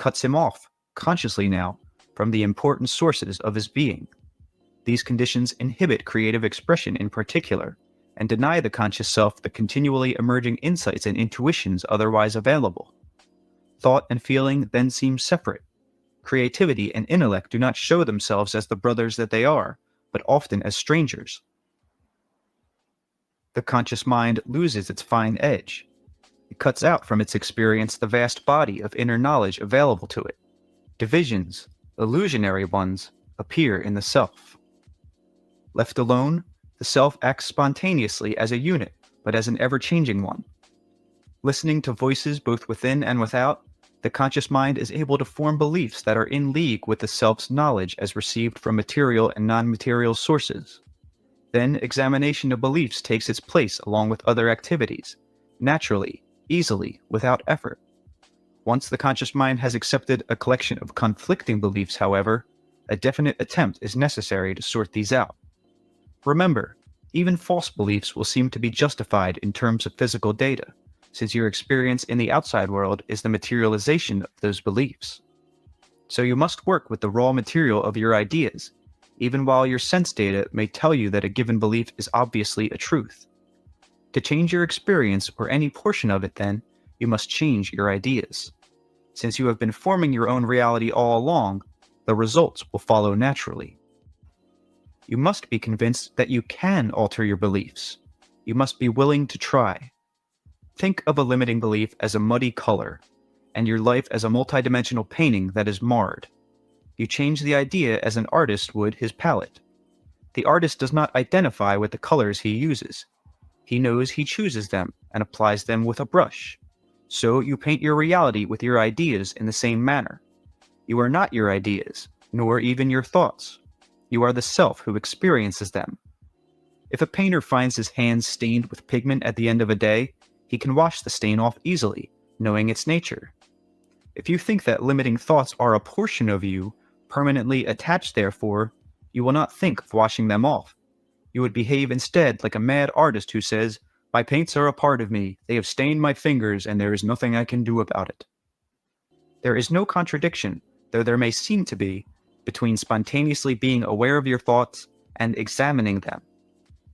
cuts him off, consciously now, from the important sources of his being. These conditions inhibit creative expression in particular, and deny the conscious self the continually emerging insights and intuitions otherwise available. Thought and feeling then seem separate. Creativity and intellect do not show themselves as the brothers that they are, but often as strangers. The conscious mind loses its fine edge. It cuts out from its experience the vast body of inner knowledge available to it. Divisions, illusionary ones, appear in the self. Left alone, the self acts spontaneously as a unit, but as an ever-changing one. Listening to voices both within and without, the conscious mind is able to form beliefs that are in league with the self's knowledge as received from material and non-material sources. Then examination of beliefs takes its place along with other activities, naturally, easily, without effort. Once the conscious mind has accepted a collection of conflicting beliefs, however, a definite attempt is necessary to sort these out. Remember, even false beliefs will seem to be justified in terms of physical data, since your experience in the outside world is the materialization of those beliefs. So you must work with the raw material of your ideas, even while your sense data may tell you that a given belief is obviously a truth. To change your experience or any portion of it, then, you must change your ideas. Since you have been forming your own reality all along, the results will follow naturally. You must be convinced that you can alter your beliefs. You must be willing to try. Think of a limiting belief as a muddy color, and your life as a multidimensional painting that is marred. You change the idea as an artist would his palette. The artist does not identify with the colors he uses. He knows he chooses them and applies them with a brush. So you paint your reality with your ideas in the same manner. You are not your ideas, nor even your thoughts. You are the self who experiences them. If a painter finds his hands stained with pigment at the end of a day, he can wash the stain off easily, knowing its nature. If you think that limiting thoughts are a portion of you, permanently attached therefore, you will not think of washing them off. You would behave instead like a mad artist who says, "My paints are a part of me, they have stained my fingers, and there is nothing I can do about it." There is no contradiction, though there may seem to be, between spontaneously being aware of your thoughts and examining them.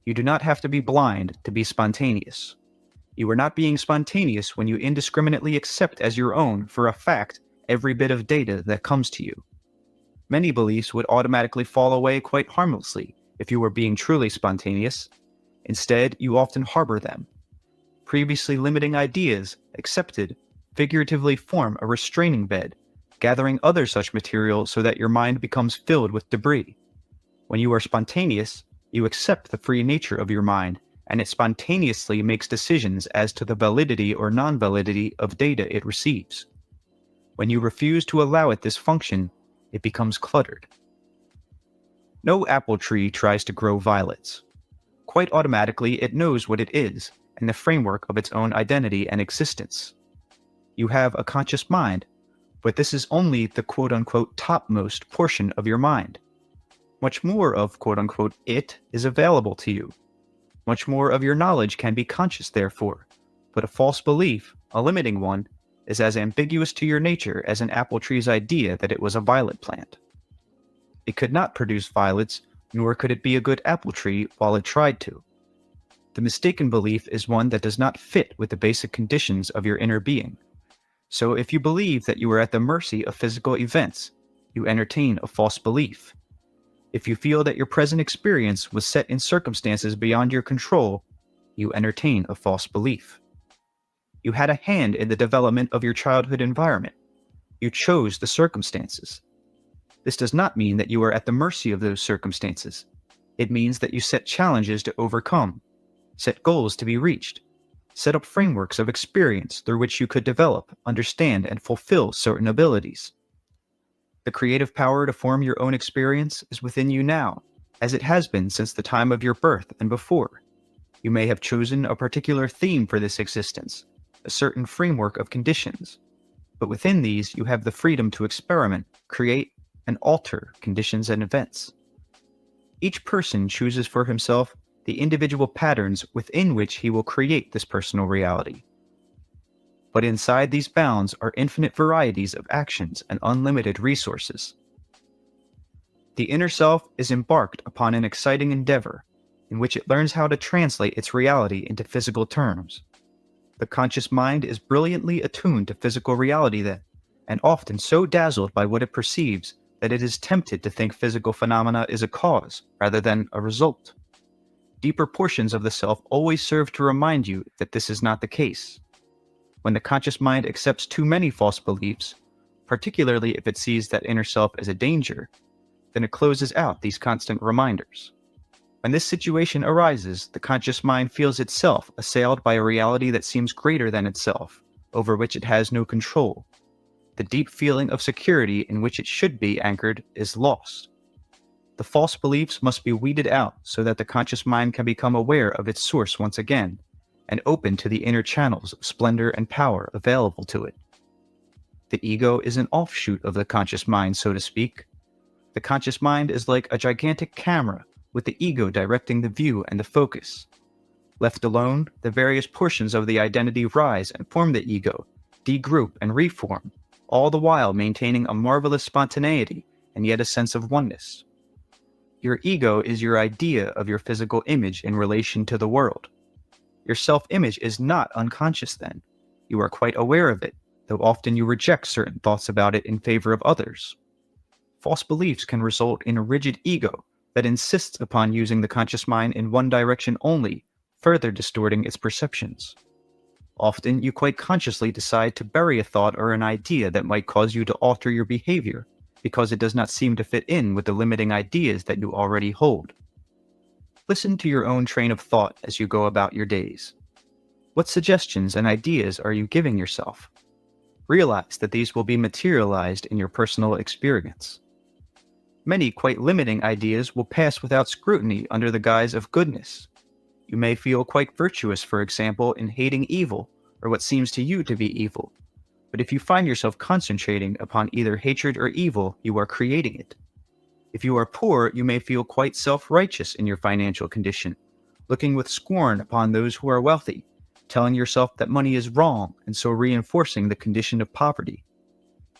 You do not have to be blind to be spontaneous. You are not being spontaneous when you indiscriminately accept as your own, for a fact, every bit of data that comes to you. Many beliefs would automatically fall away quite harmlessly if you were being truly spontaneous. Instead, you often harbor them. Previously limiting ideas, accepted, figuratively form a restraining bed, gathering other such material so that your mind becomes filled with debris. When you are spontaneous, you accept the free nature of your mind, and it spontaneously makes decisions as to the validity or non-validity of data it receives. When you refuse to allow it this function, it becomes cluttered. No apple tree tries to grow violets. Quite automatically, it knows what it is and the framework of its own identity and existence. You have a conscious mind, but this is only the quote-unquote topmost portion of your mind. Much more of quote-unquote it is available to you. Much more of your knowledge can be conscious, therefore, but a false belief, a limiting one, is as ambiguous to your nature as an apple tree's idea that it was a violet plant. It could not produce violets, nor could it be a good apple tree while it tried to. The mistaken belief is one that does not fit with the basic conditions of your inner being. So if you believe that you are at the mercy of physical events, you entertain a false belief. If you feel that your present experience was set in circumstances beyond your control, you entertain a false belief. You had a hand in the development of your childhood environment. You chose the circumstances. This does not mean that you are at the mercy of those circumstances. It means that you set challenges to overcome, set goals to be reached, set up frameworks of experience through which you could develop, understand, and fulfill certain abilities. The creative power to form your own experience is within you now, as it has been since the time of your birth and before. You may have chosen a particular theme for this existence, a certain framework of conditions, but within these you have the freedom to experiment, create, and alter conditions and events. Each person chooses for himself the individual patterns within which he will create this personal reality. but inside these bounds are infinite varieties of actions and unlimited resources. The inner self is embarked upon an exciting endeavor in which it learns how to translate its reality into physical terms. The conscious mind is brilliantly attuned to physical reality then, and often so dazzled by what it perceives that it is tempted to think physical phenomena is a cause rather than a result. Deeper portions of the self always serve to remind you that this is not the case. When the conscious mind accepts too many false beliefs, particularly if it sees that inner self as a danger, then it closes out these constant reminders. When this situation arises, the conscious mind feels itself assailed by a reality that seems greater than itself, over which it has no control. The deep feeling of security in which it should be anchored is lost. The false beliefs must be weeded out so that the conscious mind can become aware of its source once again, and open to the inner channels of splendor and power available to it. The ego is an offshoot of the conscious mind, so to speak. The conscious mind is like a gigantic camera, with the ego directing the view and the focus. Left alone, the various portions of the identity rise and form the ego, degroup and reform, all the while maintaining a marvelous spontaneity and yet a sense of oneness. Your ego is your idea of your physical image in relation to the world. Your self-image is not unconscious then. You are quite aware of it, though often you reject certain thoughts about it in favor of others. False beliefs can result in a rigid ego that insists upon using the conscious mind in one direction only, further distorting its perceptions. Often, you quite consciously decide to bury a thought or an idea that might cause you to alter your behavior, because it does not seem to fit in with the limiting ideas that you already hold. Listen to your own train of thought as you go about your days. What suggestions and ideas are you giving yourself? Realize that these will be materialized in your personal experience. Many quite limiting ideas will pass without scrutiny under the guise of goodness. You may feel quite virtuous, for example, in hating evil, or what seems to you to be evil. But if you find yourself concentrating upon either hatred or evil, you are creating it. If you are poor, you may feel quite self-righteous in your financial condition, looking with scorn upon those who are wealthy, telling yourself that money is wrong, and so reinforcing the condition of poverty.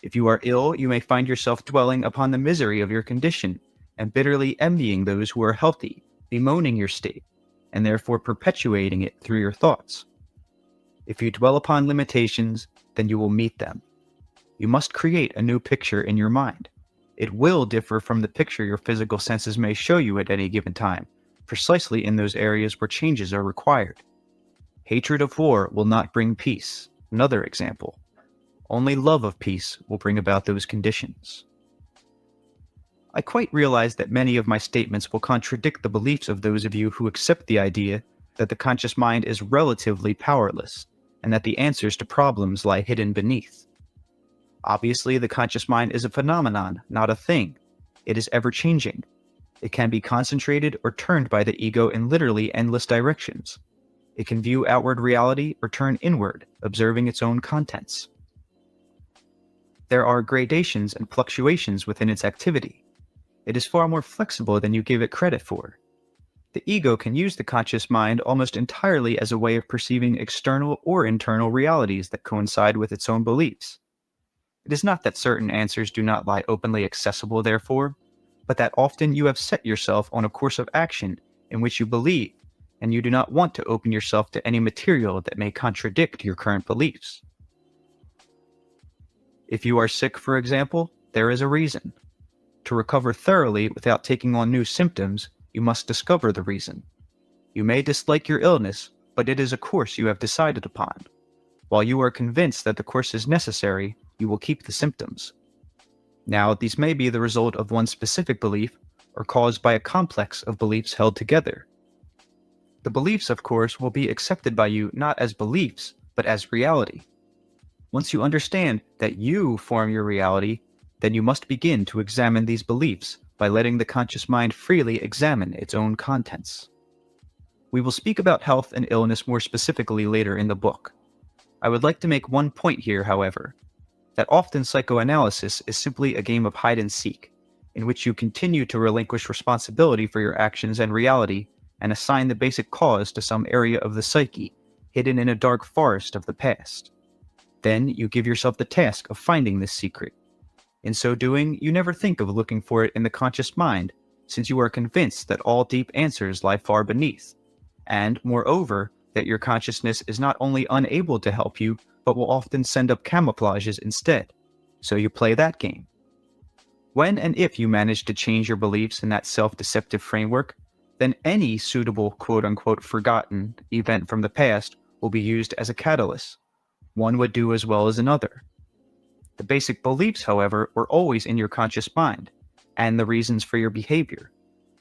If you are ill, you may find yourself dwelling upon the misery of your condition, and bitterly envying those who are healthy, bemoaning your state, and therefore perpetuating it through your thoughts. If you dwell upon limitations, then you will meet them. You must create a new picture in your mind. It will differ from the picture your physical senses may show you at any given time, precisely in those areas where changes are required. Hatred of war will not bring peace. Another example. Only love of peace will bring about those conditions. I quite realize that many of my statements will contradict the beliefs of those of you who accept the idea that the conscious mind is relatively powerless, and that the answers to problems lie hidden beneath. Obviously, the conscious mind is a phenomenon, not a thing. It is ever-changing. It can be concentrated or turned by the ego in literally endless directions. It can view outward reality or turn inward, observing its own contents. There are gradations and fluctuations within its activity. It is far more flexible than you give it credit for. The ego can use the conscious mind almost entirely as a way of perceiving external or internal realities that coincide with its own beliefs. It is not that certain answers do not lie openly accessible, therefore, but that often you have set yourself on a course of action in which you believe, and you do not want to open yourself to any material that may contradict your current beliefs. If you are sick, for example, there is a reason. To recover thoroughly without taking on new symptoms, you must discover the reason. You may dislike your illness, but it is a course you have decided upon. While you are convinced that the course is necessary, you will keep the symptoms. Now, these may be the result of one specific belief, or caused by a complex of beliefs held together. The beliefs, of course, will be accepted by you not as beliefs, but as reality. Once you understand that you form your reality, then you must begin to examine these beliefs by letting the conscious mind freely examine its own contents. We will speak about health and illness more specifically later in the book. I would like to make one point here, however, that often psychoanalysis is simply a game of hide and seek, in which you continue to relinquish responsibility for your actions and reality and assign the basic cause to some area of the psyche, hidden in a dark forest of the past. Then you give yourself the task of finding this secret. In so doing, you never think of looking for it in the conscious mind, since you are convinced that all deep answers lie far beneath, and, moreover, that your consciousness is not only unable to help you, but will often send up camouflages instead. So you play that game. When and if you manage to change your beliefs in that self-deceptive framework, then any suitable quote-unquote forgotten event from the past will be used as a catalyst. One would do as well as another. The basic beliefs, however, were always in your conscious mind, and the reasons for your behavior.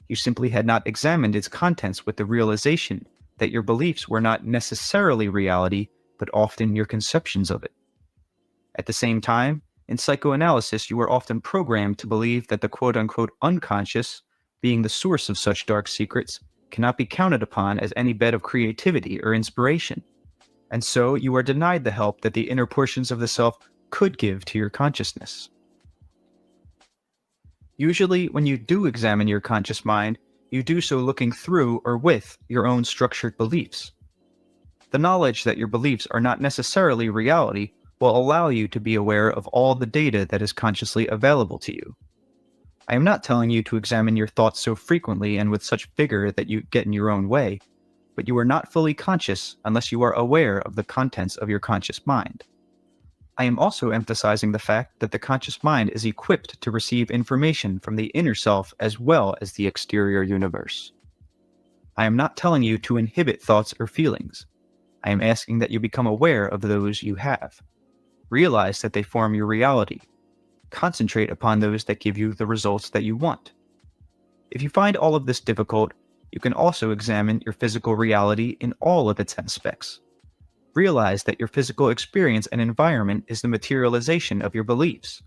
You simply had not examined its contents with the realization that your beliefs were not necessarily reality, but often your conceptions of it. At the same time, in psychoanalysis, you were often programmed to believe that the quote-unquote unconscious, being the source of such dark secrets, cannot be counted upon as any bed of creativity or inspiration. And so you are denied the help that the inner portions of the self could give to your consciousness. Usually, when you do examine your conscious mind, you do so looking through or with your own structured beliefs. The knowledge that your beliefs are not necessarily reality will allow you to be aware of all the data that is consciously available to you. I am not telling you to examine your thoughts so frequently and with such vigor that you get in your own way, but you are not fully conscious unless you are aware of the contents of your conscious mind. I am also emphasizing the fact that the conscious mind is equipped to receive information from the inner self as well as the exterior universe. I am not telling you to inhibit thoughts or feelings. I am asking that you become aware of those you have. Realize that they form your reality. Concentrate upon those that give you the results that you want. If you find all of this difficult, you can also examine your physical reality in all of its aspects. Realize that your physical experience and environment is the materialization of your beliefs.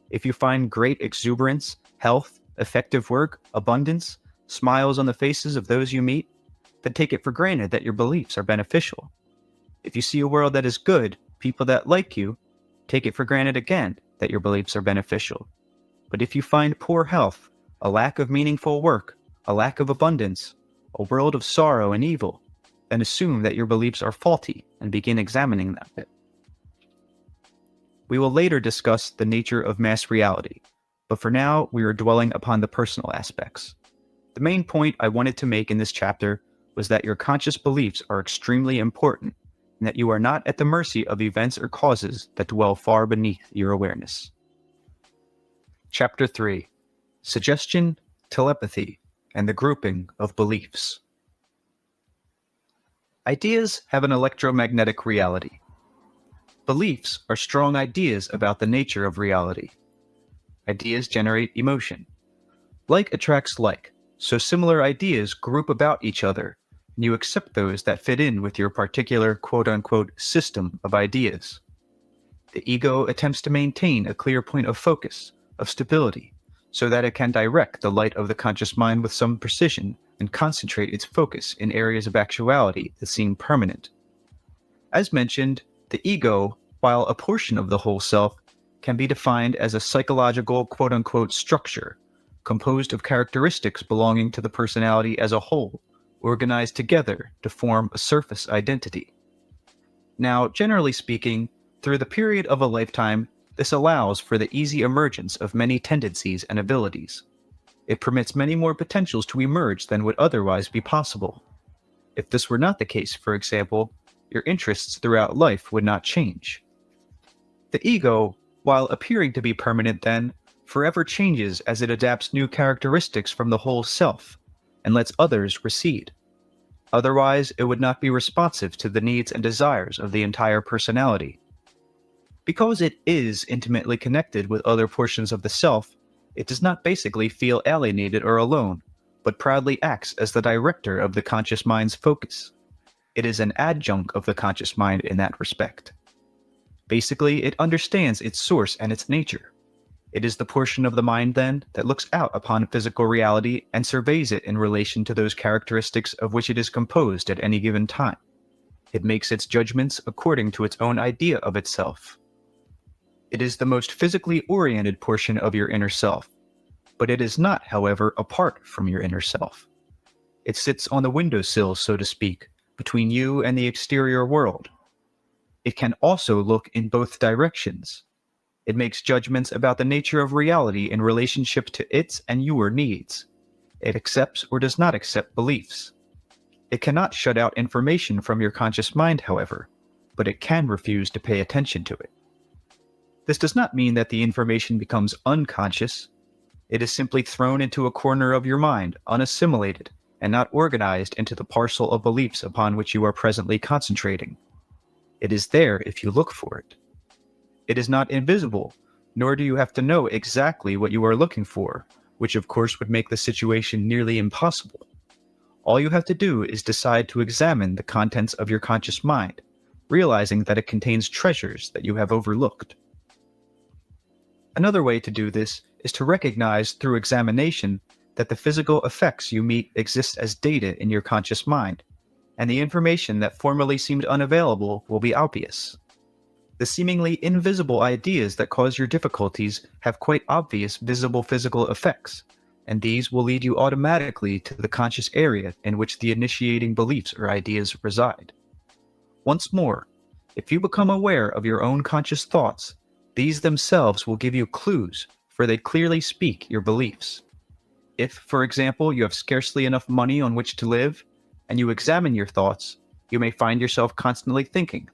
If you find great exuberance, health, effective work, abundance, smiles on the faces of those you meet, then take it for granted that your beliefs are beneficial. If you see a world that is good, people that like you, take it for granted again that your beliefs are beneficial. But if you find poor health, a lack of meaningful work, a lack of abundance, a world of sorrow and evil, then assume that your beliefs are faulty and begin examining them. We will later discuss the nature of mass reality, but for now we are dwelling upon the personal aspects. The main point I wanted to make in this chapter was that your conscious beliefs are extremely important, and that you are not at the mercy of events or causes that dwell far beneath your awareness. Chapter 3: Suggestion, Telepathy, and the Grouping of Beliefs. Ideas have an electromagnetic reality. Beliefs are strong ideas about the nature of reality. Ideas generate emotion. Like attracts like, so similar ideas group about each other, and you accept those that fit in with your particular quote-unquote system of ideas. The ego attempts to maintain a clear point of focus, of stability, so that it can direct the light of the conscious mind with some precision and concentrate its focus in areas of actuality that seem permanent. As mentioned, the ego, while a portion of the whole self, can be defined as a psychological quote-unquote structure, composed of characteristics belonging to the personality as a whole, organized together to form a surface identity. Now, generally speaking, through the period of a lifetime, this allows for the easy emergence of many tendencies and abilities. It permits many more potentials to emerge than would otherwise be possible. If this were not the case, for example, your interests throughout life would not change. The ego, while appearing to be permanent then, forever changes as it adapts new characteristics from the whole self, and lets others recede. Otherwise, it would not be responsive to the needs and desires of the entire personality. Because it is intimately connected with other portions of the self, it does not basically feel alienated or alone, but proudly acts as the director of the conscious mind's focus. It is an adjunct of the conscious mind in that respect. Basically, it understands its source and its nature. It is the portion of the mind, then, that looks out upon physical reality and surveys it in relation to those characteristics of which it is composed at any given time. It makes its judgments according to its own idea of itself. It is the most physically oriented portion of your inner self, but it is not, however, apart from your inner self. It sits on the windowsill, so to speak, between you and the exterior world. It can also look in both directions. It makes judgments about the nature of reality in relationship to its and your needs. It accepts or does not accept beliefs. It cannot shut out information from your conscious mind, however, but it can refuse to pay attention to it. This does not mean that the information becomes unconscious. It is simply thrown into a corner of your mind, unassimilated, and not organized into the parcel of beliefs upon which you are presently concentrating. It is there if you look for it. It is not invisible, nor do you have to know exactly what you are looking for, which of course would make the situation nearly impossible. All you have to do is decide to examine the contents of your conscious mind, realizing that it contains treasures that you have overlooked. Another way to do this is to recognize through examination that the physical effects you meet exist as data in your conscious mind, and the information that formerly seemed unavailable will be obvious. The seemingly invisible ideas that cause your difficulties have quite obvious visible physical effects, and these will lead you automatically to the conscious area in which the initiating beliefs or ideas reside. Once more, if you become aware of your own conscious thoughts, these themselves will give you clues, for they clearly speak your beliefs. If, for example, you have scarcely enough money on which to live, and you examine your thoughts, you may find yourself constantly thinking,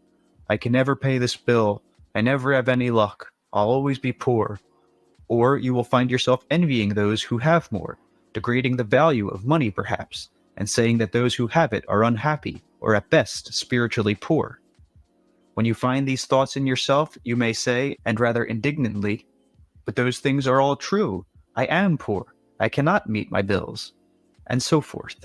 I can never pay this bill, I never have any luck, I'll always be poor. Or you will find yourself envying those who have more, degrading the value of money perhaps, and saying that those who have it are unhappy, or at best spiritually poor. When you find these thoughts in yourself, you may say, and rather indignantly, but those things are all true, I am poor, I cannot meet my bills, and so forth.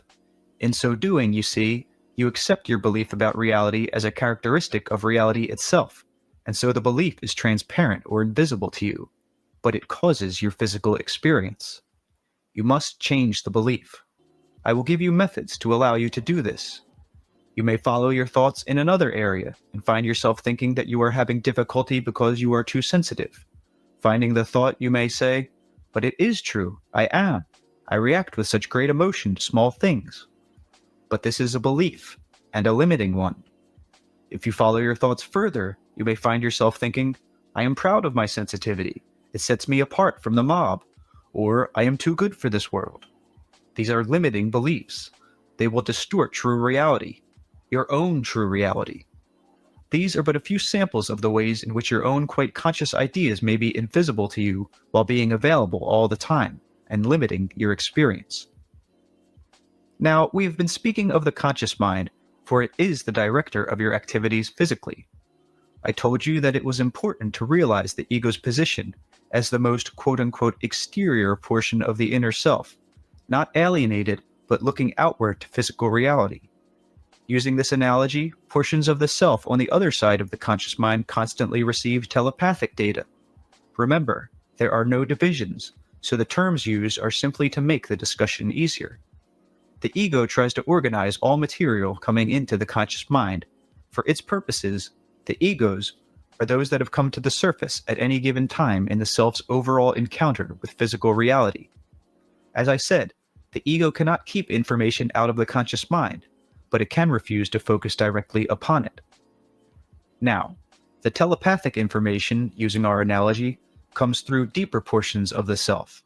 In so doing, you see, you accept your belief about reality as a characteristic of reality itself, and so the belief is transparent or invisible to you, but it causes your physical experience. You must change the belief. I will give you methods to allow you to do this. You may follow your thoughts in another area and find yourself thinking that you are having difficulty because you are too sensitive. Finding the thought, you may say, but it is true, I am. I react with such great emotion to small things. But this is a belief, and a limiting one. If you follow your thoughts further, you may find yourself thinking, I am proud of my sensitivity. It sets me apart from the mob. Or, I am too good for this world. These are limiting beliefs. They will distort true reality, your own true reality. These are but a few samples of the ways in which your own quite conscious ideas may be invisible to you while being available all the time, and limiting your experience. Now, we have been speaking of the conscious mind, for it is the director of your activities physically. I told you that it was important to realize the ego's position as the most quote-unquote exterior portion of the inner self, not alienated, but looking outward to physical reality. Using this analogy, portions of the self on the other side of the conscious mind constantly receive telepathic data. Remember, there are no divisions, so the terms used are simply to make the discussion easier. The ego tries to organize all material coming into the conscious mind. For its purposes, the egos are those that have come to the surface at any given time in the self's overall encounter with physical reality. As I said, the ego cannot keep information out of the conscious mind, but it can refuse to focus directly upon it. Now, the telepathic information, using our analogy, comes through deeper portions of the self.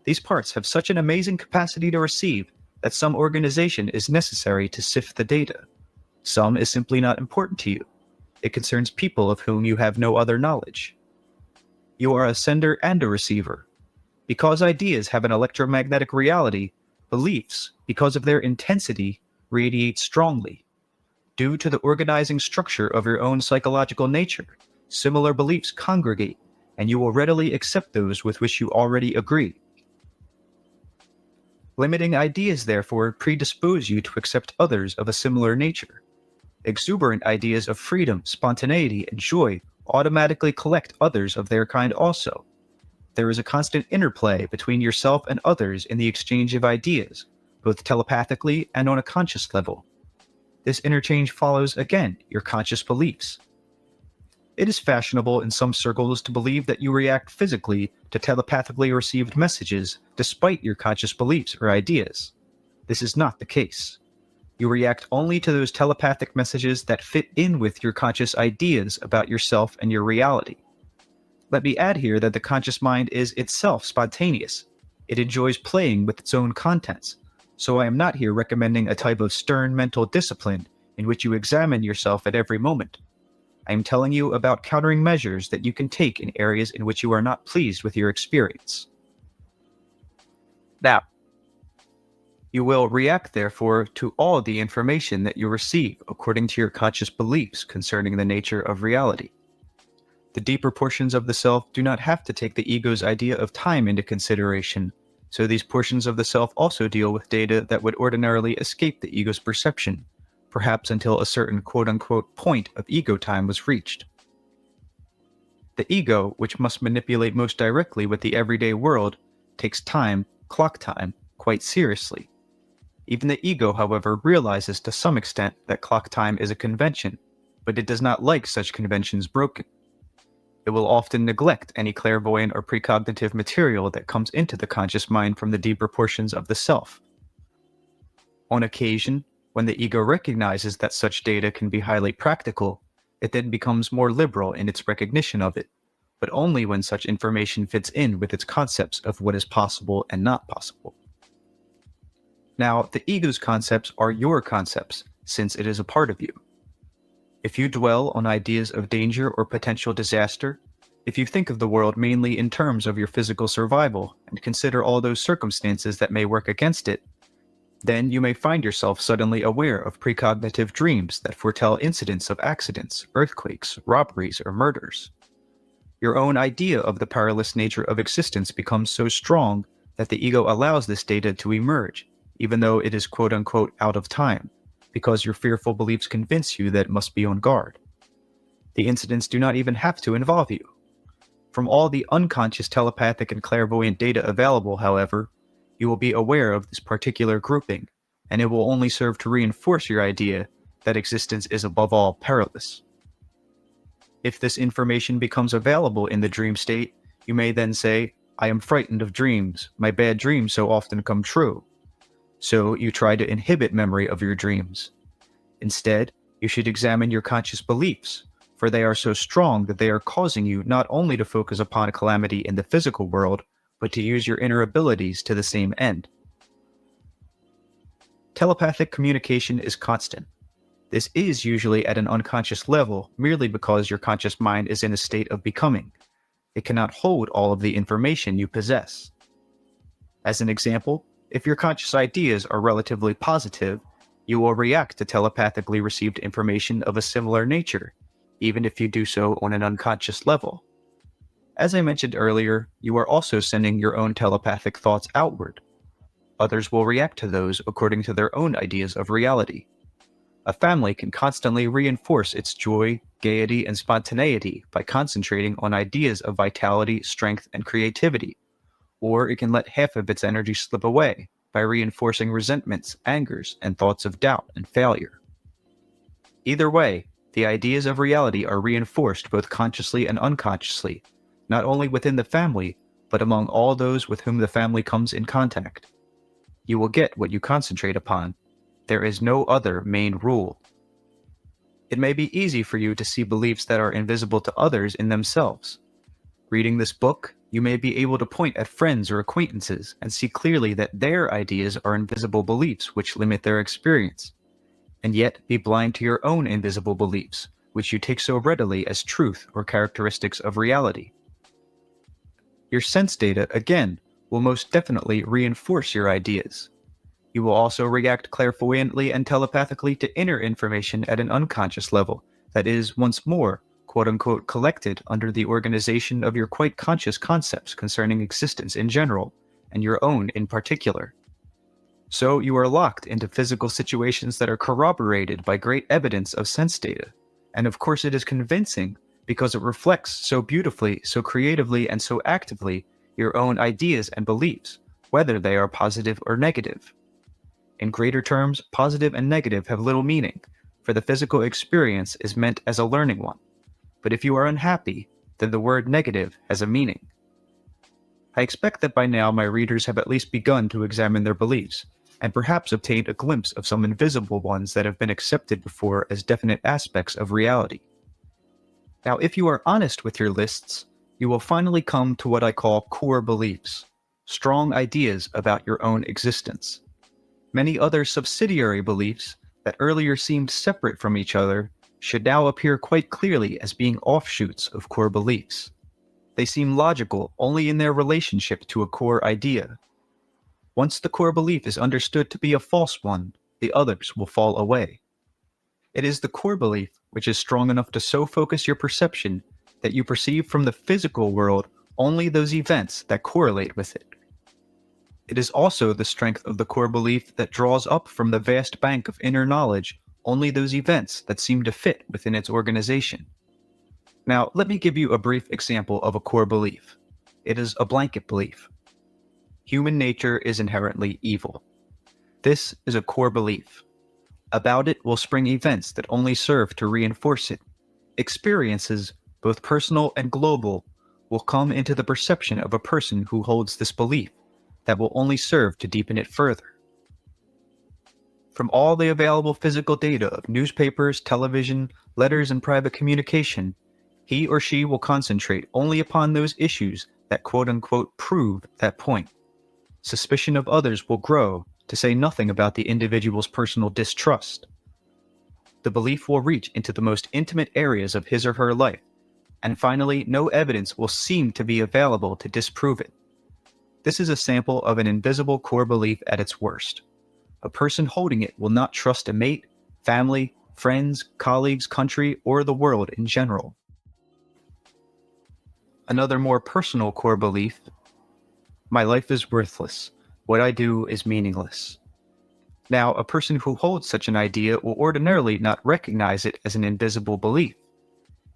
These parts have such an amazing capacity to receive that some organization is necessary to sift the data. Some is simply not important to you. It concerns people of whom you have no other knowledge. You are a sender and a receiver. Because ideas have an electromagnetic reality, beliefs, because of their intensity, radiate strongly. Due to the organizing structure of your own psychological nature, similar beliefs congregate, and you will readily accept those with which you already agree. Limiting ideas, therefore, predispose you to accept others of a similar nature. Exuberant ideas of freedom, spontaneity, and joy automatically collect others of their kind also. There is a constant interplay between yourself and others in the exchange of ideas, both telepathically and on a conscious level. This interchange follows, again, your conscious beliefs. It is fashionable in some circles to believe that you react physically to telepathically received messages despite your conscious beliefs or ideas. This is not the case. You react only to those telepathic messages that fit in with your conscious ideas about yourself and your reality. Let me add here that the conscious mind is itself spontaneous. It enjoys playing with its own contents, so I am not here recommending a type of stern mental discipline in which you examine yourself at every moment. I am telling you about countering measures that you can take in areas in which you are not pleased with your experience. Now, you will react, therefore, to all the information that you receive according to your conscious beliefs concerning the nature of reality. The deeper portions of the self do not have to take the ego's idea of time into consideration, so these portions of the self also deal with data that would ordinarily escape the ego's perception, perhaps until a certain quote-unquote point of ego time was reached. The ego, which must manipulate most directly with the everyday world, takes time, clock time, quite seriously. Even the ego, however, realizes to some extent that clock time is a convention, but it does not like such conventions broken. It will often neglect any clairvoyant or precognitive material that comes into the conscious mind from the deeper portions of the self. On occasion, when the ego recognizes that such data can be highly practical, it then becomes more liberal in its recognition of it, but only when such information fits in with its concepts of what is possible and not possible. Now, the ego's concepts are your concepts, since it is a part of you. If you dwell on ideas of danger or potential disaster, if you think of the world mainly in terms of your physical survival and consider all those circumstances that may work against it, then you may find yourself suddenly aware of precognitive dreams that foretell incidents of accidents, earthquakes, robberies, or murders. Your own idea of the perilous nature of existence becomes so strong that the ego allows this data to emerge, even though it is quote-unquote out of time, because your fearful beliefs convince you that it must be on guard. The incidents do not even have to involve you. From all the unconscious telepathic and clairvoyant data available, however, you will be aware of this particular grouping, and it will only serve to reinforce your idea that existence is above all perilous. If this information becomes available in the dream state, you may then say, "I am frightened of dreams. My bad dreams so often come true." So you try to inhibit memory of your dreams. Instead, you should examine your conscious beliefs, for they are so strong that they are causing you not only to focus upon calamity in the physical world, but to use your inner abilities to the same end. Telepathic communication is constant. This is usually at an unconscious level merely because your conscious mind is in a state of becoming. It cannot hold all of the information you possess. As an example, if your conscious ideas are relatively positive, you will react to telepathically received information of a similar nature, even if you do so on an unconscious level. As I mentioned earlier, you are also sending your own telepathic thoughts outward. Others will react to those according to their own ideas of reality. A family can constantly reinforce its joy, gaiety, and spontaneity by concentrating on ideas of vitality, strength, and creativity, or it can let half of its energy slip away by reinforcing resentments, angers, and thoughts of doubt and failure. Either way, the ideas of reality are reinforced both consciously and unconsciously, not only within the family, but among all those with whom the family comes in contact. You will get what you concentrate upon. There is no other main rule. It may be easy for you to see beliefs that are invisible to others in themselves. Reading this book, you may be able to point at friends or acquaintances and see clearly that their ideas are invisible beliefs which limit their experience, and yet be blind to your own invisible beliefs, which you take so readily as truth or characteristics of reality. Your sense data, again, will most definitely reinforce your ideas. You will also react clairvoyantly and telepathically to inner information at an unconscious level that is, once more, quote-unquote collected under the organization of your quite conscious concepts concerning existence in general, and your own in particular. So you are locked into physical situations that are corroborated by great evidence of sense data, and of course it is convincing because it reflects so beautifully, so creatively, and so actively your own ideas and beliefs, whether they are positive or negative. In greater terms, positive and negative have little meaning, for the physical experience is meant as a learning one. But if you are unhappy, then the word negative has a meaning. I expect that by now my readers have at least begun to examine their beliefs, and perhaps obtained a glimpse of some invisible ones that have been accepted before as definite aspects of reality. Now, if you are honest with your lists, you will finally come to what I call core beliefs, strong ideas about your own existence. Many other subsidiary beliefs that earlier seemed separate from each other should now appear quite clearly as being offshoots of core beliefs. They seem logical only in their relationship to a core idea. Once the core belief is understood to be a false one, the others will fall away. It is the core belief which is strong enough to so focus your perception that you perceive from the physical world only those events that correlate with it. It is also the strength of the core belief that draws up from the vast bank of inner knowledge only those events that seem to fit within its organization. Now, let me give you a brief example of a core belief. It is a blanket belief. Human nature is inherently evil. This is a core belief. About it will spring events that only serve to reinforce it. Experiences, both personal and global, will come into the perception of a person who holds this belief that will only serve to deepen it further. From all the available physical data of newspapers, television, letters, and private communication, he or she will concentrate only upon those issues that quote-unquote prove that point. Suspicion of others will grow, to say nothing about the individual's personal distrust. The belief will reach into the most intimate areas of his or her life, and finally, no evidence will seem to be available to disprove it. This is a sample of an invisible core belief at its worst. A person holding it will not trust a mate, family, friends, colleagues, country, or the world in general. Another more personal core belief: my life is worthless. What I do is meaningless. Now, a person who holds such an idea will ordinarily not recognize it as an invisible belief.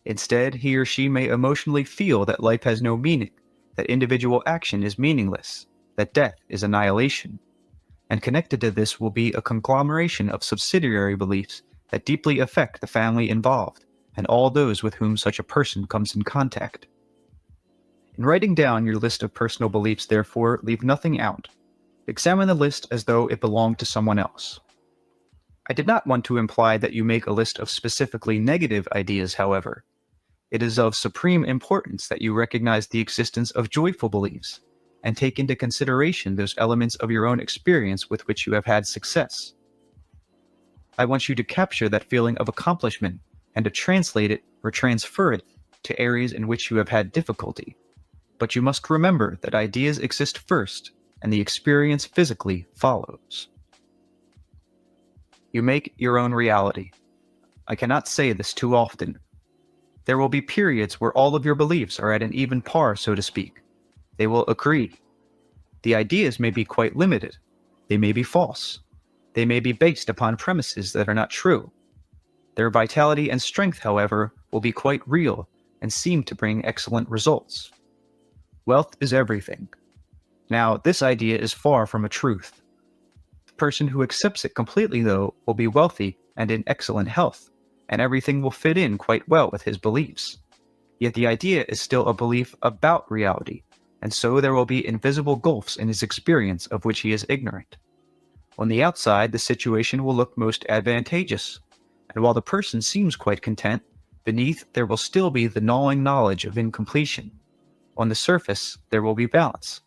Instead, he or she may emotionally feel that life has no meaning, that individual action is meaningless, that death is annihilation. And connected to this will be a conglomeration of subsidiary beliefs that deeply affect the family involved and all those with whom such a person comes in contact. In writing down your list of personal beliefs, therefore, leave nothing out. Examine the list as though it belonged to someone else. I did not want to imply that you make a list of specifically negative ideas, however. It is of supreme importance that you recognize the existence of joyful beliefs and take into consideration those elements of your own experience with which you have had success. I want you to capture that feeling of accomplishment and to translate it or transfer it to areas in which you have had difficulty. But you must remember that ideas exist first, and the experience physically follows. You make your own reality. I cannot say this too often. There will be periods where all of your beliefs are at an even par, so to speak. They will agree. The ideas may be quite limited. They may be false. They may be based upon premises that are not true. Their vitality and strength, however, will be quite real and seem to bring excellent results. Wealth is everything. Now, this idea is far from a truth. The person who accepts it completely, though, will be wealthy and in excellent health, and everything will fit in quite well with his beliefs. Yet the idea is still a belief about reality, and so there will be invisible gulfs in his experience of which he is ignorant. On the outside, the situation will look most advantageous, and while the person seems quite content, beneath there will still be the gnawing knowledge of incompletion. On the surface, there will be balance.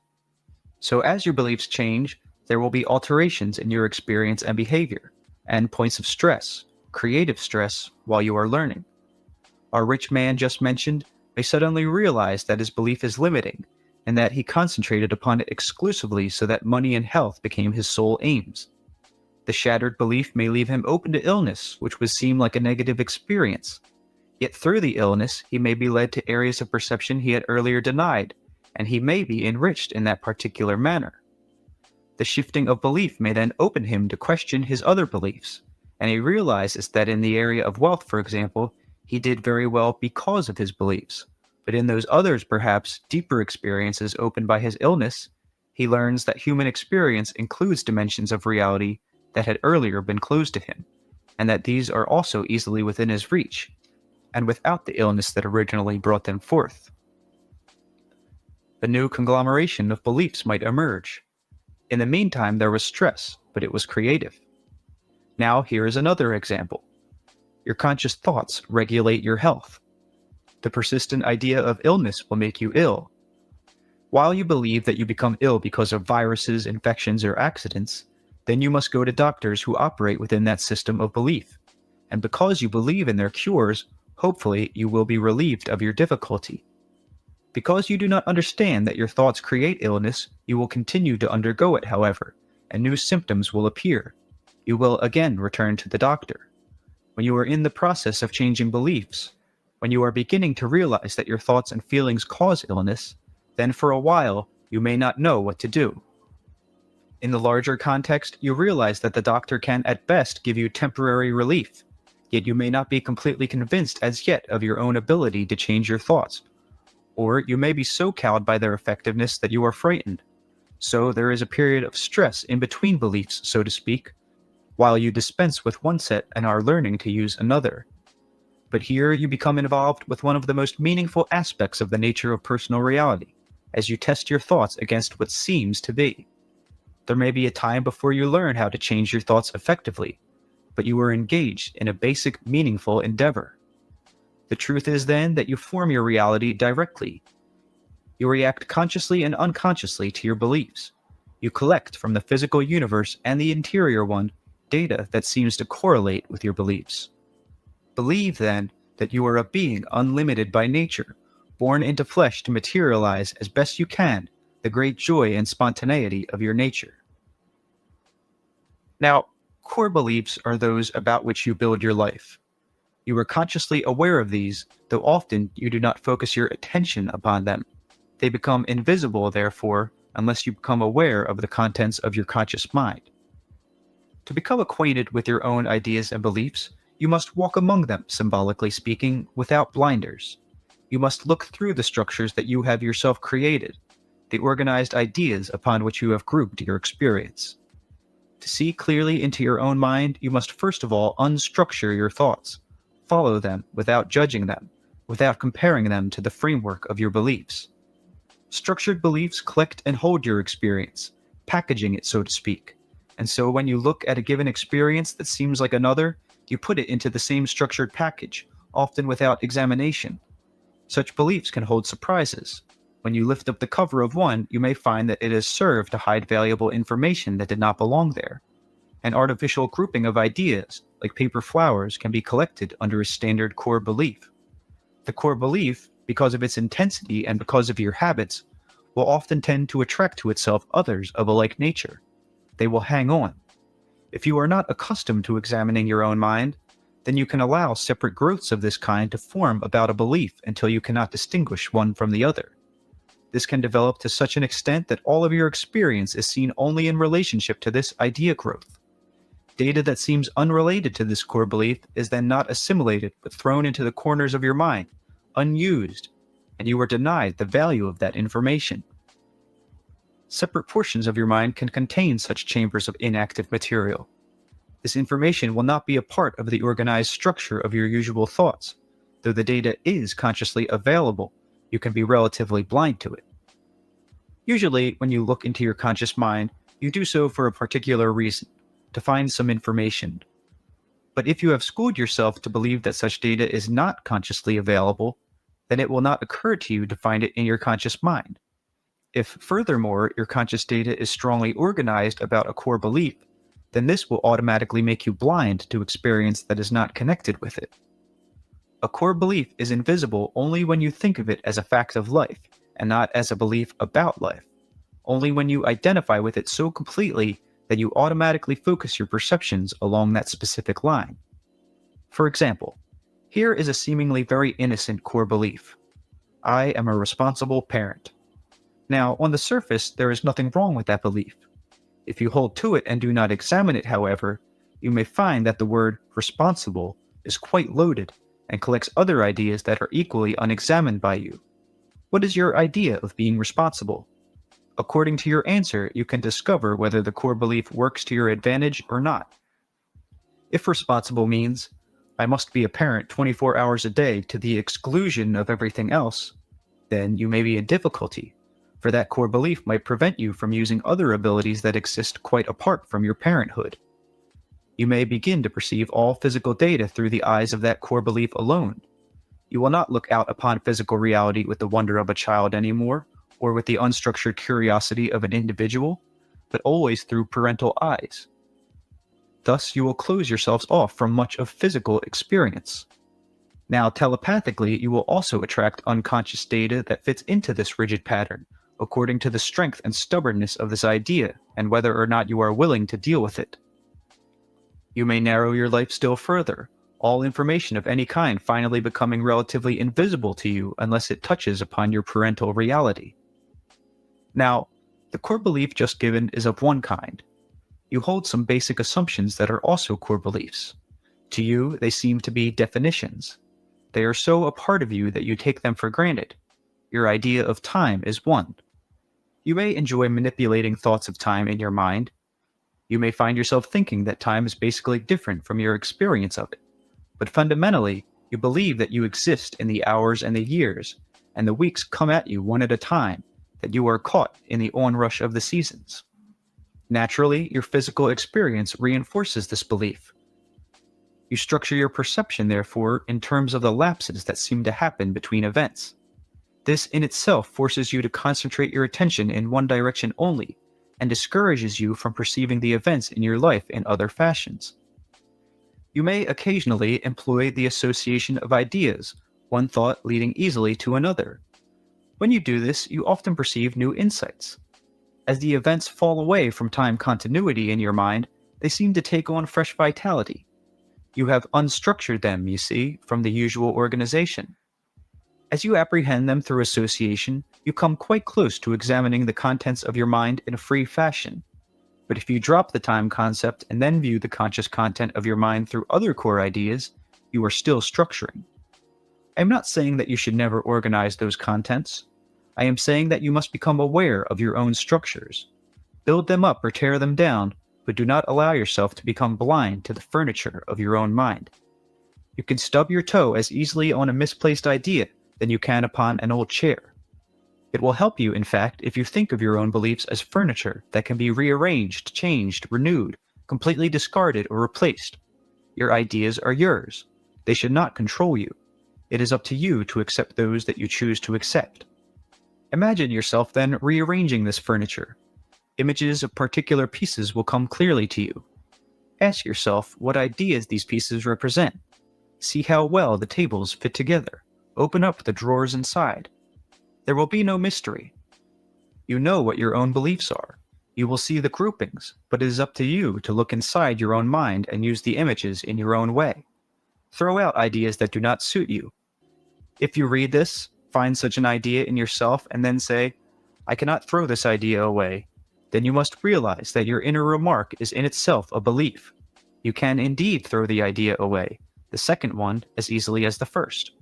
So as your beliefs change, there will be alterations in your experience and behavior, and points of stress, creative stress, while you are learning. Our rich man just mentioned may suddenly realize that his belief is limiting, and that he concentrated upon it exclusively so that money and health became his sole aims. The shattered belief may leave him open to illness, which would seem like a negative experience. Yet through the illness, he may be led to areas of perception he had earlier denied, and he may be enriched in that particular manner. The shifting of belief may then open him to question his other beliefs, and he realizes that in the area of wealth, for example, he did very well because of his beliefs. But in those others, perhaps deeper experiences opened by his illness, he learns that human experience includes dimensions of reality that had earlier been closed to him, and that these are also easily within his reach, and without the illness that originally brought them forth. A new conglomeration of beliefs might emerge. In the meantime, there was stress, but it was creative. Now, here is another example. Your conscious thoughts regulate your health. The persistent idea of illness will make you ill. While you believe that you become ill because of viruses, infections, or accidents, then you must go to doctors who operate within that system of belief. And because you believe in their cures, hopefully you will be relieved of your difficulty. Because you do not understand that your thoughts create illness, you will continue to undergo it, however, and new symptoms will appear. You will again return to the doctor. When you are in the process of changing beliefs, when you are beginning to realize that your thoughts and feelings cause illness, then for a while you may not know what to do. In the larger context, you realize that the doctor can at best give you temporary relief, yet you may not be completely convinced as yet of your own ability to change your thoughts. Or you may be so cowed by their effectiveness that you are frightened. So there is a period of stress in between beliefs, so to speak, while you dispense with one set and are learning to use another. But here you become involved with one of the most meaningful aspects of the nature of personal reality, as you test your thoughts against what seems to be. There may be a time before you learn how to change your thoughts effectively, but you are engaged in a basic, meaningful endeavor. The truth is then that you form your reality directly. You react consciously and unconsciously to your beliefs. You collect from the physical universe and the interior one data that seems to correlate with your beliefs. Believe then that you are a being unlimited by nature, born into flesh to materialize as best you can the great joy and spontaneity of your nature. Now, core beliefs are those about which you build your life. You are consciously aware of these, though often you do not focus your attention upon them. They become invisible, therefore, unless you become aware of the contents of your conscious mind. To become acquainted with your own ideas and beliefs, you must walk among them, symbolically speaking, without blinders. You must look through the structures that you have yourself created, the organized ideas upon which you have grouped your experience. To see clearly into your own mind, you must first of all unstructure your thoughts, follow them without judging them, without comparing them to the framework of your beliefs. Structured beliefs collect and hold your experience, packaging it, so to speak. And so when you look at a given experience that seems like another, you put it into the same structured package, often without examination. Such beliefs can hold surprises. When you lift up the cover of one, you may find that it has served to hide valuable information that did not belong there. An artificial grouping of ideas, like paper flowers, can be collected under a standard core belief. The core belief, because of its intensity and because of your habits, will often tend to attract to itself others of a like nature. They will hang on. If you are not accustomed to examining your own mind, then you can allow separate growths of this kind to form about a belief until you cannot distinguish one from the other. This can develop to such an extent that all of your experience is seen only in relationship to this idea growth. Data that seems unrelated to this core belief is then not assimilated but thrown into the corners of your mind, unused, and you are denied the value of that information. Separate portions of your mind can contain such chambers of inactive material. This information will not be a part of the organized structure of your usual thoughts. Though the data is consciously available, you can be relatively blind to it. Usually, when you look into your conscious mind, you do so for a particular reason, to find some information. But if you have schooled yourself to believe that such data is not consciously available, then it will not occur to you to find it in your conscious mind. If, furthermore, your conscious data is strongly organized about a core belief, then this will automatically make you blind to experience that is not connected with it. A core belief is invisible only when you think of it as a fact of life, and not as a belief about life. Only when you identify with it so completely that you automatically focus your perceptions along that specific line. For example, here is a seemingly very innocent core belief. I am a responsible parent. Now, on the surface, there is nothing wrong with that belief. If you hold to it and do not examine it, however, you may find that the word responsible is quite loaded and collects other ideas that are equally unexamined by you. What is your idea of being responsible? According to your answer, you can discover whether the core belief works to your advantage or not. If responsible means, I must be a parent 24 hours a day to the exclusion of everything else, then you may be in difficulty. for that core belief might prevent you from using other abilities that exist quite apart from your parenthood. You may begin to perceive all physical data through the eyes of that core belief alone. You will not look out upon physical reality with the wonder of a child anymore, or with the unstructured curiosity of an individual, but always through parental eyes. Thus, you will close yourselves off from much of physical experience. Now, telepathically, you will also attract unconscious data that fits into this rigid pattern, according to the strength and stubbornness of this idea and whether or not you are willing to deal with it. You may narrow your life still further, all information of any kind finally becoming relatively invisible to you unless it touches upon your parental reality. Now, the core belief just given is of one kind. You hold some basic assumptions that are also core beliefs. To you, they seem to be definitions. They are so a part of you that you take them for granted. Your idea of time is one. You may enjoy manipulating thoughts of time in your mind. You may find yourself thinking that time is basically different from your experience of it. But fundamentally, you believe that you exist in the hours and the years, and the weeks come at you one at a time, that you are caught in the onrush of the seasons. Naturally, your physical experience reinforces this belief. You structure your perception, therefore, in terms of the lapses that seem to happen between events. This in itself forces you to concentrate your attention in one direction only, and discourages you from perceiving the events in your life in other fashions. You may occasionally employ the association of ideas, one thought leading easily to another. When you do this, you often perceive new insights. As the events fall away from time continuity in your mind, they seem to take on fresh vitality. You have unstructured them, you see, from the usual organization. As you apprehend them through association, you come quite close to examining the contents of your mind in a free fashion. But if you drop the time concept and then view the conscious content of your mind through other core ideas, you are still structuring. I am not saying that you should never organize those contents. I am saying that you must become aware of your own structures. Build them up or tear them down, but do not allow yourself to become blind to the furniture of your own mind. You can stub your toe as easily on a misplaced idea than you can upon an old chair. It will help you, in fact, if you think of your own beliefs as furniture that can be rearranged, changed, renewed, completely discarded, or replaced. Your ideas are yours. They should not control you. It is up to you to accept those that you choose to accept. Imagine yourself then rearranging this furniture. Images of particular pieces will come clearly to you. Ask yourself what ideas these pieces represent. See how well the tables fit together. Open up the drawers inside. There will be no mystery. You know what your own beliefs are. You will see the groupings, but it is up to you to look inside your own mind and use the images in your own way. Throw out ideas that do not suit you. If you read this, find such an idea in yourself and then say, "I cannot throw this idea away," then you must realize that your inner remark is in itself a belief. You can indeed throw the idea away, the second one as easily as the first.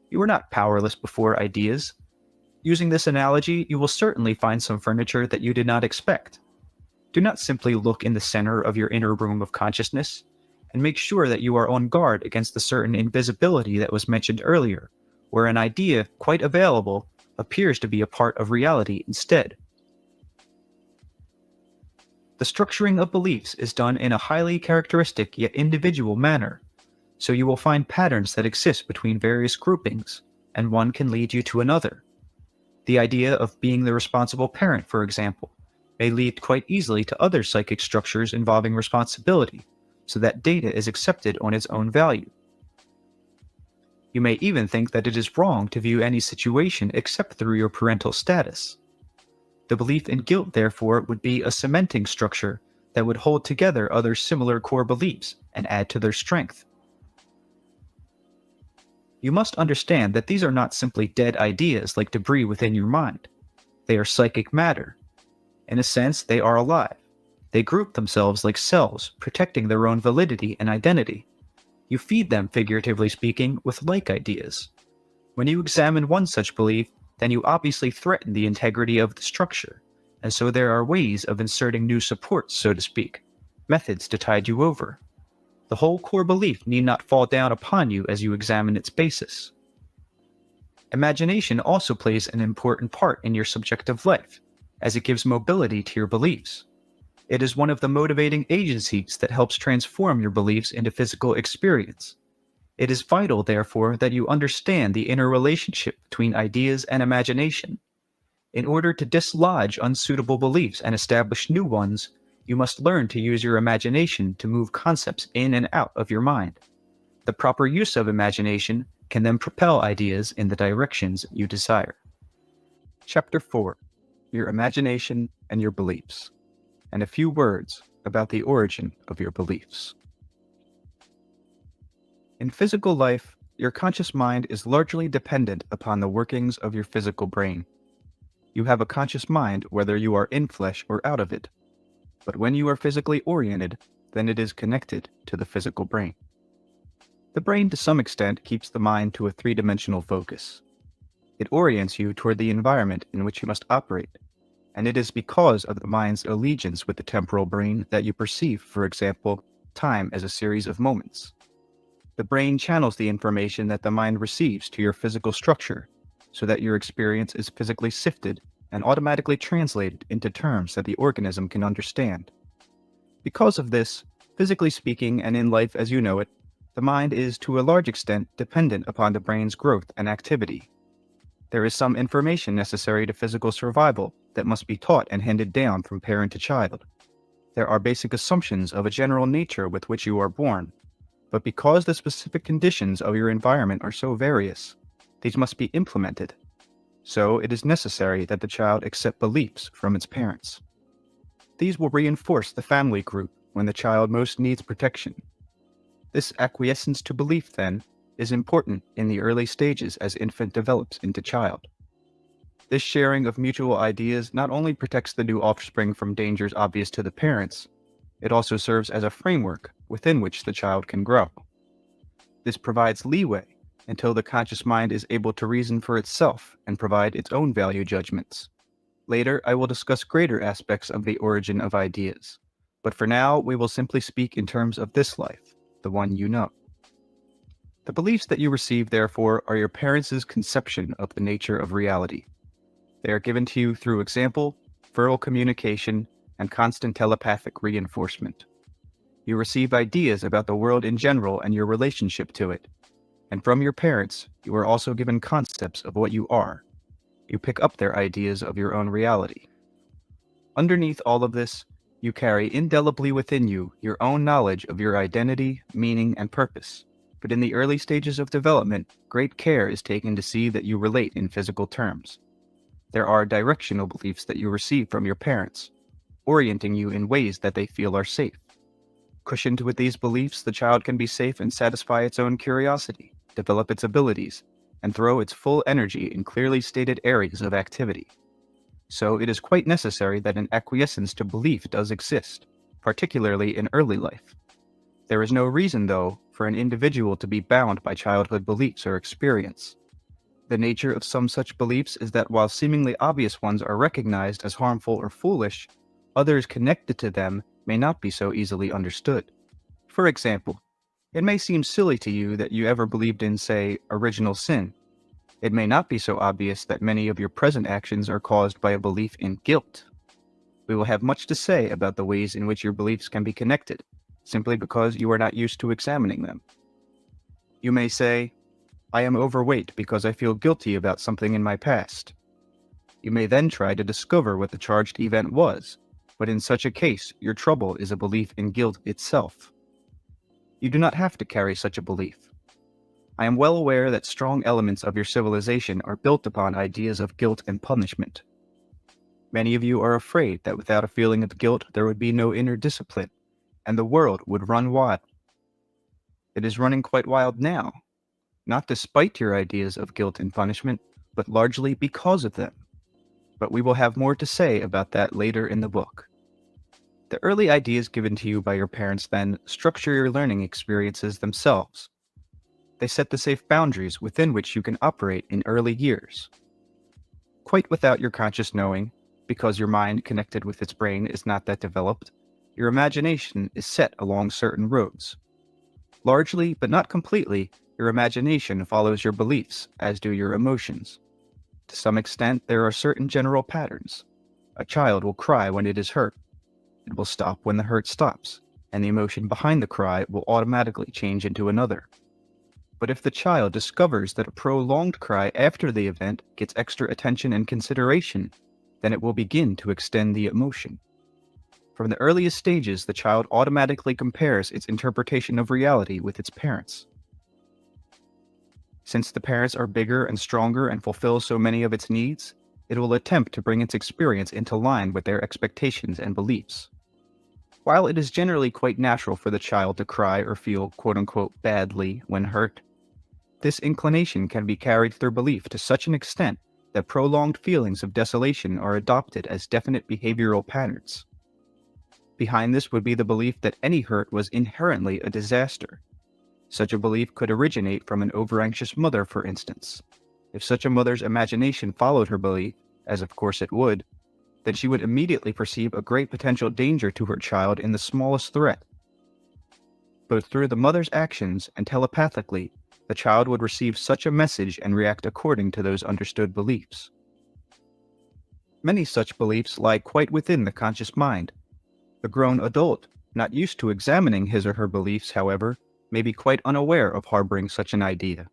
You are not powerless before ideas. Using this analogy, you will certainly find some furniture that you did not expect. Do not simply look in the center of your inner room of consciousness, and make sure that you are on guard against the certain invisibility that was mentioned earlier, where an idea, quite available, appears to be a part of reality instead. The structuring of beliefs is done in a highly characteristic yet individual manner, so you will find patterns that exist between various groupings, and one can lead you to another. The idea of being the responsible parent, for example, may lead quite easily to other psychic structures involving responsibility, so that data is accepted on its own value. You may even think that it is wrong to view any situation except through your parental status. The belief in guilt, therefore, would be a cementing structure that would hold together other similar core beliefs and add to their strength. You must understand that these are not simply dead ideas like debris within your mind. They are psychic matter. In a sense, they are alive. They group themselves like cells, protecting their own validity and identity. You feed them, figuratively speaking, with like ideas. When you examine one such belief, then you obviously threaten the integrity of the structure, and so there are ways of inserting new supports, so to speak, methods to tide you over. The whole core belief need not fall down upon you as you examine its basis. Imagination also plays an important part in your subjective life, as it gives mobility to your beliefs. It is one of the motivating agencies that helps transform your beliefs into physical experience. It is vital, therefore, that you understand the interrelationship between ideas and imagination. In order to dislodge unsuitable beliefs and establish new ones, you must learn to use your imagination to move concepts in and out of your mind. The proper use of imagination can then propel ideas in the directions you desire. Chapter 4: Your Imagination and Your Beliefs, and a few words about the origin of your beliefs. In physical life, your conscious mind is largely dependent upon the workings of your physical brain. You have a conscious mind whether you are in flesh or out of it. But when you are physically oriented, then it is connected to the physical brain. The brain, to some extent, keeps the mind to a three-dimensional focus. It orients you toward the environment in which you must operate, and it is because of the mind's allegiance with the temporal brain that you perceive, for example, time as a series of moments. The brain channels the information that the mind receives to your physical structure, so that your experience is physically sifted and automatically translated into terms that the organism can understand. Because of this, physically speaking and in life as you know it, the mind is to a large extent dependent upon the brain's growth and activity. There is some information necessary to physical survival that must be taught and handed down from parent to child. There are basic assumptions of a general nature with which you are born, but because the specific conditions of your environment are so various, these must be implemented. So it is necessary that the child accept beliefs from its parents. These will reinforce the family group when the child most needs protection. This acquiescence to belief, then, is important in the early stages as infant develops into child. This sharing of mutual ideas not only protects the new offspring from dangers obvious to the parents, it also serves as a framework within which the child can grow. This provides leeway until the conscious mind is able to reason for itself and provide its own value judgments. Later, I will discuss greater aspects of the origin of ideas, but for now, we will simply speak in terms of this life, the one you know. The beliefs that you receive, therefore, are your parents' conception of the nature of reality. They are given to you through example, verbal communication, and constant telepathic reinforcement. You receive ideas about the world in general and your relationship to it. And from your parents, you are also given concepts of what you are. You pick up their ideas of your own reality. Underneath all of this, you carry indelibly within you your own knowledge of your identity, meaning, and purpose. But in the early stages of development, great care is taken to see that you relate in physical terms. There are directional beliefs that you receive from your parents, orienting you in ways that they feel are safe. Cushioned with these beliefs, the child can be safe and satisfy its own curiosity, develop its abilities, and throw its full energy in clearly stated areas of activity. So it is quite necessary that an acquiescence to belief does exist, particularly in early life. There is no reason, though, for an individual to be bound by childhood beliefs or experience. The nature of some such beliefs is that while seemingly obvious ones are recognized as harmful or foolish, others connected to them may not be so easily understood. For example, it may seem silly to you that you ever believed in, say, original sin. It may not be so obvious that many of your present actions are caused by a belief in guilt. We will have much to say about the ways in which your beliefs can be connected, simply because you are not used to examining them. You may say, I am overweight because I feel guilty about something in my past. You may then try to discover what the charged event was, but in such a case, your trouble is a belief in guilt itself. You do not have to carry such a belief. I am well aware that strong elements of your civilization are built upon ideas of guilt and punishment. Many of you are afraid that without a feeling of guilt, there would be no inner discipline, and the world would run wild. It is running quite wild now, not despite your ideas of guilt and punishment, but largely because of them. But we will have more to say about that later in the book. The early ideas given to you by your parents then structure your learning experiences themselves. They set the safe boundaries within which you can operate in early years. Quite without your conscious knowing, because your mind connected with its brain is not that developed, your imagination is set along certain roads. Largely, but not completely, Your imagination follows your beliefs, as do your emotions. To some extent, there are certain general patterns. A child will cry when it is hurt. It will stop when the hurt stops, and the emotion behind the cry will automatically change into another. But if the child discovers that a prolonged cry after the event gets extra attention and consideration, then it will begin to extend the emotion. From the earliest stages, the child automatically compares its interpretation of reality with its parents'. Since the parents are bigger and stronger and fulfill so many of its needs, it will attempt to bring its experience into line with their expectations and beliefs. While it is generally quite natural for the child to cry or feel quote-unquote badly when hurt, this inclination can be carried through belief to such an extent that prolonged feelings of desolation are adopted as definite behavioral patterns. Behind this would be the belief that any hurt was inherently a disaster. Such a belief could originate from an overanxious mother, for instance. If such a mother's imagination followed her belief, as of course it would, then she would immediately perceive a great potential danger to her child in the smallest threat. Both through the mother's actions and telepathically, the child would receive such a message and react according to those understood beliefs. Many such beliefs lie quite within the conscious mind. The grown adult, not used to examining his or her beliefs, however, may be quite unaware of harboring such an idea.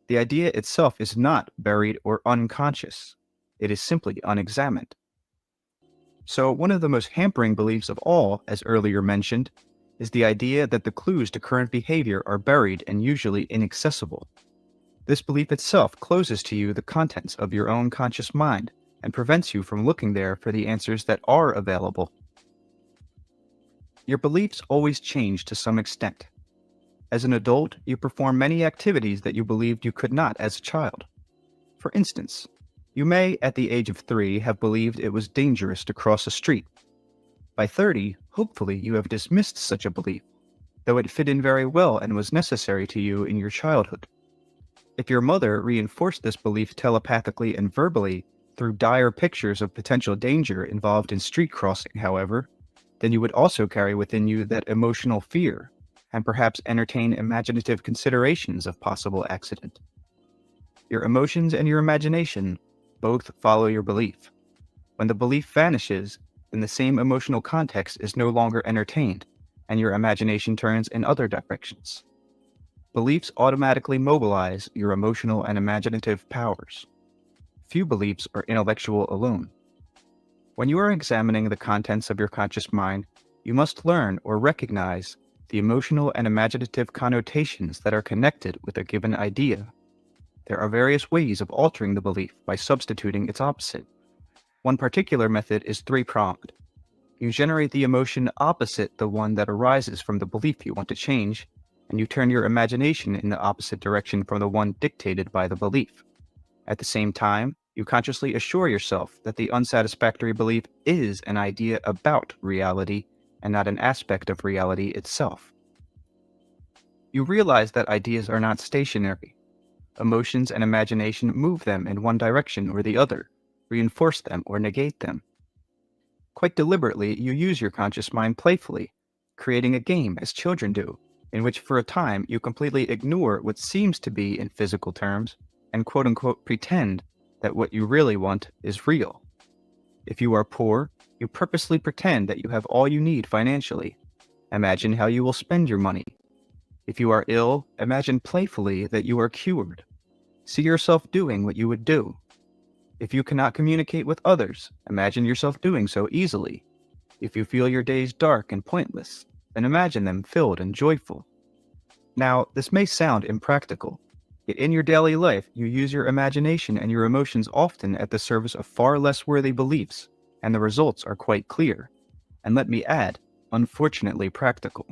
The idea itself is not buried or unconscious. It is simply unexamined. So one of the most hampering beliefs of all, as earlier mentioned, is the idea that the clues to current behavior are buried and usually inaccessible. This belief itself closes to you the contents of your own conscious mind and prevents you from looking there for the answers that are available. Your beliefs always change to some extent. As an adult, you perform many activities that you believed you could not as a child. For instance, you may, at the age of 3, have believed it was dangerous to cross a street. By 30, hopefully you have dismissed such a belief, though it fit in very well and was necessary to you in your childhood. If your mother reinforced this belief telepathically and verbally through dire pictures of potential danger involved in street crossing, however, then you would also carry within you that emotional fear, and perhaps entertain imaginative considerations of possible accident. Your emotions and your imagination both follow your belief. When the belief vanishes, then the same emotional context is no longer entertained, and your imagination turns in other directions. Beliefs automatically mobilize your emotional and imaginative powers. Few beliefs are intellectual alone. When you are examining the contents of your conscious mind, you must learn or recognize the emotional and imaginative connotations that are connected with a given idea. There are various ways of altering the belief by substituting its opposite. One particular method is three-pronged. You generate the emotion opposite the one that arises from the belief you want to change, and you turn your imagination in the opposite direction from the one dictated by the belief. At the same time, you consciously assure yourself that the unsatisfactory belief is an idea about reality and not an aspect of reality itself. You realize that ideas are not stationary. Emotions and imagination move them in one direction or the other, reinforce them or negate them. Quite deliberately, you use your conscious mind playfully, creating a game as children do, in which for a time you completely ignore what seems to be in physical terms and quote-unquote pretend that what you really want is real. If you are poor, you purposely pretend that you have all you need financially. Imagine how you will spend your money. If you are ill, imagine playfully that you are cured. See yourself doing what you would do. If you cannot communicate with others, imagine yourself doing so easily. If you feel your days dark and pointless, then imagine them filled and joyful. Now, this may sound impractical, yet in your daily life, you use your imagination and your emotions often at the service of far less worthy beliefs, and the results are quite clear, and let me add, unfortunately practical.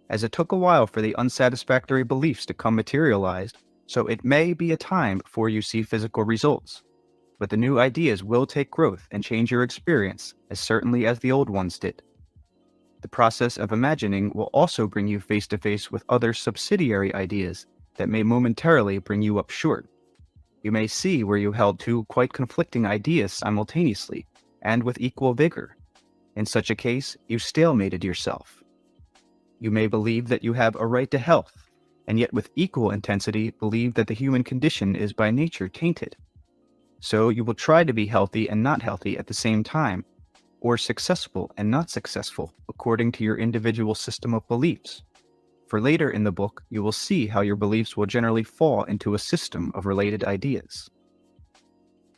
As it took a while for the unsatisfactory beliefs to come materialized, so it may be a time before you see physical results. But the new ideas will take growth and change your experience as certainly as the old ones did. The process of imagining will also bring you face to face with other subsidiary ideas that may momentarily bring you up short. You may see where you held two quite conflicting ideas simultaneously and with equal vigor. In such a case, you stalemated yourself. You may believe that you have a right to health, and yet with equal intensity believe that the human condition is by nature tainted. So you will try to be healthy and not healthy at the same time, or successful and not successful according to your individual system of beliefs. For later in the book, you will see how your beliefs will generally fall into a system of related ideas.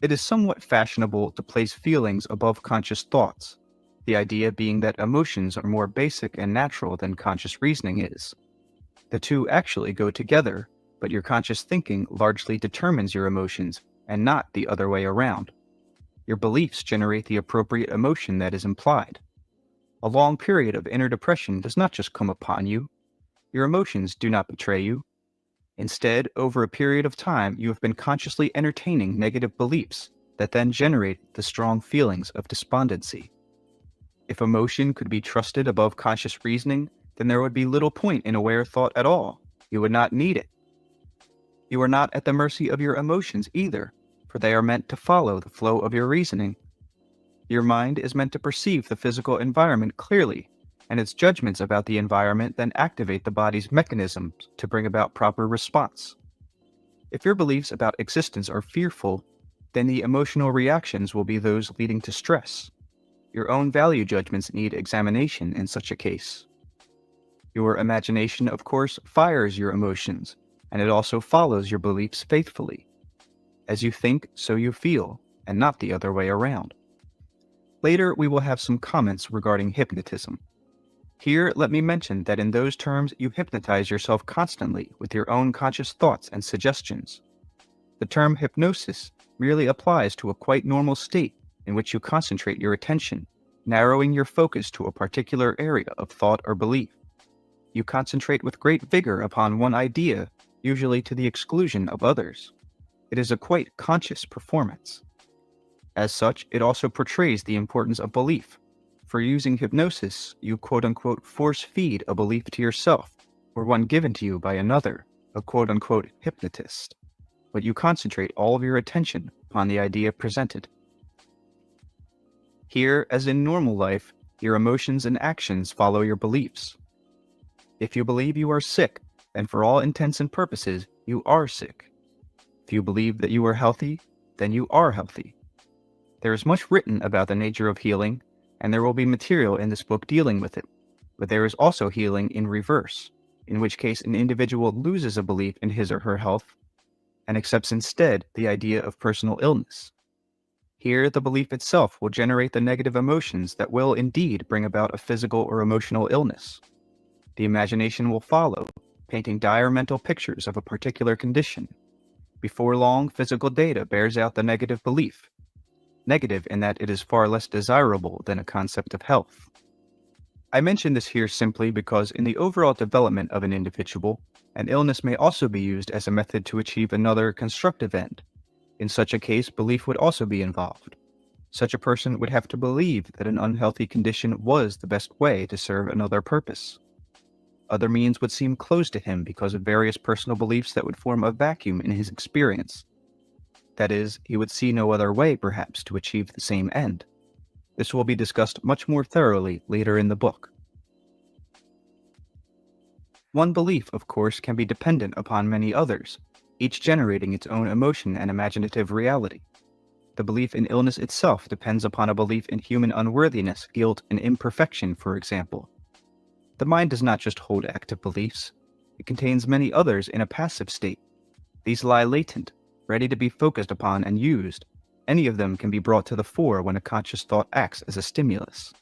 It is somewhat fashionable to place feelings above conscious thoughts, the idea being that emotions are more basic and natural than conscious reasoning is. The two actually go together, but your conscious thinking largely determines your emotions and not the other way around. Your beliefs generate the appropriate emotion that is implied. A long period of inner depression does not just come upon you. Your emotions do not betray you. Instead, over a period of time, you have been consciously entertaining negative beliefs that then generate the strong feelings of despondency. If emotion could be trusted above conscious reasoning, then there would be little point in aware thought at all. You would not need it. You are not at the mercy of your emotions either, for they are meant to follow the flow of your reasoning. Your mind is meant to perceive the physical environment clearly, and its judgments about the environment then activate the body's mechanisms to bring about proper response. If your beliefs about existence are fearful, then the emotional reactions will be those leading to stress. Your own value judgments need examination in such a case. Your imagination, of course, fires your emotions, and it also follows your beliefs faithfully. As you think, so you feel, and not the other way around. Later, we will have some comments regarding hypnotism. Here, let me mention that in those terms, you hypnotize yourself constantly with your own conscious thoughts and suggestions. The term hypnosis merely applies to a quite normal state in which you concentrate your attention, narrowing your focus to a particular area of thought or belief. You concentrate with great vigor upon one idea, usually to the exclusion of others. It is a quite conscious performance. As such, it also portrays the importance of belief. For using hypnosis, you quote-unquote force-feed a belief to yourself, or one given to you by another, a quote-unquote hypnotist. But you concentrate all of your attention upon the idea presented. Here, as in normal life, your emotions and actions follow your beliefs. If you believe you are sick, then for all intents and purposes, you are sick. If you believe that you are healthy, then you are healthy. There is much written about the nature of healing, and there will be material in this book dealing with it. But there is also healing in reverse, in which case an individual loses a belief in his or her health and accepts instead the idea of personal illness. Here, the belief itself will generate the negative emotions that will indeed bring about a physical or emotional illness. The imagination will follow, painting dire mental pictures of a particular condition. Before long, physical data bears out the negative belief. Negative in that it is far less desirable than a concept of health. I mention this here simply because in the overall development of an individual, an illness may also be used as a method to achieve another constructive end. In such a case, belief would also be involved. Such a person would have to believe that an unhealthy condition was the best way to serve another purpose. Other means would seem closed to him because of various personal beliefs that would form a vacuum in his experience. That is, he would see no other way, perhaps, to achieve the same end. This will be discussed much more thoroughly later in the book. One belief, of course, can be dependent upon many others, each generating its own emotion and imaginative reality. The belief in illness itself depends upon a belief in human unworthiness, guilt, and imperfection, for example. The mind does not just hold active beliefs. It contains many others in a passive state. These lie latent, ready to be focused upon and used. Any of them can be brought to the fore when a conscious thought acts as a stimulus.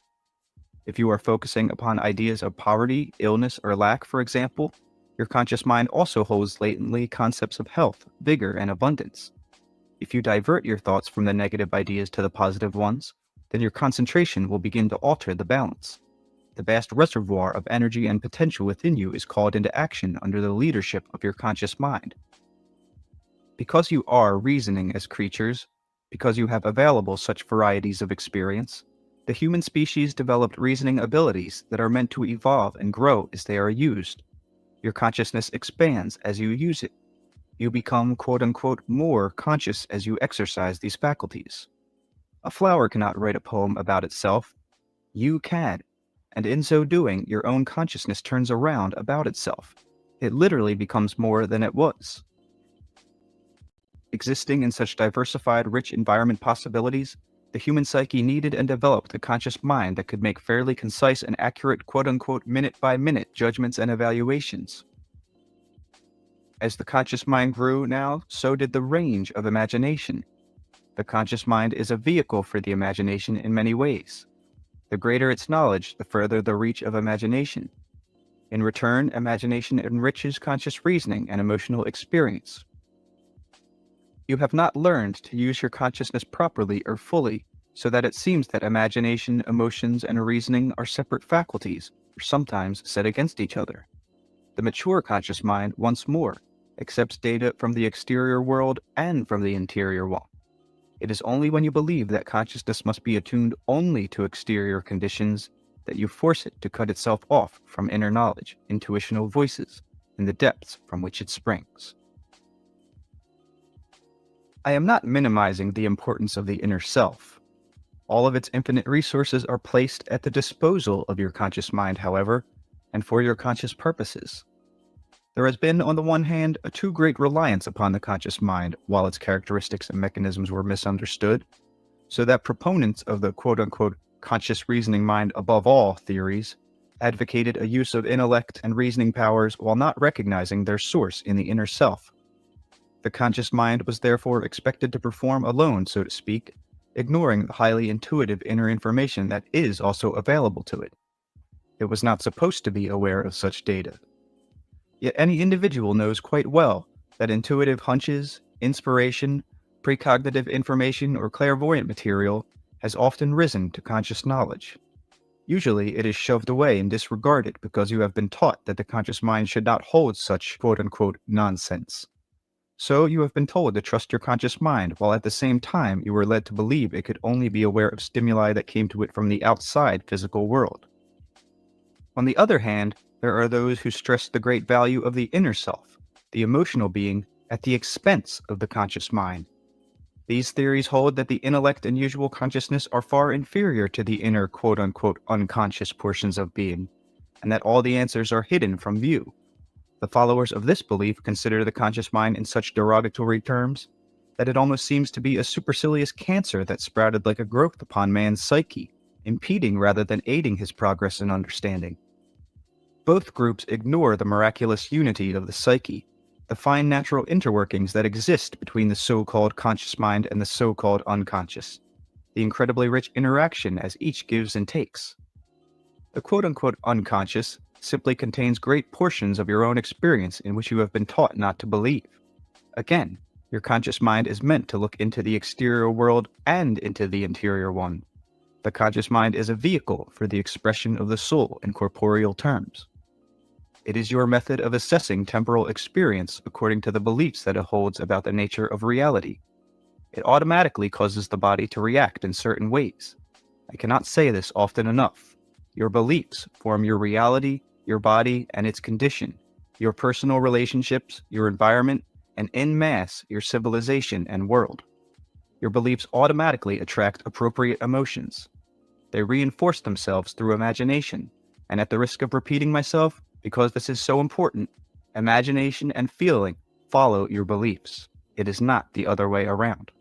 If you are focusing upon ideas of poverty, illness, or lack, for example, your conscious mind also holds latently concepts of health, vigor, and abundance. If you divert your thoughts from the negative ideas to the positive ones, then your concentration will begin to alter the balance. The vast reservoir of energy and potential within you is called into action under the leadership of your conscious mind. Because you are reasoning as creatures, because you have available such varieties of experience, the human species developed reasoning abilities that are meant to evolve and grow as they are used. Your consciousness expands as you use it. You become quote-unquote more conscious as you exercise these faculties. A flower cannot write a poem about itself. You can, and in so doing, your own consciousness turns around about itself. it literally becomes more than it was. Existing in such diversified, rich environment possibilities, the human psyche needed and developed a conscious mind that could make fairly concise and accurate quote-unquote minute-by-minute judgments and evaluations. As the conscious mind grew now, so did the range of imagination. The conscious mind is a vehicle for the imagination in many ways. The greater its knowledge, the further the reach of imagination. In return, imagination enriches conscious reasoning and emotional experience. You have not learned to use your consciousness properly or fully, so that it seems that imagination, emotions, and reasoning are separate faculties, or sometimes set against each other. The mature conscious mind, once more, accepts data from the exterior world and from the interior one. It is only when you believe that consciousness must be attuned only to exterior conditions that you force it to cut itself off from inner knowledge, intuitional voices, and the depths from which it springs. I am not minimizing the importance of the inner self. All of its infinite resources are placed at the disposal of your conscious mind, however, and for your conscious purposes. There has been, on the one hand, a too great reliance upon the conscious mind while its characteristics and mechanisms were misunderstood, so that proponents of the quote-unquote conscious reasoning mind above all theories advocated a use of intellect and reasoning powers while not recognizing their source in the inner self. The conscious mind was therefore expected to perform alone, so to speak, ignoring the highly intuitive inner information that is also available to it. It was not supposed to be aware of such data. Yet any individual knows quite well that intuitive hunches, inspiration, precognitive information, or clairvoyant material has often risen to conscious knowledge. Usually it is shoved away and disregarded because you have been taught that the conscious mind should not hold such quote-unquote nonsense. So you have been told to trust your conscious mind, while at the same time you were led to believe it could only be aware of stimuli that came to it from the outside physical world. On the other hand, there are those who stress the great value of the inner self, the emotional being, at the expense of the conscious mind. These theories hold that the intellect and usual consciousness are far inferior to the inner quote-unquote unconscious portions of being, and that all the answers are hidden from view. The followers of this belief consider the conscious mind in such derogatory terms that it almost seems to be a supercilious cancer that sprouted like a growth upon man's psyche, impeding rather than aiding his progress in understanding. Both groups ignore the miraculous unity of the psyche, the fine natural interworkings that exist between the so-called conscious mind and the so-called unconscious, the incredibly rich interaction as each gives and takes. The quote-unquote unconscious simply contains great portions of your own experience in which you have been taught not to believe. Again, your conscious mind is meant to look into the exterior world and into the interior one. The conscious mind is a vehicle for the expression of the soul in corporeal terms. It is your method of assessing temporal experience according to the beliefs that it holds about the nature of reality. It automatically causes the body to react in certain ways. I cannot say this often enough. Your beliefs form your reality, your body, and its condition, your personal relationships, your environment, and en masse, your civilization and world. Your beliefs automatically attract appropriate emotions. They reinforce themselves through imagination, and at the risk of repeating myself, because this is so important, imagination and feeling follow your beliefs. It is not the other way around.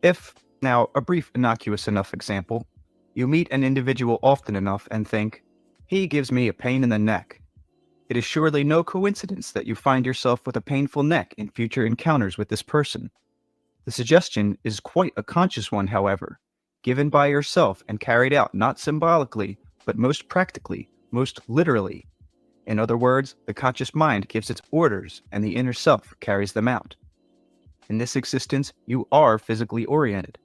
If, now, a brief innocuous enough example, you meet an individual often enough and think, he gives me a pain in the neck. It is surely no coincidence that you find yourself with a painful neck in future encounters with this person. The suggestion is quite a conscious one, however, given by yourself and carried out not symbolically, but most practically, most literally. In other words, the conscious mind gives its orders and the inner self carries them out. In this existence, you are physically oriented.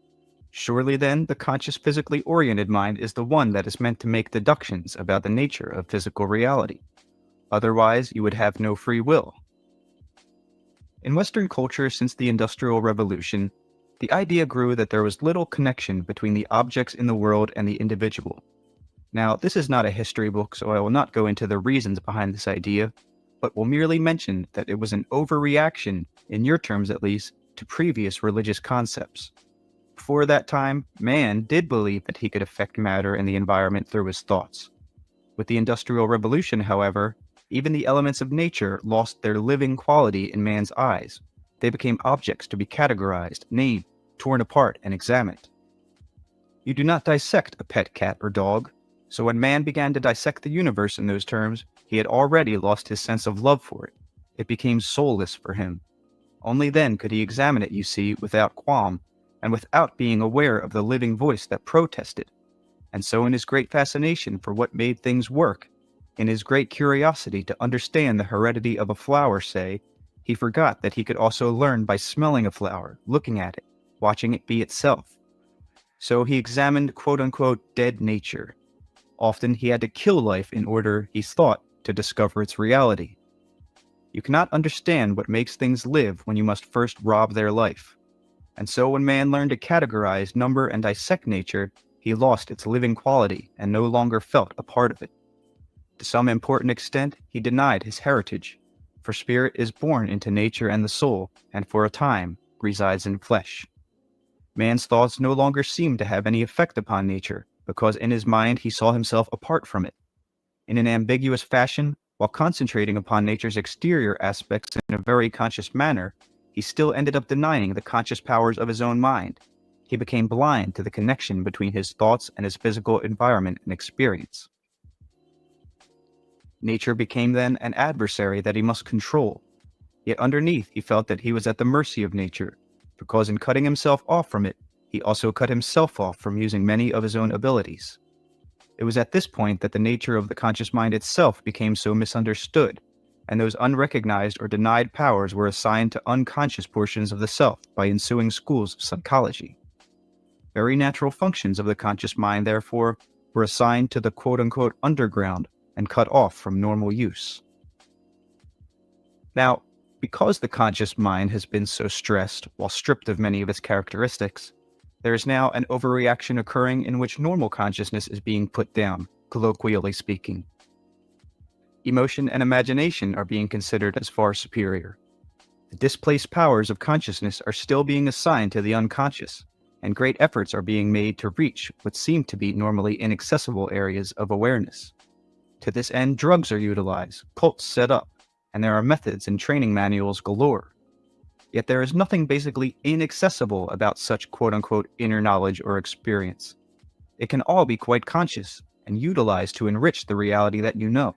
Surely then, the conscious physically oriented mind is the one that is meant to make deductions about the nature of physical reality. Otherwise, you would have no free will. In Western culture since the Industrial Revolution, the idea grew that there was little connection between the objects in the world and the individual. Now, this is not a history book, so I will not go into the reasons behind this idea, but will merely mention that it was an overreaction, in your terms at least, to previous religious concepts. Before that time, man did believe that he could affect matter and the environment through his thoughts. With the Industrial Revolution, however, Even the elements of nature lost their living quality in man's eyes. They became objects to be categorized, named, torn apart, and examined. You do not dissect a pet cat or dog, so when man began to dissect the universe in those terms, he had already lost his sense of love for it. It became soulless for him. Only then could he examine it, you see, without qualm, and without being aware of the living voice that protested. And so in his great fascination for what made things work, in his great curiosity to understand the heredity of a flower, say, he forgot that he could also learn by smelling a flower, looking at it, watching it be itself. So he examined quote-unquote dead nature. Often he had to kill life in order, he thought, to discover its reality. You cannot understand what makes things live when you must first rob their life. And so when man learned to categorize, number, and dissect nature, he lost its living quality and no longer felt a part of it. To some important extent, he denied his heritage, for spirit is born into nature and the soul, and for a time resides in flesh. Man's thoughts no longer seemed to have any effect upon nature, because in his mind he saw himself apart from it. In an ambiguous fashion, while concentrating upon nature's exterior aspects in a very conscious manner, he still ended up denying the conscious powers of his own mind. He became blind to the connection between his thoughts and his physical environment and experience. Nature became then an adversary that he must control. Yet underneath he felt that he was at the mercy of nature, because in cutting himself off from it, he also cut himself off from using many of his own abilities. It was at this point that the nature of the conscious mind itself became so misunderstood, and those unrecognized or denied powers were assigned to unconscious portions of the self by ensuing schools of psychology. Very natural functions of the conscious mind, therefore, were assigned to the quote-unquote underground and cut off from normal use. Now, because the conscious mind has been so stressed while stripped of many of its characteristics, there is now an overreaction occurring in which normal consciousness is being put down, colloquially speaking. Emotion and imagination are being considered as far superior. The displaced powers of consciousness are still being assigned to the unconscious, and great efforts are being made to reach what seem to be normally inaccessible areas of awareness. To this end, drugs are utilized, cults set up, and there are methods and training manuals galore. Yet there is nothing basically inaccessible about such quote-unquote inner knowledge or experience. It can all be quite conscious and utilized to enrich the reality that you know.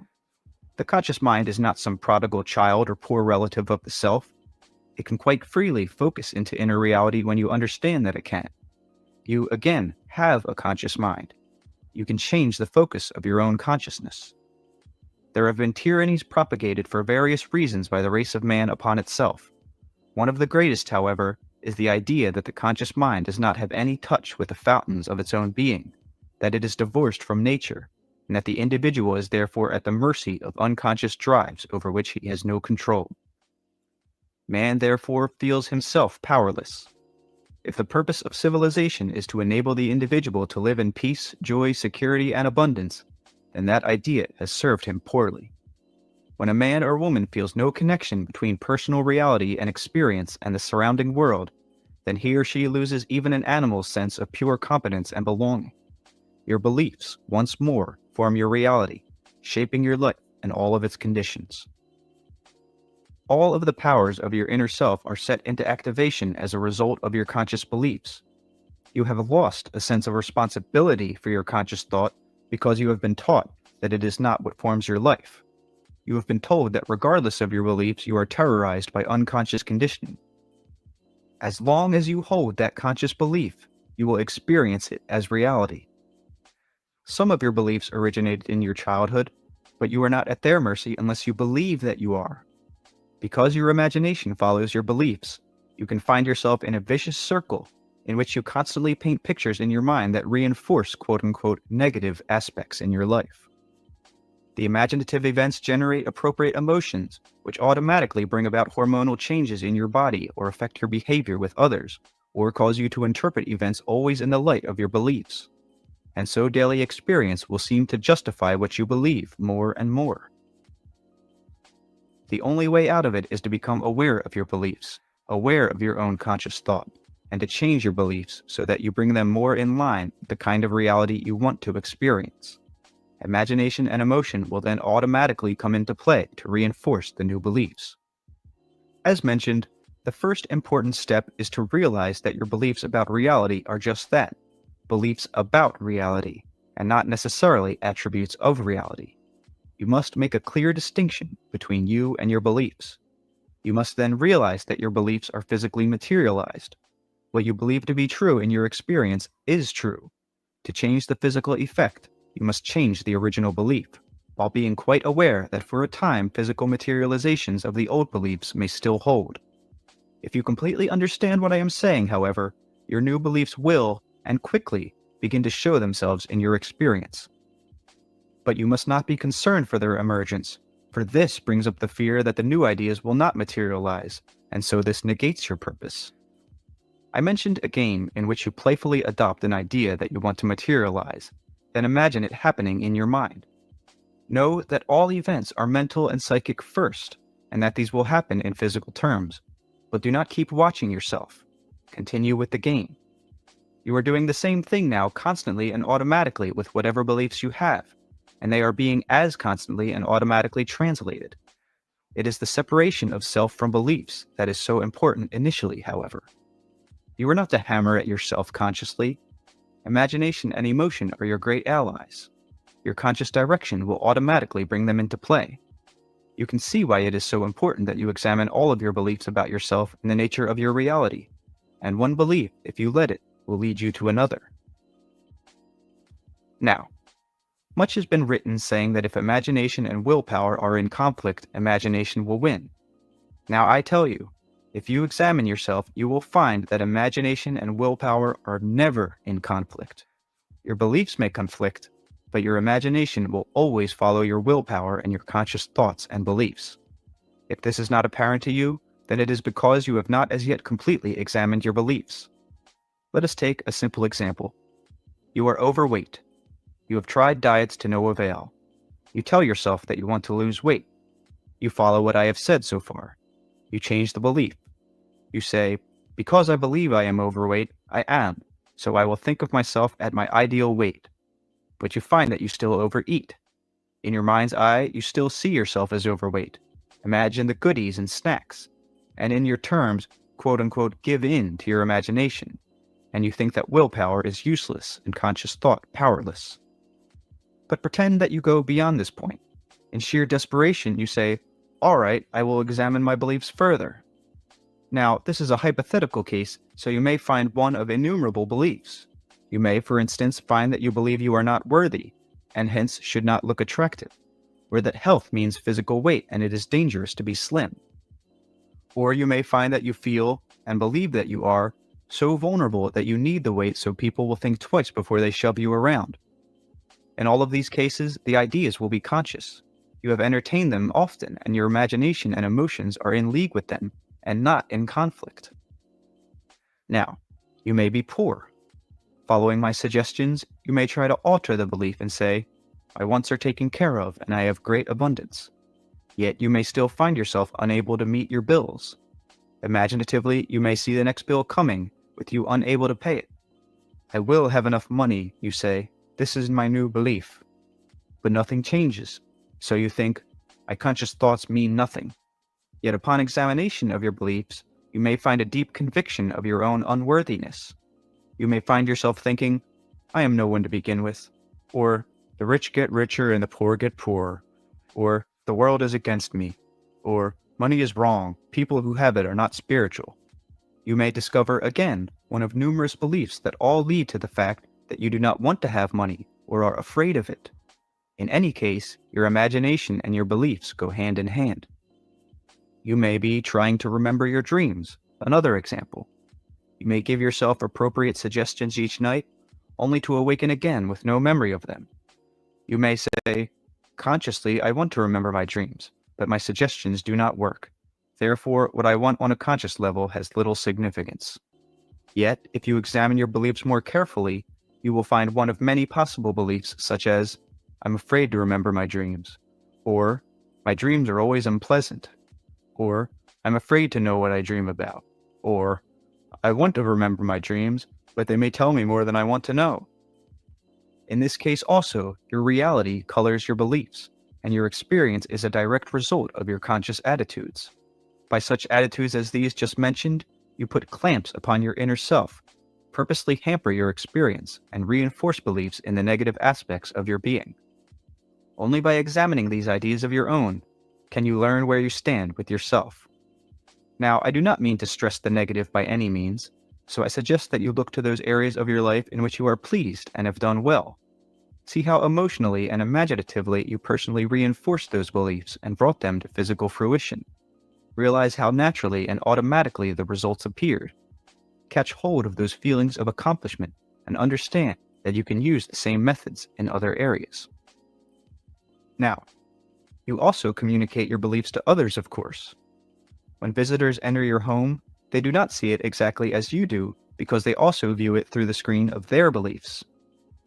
The conscious mind is not some prodigal child or poor relative of the self. It can quite freely focus into inner reality when you understand that it can. You, again, have a conscious mind. You can change the focus of your own consciousness. There have been tyrannies propagated for various reasons by the race of man upon itself. One of the greatest, however, is the idea that the conscious mind does not have any touch with the fountains of its own being, that it is divorced from nature, and that the individual is therefore at the mercy of unconscious drives over which he has no control. Man therefore feels himself powerless. If the purpose of civilization is to enable the individual to live in peace, joy, security, and abundance, then that idea has served him poorly. When a man or woman feels no connection between personal reality and experience and the surrounding world, then he or she loses even an animal's sense of pure competence and belonging. Your beliefs, once more, form your reality, shaping your life and all of its conditions. All of the powers of your inner self are set into activation as a result of your conscious beliefs. You have lost a sense of responsibility for your conscious thought because you have been taught that it is not what forms your life. You have been told that regardless of your beliefs, you are terrorized by unconscious conditioning. As long as you hold that conscious belief, you will experience it as reality. Some of your beliefs originated in your childhood, but you are not at their mercy unless you believe that you are. Because your imagination follows your beliefs, you can find yourself in a vicious circle in which you constantly paint pictures in your mind that reinforce quote-unquote negative aspects in your life. The imaginative events generate appropriate emotions, which automatically bring about hormonal changes in your body or affect your behavior with others, or cause you to interpret events always in the light of your beliefs. And so daily experience will seem to justify what you believe more and more. The only way out of it is to become aware of your beliefs, aware of your own conscious thought, and to change your beliefs so that you bring them more in line with the kind of reality you want to experience. Imagination and emotion will then automatically come into play to reinforce the new beliefs. As mentioned, the first important step is to realize that your beliefs about reality are just that, beliefs about reality, and not necessarily attributes of reality. You must make a clear distinction between you and your beliefs. You must then realize that your beliefs are physically materialized. What you believe to be true in your experience is true. To change the physical effect, you must change the original belief, while being quite aware that for a time physical materializations of the old beliefs may still hold. If you completely understand what I am saying, however, your new beliefs will, and quickly, begin to show themselves in your experience. But you must not be concerned for their emergence, for this brings up the fear that the new ideas will not materialize, and so this negates your purpose. I mentioned a game in which you playfully adopt an idea that you want to materialize, then imagine it happening in your mind. Know that all events are mental and psychic first, and that these will happen in physical terms, but do not keep watching yourself. Continue with the game. You are doing the same thing now constantly and automatically with whatever beliefs you have, and they are being as constantly and automatically translated. It is the separation of self from beliefs that is so important initially, however. You are not to hammer at yourself consciously. Imagination and emotion are your great allies. Your conscious direction will automatically bring them into play. You can see why it is so important that you examine all of your beliefs about yourself and the nature of your reality, and one belief, if you let it, will lead you to another. Now, much has been written saying that if imagination and willpower are in conflict, imagination will win. Now I tell you, if you examine yourself, you will find that imagination and willpower are never in conflict. Your beliefs may conflict, but your imagination will always follow your willpower and your conscious thoughts and beliefs. If this is not apparent to you, then it is because you have not as yet completely examined your beliefs. Let us take a simple example. You are overweight. You have tried diets to no avail. You tell yourself that you want to lose weight. You follow what I have said so far. You change the belief. You say, because I believe I am overweight, I am, so I will think of myself at my ideal weight. But you find that you still overeat. In your mind's eye, you still see yourself as overweight. Imagine the goodies and snacks. And in your terms, quote-unquote, give in to your imagination. And you think that willpower is useless and conscious thought powerless. But pretend that you go beyond this point. In sheer desperation, you say, all right, I will examine my beliefs further. Now, this is a hypothetical case, so you may find one of innumerable beliefs. You may, for instance, find that you believe you are not worthy, and hence should not look attractive, or that health means physical weight and it is dangerous to be slim. Or you may find that you feel, and believe that you are, so vulnerable that you need the weight so people will think twice before they shove you around. In all of these cases, the ideas will be conscious. You have entertained them often, and your imagination and emotions are in league with them, and not in conflict. Now, you may be poor. Following my suggestions, you may try to alter the belief and say, my wants are taken care of and I have great abundance. Yet you may still find yourself unable to meet your bills. Imaginatively, you may see the next bill coming, with you unable to pay it. I will have enough money, you say. This is my new belief. But nothing changes, so you think, my conscious thoughts mean nothing. Yet upon examination of your beliefs, you may find a deep conviction of your own unworthiness. You may find yourself thinking, I am no one to begin with, or the rich get richer and the poor get poorer, or the world is against me, or money is wrong, people who have it are not spiritual. You may discover again one of numerous beliefs that all lead to the fact that you do not want to have money or are afraid of it. In any case, your imagination and your beliefs go hand in hand. You may be trying to remember your dreams, another example. You may give yourself appropriate suggestions each night, only to awaken again with no memory of them. You may say, consciously, I want to remember my dreams, but my suggestions do not work. Therefore, what I want on a conscious level has little significance. Yet, if you examine your beliefs more carefully, you will find one of many possible beliefs such as, I'm afraid to remember my dreams, or my dreams are always unpleasant, or I'm afraid to know what I dream about, or I want to remember my dreams, but they may tell me more than I want to know. In this case also, your reality colors your beliefs, and your experience is a direct result of your conscious attitudes. By such attitudes as these just mentioned, you put clamps upon your inner self, purposely hamper your experience, and reinforce beliefs in the negative aspects of your being. Only by examining these ideas of your own can you learn where you stand with yourself. Now, I do not mean to stress the negative by any means, so I suggest that you look to those areas of your life in which you are pleased and have done well. See how emotionally and imaginatively you personally reinforced those beliefs and brought them to physical fruition. Realize how naturally and automatically the results appeared. Catch hold of those feelings of accomplishment and understand that you can use the same methods in other areas. Now, you also communicate your beliefs to others, of course. When visitors enter your home, they do not see it exactly as you do because they also view it through the screen of their beliefs.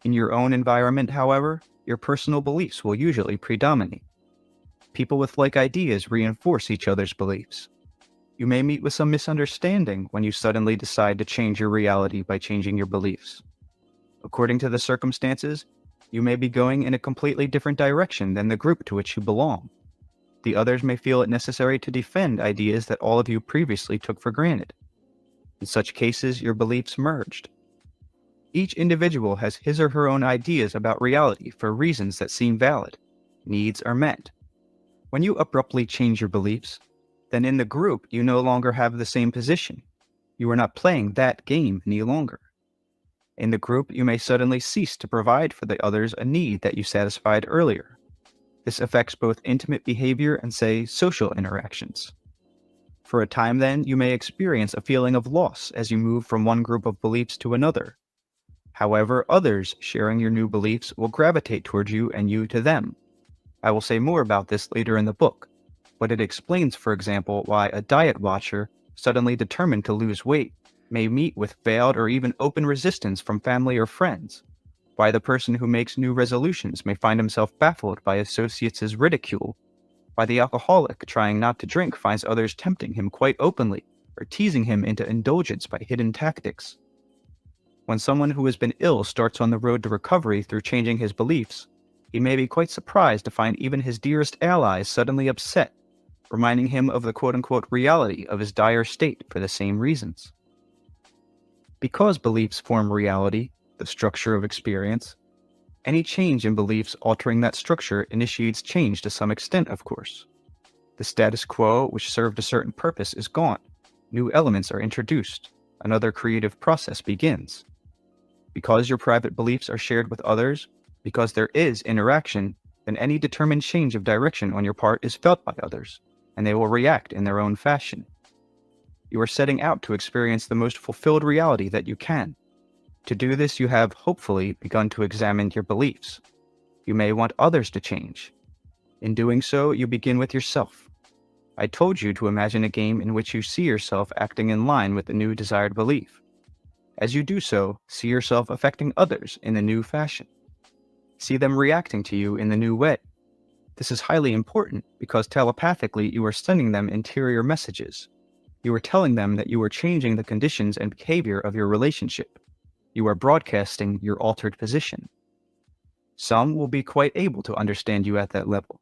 In your own environment, however, your personal beliefs will usually predominate. People with like ideas reinforce each other's beliefs. You may meet with some misunderstanding when you suddenly decide to change your reality by changing your beliefs. According to the circumstances, you may be going in a completely different direction than the group to which you belong. The others may feel it necessary to defend ideas that all of you previously took for granted. In such cases, your beliefs merged. Each individual has his or her own ideas about reality for reasons that seem valid. Needs are met. When you abruptly change your beliefs, then in the group you no longer have the same position. You are not playing that game any longer. In the group, you may suddenly cease to provide for the others a need that you satisfied earlier. This affects both intimate behavior and, say, social interactions. For a time then, you may experience a feeling of loss as you move from one group of beliefs to another. However, others sharing your new beliefs will gravitate towards you and you to them. I will say more about this later in the book, but it explains, for example, why a diet watcher suddenly determined to lose weight may meet with veiled or even open resistance from family or friends, why the person who makes new resolutions may find himself baffled by associates' ridicule, why the alcoholic trying not to drink finds others tempting him quite openly or teasing him into indulgence by hidden tactics. When someone who has been ill starts on the road to recovery through changing his beliefs, he may be quite surprised to find even his dearest allies suddenly upset, reminding him of the quote-unquote reality of his dire state for the same reasons. Because beliefs form reality, the structure of experience, any change in beliefs altering that structure initiates change to some extent, of course. The status quo, which served a certain purpose, is gone. New elements are introduced. Another creative process begins. Because your private beliefs are shared with others, because there is interaction, then any determined change of direction on your part is felt by others, and they will react in their own fashion. You are setting out to experience the most fulfilled reality that you can. To do this, you have, hopefully, begun to examine your beliefs. You may want others to change. In doing so, you begin with yourself. I told you to imagine a game in which you see yourself acting in line with the new desired belief. As you do so, see yourself affecting others in the new fashion. See them reacting to you in the new way. This is highly important because telepathically you are sending them interior messages. You are telling them that you are changing the conditions and behavior of your relationship. You are broadcasting your altered position. Some will be quite able to understand you at that level.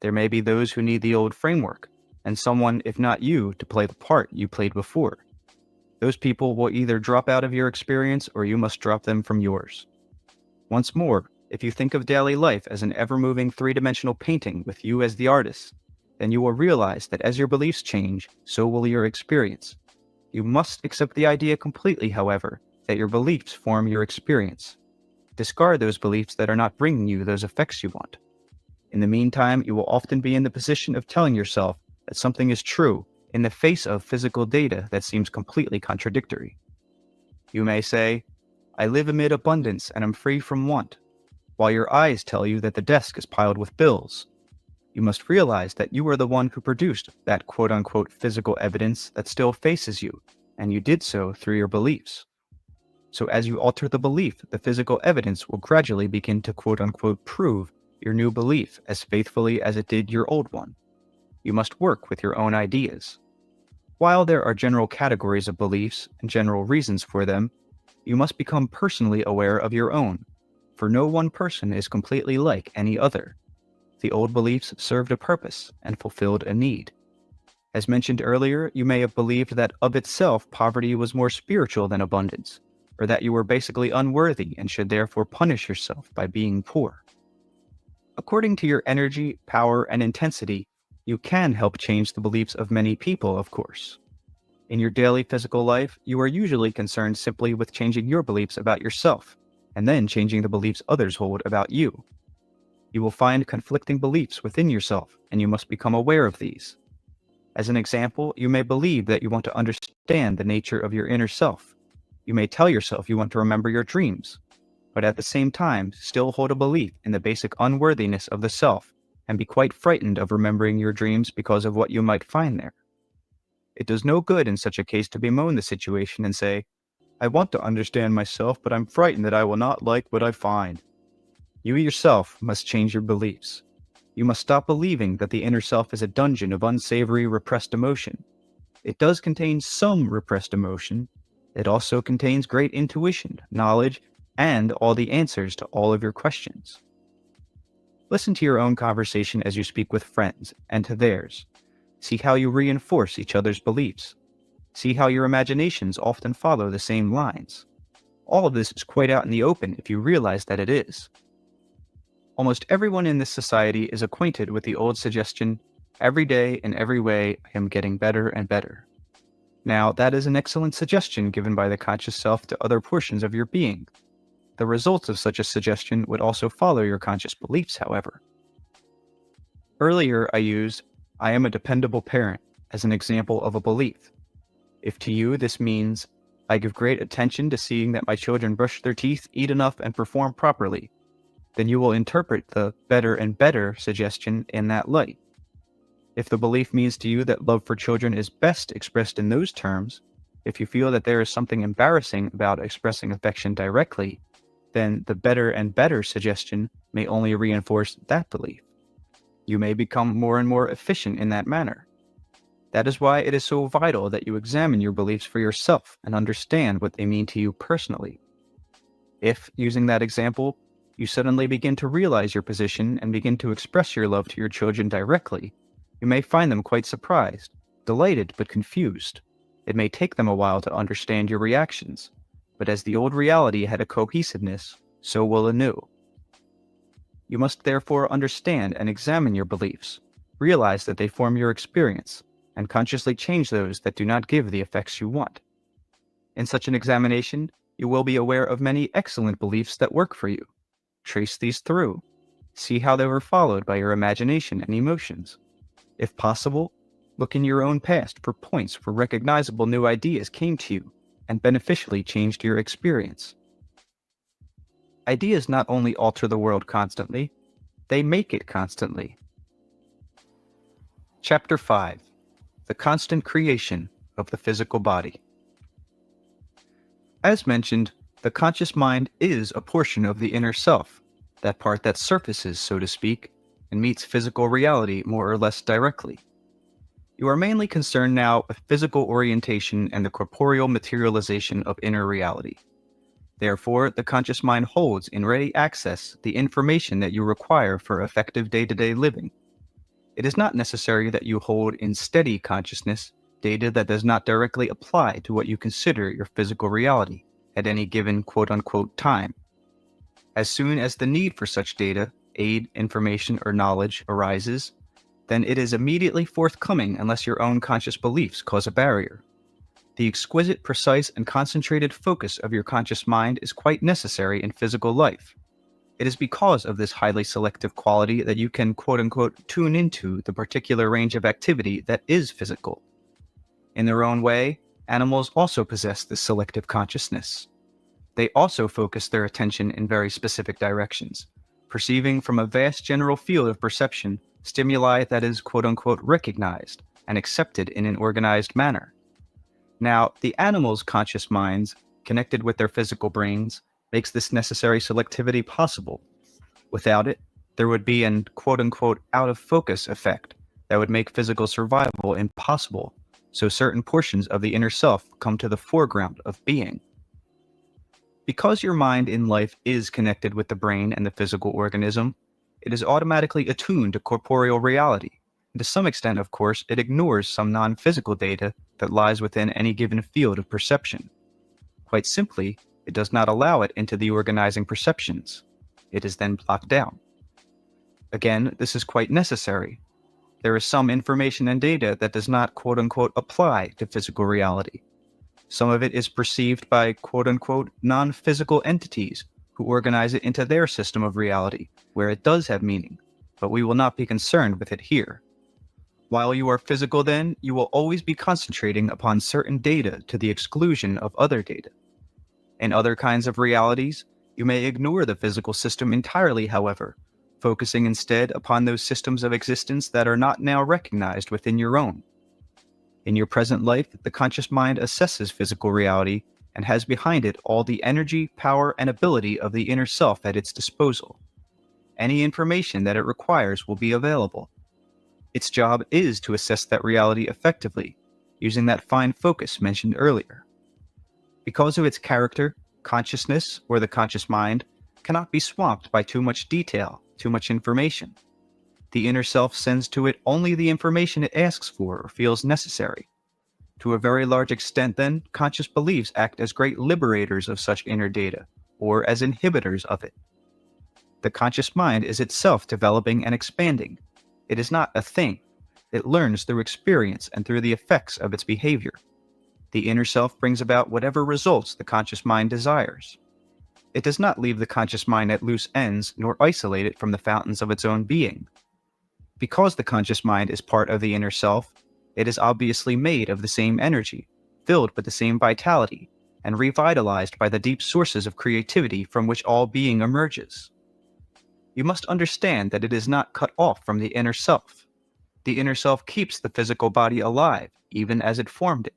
There may be those who need the old framework, and someone, if not you, to play the part you played before. Those people will either drop out of your experience or you must drop them from yours. Once more, if you think of daily life as an ever-moving three-dimensional painting with you as the artist, then you will realize that as your beliefs change, so will your experience. You must accept the idea completely, however, that your beliefs form your experience. Discard those beliefs that are not bringing you those effects you want. In the meantime, you will often be in the position of telling yourself that something is true in the face of physical data that seems completely contradictory. You may say, "I live amid abundance and am free from want," while your eyes tell you that the desk is piled with bills. You must realize that you are the one who produced that quote-unquote physical evidence that still faces you, and you did so through your beliefs. So as you alter the belief, the physical evidence will gradually begin to quote-unquote prove your new belief as faithfully as it did your old one. You must work with your own ideas. While there are general categories of beliefs and general reasons for them, you must become personally aware of your own. for no one person is completely like any other. The old beliefs served a purpose and fulfilled a need. As mentioned earlier, you may have believed that of itself poverty was more spiritual than abundance, or that you were basically unworthy and should therefore punish yourself by being poor. According to your energy, power, and intensity, you can help change the beliefs of many people, of course. In your daily physical life, you are usually concerned simply with changing your beliefs about yourself, and then changing the beliefs others hold about you. You will find conflicting beliefs within yourself, and you must become aware of these. As an example, you may believe that you want to understand the nature of your inner self. You may tell yourself you want to remember your dreams, but at the same time still hold a belief in the basic unworthiness of the self and be quite frightened of remembering your dreams because of what you might find there. It does no good in such a case to bemoan the situation and say, "I want to understand myself, but I'm frightened that I will not like what I find." You yourself must change your beliefs. You must stop believing that the inner self is a dungeon of unsavory, repressed emotion. It does contain some repressed emotion. It also contains great intuition, knowledge, and all the answers to all of your questions. Listen to your own conversation as you speak with friends and to theirs. See how you reinforce each other's beliefs. See how your imaginations often follow the same lines. All of this is quite out in the open if you realize that it is. Almost everyone in this society is acquainted with the old suggestion, "Every day, in every way, I am getting better and better." Now, that is an excellent suggestion given by the conscious self to other portions of your being. The results of such a suggestion would also follow your conscious beliefs, however. Earlier, I used, "I am a dependable parent," as an example of a belief. If to you this means, "I give great attention to seeing that my children brush their teeth, eat enough, and perform properly," then you will interpret the "better and better" suggestion in that light. If the belief means to you that love for children is best expressed in those terms, if you feel that there is something embarrassing about expressing affection directly, then the "better and better" suggestion may only reinforce that belief. You may become more and more efficient in that manner. That is why it is so vital that you examine your beliefs for yourself and understand what they mean to you personally. If, using that example, you suddenly begin to realize your position and begin to express your love to your children directly, you may find them quite surprised, delighted but confused. It may take them a while to understand your reactions, but as the old reality had a cohesiveness, so will a new. You must therefore understand and examine your beliefs, realize that they form your experience, and consciously change those that do not give the effects you want. In such an examination, you will be aware of many excellent beliefs that work for you. Trace these through. See how they were followed by your imagination and emotions. If possible, look in your own past for points where recognizable new ideas came to you and beneficially changed your experience. Ideas not only alter the world constantly, they make it constantly. Chapter 5. The Constant Creation of the Physical Body. As mentioned, the conscious mind is a portion of the inner self, that part that surfaces, so to speak, and meets physical reality more or less directly. You are mainly concerned now with physical orientation and the corporeal materialization of inner reality. Therefore, the conscious mind holds in ready access the information that you require for effective day-to-day living. It is not necessary that you hold in steady consciousness data that does not directly apply to what you consider your physical reality at any given quote-unquote time. As soon as the need for such data, aid, information, or knowledge arises, then it is immediately forthcoming unless your own conscious beliefs cause a barrier. The exquisite, precise, and concentrated focus of your conscious mind is quite necessary in physical life. It is because of this highly selective quality that you can quote-unquote tune into the particular range of activity that is physical. In their own way, animals also possess this selective consciousness. They also focus their attention in very specific directions, perceiving from a vast general field of perception stimuli that is quote-unquote recognized and accepted in an organized manner. Now, the animals' conscious minds, connected with their physical brains, makes this necessary selectivity possible. Without it, there would be an quote-unquote out-of-focus effect that would make physical survival impossible, so certain portions of the inner self come to the foreground of being. Because your mind in life is connected with the brain and the physical organism, it is automatically attuned to corporeal reality. And to some extent, of course, it ignores some non-physical data that lies within any given field of perception. Quite simply, it does not allow it into the organizing perceptions. It is then blocked down. Again, this is quite necessary. There is some information and data that does not quote-unquote apply to physical reality. Some of it is perceived by quote-unquote non-physical entities who organize it into their system of reality, where it does have meaning, but we will not be concerned with it here. While you are physical then, you will always be concentrating upon certain data to the exclusion of other data. In other kinds of realities, you may ignore the physical system entirely, however, focusing instead upon those systems of existence that are not now recognized within your own. In your present life, the conscious mind assesses physical reality and has behind it all the energy, power, and ability of the inner self at its disposal. Any information that it requires will be available. Its job is to assess that reality effectively, using that fine focus mentioned earlier. Because of its character, consciousness, or the conscious mind, cannot be swamped by too much detail, too much information. The inner self sends to it only the information it asks for or feels necessary. To a very large extent, then, conscious beliefs act as great liberators of such inner data, or as inhibitors of it. The conscious mind is itself developing and expanding. It is not a thing. It learns through experience and through the effects of its behavior. The inner self brings about whatever results the conscious mind desires. It does not leave the conscious mind at loose ends, nor isolate it from the fountains of its own being. Because the conscious mind is part of the inner self, it is obviously made of the same energy, filled with the same vitality, and revitalized by the deep sources of creativity from which all being emerges. You must understand that it is not cut off from the inner self. The inner self keeps the physical body alive, even as it formed it.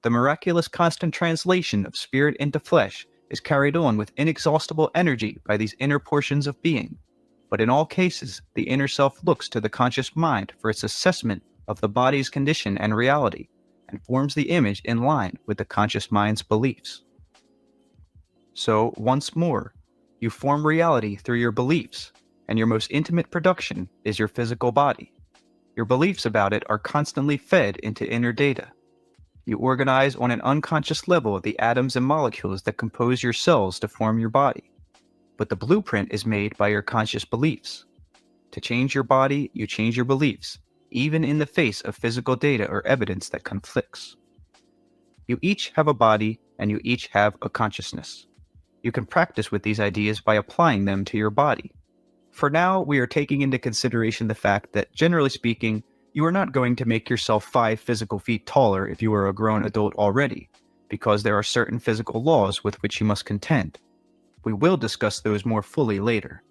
The miraculous constant translation of spirit into flesh is carried on with inexhaustible energy by these inner portions of being. But in all cases, the inner self looks to the conscious mind for its assessment of the body's condition and reality, and forms the image in line with the conscious mind's beliefs. So, once more, you form reality through your beliefs, and your most intimate production is your physical body. Your beliefs about it are constantly fed into inner data. You organize on an unconscious level the atoms and molecules that compose your cells to form your body. But the blueprint is made by your conscious beliefs. To change your body, you change your beliefs, even in the face of physical data or evidence that conflicts. You each have a body, and you each have a consciousness. You can practice with these ideas by applying them to your body. For now, we are taking into consideration the fact that, generally speaking, you are not going to make yourself 5 physical feet taller if you are a grown adult already, because there are certain physical laws with which you must contend. We will discuss those more fully later.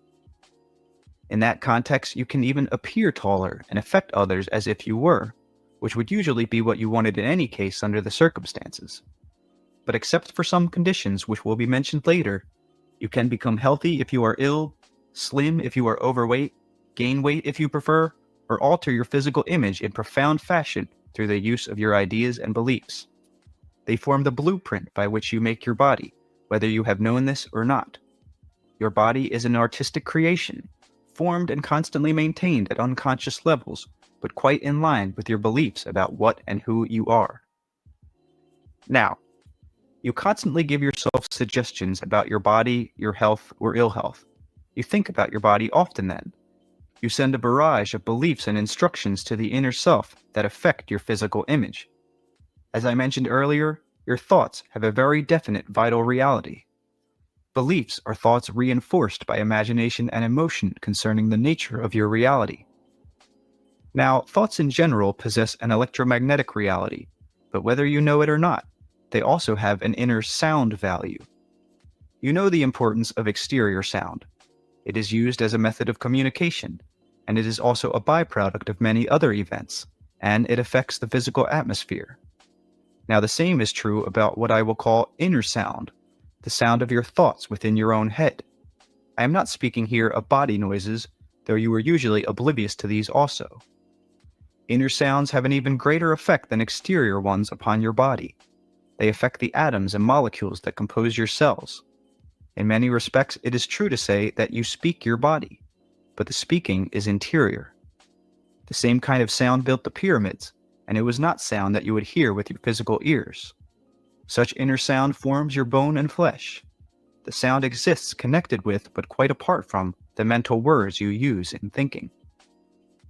In that context, you can even appear taller and affect others as if you were, which would usually be what you wanted in any case under the circumstances. But except for some conditions which will be mentioned later, you can become healthy if you are ill, slim if you are overweight, gain weight if you prefer, or alter your physical image in profound fashion through the use of your ideas and beliefs. They form the blueprint by which you make your body, whether you have known this or not. Your body is an artistic creation, formed and constantly maintained at unconscious levels, but quite in line with your beliefs about what and who you are. Now, you constantly give yourself suggestions about your body, your health, or ill health. You think about your body often then. You send a barrage of beliefs and instructions to the inner self that affect your physical image. As I mentioned earlier, your thoughts have a very definite vital reality. Beliefs are thoughts reinforced by imagination and emotion concerning the nature of your reality. Now, thoughts in general possess an electromagnetic reality, but whether you know it or not, they also have an inner sound value. You know the importance of exterior sound. It is used as a method of communication, and it is also a byproduct of many other events, and it affects the physical atmosphere. Now, the same is true about what I will call inner sound, the sound of your thoughts within your own head. I am not speaking here of body noises, though you are usually oblivious to these also. Inner sounds have an even greater effect than exterior ones upon your body. They affect the atoms and molecules that compose your cells. In many respects, it is true to say that you speak your body, but the speaking is interior. The same kind of sound built the pyramids, and it was not sound that you would hear with your physical ears. Such inner sound forms your bone and flesh. The sound exists connected with, but quite apart from, the mental words you use in thinking.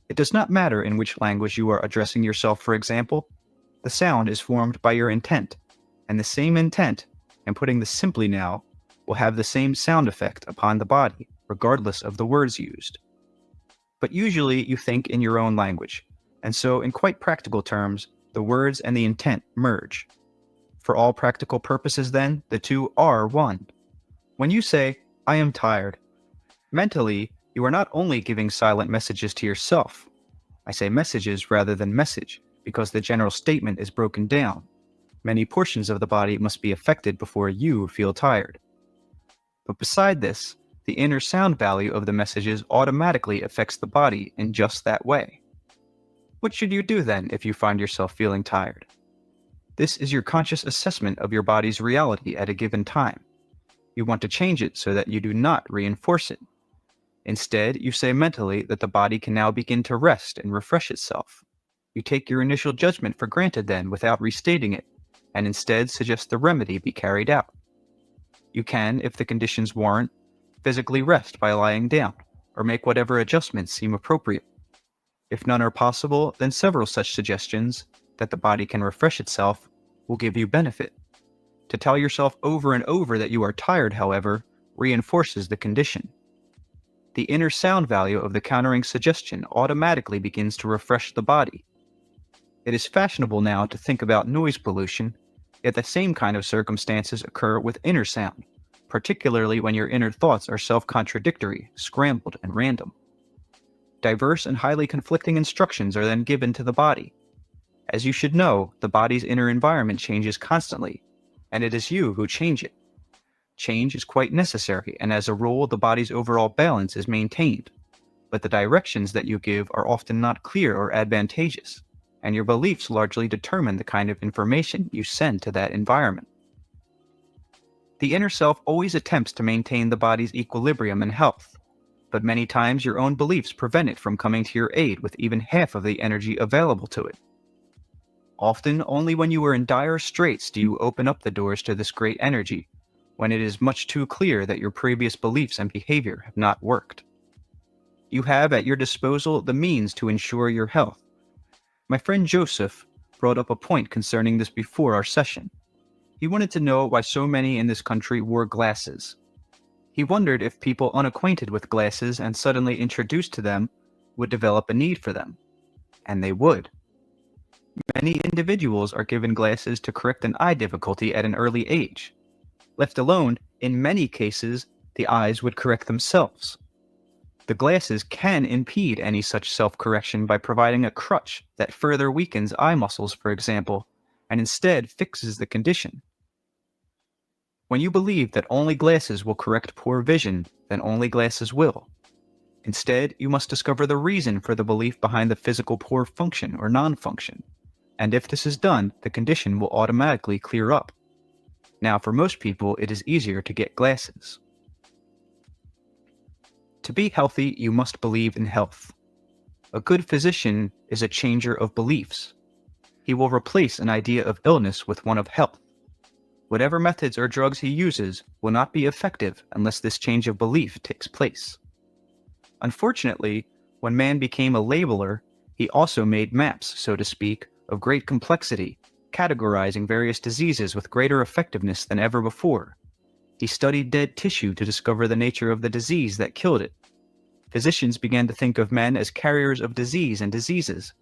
It does not matter in which language you are addressing yourself, for example. The sound is formed by your intent, and the same intent, and putting this simply now, will have the same sound effect upon the body, regardless of the words used. But usually you think in your own language, and so in quite practical terms, the words and the intent merge. For all practical purposes then, the two are one. When you say, "I am tired," mentally, you are not only giving silent messages to yourself. I say messages rather than message, because the general statement is broken down. Many portions of the body must be affected before you feel tired. But beside this, the inner sound value of the messages automatically affects the body in just that way. What should you do then if you find yourself feeling tired? This is your conscious assessment of your body's reality at a given time. You want to change it so that you do not reinforce it. Instead, you say mentally that the body can now begin to rest and refresh itself. You take your initial judgment for granted then without restating it, and instead suggest the remedy be carried out. You can, if the conditions warrant, physically rest by lying down, or make whatever adjustments seem appropriate. If none are possible, then several such suggestions, that the body can refresh itself, will give you benefit. To tell yourself over and over that you are tired, however, reinforces the condition. The inner sound value of the countering suggestion automatically begins to refresh the body. It is fashionable now to think about noise pollution, yet the same kind of circumstances occur with inner sound, particularly when your inner thoughts are self-contradictory, scrambled, and random. Diverse and highly conflicting instructions are then given to the body. As you should know, the body's inner environment changes constantly, and it is you who change it. Change is quite necessary, and as a rule, the body's overall balance is maintained. But the directions that you give are often not clear or advantageous, and your beliefs largely determine the kind of information you send to that environment. The inner self always attempts to maintain the body's equilibrium and health, but many times your own beliefs prevent it from coming to your aid with even half of the energy available to it. Often, only when you are in dire straits do you open up the doors to this great energy, when it is much too clear that your previous beliefs and behavior have not worked. You have at your disposal the means to ensure your health. My friend Joseph brought up a point concerning this before our session. He wanted to know why so many in this country wore glasses. He wondered if people unacquainted with glasses and suddenly introduced to them would develop a need for them. And they would. Many individuals are given glasses to correct an eye difficulty at an early age. Left alone, in many cases, the eyes would correct themselves. The glasses can impede any such self-correction by providing a crutch that further weakens eye muscles, for example, and instead fixes the condition. When you believe that only glasses will correct poor vision, then only glasses will. Instead, you must discover the reason for the belief behind the physical poor function or non-function, and if this is done, the condition will automatically clear up. Now, for most people, it is easier to get glasses. To be healthy, you must believe in health. A good physician is a changer of beliefs. He will replace an idea of illness with one of health. Whatever methods or drugs he uses will not be effective unless this change of belief takes place. Unfortunately, when man became a labeler, he also made maps, so to speak, of great complexity, categorizing various diseases with greater effectiveness than ever before. He studied dead tissue to discover the nature of the disease that killed it. Physicians began to think of men as carriers of disease and diseases,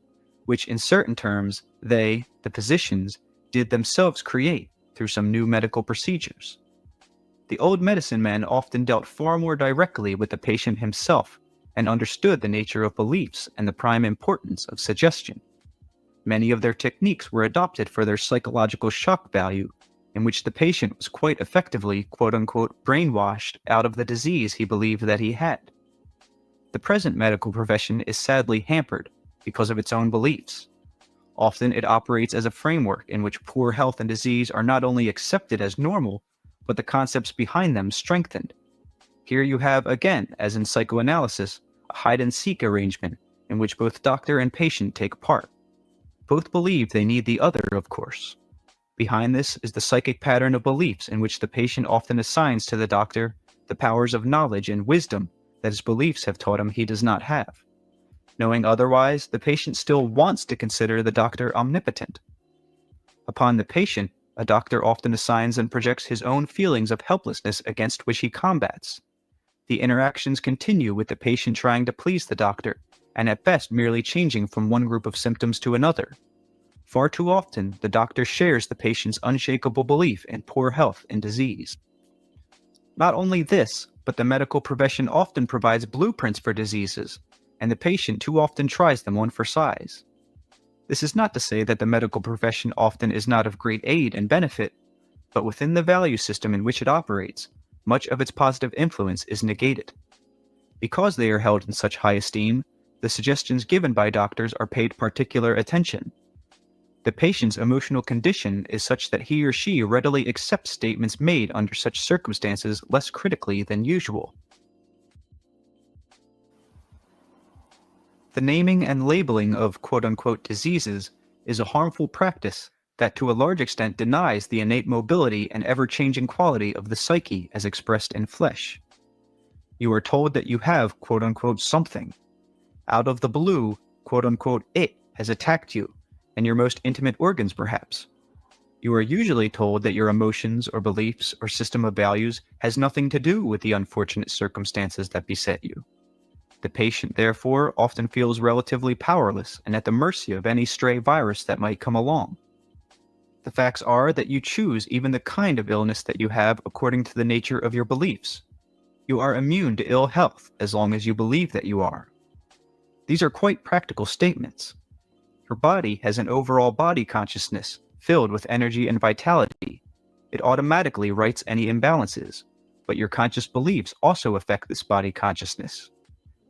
which in certain terms they, the physicians, did themselves create through some new medical procedures. The old medicine men often dealt far more directly with the patient himself and understood the nature of beliefs and the prime importance of suggestion. Many of their techniques were adopted for their psychological shock value, in which the patient was quite effectively, quote-unquote, brainwashed out of the disease he believed that he had. The present medical profession is sadly hampered because of its own beliefs. Often it operates as a framework in which poor health and disease are not only accepted as normal, but the concepts behind them strengthened. Here you have, again, as in psychoanalysis, a hide-and-seek arrangement in which both doctor and patient take part. Both believe they need the other, of course. Behind this is the psychic pattern of beliefs in which the patient often assigns to the doctor the powers of knowledge and wisdom that his beliefs have taught him he does not have. Knowing otherwise, the patient still wants to consider the doctor omnipotent. Upon the patient, a doctor often assigns and projects his own feelings of helplessness against which he combats. The interactions continue with the patient trying to please the doctor, and at best merely changing from one group of symptoms to another. Far too often, the doctor shares the patient's unshakable belief in poor health and disease. Not only this, but the medical profession often provides blueprints for diseases, and the patient too often tries them on for size. This is not to say that the medical profession often is not of great aid and benefit, but within the value system in which it operates, much of its positive influence is negated. Because they are held in such high esteem, the suggestions given by doctors are paid particular attention. The patient's emotional condition is such that he or she readily accepts statements made under such circumstances less critically than usual. The naming and labeling of quote-unquote diseases is a harmful practice that to a large extent denies the innate mobility and ever-changing quality of the psyche as expressed in flesh. You are told that you have quote-unquote something. Out of the blue, quote-unquote it has attacked you, and your most intimate organs perhaps. You are usually told that your emotions or beliefs or system of values has nothing to do with the unfortunate circumstances that beset you. The patient, therefore, often feels relatively powerless and at the mercy of any stray virus that might come along. The facts are that you choose even the kind of illness that you have according to the nature of your beliefs. You are immune to ill health as long as you believe that you are. These are quite practical statements. Your body has an overall body consciousness filled with energy and vitality. It automatically rights any imbalances, but your conscious beliefs also affect this body consciousness.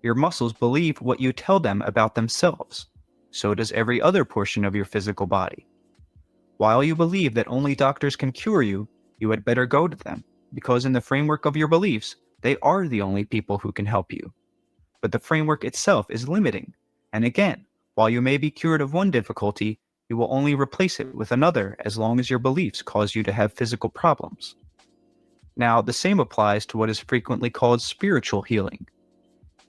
Your muscles believe what you tell them about themselves. So does every other portion of your physical body. While you believe that only doctors can cure you, you had better go to them, because in the framework of your beliefs, they are the only people who can help you. But the framework itself is limiting, and again, while you may be cured of one difficulty, you will only replace it with another as long as your beliefs cause you to have physical problems. Now, the same applies to what is frequently called spiritual healing.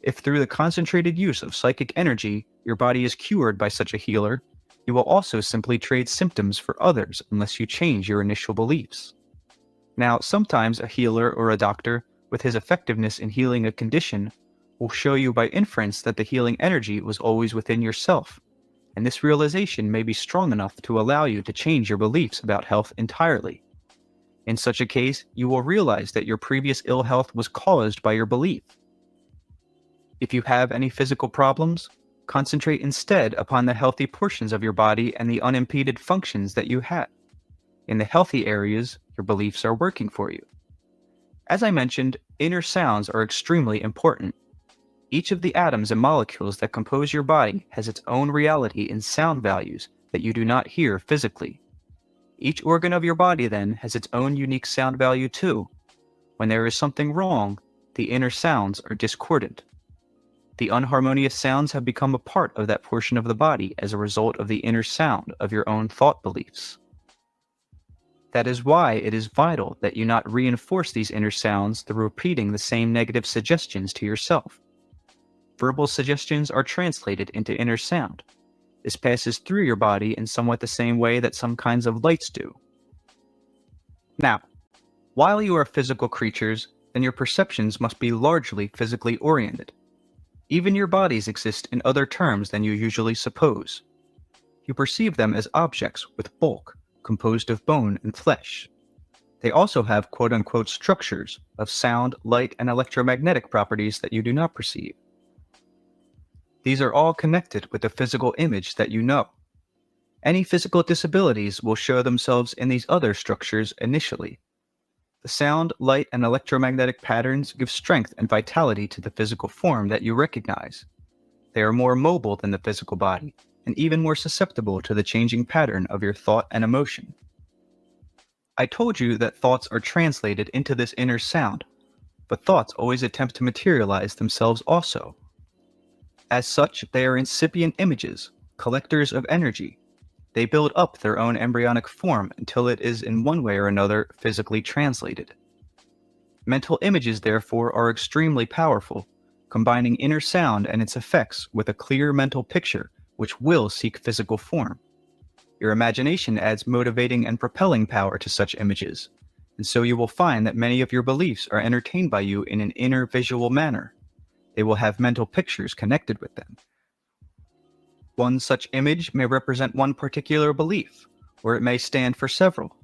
If through the concentrated use of psychic energy, your body is cured by such a healer, you will also simply trade symptoms for others unless you change your initial beliefs. Now, sometimes a healer or a doctor, with his effectiveness in healing a condition, will show you by inference that the healing energy was always within yourself, and this realization may be strong enough to allow you to change your beliefs about health entirely. In such a case, you will realize that your previous ill health was caused by your belief. If you have any physical problems, concentrate instead upon the healthy portions of your body and the unimpeded functions that you have. In the healthy areas, your beliefs are working for you. As I mentioned, inner sounds are extremely important. Each of the atoms and molecules that compose your body has its own reality in sound values that you do not hear physically. Each organ of your body, then, has its own unique sound value too. When there is something wrong, the inner sounds are discordant. The unharmonious sounds have become a part of that portion of the body as a result of the inner sound of your own thought beliefs. That is why it is vital that you not reinforce these inner sounds through repeating the same negative suggestions to yourself. Verbal suggestions are translated into inner sound. This passes through your body in somewhat the same way that some kinds of lights do. Now, while you are physical creatures, then your perceptions must be largely physically oriented. Even your bodies exist in other terms than you usually suppose. You perceive them as objects with bulk, composed of bone and flesh. They also have quote-unquote structures of sound, light, and electromagnetic properties that you do not perceive. These are all connected with the physical image that you know. Any physical disabilities will show themselves in these other structures initially. The sound, light, and electromagnetic patterns give strength and vitality to the physical form that you recognize. They are more mobile than the physical body, and even more susceptible to the changing pattern of your thought and emotion. I told you that thoughts are translated into this inner sound, but thoughts always attempt to materialize themselves also. As such, they are incipient images, collectors of energy. They build up their own embryonic form until it is in one way or another physically translated. Mental images, therefore, are extremely powerful, combining inner sound and its effects with a clear mental picture which will seek physical form. Your imagination adds motivating and propelling power to such images, and so you will find that many of your beliefs are entertained by you in an inner visual manner. They will have mental pictures connected with them. One such image may represent one particular belief, or it may stand for several.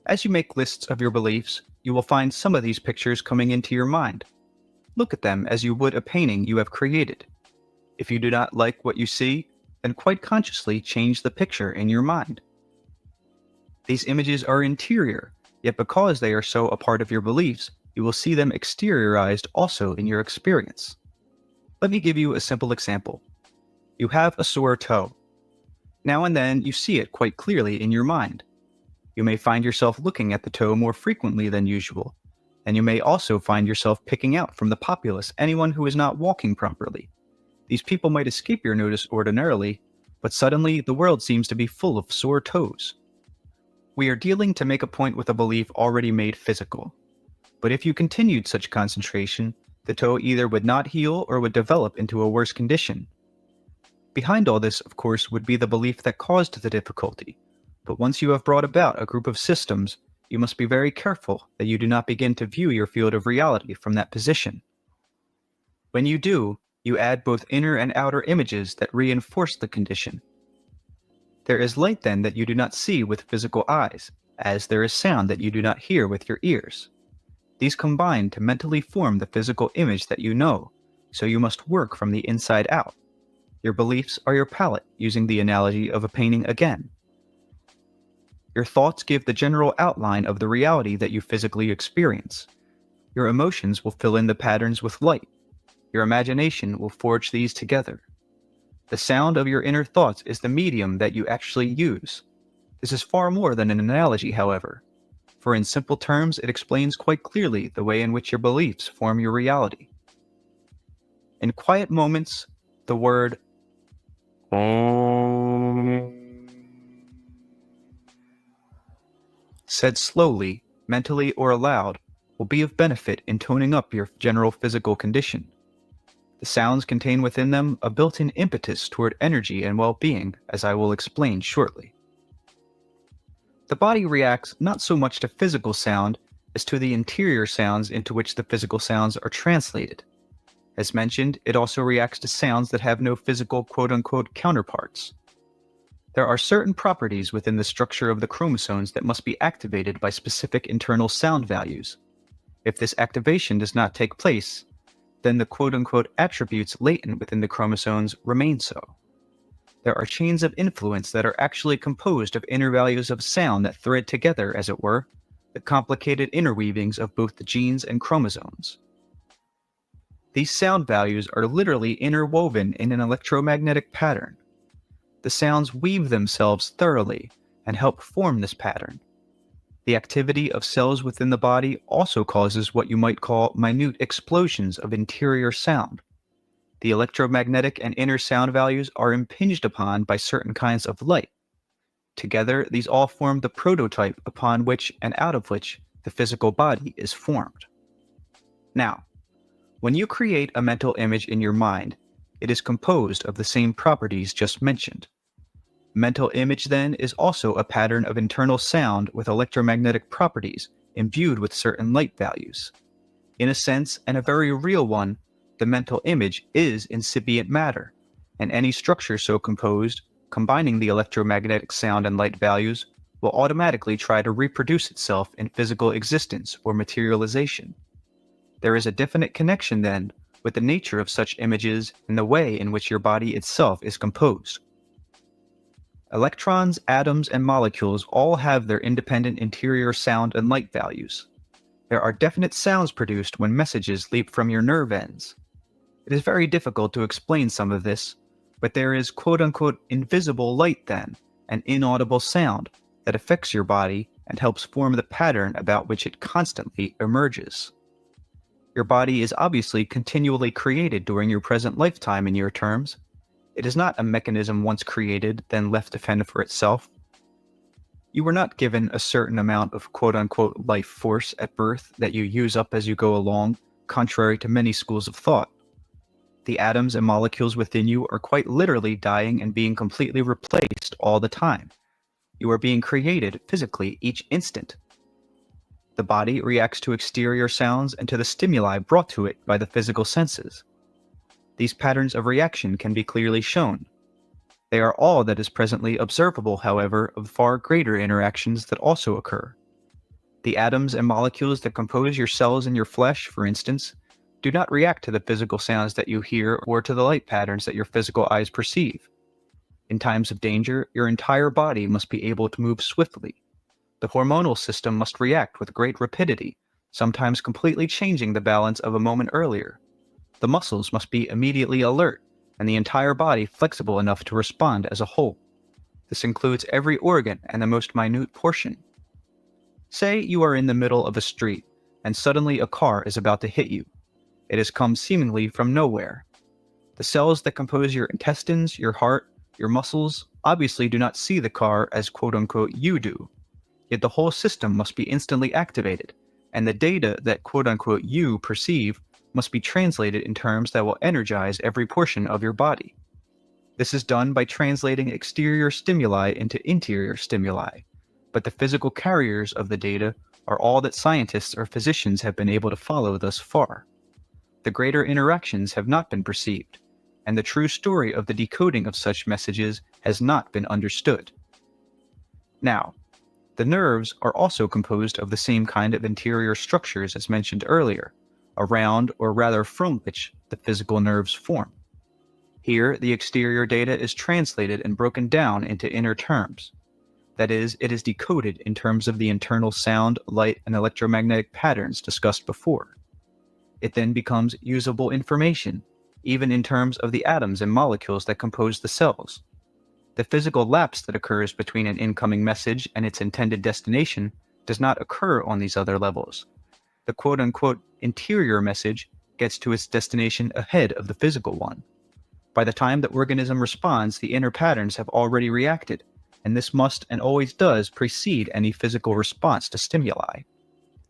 As you make lists of your beliefs, you will find some of these pictures coming into your mind. Look at them as you would a painting you have created. If you do not like what you see, then quite consciously change the picture in your mind. These images are interior, yet because they are so a part of your beliefs, you will see them exteriorized also in your experience. Let me give you a simple example. You have a sore toe. Now and then you see it quite clearly in your mind. You may find yourself looking at the toe more frequently than usual, and you may also find yourself picking out from the populace anyone who is not walking properly. These people might escape your notice ordinarily, but suddenly the world seems to be full of sore toes. We are dealing to make a point with a belief already made physical. But if you continued such concentration, the toe either would not heal or would develop into a worse condition. Behind all this, of course, would be the belief that caused the difficulty, but once you have brought about a group of systems, you must be very careful that you do not begin to view your field of reality from that position. When you do, you add both inner and outer images that reinforce the condition. There is light then that you do not see with physical eyes, as there is sound that you do not hear with your ears. These combine to mentally form the physical image that you know, so you must work from the inside out. Your beliefs are your palette, using the analogy of a painting again. Your thoughts give the general outline of the reality that you physically experience. Your emotions will fill in the patterns with light. Your imagination will forge these together. The sound of your inner thoughts is the medium that you actually use. This is far more than an analogy, however, for in simple terms it explains quite clearly the way in which your beliefs form your reality. In quiet moments, the word said slowly, mentally, or aloud will be of benefit in toning up your general physical condition. The sounds contain within them a built-in impetus toward energy and well-being, as I will explain shortly. The body reacts not so much to physical sound as to the interior sounds into which the physical sounds are translated. As mentioned, it also reacts to sounds that have no physical quote-unquote counterparts. There are certain properties within the structure of the chromosomes that must be activated by specific internal sound values. If this activation does not take place, then the quote-unquote attributes latent within the chromosomes remain so. There are chains of influence that are actually composed of inner values of sound that thread together, as it were, the complicated interweavings of both the genes and chromosomes. These sound values are literally interwoven in an electromagnetic pattern. The sounds weave themselves thoroughly and help form this pattern. The activity of cells within the body also causes what you might call minute explosions of interior sound. The electromagnetic and inner sound values are impinged upon by certain kinds of light. Together, these all form the prototype upon which and out of which the physical body is formed. Now, when you create a mental image in your mind, it is composed of the same properties just mentioned. Mental image, then, is also a pattern of internal sound with electromagnetic properties imbued with certain light values. In a sense, and a very real one, the mental image is incipient matter, and any structure so composed, combining the electromagnetic sound and light values, will automatically try to reproduce itself in physical existence or materialization. There is a definite connection, then, with the nature of such images and the way in which your body itself is composed. Electrons, atoms, and molecules all have their independent interior sound and light values. There are definite sounds produced when messages leap from your nerve ends. It is very difficult to explain some of this, But there is quote-unquote invisible light then, an inaudible sound that affects your body and helps form the pattern about which it constantly emerges. Your body is obviously continually created during your present lifetime in your terms. It is not a mechanism once created, then left to fend for itself. You were not given a certain amount of quote-unquote life force at birth that you use up as you go along, contrary to many schools of thought. The atoms and molecules within you are quite literally dying and being completely replaced all the time. You are being created physically each instant. The body reacts to exterior sounds and to the stimuli brought to it by the physical senses. These patterns of reaction can be clearly shown. They are all that is presently observable, however, of far greater interactions that also occur. The atoms and molecules that compose your cells in your flesh, for instance, do not react to the physical sounds that you hear or to the light patterns that your physical eyes perceive. In times of danger, your entire body must be able to move swiftly. The hormonal system must react with great rapidity, sometimes completely changing the balance of a moment earlier. The muscles must be immediately alert, and the entire body flexible enough to respond as a whole. This includes every organ and the most minute portion. Say you are in the middle of a street, and suddenly a car is about to hit you. It has come seemingly from nowhere. The cells that compose your intestines, your heart, your muscles obviously do not see the car as quote-unquote you do. Yet the whole system must be instantly activated, and the data that quote-unquote you perceive must be translated in terms that will energize every portion of your body. This is done by translating exterior stimuli into interior stimuli, but the physical carriers of the data are all that scientists or physicians have been able to follow thus far. The greater interactions have not been perceived, and the true story of the decoding of such messages has not been understood. Now, the nerves are also composed of the same kind of interior structures as mentioned earlier, around or rather from which the physical nerves form. Here, the exterior data is translated and broken down into inner terms. That is, it is decoded in terms of the internal sound, light, and electromagnetic patterns discussed before. It then becomes usable information, even in terms of the atoms and molecules that compose the cells. The physical lapse that occurs between an incoming message and its intended destination does not occur on these other levels. The quote-unquote interior message gets to its destination ahead of the physical one. By the time the organism responds, the inner patterns have already reacted, and this must and always does precede any physical response to stimuli.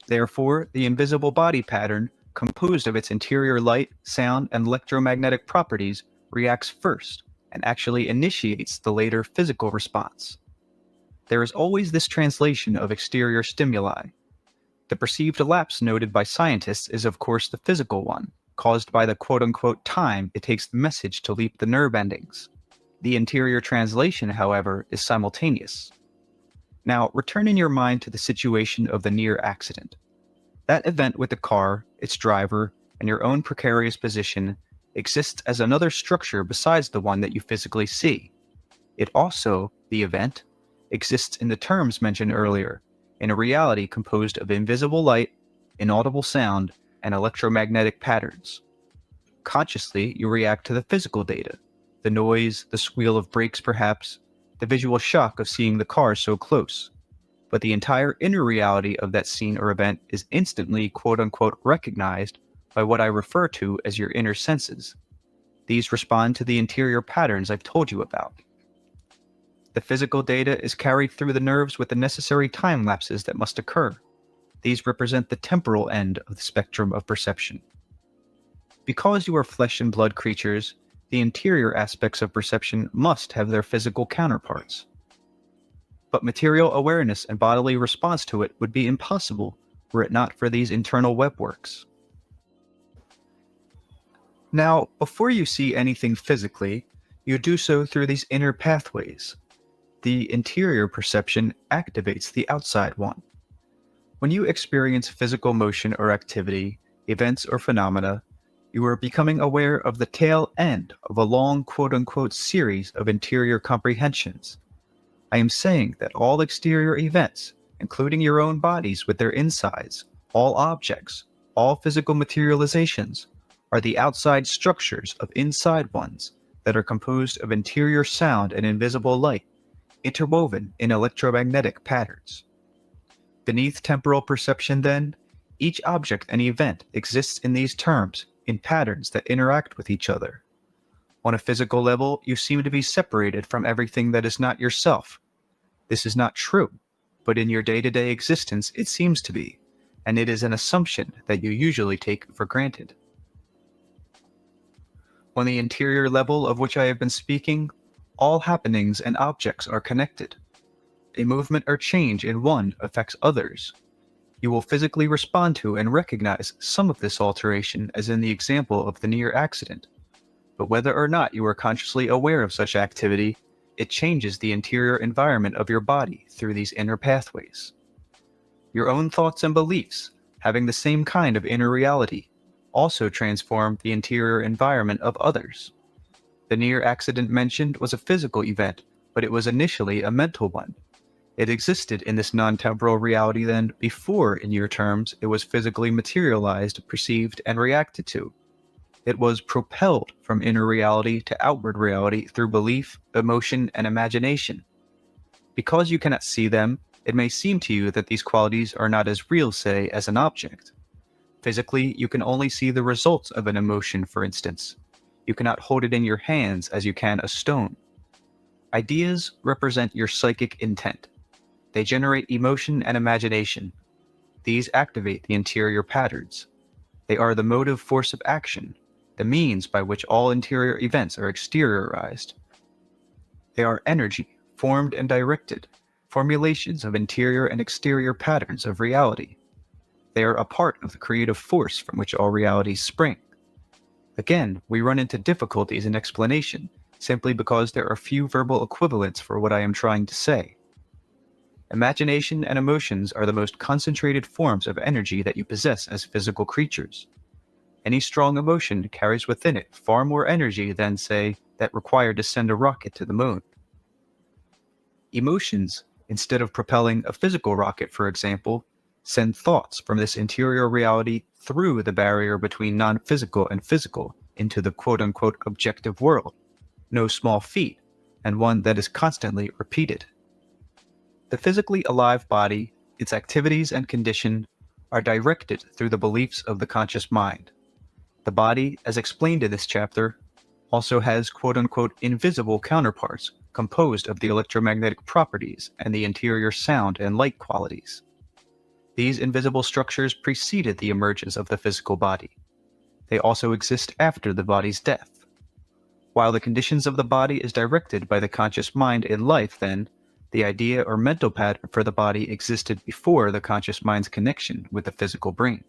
Therefore, the invisible body pattern, composed of its interior light, sound, and electromagnetic properties, reacts first and actually initiates the later physical response. There is always this translation of exterior stimuli. The perceived lapse noted by scientists is of course the physical one, caused by the quote-unquote time it takes the message to leap the nerve endings. The interior translation, however, is simultaneous. Now, return in your mind to the situation of the near accident. That event with the car, its driver, and your own precarious position exists as another structure besides the one that you physically see. It also, the event, exists in the terms mentioned earlier, in a reality composed of invisible light, inaudible sound, and electromagnetic patterns. Consciously, you react to the physical data, the noise, the squeal of brakes perhaps, the visual shock of seeing the car so close. But the entire inner reality of that scene or event is instantly quote-unquote recognized by what I refer to as your inner senses. These respond to the interior patterns I've told you about. The physical data is carried through the nerves with the necessary time lapses that must occur. These represent the temporal end of the spectrum of perception. Because you are flesh and blood creatures, the interior aspects of perception must have their physical counterparts. But material awareness and bodily response to it would be impossible were it not for these internal webworks. Now, before you see anything physically, you do so through these inner pathways. The interior perception activates the outside one. When you experience physical motion or activity, events or phenomena, you are becoming aware of the tail end of a long quote-unquote series of interior comprehensions. I am saying that all exterior events, including your own bodies with their insides, all objects, all physical materializations, are the outside structures of inside ones that are composed of interior sound and invisible light, interwoven in electromagnetic patterns. Beneath temporal perception, then, each object and event exists in these terms in patterns that interact with each other. On a physical level, you seem to be separated from everything that is not yourself. This is not true, but in your day-to-day existence it seems to be, and it is an assumption that you usually take for granted. On the interior level of which I have been speaking, all happenings and objects are connected. A movement or change in one affects others. You will physically respond to and recognize some of this alteration, as in the example of the near accident. But whether or not you are consciously aware of such activity, it changes the interior environment of your body through these inner pathways. Your own thoughts and beliefs, having the same kind of inner reality, also transform the interior environment of others. The near accident mentioned was a physical event, but it was initially a mental one. It existed in this non-temporal reality then before, in your terms, it was physically materialized, perceived, and reacted to. It was propelled from inner reality to outward reality through belief, emotion, and imagination. Because you cannot see them, it may seem to you that these qualities are not as real, say, as an object. Physically, you can only see the results of an emotion, for instance. You cannot hold it in your hands as you can a stone. Ideas represent your psychic intent. They generate emotion and imagination. These activate the interior patterns. They are the motive force of action, the means by which all interior events are exteriorized. They are energy, formed and directed, formulations of interior and exterior patterns of reality. They are a part of the creative force from which all realities spring. Again, we run into difficulties in explanation, simply because there are few verbal equivalents for what I am trying to say. Imagination and emotions are the most concentrated forms of energy that you possess as physical creatures. Any strong emotion carries within it far more energy than, say, that required to send a rocket to the moon. Emotions, instead of propelling a physical rocket, for example, send thoughts from this interior reality through the barrier between non-physical and physical into the quote-unquote objective world, no small feat, and one that is constantly repeated. The physically alive body, its activities and condition, are directed through the beliefs of the conscious mind. The body, as explained in this chapter, also has quote-unquote invisible counterparts composed of the electromagnetic properties and the interior sound and light qualities. These invisible structures preceded the emergence of the physical body. They also exist after the body's death. While the conditions of the body is directed by the conscious mind in life, then, the idea or mental pattern for the body existed before the conscious mind's connection with the physical brain.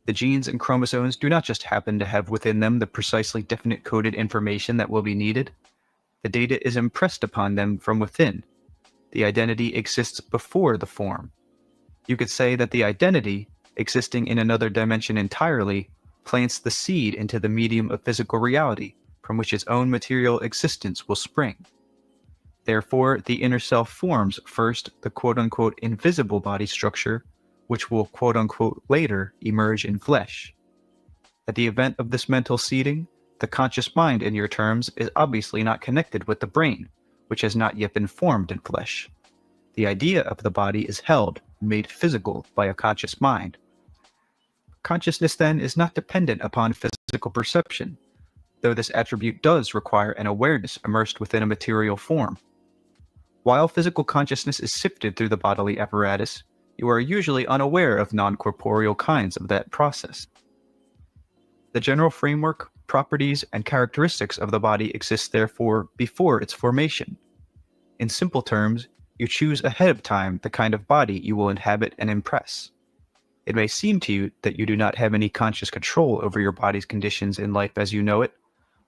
The genes and chromosomes do not just happen to have within them the precisely definite coded information that will be needed. The data is impressed upon them from within. The identity exists before the form. You could say that the identity, existing in another dimension entirely, plants the seed into the medium of physical reality, from which its own material existence will spring. Therefore, the inner self forms first the quote-unquote invisible body structure, which will quote-unquote later emerge in flesh. At the event of this mental seeding, the conscious mind, in your terms, is obviously not connected with the brain, which has not yet been formed in flesh. The idea of the body is held, made physical by a conscious mind. Consciousness, then, is not dependent upon physical perception, though this attribute does require an awareness immersed within a material form. While physical consciousness is sifted through the bodily apparatus, you are usually unaware of non-corporeal kinds of that process. The general framework, properties, and characteristics of the body exist therefore before its formation. In simple terms, you choose ahead of time the kind of body you will inhabit and impress. It may seem to you that you do not have any conscious control over your body's conditions in life as you know it,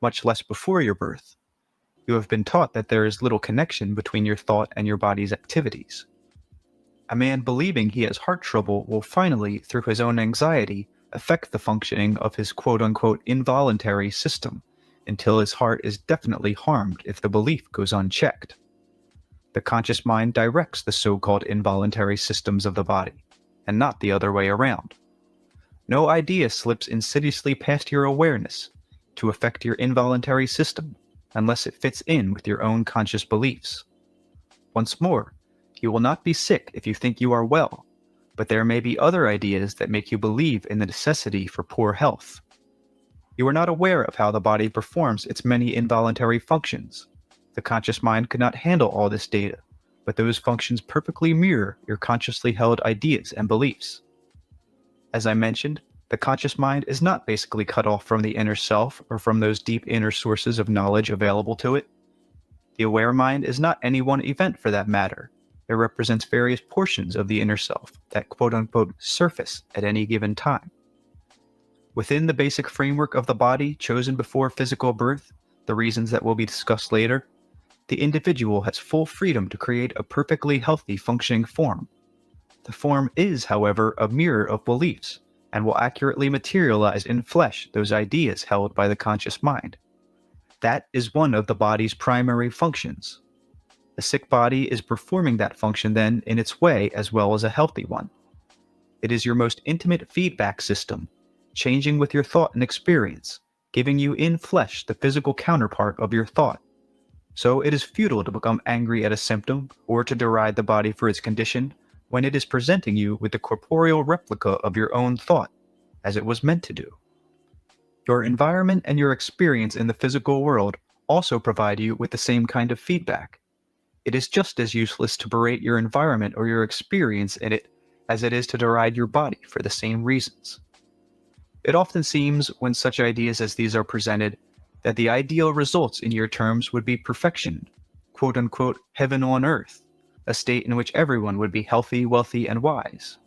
much less before your birth. You have been taught that there is little connection between your thought and your body's activities. A man believing he has heart trouble will finally, through his own anxiety, affect the functioning of his quote-unquote involuntary system, until his heart is definitely harmed if the belief goes unchecked. The conscious mind directs the so-called involuntary systems of the body, and not the other way around. No idea slips insidiously past your awareness. to affect your involuntary system unless it fits in with your own conscious beliefs. Once more, you will not be sick if you think you are well, but there may be other ideas that make you believe in the necessity for poor health. You are not aware of how the body performs its many involuntary functions. The conscious mind could not handle all this data, but those functions perfectly mirror your consciously held ideas and beliefs. As I mentioned, the conscious mind is not basically cut off from the inner self or from those deep inner sources of knowledge available to it. The aware mind is not any one event for that matter. It represents various portions of the inner self that quote-unquote surface at any given time. Within the basic framework of the body chosen before physical birth, the reasons that will be discussed later, the individual has full freedom to create a perfectly healthy functioning form. The form is, however, a mirror of beliefs and will accurately materialize in flesh those ideas held by the conscious mind. That is one of the body's primary functions. A sick body is performing that function then in its way as well as a healthy one. It is your most intimate feedback system, changing with your thought and experience, giving you in flesh the physical counterpart of your thought. So it is futile to become angry at a symptom or to deride the body for its condition when it is presenting you with the corporeal replica of your own thought, as it was meant to do. Your environment and your experience in the physical world also provide you with the same kind of feedback. It is just as useless to berate your environment or your experience in it as it is to deride your body for the same reasons. It often seems, when such ideas as these are presented, that the ideal results in your terms would be perfection, quote-unquote heaven on earth, a state in which everyone would be healthy, wealthy, and wise.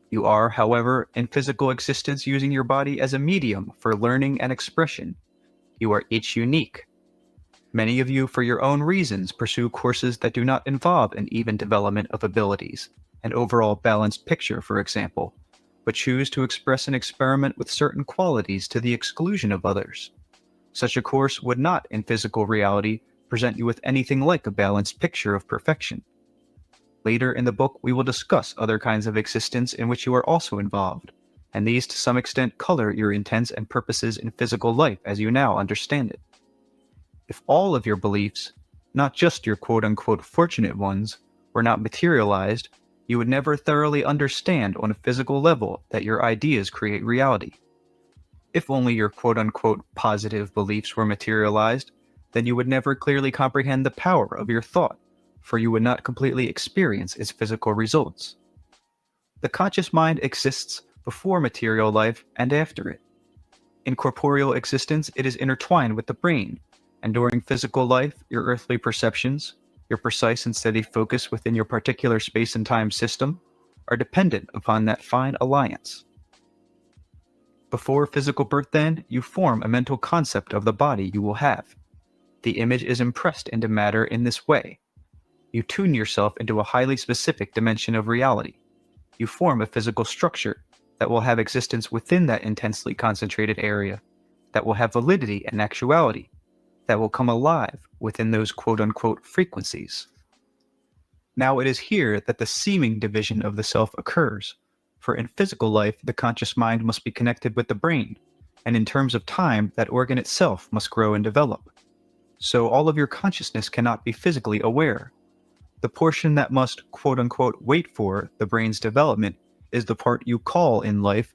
You are, however, in physical existence using your body as a medium for learning and expression. You are each unique. Many of you, for your own reasons, pursue courses that do not involve an even development of abilities, an overall balanced picture, for example, but choose to express and experiment with certain qualities to the exclusion of others. Such a course would not, in physical reality, present you with anything like a balanced picture of perfection. Later in the book, we will discuss other kinds of existence in which you are also involved, and these to some extent color your intents and purposes in physical life as you now understand it. If all of your beliefs, not just your quote-unquote fortunate ones, were not materialized, you would never thoroughly understand on a physical level that your ideas create reality. If only your quote-unquote positive beliefs were materialized, then you would never clearly comprehend the power of your thought, for you would not completely experience its physical results. The conscious mind exists before material life and after it. In corporeal existence, it is intertwined with the brain, and during physical life, your earthly perceptions, your precise and steady focus within your particular space and time system, are dependent upon that fine alliance. Before physical birth, then, you form a mental concept of the body you will have. The image is impressed into matter in this way. You tune yourself into a highly specific dimension of reality. You form a physical structure that will have existence within that intensely concentrated area, that will have validity and actuality, that will come alive within those quote-unquote frequencies. Now it is here that the seeming division of the self occurs, for in physical life the conscious mind must be connected with the brain, and in terms of time that organ itself must grow and develop. So all of your consciousness cannot be physically aware. The portion that must quote-unquote wait for the brain's development is the part you call in life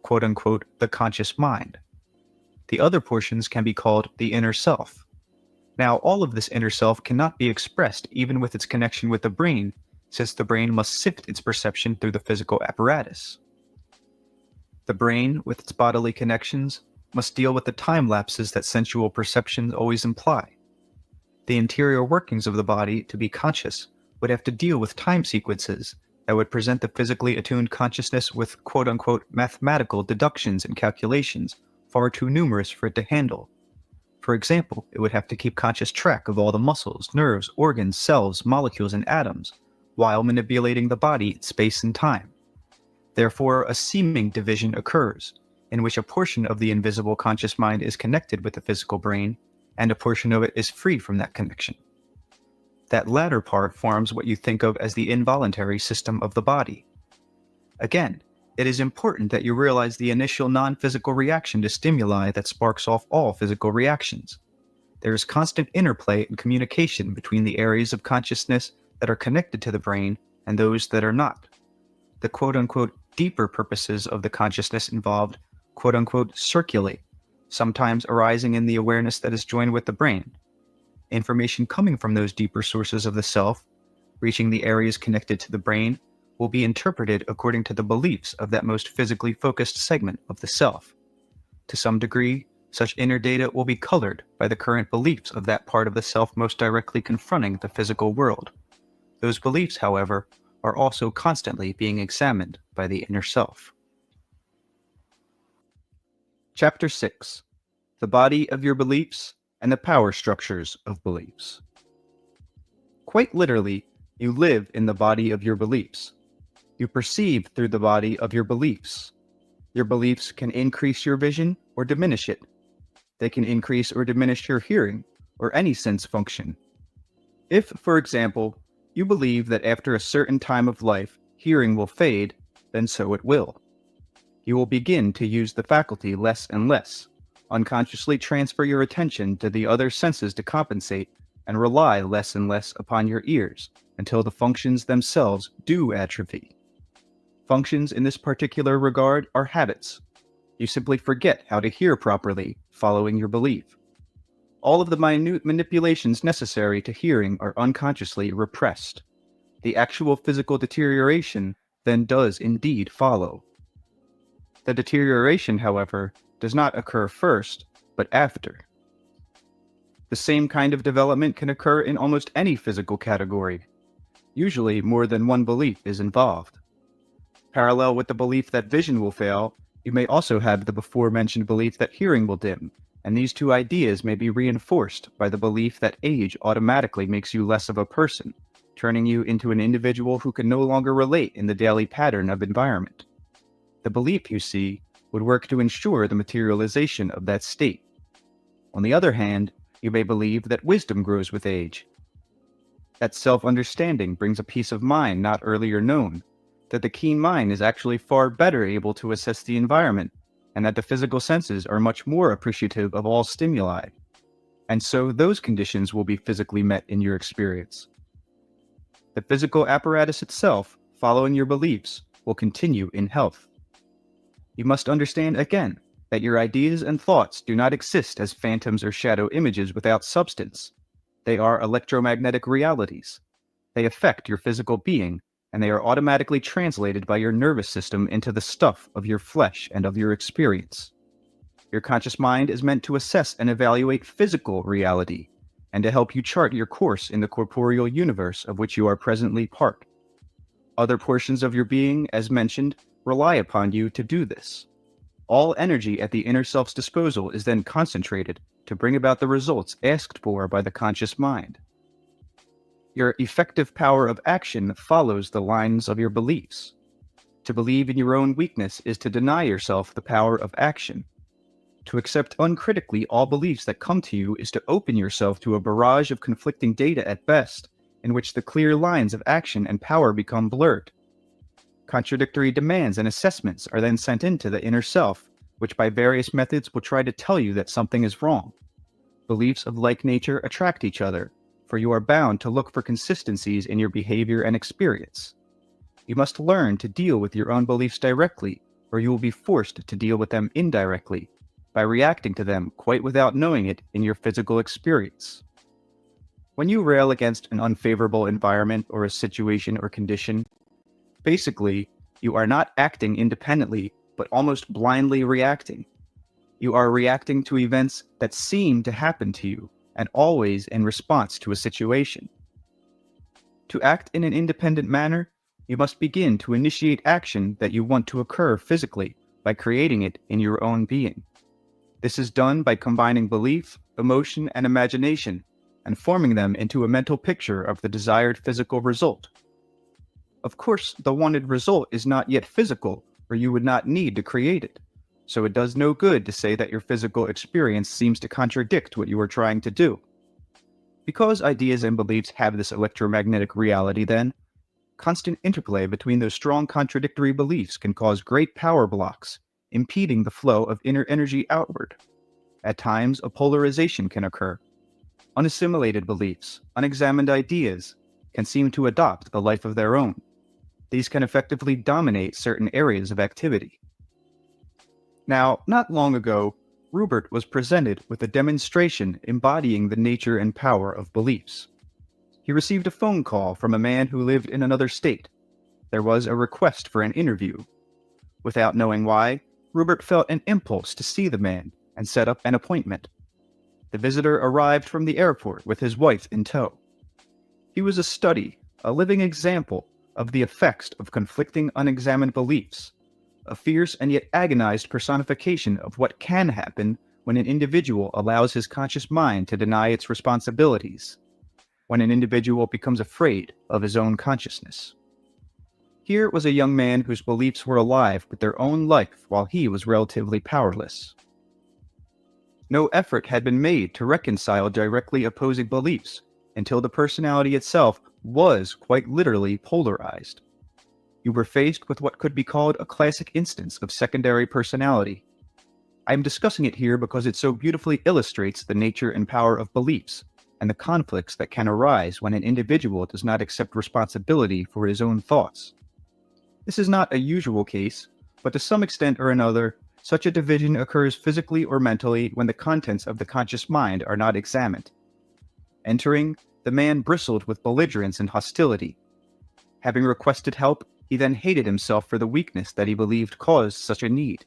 quote-unquote the conscious mind. The other portions can be called the inner self. Now, all of this inner self cannot be expressed even with its connection with the brain, since the brain must sift its perception through the physical apparatus. The brain, with its bodily connections, must deal with the time lapses that sensual perceptions always imply. The interior workings of the body, to be conscious, would have to deal with time sequences that would present the physically attuned consciousness with quote-unquote mathematical deductions and calculations far too numerous for it to handle. For example, it would have to keep conscious track of all the muscles, nerves, organs, cells, molecules, and atoms, while manipulating the body in space and time. Therefore, a seeming division occurs, in which a portion of the invisible conscious mind is connected with the physical brain, and a portion of it is free from that connection. That latter part forms what you think of as the involuntary system of the body. Again, it is important that you realize the initial non-physical reaction to stimuli that sparks off all physical reactions. There is constant interplay and communication between the areas of consciousness that are connected to the brain and those that are not. The quote-unquote deeper purposes of the consciousness involved quote-unquote circulate, sometimes arising in the awareness that is joined with the brain. Information coming from those deeper sources of the self, reaching the areas connected to the brain, will be interpreted according to the beliefs of that most physically focused segment of the self. To some degree, such inner data will be colored by the current beliefs of that part of the self most directly confronting the physical world. Those beliefs, however, are also constantly being examined by the inner self. Chapter 6: The Body of Your Beliefs and the Power Structures of Beliefs. Quite literally, you live in the body of your beliefs. You perceive through the body of your beliefs. Your beliefs can increase your vision or diminish it. They can increase or diminish your hearing or any sense function. If, for example, you believe that after a certain time of life, hearing will fade, then so it will. You will begin to use the faculty less and less, unconsciously transfer your attention to the other senses to compensate, and rely less and less upon your ears until the functions themselves do atrophy. Functions in this particular regard are habits. You simply forget how to hear properly, following your belief. All of the minute manipulations necessary to hearing are unconsciously repressed. The actual physical deterioration then does indeed follow. The deterioration, however, does not occur first, but after. The same kind of development can occur in almost any physical category. Usually, more than one belief is involved. Parallel with the belief that vision will fail, you may also have the before-mentioned belief that hearing will dim, and these two ideas may be reinforced by the belief that age automatically makes you less of a person, turning you into an individual who can no longer relate in the daily pattern of environment. The belief, you see, would work to ensure the materialization of that state. On the other hand, you may believe that wisdom grows with age. That self-understanding brings a peace of mind not earlier known, that the keen mind is actually far better able to assess the environment, and that the physical senses are much more appreciative of all stimuli. And so those conditions will be physically met in your experience. The physical apparatus itself, following your beliefs, will continue in health. You must understand again that your ideas and thoughts do not exist as phantoms or shadow images without substance. They are electromagnetic realities. They affect your physical being, and they are automatically translated by your nervous system into the stuff of your flesh and of your experience. Your conscious mind is meant to assess and evaluate physical reality, and to help you chart your course in the corporeal universe of which you are presently part. Other portions of your being, as mentioned, rely upon you to do this. All energy at the inner self's disposal is then concentrated to bring about the results asked for by the conscious mind. Your effective power of action follows the lines of your beliefs. To believe in your own weakness is to deny yourself the power of action. To accept uncritically all beliefs that come to you is to open yourself to a barrage of conflicting data at best, in which the clear lines of action and power become blurred. Contradictory demands and assessments are then sent into the inner self, which by various methods will try to tell you that something is wrong. Beliefs of like nature attract each other, for you are bound to look for consistencies in your behavior and experience. You must learn to deal with your own beliefs directly, or you will be forced to deal with them indirectly, by reacting to them quite without knowing it in your physical experience. When you rail against an unfavorable environment or a situation or condition, basically, you are not acting independently, but almost blindly reacting. You are reacting to events that seem to happen to you, and always in response to a situation. To act in an independent manner, you must begin to initiate action that you want to occur physically by creating it in your own being. This is done by combining belief, emotion, and imagination, and forming them into a mental picture of the desired physical result. Of course, the wanted result is not yet physical, or you would not need to create it. So it does no good to say that your physical experience seems to contradict what you are trying to do. Because ideas and beliefs have this electromagnetic reality then, constant interplay between those strong contradictory beliefs can cause great power blocks, impeding the flow of inner energy outward. At times, a polarization can occur. Unassimilated beliefs, unexamined ideas, can seem to adopt a life of their own. These can effectively dominate certain areas of activity. Now, not long ago, Rupert was presented with a demonstration embodying the nature and power of beliefs. He received a phone call from a man who lived in another state. There was a request for an interview. Without knowing why, Rupert felt an impulse to see the man and set up an appointment. The visitor arrived from the airport with his wife in tow. He was a study, a living example of the effects of conflicting unexamined beliefs, a fierce and yet agonized personification of what can happen when an individual allows his conscious mind to deny its responsibilities, when an individual becomes afraid of his own consciousness. Here was a young man whose beliefs were alive with their own life while he was relatively powerless. No effort had been made to reconcile directly opposing beliefs until the personality itself was quite literally polarized. You were faced with what could be called a classic instance of secondary personality. I am discussing it here because it so beautifully illustrates the nature and power of beliefs and the conflicts that can arise when an individual does not accept responsibility for his own thoughts. This is not a usual case, but to some extent or another, such a division occurs physically or mentally when the contents of the conscious mind are not examined. Entering, the man bristled with belligerence and hostility. Having requested help, he then hated himself for the weakness that he believed caused such a need.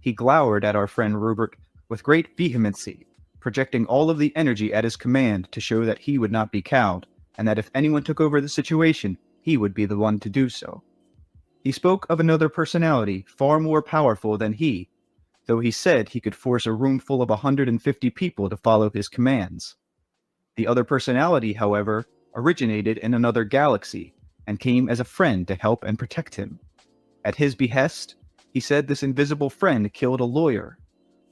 He glowered at our friend Rupert with great vehemency, projecting all of the energy at his command to show that he would not be cowed, and that if anyone took over the situation, he would be the one to do so. He spoke of another personality far more powerful than he, though he said he could force a room full of 150 people to follow his commands. The other personality, however, originated in another galaxy and came as a friend to help and protect him. At his behest, he said this invisible friend killed a lawyer.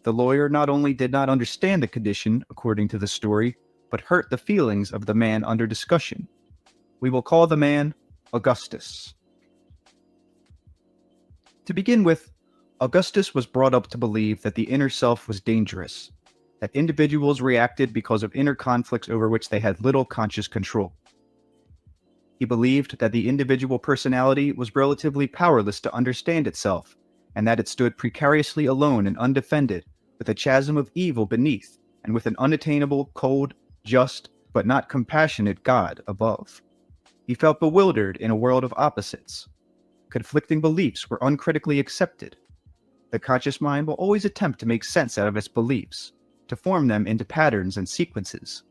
The lawyer not only did not understand the condition, according to the story, but hurt the feelings of the man under discussion. We will call the man Augustus. To begin with, Augustus was brought up to believe that the inner self was dangerous, that individuals reacted because of inner conflicts over which they had little conscious control. He believed that the individual personality was relatively powerless to understand itself, and that it stood precariously alone and undefended, with a chasm of evil beneath, and with an unattainable, cold, just, but not compassionate God above. He felt bewildered in a world of opposites. Conflicting beliefs were uncritically accepted. The conscious mind will always attempt to make sense out of its beliefs, to form them into patterns and sequences.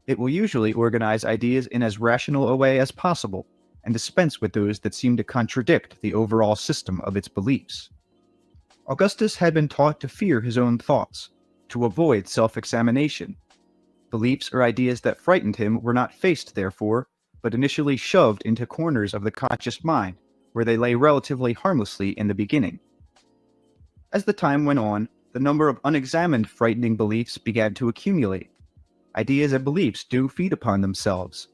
It will usually organize ideas in as rational a way as possible, and dispense with those that seem to contradict the overall system of its beliefs. Augustus had been taught to fear his own thoughts, to avoid self-examination. Beliefs or ideas that frightened him were not faced, therefore, but initially shoved into corners of the conscious mind, where they lay relatively harmlessly in the beginning. As the time went on, the number of unexamined frightening beliefs began to accumulate. Ideas and beliefs do feed upon themselves.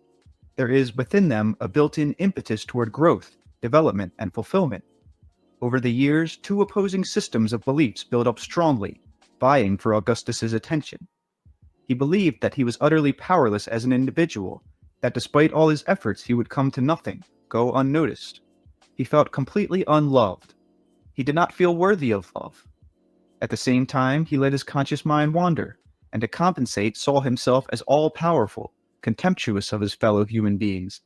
There is within them a built-in impetus toward growth, development, and fulfillment. Over the years, two opposing systems of beliefs built up strongly, vying for Augustus's attention. He believed that he was utterly powerless as an individual, that despite all his efforts he would come to nothing, go unnoticed. He felt completely unloved. He did not feel worthy of love. At the same time, he let his conscious mind wander, and to compensate saw himself as all-powerful, contemptuous of his fellow human beings,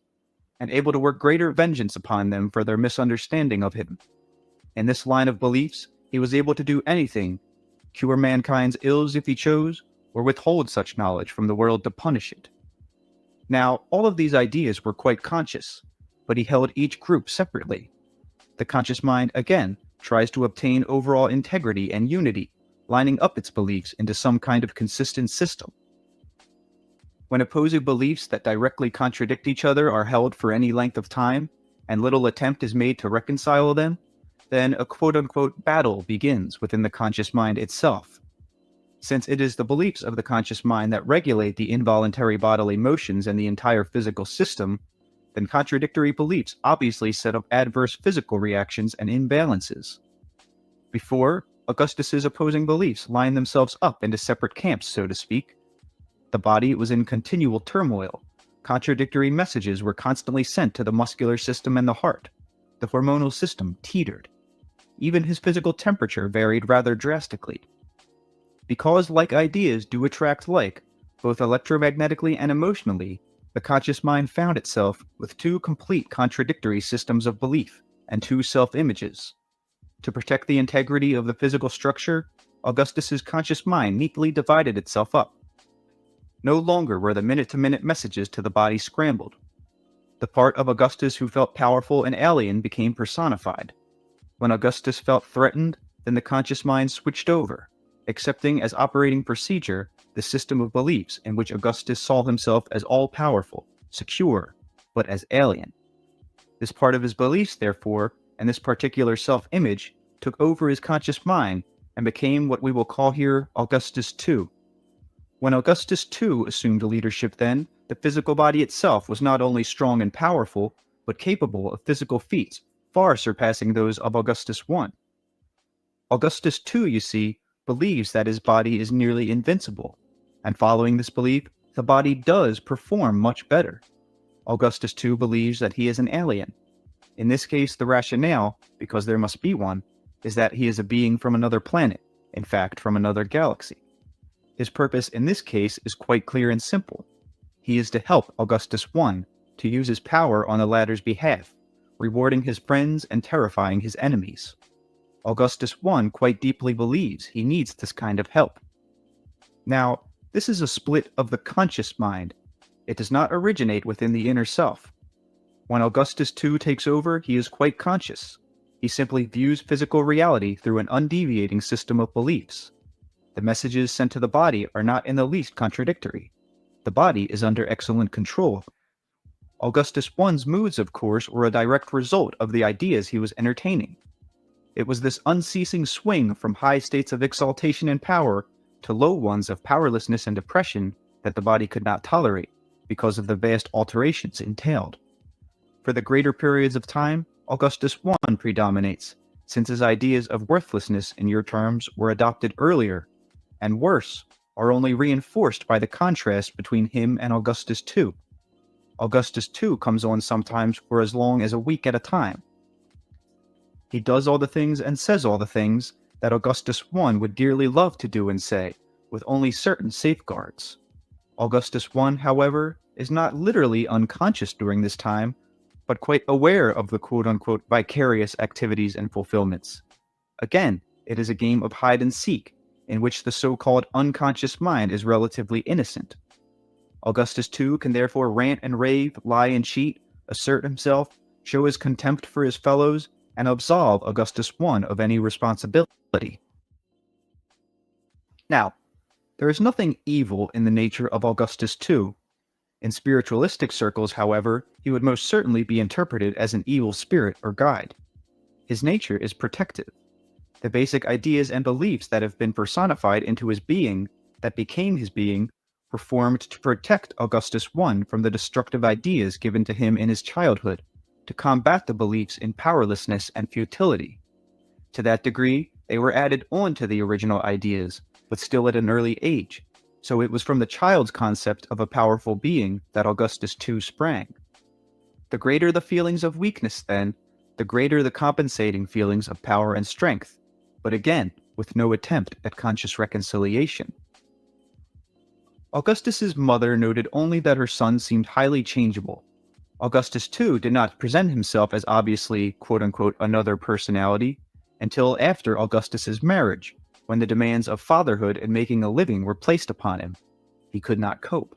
and able to work greater vengeance upon them for their misunderstanding of him. In this line of beliefs, he was able to do anything, cure mankind's ills if he chose, or withhold such knowledge from the world to punish it. Now, all of these ideas were quite conscious, but he held each group separately. The conscious mind, again, tries to obtain overall integrity and unity, lining up its beliefs into some kind of consistent system. When opposing beliefs that directly contradict each other are held for any length of time, and little attempt is made to reconcile them, then a quote-unquote battle begins within the conscious mind itself. Since it is the beliefs of the conscious mind that regulate the involuntary bodily motions and the entire physical system, then contradictory beliefs obviously set up adverse physical reactions and imbalances. Before, Augustus's opposing beliefs lined themselves up into separate camps, so to speak. The body was in continual turmoil. Contradictory messages were constantly sent to the muscular system and the heart. The hormonal system teetered. Even his physical temperature varied rather drastically. Because like ideas do attract like, both electromagnetically and emotionally, the conscious mind found itself with two complete contradictory systems of belief and two self-images. To protect the integrity of the physical structure, Augustus's conscious mind neatly divided itself up. No longer were the minute-to-minute messages to the body scrambled. The part of Augustus who felt powerful and alien became personified. When Augustus felt threatened, then the conscious mind switched over, accepting as operating procedure the system of beliefs in which Augustus saw himself as all-powerful, secure, but as alien. This part of his beliefs, therefore, and this particular self-image took over his conscious mind and became what we will call here Augustus II. When Augustus II assumed leadership then, the physical body itself was not only strong and powerful, but capable of physical feats far surpassing those of Augustus I. Augustus II, you see, believes that his body is nearly invincible, and following this belief, the body does perform much better. Augustus II believes that he is an alien. In this case, the rationale, because there must be one, is that he is a being from another planet, in fact, from another galaxy. His purpose in this case is quite clear and simple. He is to help Augustus I to use his power on the latter's behalf, rewarding his friends and terrifying his enemies. Augustus I quite deeply believes he needs this kind of help. Now, this is a split of the conscious mind. It does not originate within the inner self. When Augustus II takes over, he is quite conscious. He simply views physical reality through an undeviating system of beliefs. The messages sent to the body are not in the least contradictory. The body is under excellent control. Augustus I's moods, of course, were a direct result of the ideas he was entertaining. It was this unceasing swing from high states of exaltation and power to low ones of powerlessness and depression that the body could not tolerate because of the vast alterations entailed. For the greater periods of time, Augustus I predominates, since his ideas of worthlessness in your terms were adopted earlier, and worse, are only reinforced by the contrast between him and Augustus II. Augustus II comes on sometimes for as long as a week at a time. He does all the things and says all the things that Augustus I would dearly love to do and say, with only certain safeguards. Augustus I, however, is not literally unconscious during this time, but quite aware of the quote-unquote vicarious activities and fulfillments. Again, it is a game of hide and seek, in which the so-called unconscious mind is relatively innocent. Augustus II can therefore rant and rave, lie and cheat, assert himself, show his contempt for his fellows, and absolve Augustus I of any responsibility. Now, there is nothing evil in the nature of Augustus II. In spiritualistic circles, however, he would most certainly be interpreted as an evil spirit or guide. His nature is protective. The basic ideas and beliefs that have been personified into his being, that became his being, were formed to protect Augustus I from the destructive ideas given to him in his childhood, to combat the beliefs in powerlessness and futility. To that degree, they were added on to the original ideas, but still at an early age, so it was from the child's concept of a powerful being that Augustus II sprang. The greater the feelings of weakness, then, the greater the compensating feelings of power and strength, but again, with no attempt at conscious reconciliation. Augustus's mother noted only that her son seemed highly changeable. Augustus II did not present himself as obviously, quote-unquote, another personality until after Augustus's marriage, when the demands of fatherhood and making a living were placed upon him. He could not cope.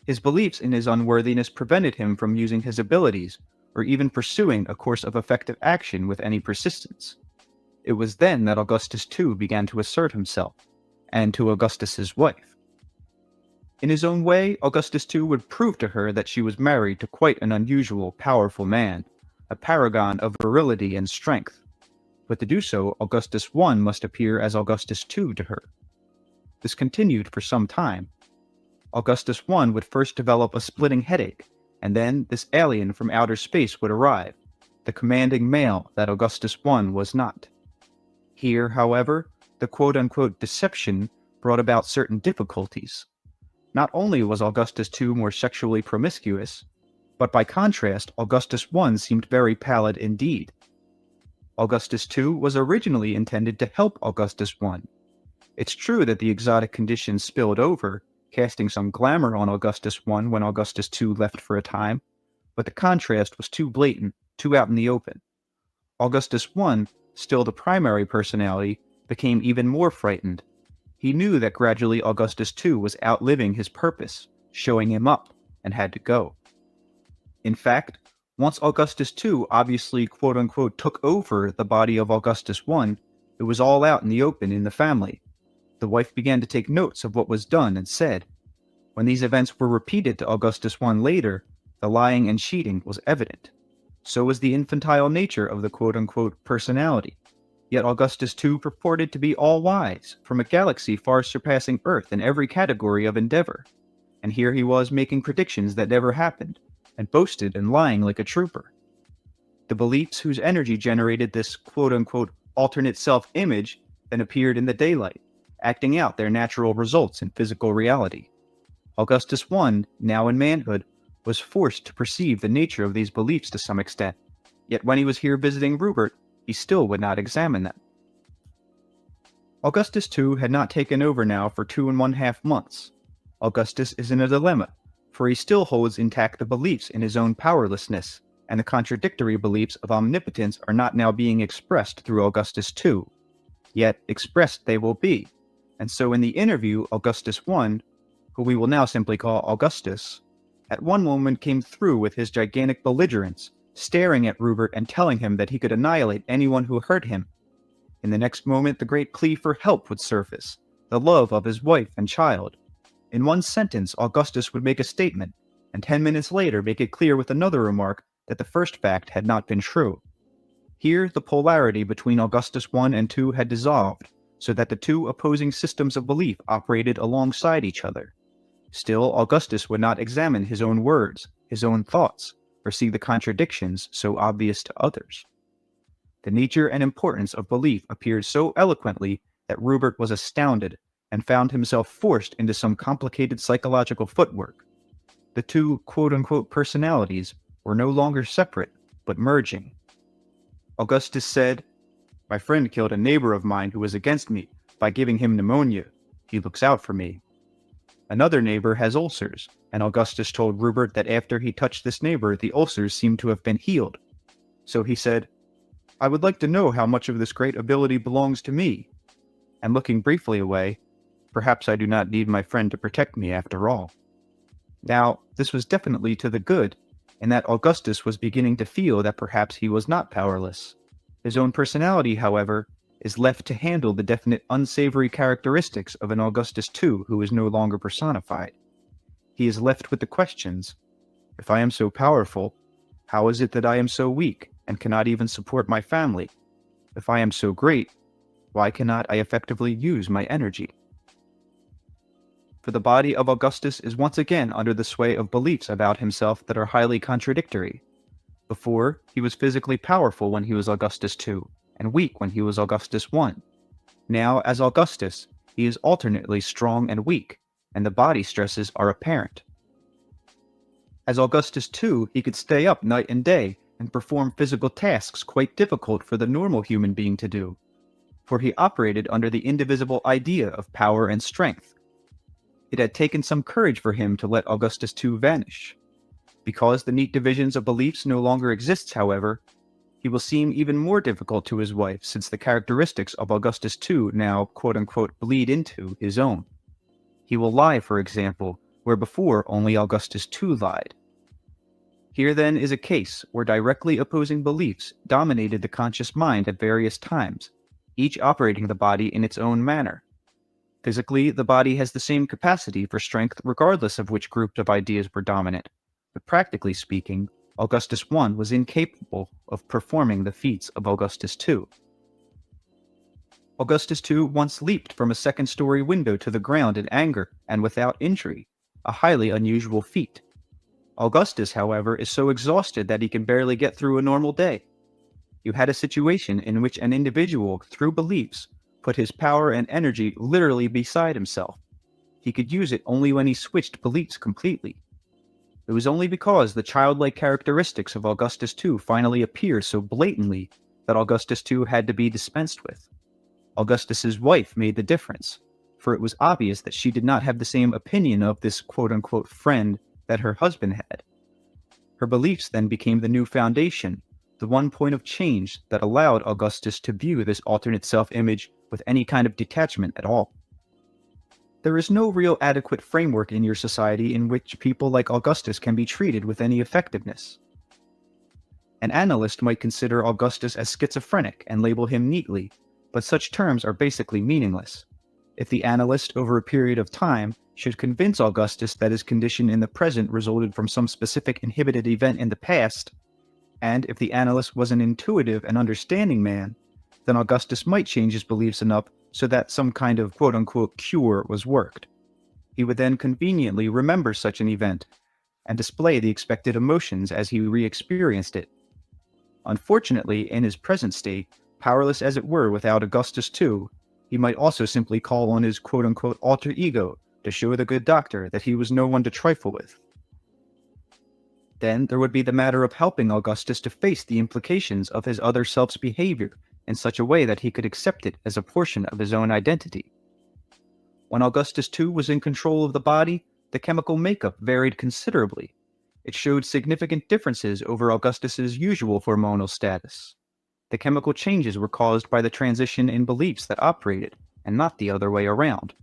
His beliefs in his unworthiness prevented him from using his abilities or even pursuing a course of effective action with any persistence. It was then that Augustus II began to assert himself, and to Augustus's wife. In his own way, Augustus II would prove to her that she was married to quite an unusual, powerful man, a paragon of virility and strength. But to do so, Augustus I must appear as Augustus II to her. This continued for some time. Augustus I would first develop a splitting headache, and then this alien from outer space would arrive, the commanding male that Augustus I was not. Here, however, the quote-unquote deception brought about certain difficulties. Not only was Augustus II more sexually promiscuous, but by contrast, Augustus I seemed very pallid indeed. Augustus II was originally intended to help Augustus I. It's true that the exotic conditions spilled over, casting some glamour on Augustus I when Augustus II left for a time, but the contrast was too blatant, too out in the open. Augustus I, still the primary personality, became even more frightened. He knew that gradually Augustus II was outliving his purpose, showing him up, and had to go. In fact, once Augustus II obviously quote-unquote took over the body of Augustus I, it was all out in the open in the family. The wife began to take notes of what was done and said. When these events were repeated to Augustus I later, the lying and cheating was evident. So was the infantile nature of the quote-unquote personality. Yet Augustus II purported to be all-wise, from a galaxy far surpassing Earth in every category of endeavor. And here he was making predictions that never happened, and boasted and lying like a trooper. The beliefs whose energy generated this quote-unquote alternate self-image then appeared in the daylight, acting out their natural results in physical reality. Augustus I, now in manhood, was forced to perceive the nature of these beliefs to some extent, yet when he was here visiting Rupert, he still would not examine them. Augustus II had not taken over now for 2½ months. Augustus is in a dilemma, for he still holds intact the beliefs in his own powerlessness, and the contradictory beliefs of omnipotence are not now being expressed through Augustus II. Yet expressed they will be, and so in the interview, Augustus I, who we will now simply call Augustus, at one moment came through with his gigantic belligerence, staring at Rupert and telling him that he could annihilate anyone who hurt him. In the next moment, the great plea for help would surface, the love of his wife and child. In one sentence, Augustus would make a statement, and 10 minutes later make it clear with another remark that the first fact had not been true. Here, the polarity between Augustus I and II had dissolved, so that the two opposing systems of belief operated alongside each other. Still, Augustus would not examine his own words, his own thoughts, or see the contradictions so obvious to others. The nature and importance of belief appeared so eloquently that Rupert was astounded and found himself forced into some complicated psychological footwork. The two quote-unquote personalities were no longer separate, but merging. Augustus said, "My friend killed a neighbor of mine who was against me by giving him pneumonia. He looks out for me. Another neighbor has ulcers, and Augustus told Rupert that after he touched this neighbor, the ulcers seemed to have been healed. So he said, 'I would like to know how much of this great ability belongs to me.' And looking briefly away, 'Perhaps I do not need my friend to protect me after all.'" Now, this was definitely to the good, in that Augustus was beginning to feel that perhaps he was not powerless. His own personality, however, is left to handle the definite unsavory characteristics of an Augustus II who is no longer personified. He is left with the questions: if I am so powerful, how is it that I am so weak and cannot even support my family? If I am so great, why cannot I effectively use my energy? For the body of Augustus is once again under the sway of beliefs about himself that are highly contradictory. Before, he was physically powerful when he was Augustus II, and weak when he was Augustus I. Now, as Augustus, he is alternately strong and weak, and the body stresses are apparent. As Augustus II, he could stay up night and day and perform physical tasks quite difficult for the normal human being to do, for he operated under the indivisible idea of power and strength. It had taken some courage for him to let Augustus II vanish. Because the neat divisions of beliefs no longer exists, however, he will seem even more difficult to his wife since the characteristics of Augustus II now quote-unquote bleed into his own. He will lie, for example, where before only Augustus II lied. Here then is a case where directly opposing beliefs dominated the conscious mind at various times, each operating the body in its own manner. Physically, the body has the same capacity for strength regardless of which group of ideas were dominant, but practically speaking, Augustus I was incapable of performing the feats of Augustus II. Augustus II once leaped from a second-story window to the ground in anger and without injury, a highly unusual feat. Augustus, however, is so exhausted that he can barely get through a normal day. You had a situation in which an individual, through beliefs, put his power and energy literally beside himself. He could use it only when he switched beliefs completely. It was only because the childlike characteristics of Augustus II finally appear so blatantly that Augustus II had to be dispensed with. Augustus's wife made the difference, for it was obvious that she did not have the same opinion of this quote-unquote friend that her husband had. Her beliefs then became the new foundation, the one point of change that allowed Augustus to view this alternate self-image with any kind of detachment at all. There is no real adequate framework in your society in which people like Augustus can be treated with any effectiveness. An analyst might consider Augustus as schizophrenic and label him neatly, but such terms are basically meaningless. If the analyst, over a period of time, should convince Augustus that his condition in the present resulted from some specific inhibited event in the past, and if the analyst was an intuitive and understanding man, then Augustus might change his beliefs enough so that some kind of quote-unquote cure was worked. He would then conveniently remember such an event and display the expected emotions as he re-experienced it. Unfortunately, in his present state, powerless as it were without Augustus II, he might also simply call on his quote-unquote alter ego to show the good doctor that he was no one to trifle with. Then there would be the matter of helping Augustus to face the implications of his other self's behavior in such a way that he could accept it as a portion of his own identity. When Augustus II was in control of the body, the chemical makeup varied considerably. It showed significant differences over Augustus's usual hormonal status. The chemical changes were caused by the transition in beliefs that operated, and not the other way around.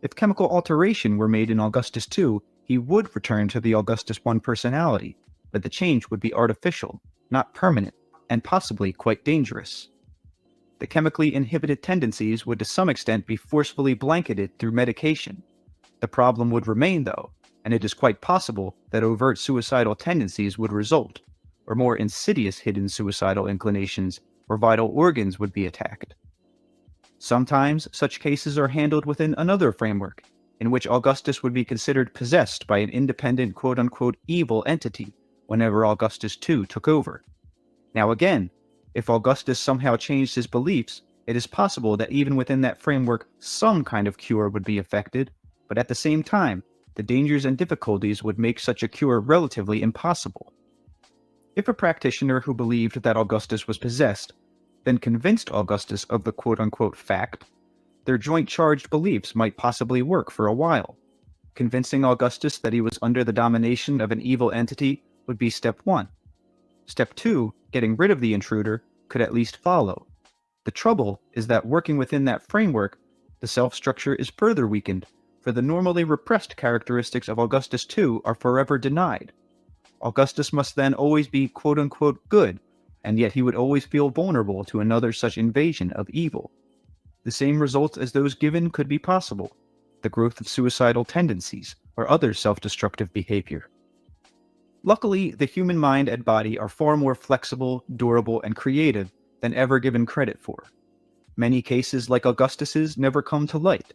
If chemical alteration were made in Augustus II, he would return to the Augustus I personality, but the change would be artificial, not permanent, and possibly quite dangerous. The chemically inhibited tendencies would to some extent be forcefully blanketed through medication. The problem would remain, though, and it is quite possible that overt suicidal tendencies would result, or more insidious hidden suicidal inclinations, where vital organs would be attacked. Sometimes such cases are handled within another framework, in which Augustus would be considered possessed by an independent quote-unquote evil entity whenever Augustus II took over. Now again, if Augustus somehow changed his beliefs, it is possible that even within that framework some kind of cure would be effected, but at the same time, the dangers and difficulties would make such a cure relatively impossible. If a practitioner who believed that Augustus was possessed then convinced Augustus of the quote-unquote fact, their joint charged beliefs might possibly work for a while. Convincing Augustus that he was under the domination of an evil entity would be step one. Step two, getting rid of the intruder, could at least follow. The trouble is that working within that framework, the self-structure is further weakened, for the normally repressed characteristics of Augustus II are forever denied. Augustus must then always be quote-unquote good, and yet he would always feel vulnerable to another such invasion of evil. The same results as those given could be possible: the growth of suicidal tendencies or other self-destructive behavior. Luckily, the human mind and body are far more flexible, durable, and creative than ever given credit for. Many cases like Augustus's never come to light.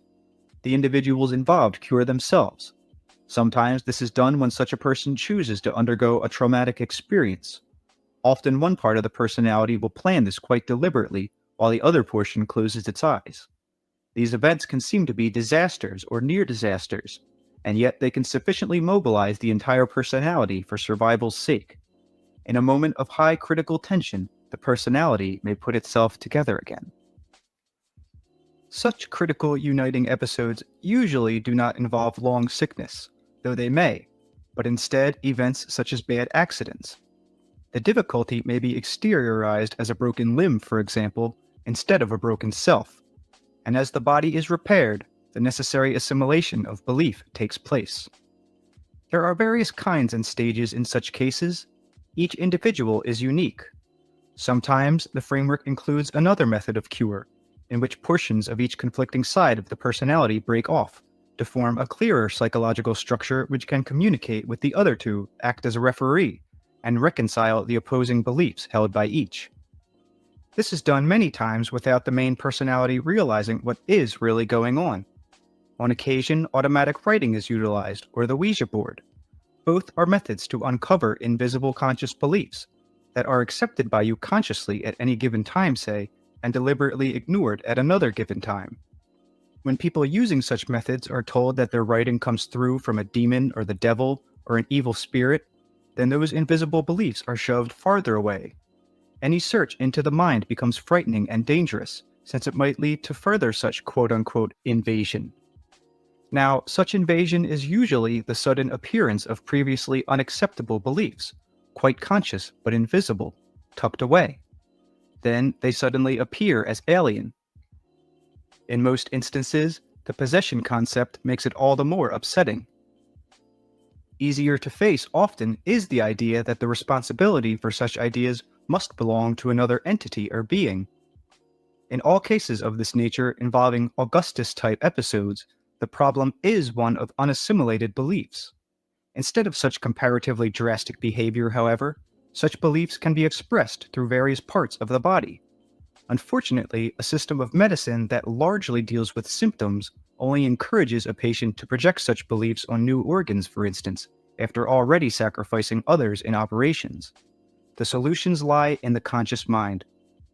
The individuals involved cure themselves. Sometimes this is done when such a person chooses to undergo a traumatic experience. Often one part of the personality will plan this quite deliberately, while the other portion closes its eyes. These events can seem to be disasters or near disasters, and yet they can sufficiently mobilize the entire personality for survival's sake. In a moment of high critical tension, the personality may put itself together again. Such critical uniting episodes usually do not involve long sickness, though they may, but instead events such as bad accidents. The difficulty may be exteriorized as a broken limb, for example, instead of a broken self, and as the body is repaired, the necessary assimilation of belief takes place. There are various kinds and stages in such cases. Each individual is unique. Sometimes the framework includes another method of cure, in which portions of each conflicting side of the personality break off to form a clearer psychological structure which can communicate with the other two, act as a referee, and reconcile the opposing beliefs held by each. This is done many times without the main personality realizing what is really going on. On occasion, automatic writing is utilized, or the Ouija board. Both are methods to uncover invisible conscious beliefs that are accepted by you consciously at any given time, say, and deliberately ignored at another given time. When people using such methods are told that their writing comes through from a demon or the devil or an evil spirit, then those invisible beliefs are shoved farther away. Any search into the mind becomes frightening and dangerous, since it might lead to further such quote-unquote invasion. Now, such invasion is usually the sudden appearance of previously unacceptable beliefs, quite conscious but invisible, tucked away. Then they suddenly appear as alien. In most instances, the possession concept makes it all the more upsetting. Easier to face often is the idea that the responsibility for such ideas must belong to another entity or being. In all cases of this nature involving Augustus-type episodes, the problem is one of unassimilated beliefs. Instead of such comparatively drastic behavior, however, such beliefs can be expressed through various parts of the body. Unfortunately, a system of medicine that largely deals with symptoms only encourages a patient to project such beliefs on new organs, for instance, after already sacrificing others in operations. The solutions lie in the conscious mind.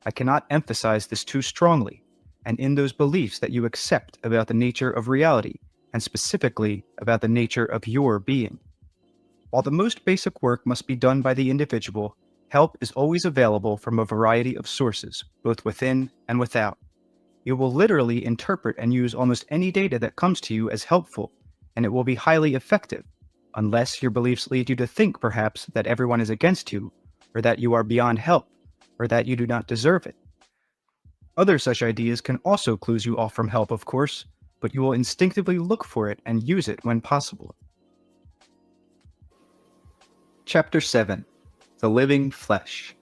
I cannot emphasize this too strongly, and in those beliefs that you accept about the nature of reality, and specifically about the nature of your being. While the most basic work must be done by the individual, help is always available from a variety of sources, both within and without. You will literally interpret and use almost any data that comes to you as helpful, and it will be highly effective, unless your beliefs lead you to think perhaps that everyone is against you, or that you are beyond help, or that you do not deserve it. Other such ideas can also clue you off from help, of course, but you will instinctively look for it and use it when possible. Chapter 7. The Living Flesh.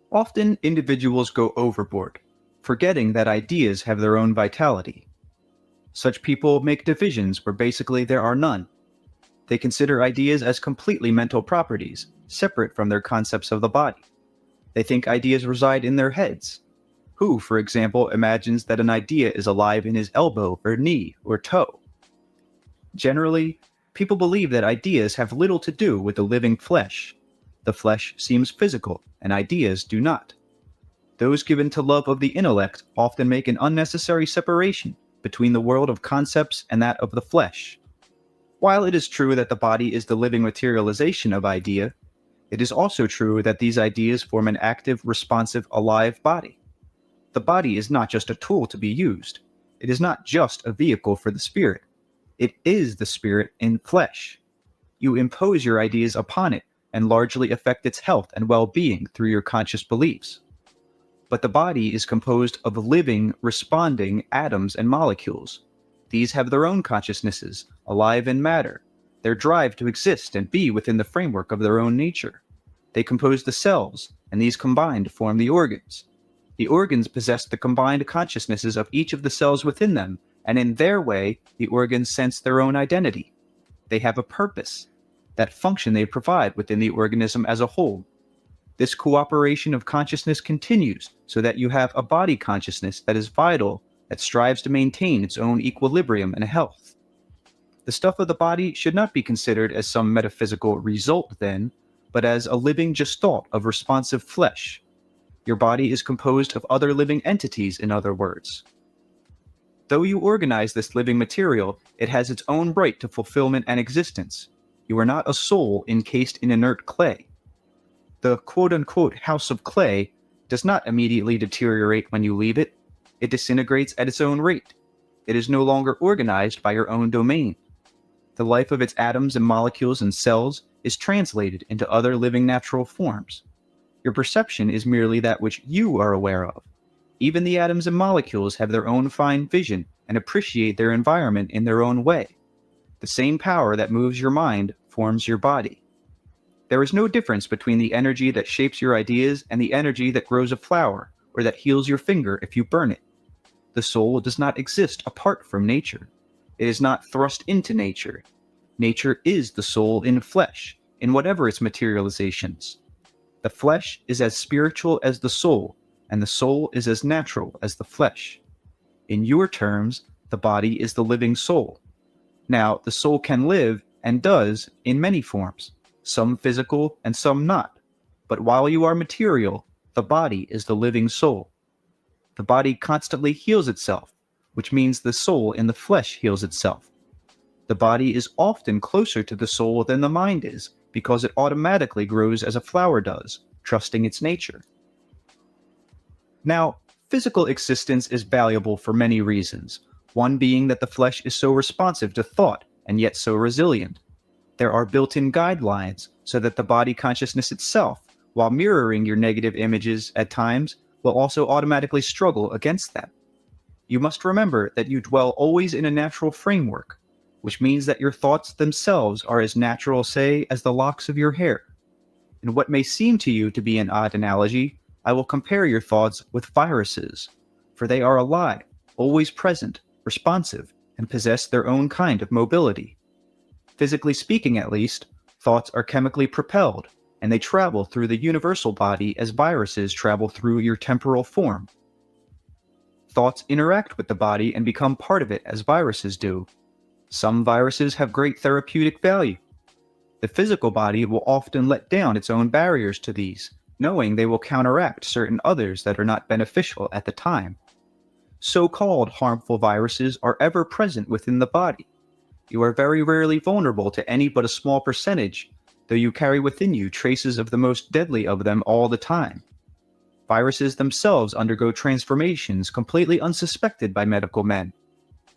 Often individuals go overboard, forgetting that ideas have their own vitality. Such people make divisions where basically there are none. They consider ideas as completely mental properties, separate from their concepts of the body. They think ideas reside in their heads. Who, for example, imagines that an idea is alive in his elbow or knee or toe? Generally, people believe that ideas have little to do with the living flesh. The flesh seems physical, and ideas do not. Those given to love of the intellect often make an unnecessary separation between the world of concepts and that of the flesh. While it is true that the body is the living materialization of idea, it is also true that these ideas form an active, responsive, alive body. The body is not just a tool to be used. It is not just a vehicle for the spirit. It is the spirit in flesh. You impose your ideas upon it and largely affect its health and well-being through your conscious beliefs. But the body is composed of living, responding atoms and molecules. These have their own consciousnesses, alive in matter, their drive to exist and be within the framework of their own nature. They compose the cells, and these combine to form the organs. The organs possess the combined consciousnesses of each of the cells within them, and in their way, the organs sense their own identity. They have a purpose, that function they provide within the organism as a whole. This cooperation of consciousness continues so that you have a body consciousness that is vital, that strives to maintain its own equilibrium and health. The stuff of the body should not be considered as some metaphysical result then, but as a living gestalt of responsive flesh. Your body is composed of other living entities, in other words. Though you organize this living material, it has its own right to fulfillment and existence. You are not a soul encased in inert clay. The quote-unquote house of clay does not immediately deteriorate when you leave it. It disintegrates at its own rate. It is no longer organized by your own domain. The life of its atoms and molecules and cells is translated into other living natural forms. Your perception is merely that which you are aware of. Even the atoms and molecules have their own fine vision and appreciate their environment in their own way. The same power that moves your mind forms your body. There is no difference between the energy that shapes your ideas and the energy that grows a flower or that heals your finger if you burn it. The soul does not exist apart from nature. It is not thrust into nature. Nature is the soul in flesh, in whatever its materializations. The flesh is as spiritual as the soul, and the soul is as natural as the flesh. In your terms, the body is the living soul. Now, the soul can live and does in many forms, some physical and some not. But while you are material, the body is the living soul. The body constantly heals itself, which means the soul in the flesh heals itself. The body is often closer to the soul than the mind is, because it automatically grows as a flower does, trusting its nature. Now, physical existence is valuable for many reasons, one being that the flesh is so responsive to thought and yet so resilient. There are built-in guidelines so that the body consciousness itself, while mirroring your negative images at times, will also automatically struggle against them. You must remember that you dwell always in a natural framework, which means that your thoughts themselves are as natural, say, as the locks of your hair. In what may seem to you to be an odd analogy, I will compare your thoughts with viruses, for they are alive, always present, responsive, and possess their own kind of mobility. Physically speaking, at least, thoughts are chemically propelled, and they travel through the universal body as viruses travel through your temporal form. Thoughts interact with the body and become part of it as viruses do. Some viruses have great therapeutic value. The physical body will often let down its own barriers to these, knowing they will counteract certain others that are not beneficial at the time. So-called harmful viruses are ever present within the body. You are very rarely vulnerable to any but a small percentage, though you carry within you traces of the most deadly of them all the time. Viruses themselves undergo transformations completely unsuspected by medical men.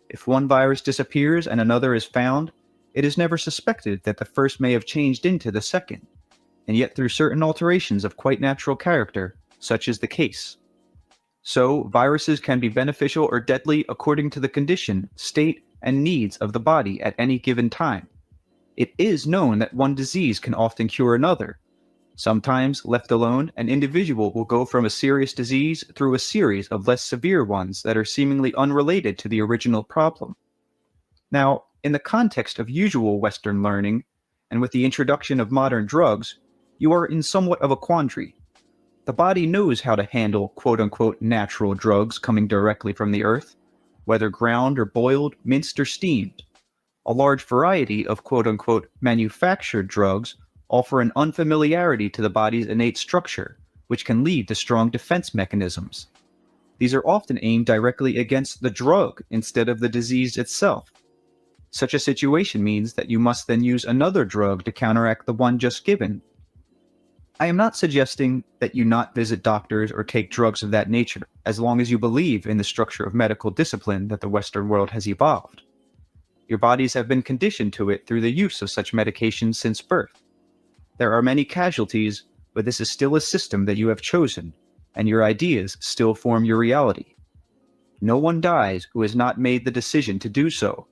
If one virus disappears and another is found, it is never suspected that the first may have changed into the second, and yet through certain alterations of quite natural character, such is the case. So, viruses can be beneficial or deadly according to the condition, state, and needs of the body at any given time. It is known that one disease can often cure another. Sometimes, left alone, an individual will go from a serious disease through a series of less severe ones that are seemingly unrelated to the original problem. Now, in the context of usual Western learning, and with the introduction of modern drugs, you are in somewhat of a quandary. The body knows how to handle quote-unquote natural drugs coming directly from the earth, whether ground or boiled, minced or steamed. A large variety of quote-unquote manufactured drugs offer an unfamiliarity to the body's innate structure, which can lead to strong defense mechanisms. These are often aimed directly against the drug instead of the disease itself. Such a situation means that you must then use another drug to counteract the one just given. I am not suggesting that you not visit doctors or take drugs of that nature, as long as you believe in the structure of medical discipline that the Western world has evolved. Your bodies have been conditioned to it through the use of such medications since birth. There are many casualties, but this is still a system that you have chosen, and your ideas still form your reality. No one dies who has not made the decision to do so,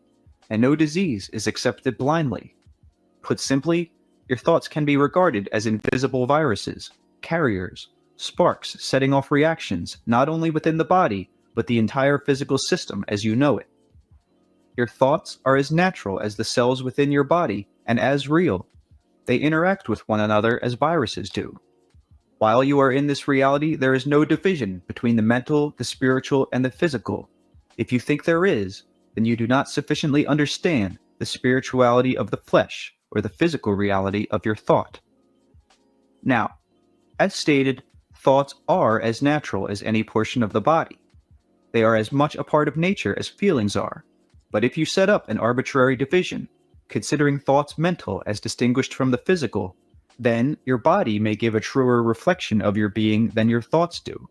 and no disease is accepted blindly. Put simply, your thoughts can be regarded as invisible viruses, carriers, sparks setting off reactions not only within the body, but the entire physical system as you know it. Your thoughts are as natural as the cells within your body and as real. They interact with one another as viruses do. While you are in this reality, there is no division between the mental, the spiritual, and the physical. If you think there is, then you do not sufficiently understand the spirituality of the flesh or the physical reality of your thought. Now, as stated, thoughts are as natural as any portion of the body. They are as much a part of nature as feelings are. But if you set up an arbitrary division, considering thoughts mental as distinguished from the physical, then your body may give a truer reflection of your being than your thoughts do.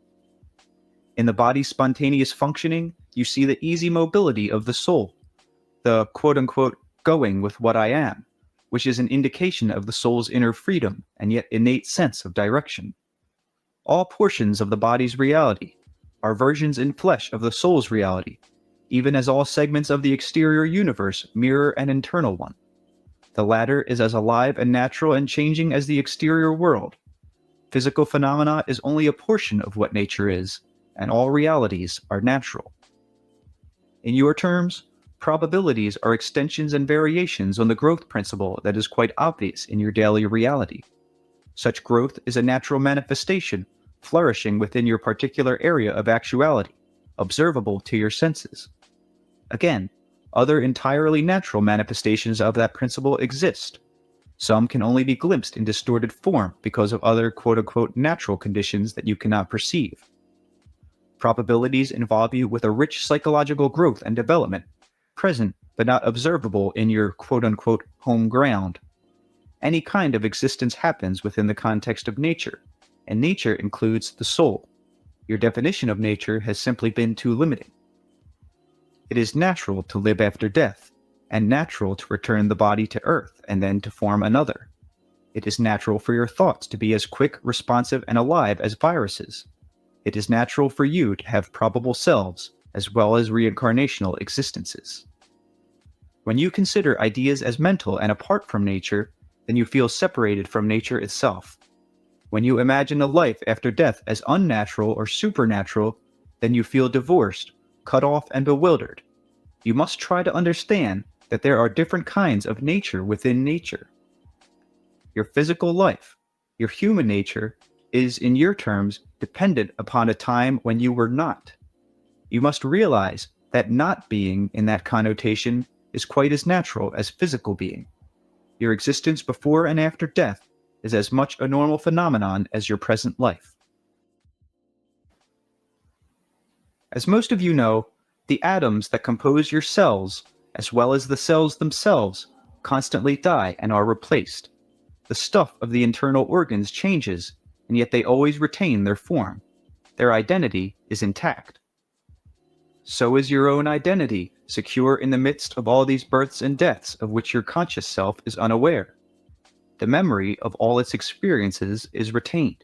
In the body's spontaneous functioning, you see the easy mobility of the soul, the quote-unquote going with what I am, which is an indication of the soul's inner freedom and yet innate sense of direction. All portions of the body's reality are versions in flesh of the soul's reality, even as all segments of the exterior universe mirror an internal one. The latter is as alive and natural and changing as the exterior world. Physical phenomena is only a portion of what nature is, and all realities are natural. In your terms, probabilities are extensions and variations on the growth principle that is quite obvious in your daily reality. Such growth is a natural manifestation, flourishing within your particular area of actuality, observable to your senses. Again, other entirely natural manifestations of that principle exist. Some can only be glimpsed in distorted form because of other quote-unquote natural conditions that you cannot perceive. Probabilities involve you with a rich psychological growth and development, present but not observable in your quote-unquote home ground. Any kind of existence happens within the context of nature, and nature includes the soul. Your definition of nature has simply been too limiting. It is natural to live after death, and natural to return the body to earth and then to form another. It is natural for your thoughts to be as quick, responsive, and alive as viruses. It is natural for you to have probable selves as well as reincarnational existences. When you consider ideas as mental and apart from nature, then you feel separated from nature itself. When you imagine a life after death as unnatural or supernatural, then you feel divorced, cut off, and bewildered. You must try to understand that there are different kinds of nature within nature. Your physical life, your human nature, is, in your terms, dependent upon a time when you were not. You must realize that not being, in that connotation, is quite as natural as physical being. Your existence before and after death is as much a normal phenomenon as your present life. As most of you know, the atoms that compose your cells, as well as the cells themselves, constantly die and are replaced. The stuff of the internal organs changes, and yet they always retain their form. Their identity is intact. So is your own identity, secure in the midst of all these births and deaths of which your conscious self is unaware. The memory of all its experiences is retained.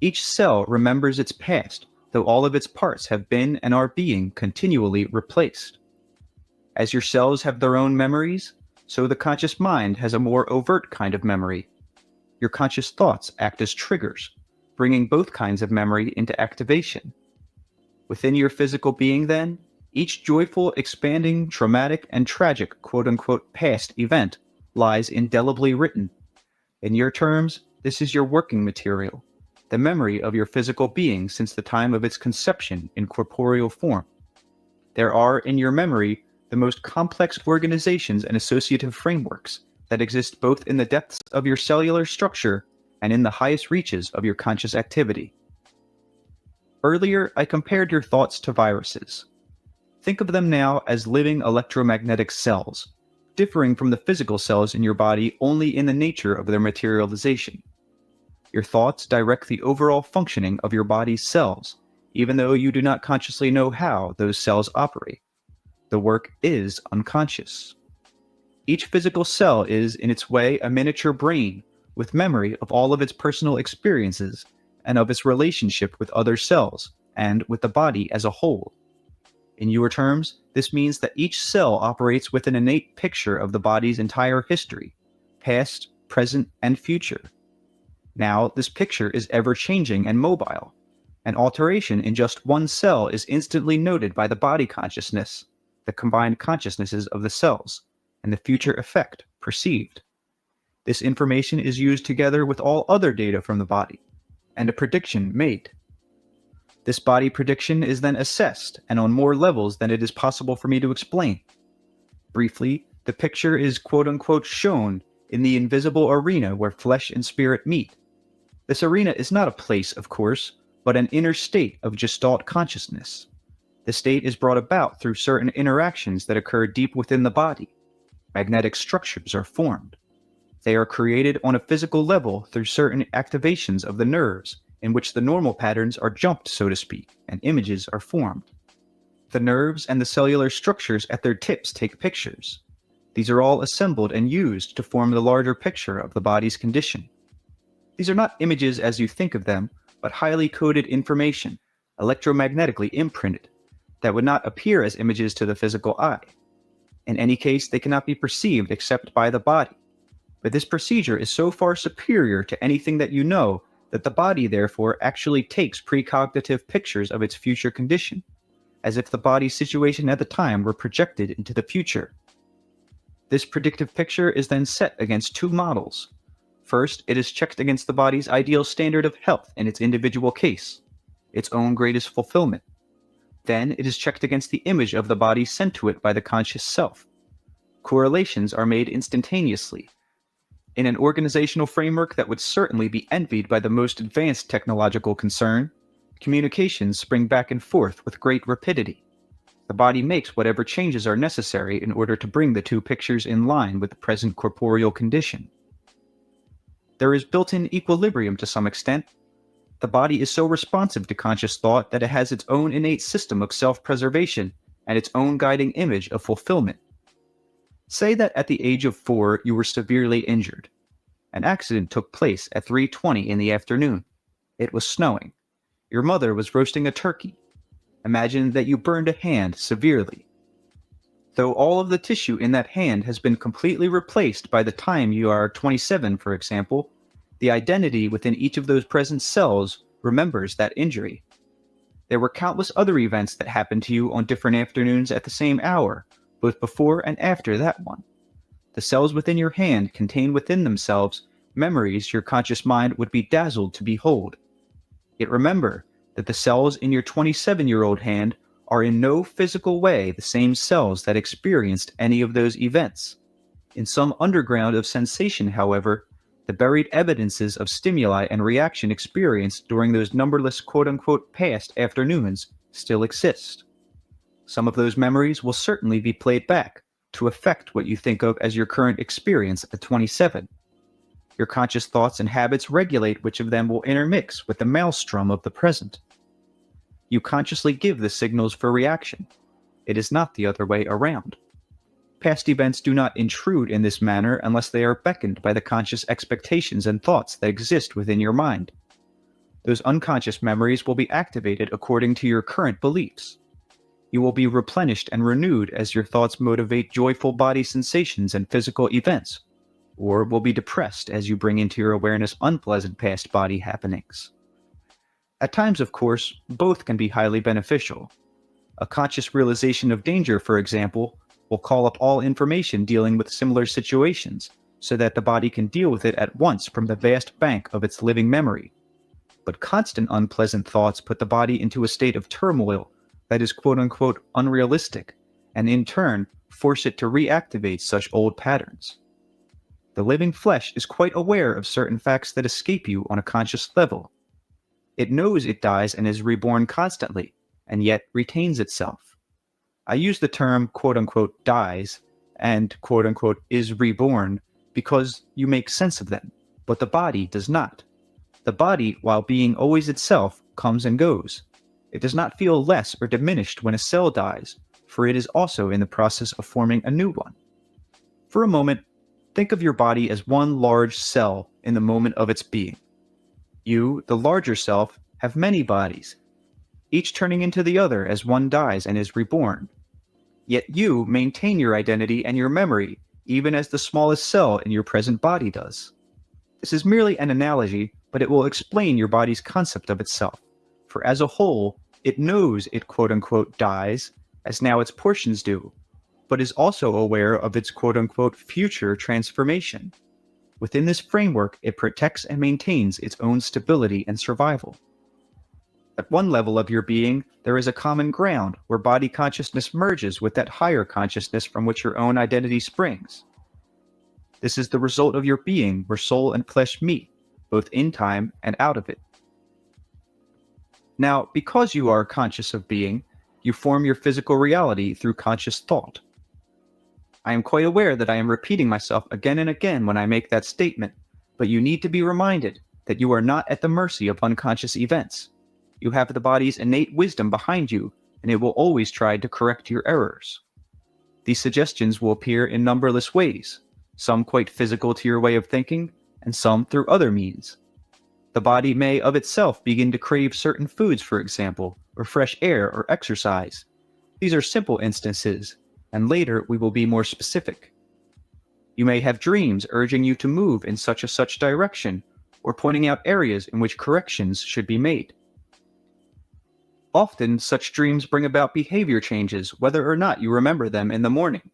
Each cell remembers its past, though all of its parts have been and are being continually replaced. As your cells have their own memories, so the conscious mind has a more overt kind of memory. Your conscious thoughts act as triggers, bringing both kinds of memory into activation. Within your physical being, then, each joyful, expanding, traumatic, and tragic quote-unquote past event lies indelibly written. In your terms, this is your working material, the memory of your physical being since the time of its conception in corporeal form. There are, in your memory, the most complex organizations and associative frameworks that exist both in the depths of your cellular structure and in the highest reaches of your conscious activity. Earlier, I compared your thoughts to viruses. Think of them now as living electromagnetic cells, differing from the physical cells in your body only in the nature of their materialization. Your thoughts direct the overall functioning of your body's cells, even though you do not consciously know how those cells operate. The work is unconscious. Each physical cell is, in its way, a miniature brain with memory of all of its personal experiences and of its relationship with other cells and with the body as a whole. In your terms, this means that each cell operates with an innate picture of the body's entire history, past, present, and future. Now, this picture is ever-changing and mobile. An alteration in just one cell is instantly noted by the body consciousness, the combined consciousnesses of the cells, and the future effect perceived. This information is used together with all other data from the body, and a prediction made. This body prediction is then assessed, and on more levels than it is possible for me to explain. Briefly, the picture is quote-unquote shown in the invisible arena where flesh and spirit meet. This arena is not a place, of course, but an inner state of Gestalt consciousness. The state is brought about through certain interactions that occur deep within the body. Magnetic structures are formed. They are created on a physical level through certain activations of the nerves, in which the normal patterns are jumped, so to speak, and images are formed. The nerves and the cellular structures at their tips take pictures. These are all assembled and used to form the larger picture of the body's condition. These are not images as you think of them, but highly coded information, electromagnetically imprinted, that would not appear as images to the physical eye. In any case, they cannot be perceived except by the body. But this procedure is so far superior to anything that you know that the body, therefore, actually takes precognitive pictures of its future condition, as if the body's situation at the time were projected into the future. This predictive picture is then set against two models. First, it is checked against the body's ideal standard of health in its individual case, its own greatest fulfillment. Then it is checked against the image of the body sent to it by the conscious self. Correlations are made instantaneously. In an organizational framework that would certainly be envied by the most advanced technological concern, communications spring back and forth with great rapidity. The body makes whatever changes are necessary in order to bring the two pictures in line with the present corporeal condition. There is built-in equilibrium to some extent. The body is so responsive to conscious thought that it has its own innate system of self-preservation and its own guiding image of fulfillment. Say that at the age of 4 you were severely injured. An accident took place at 3:20 in the afternoon. It was snowing. Your mother was roasting a turkey. Imagine that you burned a hand severely. Though all of the tissue in that hand has been completely replaced by the time you are 27, for example, the identity within each of those present cells remembers that injury. There were countless other events that happened to you on different afternoons at the same hour, both before and after that one. The cells within your hand contain within themselves memories your conscious mind would be dazzled to behold. Yet remember that the cells in your 27-year-old hand are in no physical way the same cells that experienced any of those events. In some underground of sensation, however, the buried evidences of stimuli and reaction experienced during those numberless quote-unquote past afternoons still exist. Some of those memories will certainly be played back to affect what you think of as your current experience at 27. Your conscious thoughts and habits regulate which of them will intermix with the maelstrom of the present. You consciously give the signals for reaction. It is not the other way around. Past events do not intrude in this manner unless they are beckoned by the conscious expectations and thoughts that exist within your mind. Those unconscious memories will be activated according to your current beliefs. You will be replenished and renewed as your thoughts motivate joyful body sensations and physical events, or will be depressed as you bring into your awareness unpleasant past body happenings. At times, of course, both can be highly beneficial. A conscious realization of danger, for example, will call up all information dealing with similar situations, so that the body can deal with it at once from the vast bank of its living memory. But constant unpleasant thoughts put the body into a state of turmoil that is quote-unquote unrealistic, and in turn force it to reactivate such old patterns. The living flesh is quite aware of certain facts that escape you on a conscious level. It knows it dies and is reborn constantly, and yet retains itself. I use the term quote-unquote dies and quote-unquote is reborn because you make sense of them, but the body does not. The body, while being always itself, comes and goes. It does not feel less or diminished when a cell dies, for it is also in the process of forming a new one. For a moment, think of your body as one large cell in the moment of its being. You, the larger self, have many bodies, each turning into the other as one dies and is reborn. Yet you maintain your identity and your memory, even as the smallest cell in your present body does. This is merely an analogy, but it will explain your body's concept of itself. For as a whole, it knows it quote-unquote dies, as now its portions do, but is also aware of its quote-unquote future transformation. Within this framework, it protects and maintains its own stability and survival. At one level of your being, there is a common ground where body consciousness merges with that higher consciousness from which your own identity springs. This is the result of your being where soul and flesh meet, both in time and out of it. Now, because you are conscious of being, you form your physical reality through conscious thought. I am quite aware that I am repeating myself again and again when I make that statement, but you need to be reminded that you are not at the mercy of unconscious events. You have the body's innate wisdom behind you, and it will always try to correct your errors. These suggestions will appear in numberless ways, some quite physical to your way of thinking, and some through other means. The body may of itself begin to crave certain foods, for example, or fresh air or exercise. These are simple instances, and later we will be more specific. You may have dreams urging you to move in such a such direction, or pointing out areas in which corrections should be made. Often, such dreams bring about behavior changes, whether or not you remember them in the morning.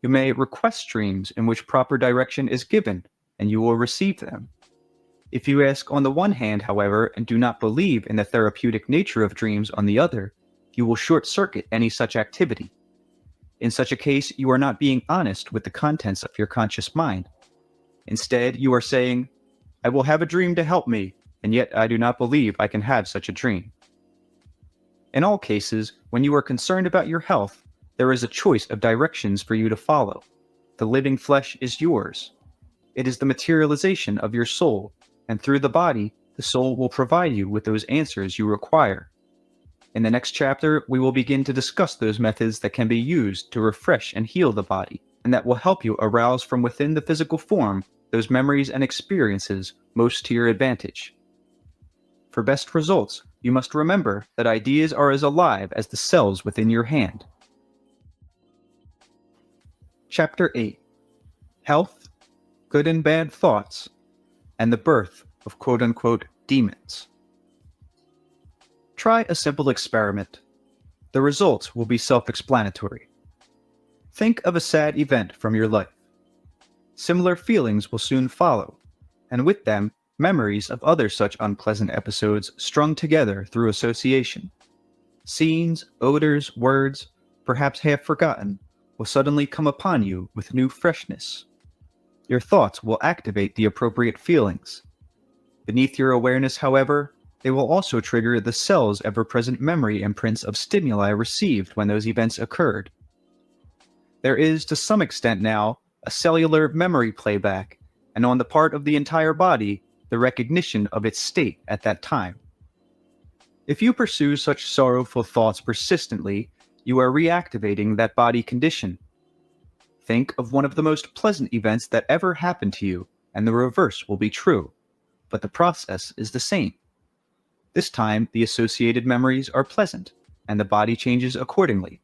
You may request dreams in which proper direction is given, and you will receive them. If you ask on the one hand, however, and do not believe in the therapeutic nature of dreams on the other, you will short-circuit any such activity. In such a case, you are not being honest with the contents of your conscious mind. Instead, you are saying, "I will have a dream to help me, and yet I do not believe I can have such a dream." In all cases, when you are concerned about your health, there is a choice of directions for you to follow. The living flesh is yours. It is the materialization of your soul, and through the body, the soul will provide you with those answers you require. In the next chapter, we will begin to discuss those methods that can be used to refresh and heal the body, and that will help you arouse from within the physical form those memories and experiences most to your advantage. For best results, you must remember that ideas are as alive as the cells within your hand. Chapter 8: Health, Good and Bad Thoughts, and the Birth of quote-unquote demons. Try a simple experiment. The results will be self-explanatory. Think of a sad event from your life. Similar feelings will soon follow, and with them, memories of other such unpleasant episodes strung together through association. Scenes, odors, words, perhaps half forgotten, will suddenly come upon you with new freshness. Your thoughts will activate the appropriate feelings. Beneath your awareness, however, they will also trigger the cell's ever-present memory imprints of stimuli received when those events occurred. There is, to some extent now, a cellular memory playback, and on the part of the entire body, the recognition of its state at that time. If you pursue such sorrowful thoughts persistently, you are reactivating that body condition. Think of one of the most pleasant events that ever happened to you, and the reverse will be true, but the process is the same. This time, the associated memories are pleasant, and the body changes accordingly.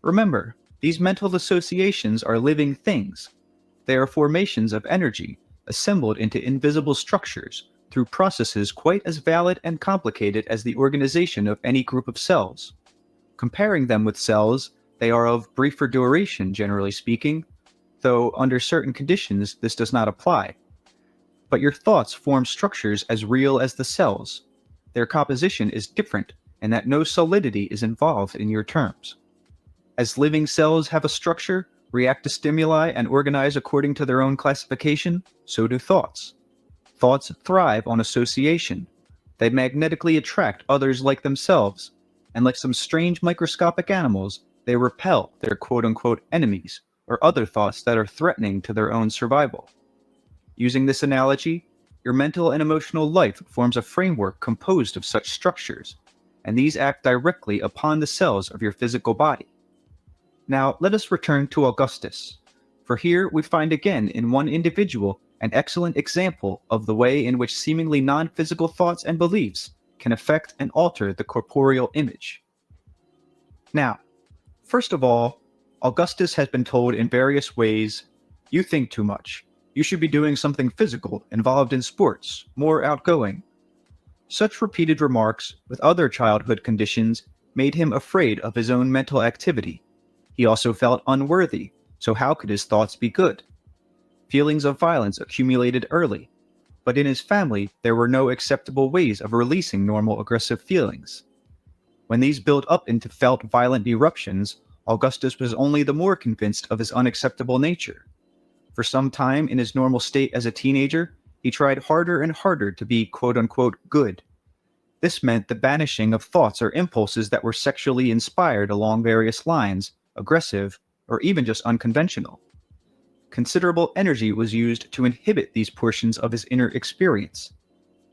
Remember, these mental associations are living things. They are formations of energy, assembled into invisible structures through processes quite as valid and complicated as the organization of any group of cells. Comparing them with cells, they are of briefer duration, generally speaking, though under certain conditions this does not apply. But your thoughts form structures as real as the cells. Their composition is different, and that no solidity is involved in your terms. As living cells have a structure, react to stimuli, and organize according to their own classification, so do thoughts. Thoughts thrive on association. They magnetically attract others like themselves, and like some strange microscopic animals, they repel their quote-unquote enemies, or other thoughts that are threatening to their own survival. Using this analogy, your mental and emotional life forms a framework composed of such structures, and these act directly upon the cells of your physical body. Now, let us return to Augustus, for here we find again in one individual an excellent example of the way in which seemingly non-physical thoughts and beliefs can affect and alter the corporeal image. Now, first of all, Augustus has been told in various ways, "You think too much. You should be doing something physical, involved in sports, more outgoing." Such repeated remarks, with other childhood conditions, made him afraid of his own mental activity. He also felt unworthy, so how could his thoughts be good? Feelings of violence accumulated early, but in his family there were no acceptable ways of releasing normal aggressive feelings. When these built up into felt violent eruptions, Augustus was only the more convinced of his unacceptable nature. For some time in his normal state as a teenager, he tried harder and harder to be quote-unquote good. This meant the banishing of thoughts or impulses that were sexually inspired along various lines, aggressive, or even just unconventional. Considerable energy was used to inhibit these portions of his inner experience.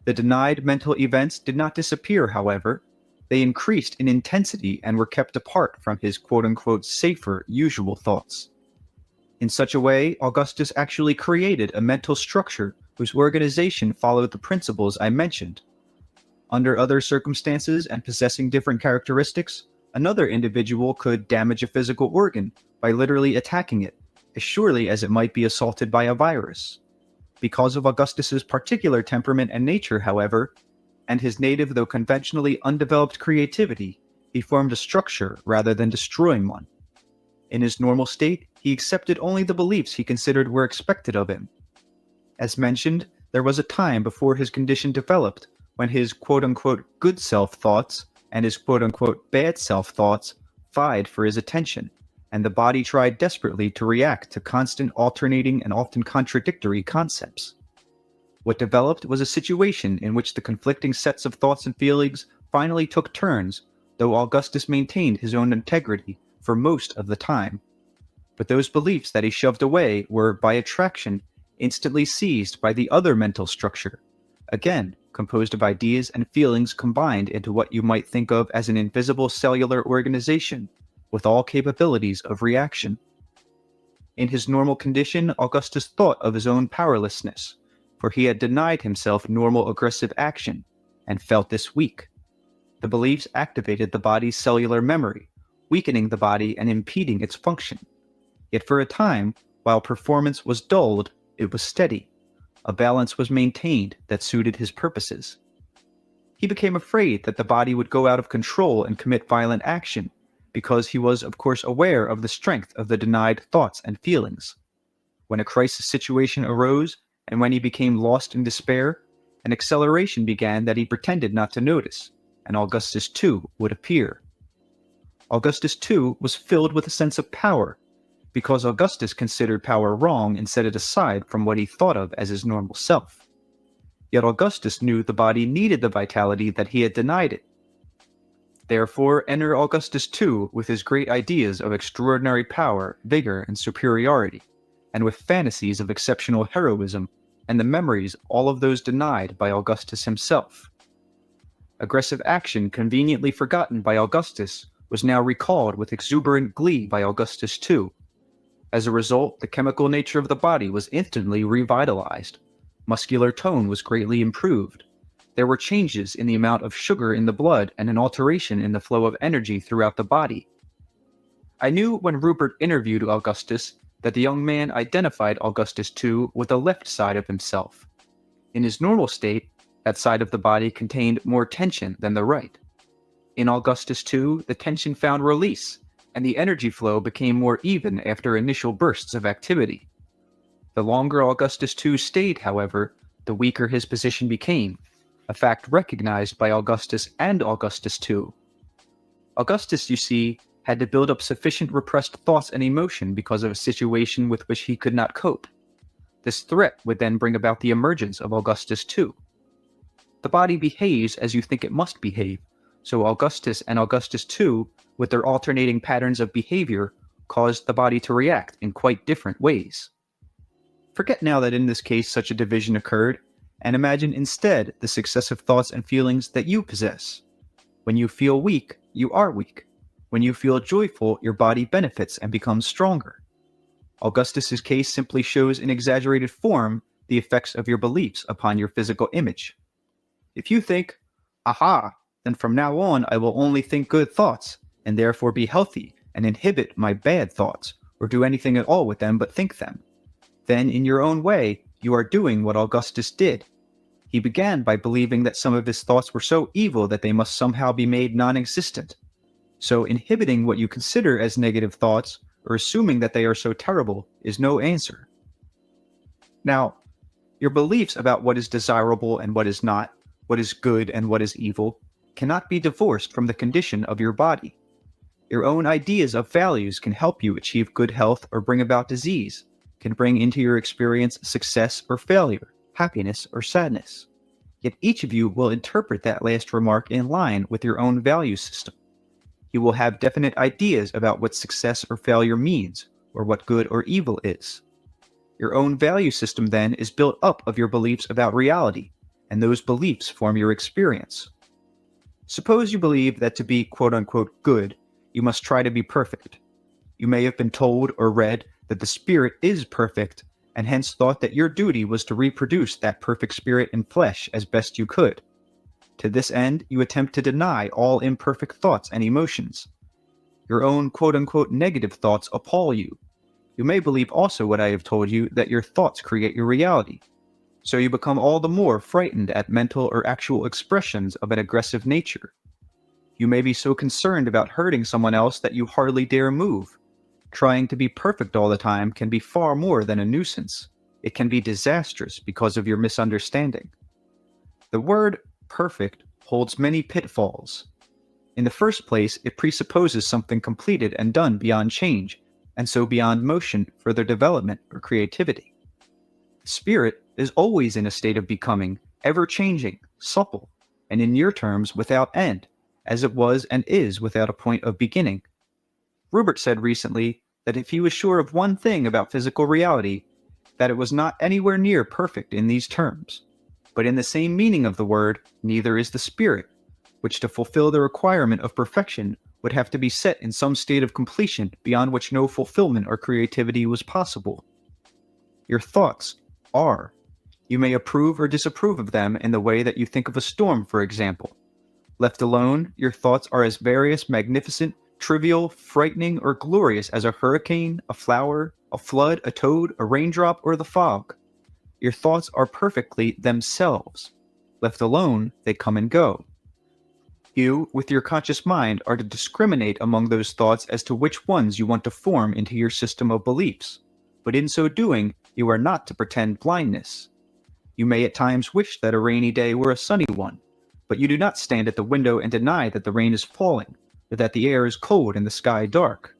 The denied mental events did not disappear, however. They increased in intensity and were kept apart from his quote-unquote safer, usual thoughts. In such a way, Augustus actually created a mental structure whose organization followed the principles I mentioned. Under other circumstances and possessing different characteristics, another individual could damage a physical organ by literally attacking it, as surely as it might be assaulted by a virus. Because of Augustus's particular temperament and nature, however, and his native though conventionally undeveloped creativity, he formed a structure rather than destroying one. In his normal state, he accepted only the beliefs he considered were expected of him. As mentioned, there was a time before his condition developed when his quote-unquote good self thoughts and his quote-unquote bad self-thoughts vied for his attention, and the body tried desperately to react to constant alternating and often contradictory concepts. What developed was a situation in which the conflicting sets of thoughts and feelings finally took turns, though Augustus maintained his own integrity for most of the time. But those beliefs that he shoved away were, by attraction, instantly seized by the other mental structure, again composed of ideas and feelings combined into what you might think of as an invisible cellular organization, with all capabilities of reaction. In his normal condition, Augustus thought of his own powerlessness, for he had denied himself normal aggressive action, and felt this weak. The beliefs activated the body's cellular memory, weakening the body and impeding its function. Yet for a time, while performance was dulled, it was steady. A balance was maintained that suited his purposes. He became afraid that the body would go out of control and commit violent action, because he was, of course, aware of the strength of the denied thoughts and feelings. When a crisis situation arose, and when he became lost in despair, an acceleration began that he pretended not to notice, and Augustus too would appear. Augustus too was filled with a sense of power, because Augustus considered power wrong and set it aside from what he thought of as his normal self. Yet Augustus knew the body needed the vitality that he had denied it. Therefore, enter Augustus too with his great ideas of extraordinary power, vigor, and superiority, and with fantasies of exceptional heroism, and the memories all of those denied by Augustus himself. Aggressive action conveniently forgotten by Augustus was now recalled with exuberant glee by Augustus too. As a result, the chemical nature of the body was instantly revitalized. Muscular tone was greatly improved. There were changes in the amount of sugar in the blood and an alteration in the flow of energy throughout the body. I knew when Rupert interviewed Augustus that the young man identified Augustus too with the left side of himself. In his normal state, that side of the body contained more tension than the right. In Augustus too, the tension found release, and the energy flow became more even after initial bursts of activity. The longer Augustus too stayed, however, the weaker his position became, a fact recognized by Augustus and Augustus too. Augustus, you see, had to build up sufficient repressed thoughts and emotion because of a situation with which he could not cope. This threat would then bring about the emergence of Augustus too. The body behaves as you think it must behave, so Augustus and Augustus too, with their alternating patterns of behavior, caused the body to react in quite different ways. Forget now that in this case such a division occurred, and imagine instead the successive thoughts and feelings that you possess. When you feel weak, you are weak. When you feel joyful, your body benefits and becomes stronger. Augustus's case simply shows in exaggerated form the effects of your beliefs upon your physical image. If you think, aha, then from now on I will only think good thoughts, and therefore be healthy, and inhibit my bad thoughts, or do anything at all with them but think them, then in your own way you are doing what Augustus did. He began by believing that some of his thoughts were so evil that they must somehow be made non-existent. So inhibiting what you consider as negative thoughts, or assuming that they are so terrible, is no answer. Now, your beliefs about what is desirable and what is not, what is good and what is evil, cannot be divorced from the condition of your body. Your own ideas of values can help you achieve good health or bring about disease, can bring into your experience success or failure, happiness or sadness. Yet each of you will interpret that last remark in line with your own value system. You will have definite ideas about what success or failure means, or what good or evil is. Your own value system then is built up of your beliefs about reality, and those beliefs form your experience. Suppose you believe that to be quote-unquote good, you must try to be perfect. You may have been told or read that the spirit is perfect, and hence thought that your duty was to reproduce that perfect spirit in flesh as best you could. To this end, you attempt to deny all imperfect thoughts and emotions. Your own quote-unquote negative thoughts appall you. You may believe also what I have told you, that your thoughts create your reality. So you become all the more frightened at mental or actual expressions of an aggressive nature. You may be so concerned about hurting someone else that you hardly dare move. Trying to be perfect all the time can be far more than a nuisance. It can be disastrous because of your misunderstanding. The word perfect holds many pitfalls. In the first place, it presupposes something completed and done beyond change, and so beyond motion, further development, or creativity. Spirit is always in a state of becoming, ever-changing, supple, and in your terms, without end, as it was and is without a point of beginning. Rupert said recently that if he was sure of one thing about physical reality, that it was not anywhere near perfect in these terms. But in the same meaning of the word, neither is the spirit, which to fulfill the requirement of perfection would have to be set in some state of completion beyond which no fulfillment or creativity was possible. Your thoughts are. You may approve or disapprove of them in the way that you think of a storm, for example. Left alone, your thoughts are as various, magnificent, trivial, frightening, or glorious as a hurricane, a flower, a flood, a toad, a raindrop, or the fog. Your thoughts are perfectly themselves. Left alone, they come and go. You, with your conscious mind, are to discriminate among those thoughts as to which ones you want to form into your system of beliefs. But in so doing, you are not to pretend blindness. You may at times wish that a rainy day were a sunny one, but you do not stand at the window and deny that the rain is falling, or that the air is cold and the sky dark.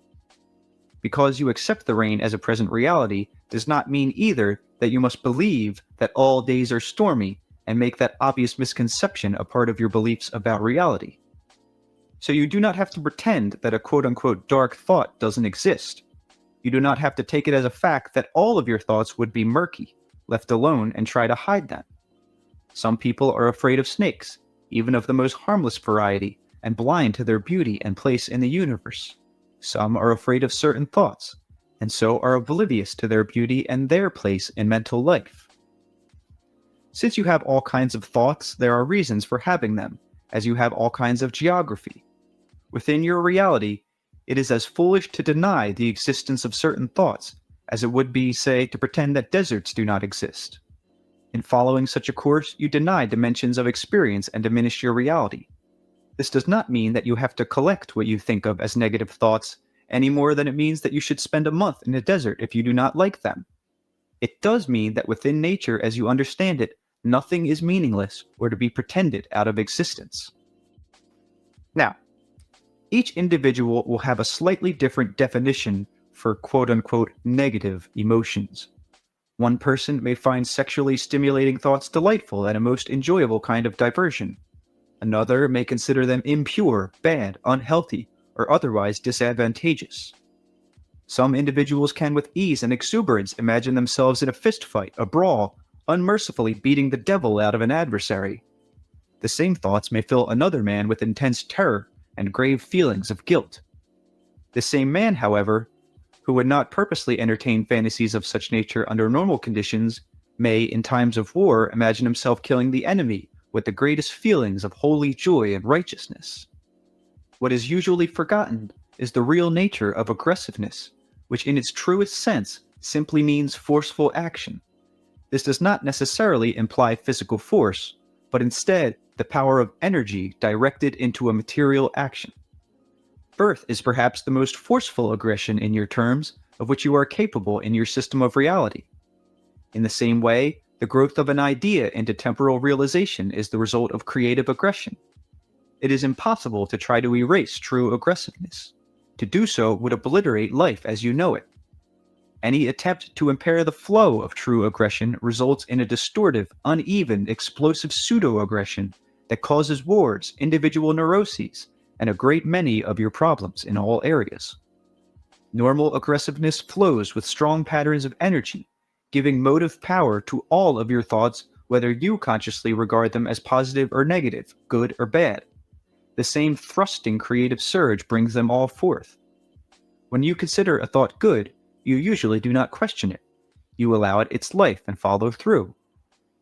Because you accept the rain as a present reality does not mean either that you must believe that all days are stormy and make that obvious misconception a part of your beliefs about reality. So you do not have to pretend that a quote-unquote dark thought doesn't exist. You do not have to take it as a fact that all of your thoughts would be murky, left alone, and try to hide them. Some people are afraid of snakes, even of the most harmless variety, and blind to their beauty and place in the universe. Some are afraid of certain thoughts, and so are oblivious to their beauty and their place in mental life. Since you have all kinds of thoughts, there are reasons for having them, as you have all kinds of geography. Within your reality, it is as foolish to deny the existence of certain thoughts as it would be, say, to pretend that deserts do not exist. In following such a course, you deny dimensions of experience and diminish your reality. This does not mean that you have to collect what you think of as negative thoughts, any more than it means that you should spend a month in a desert if you do not like them. It does mean that within nature as you understand it, nothing is meaningless or to be pretended out of existence. Now, each individual will have a slightly different definition for quote-unquote negative emotions. One person may find sexually stimulating thoughts delightful and a most enjoyable kind of diversion. Another may consider them impure, bad, unhealthy, or otherwise disadvantageous. Some individuals can with ease and exuberance imagine themselves in a fist fight, a brawl, unmercifully beating the devil out of an adversary. The same thoughts may fill another man with intense terror and grave feelings of guilt. The same man, however, who would not purposely entertain fantasies of such nature under normal conditions, may, in times of war, imagine himself killing the enemy with the greatest feelings of holy joy and righteousness. What is usually forgotten is the real nature of aggressiveness, which in its truest sense simply means forceful action. This does not necessarily imply physical force, but instead the power of energy directed into a material action. Birth is perhaps the most forceful aggression in your terms of which you are capable in your system of reality. In the same way, the growth of an idea into temporal realization is the result of creative aggression. It is impossible to try to erase true aggressiveness. To do so would obliterate life as you know it. Any attempt to impair the flow of true aggression results in a distortive, uneven, explosive pseudo-aggression that causes wars, individual neuroses, and a great many of your problems in all areas. Normal aggressiveness flows with strong patterns of energy, giving motive power to all of your thoughts, whether you consciously regard them as positive or negative, good or bad. The same thrusting creative surge brings them all forth. When you consider a thought good, you usually do not question it. You allow it its life and follow through.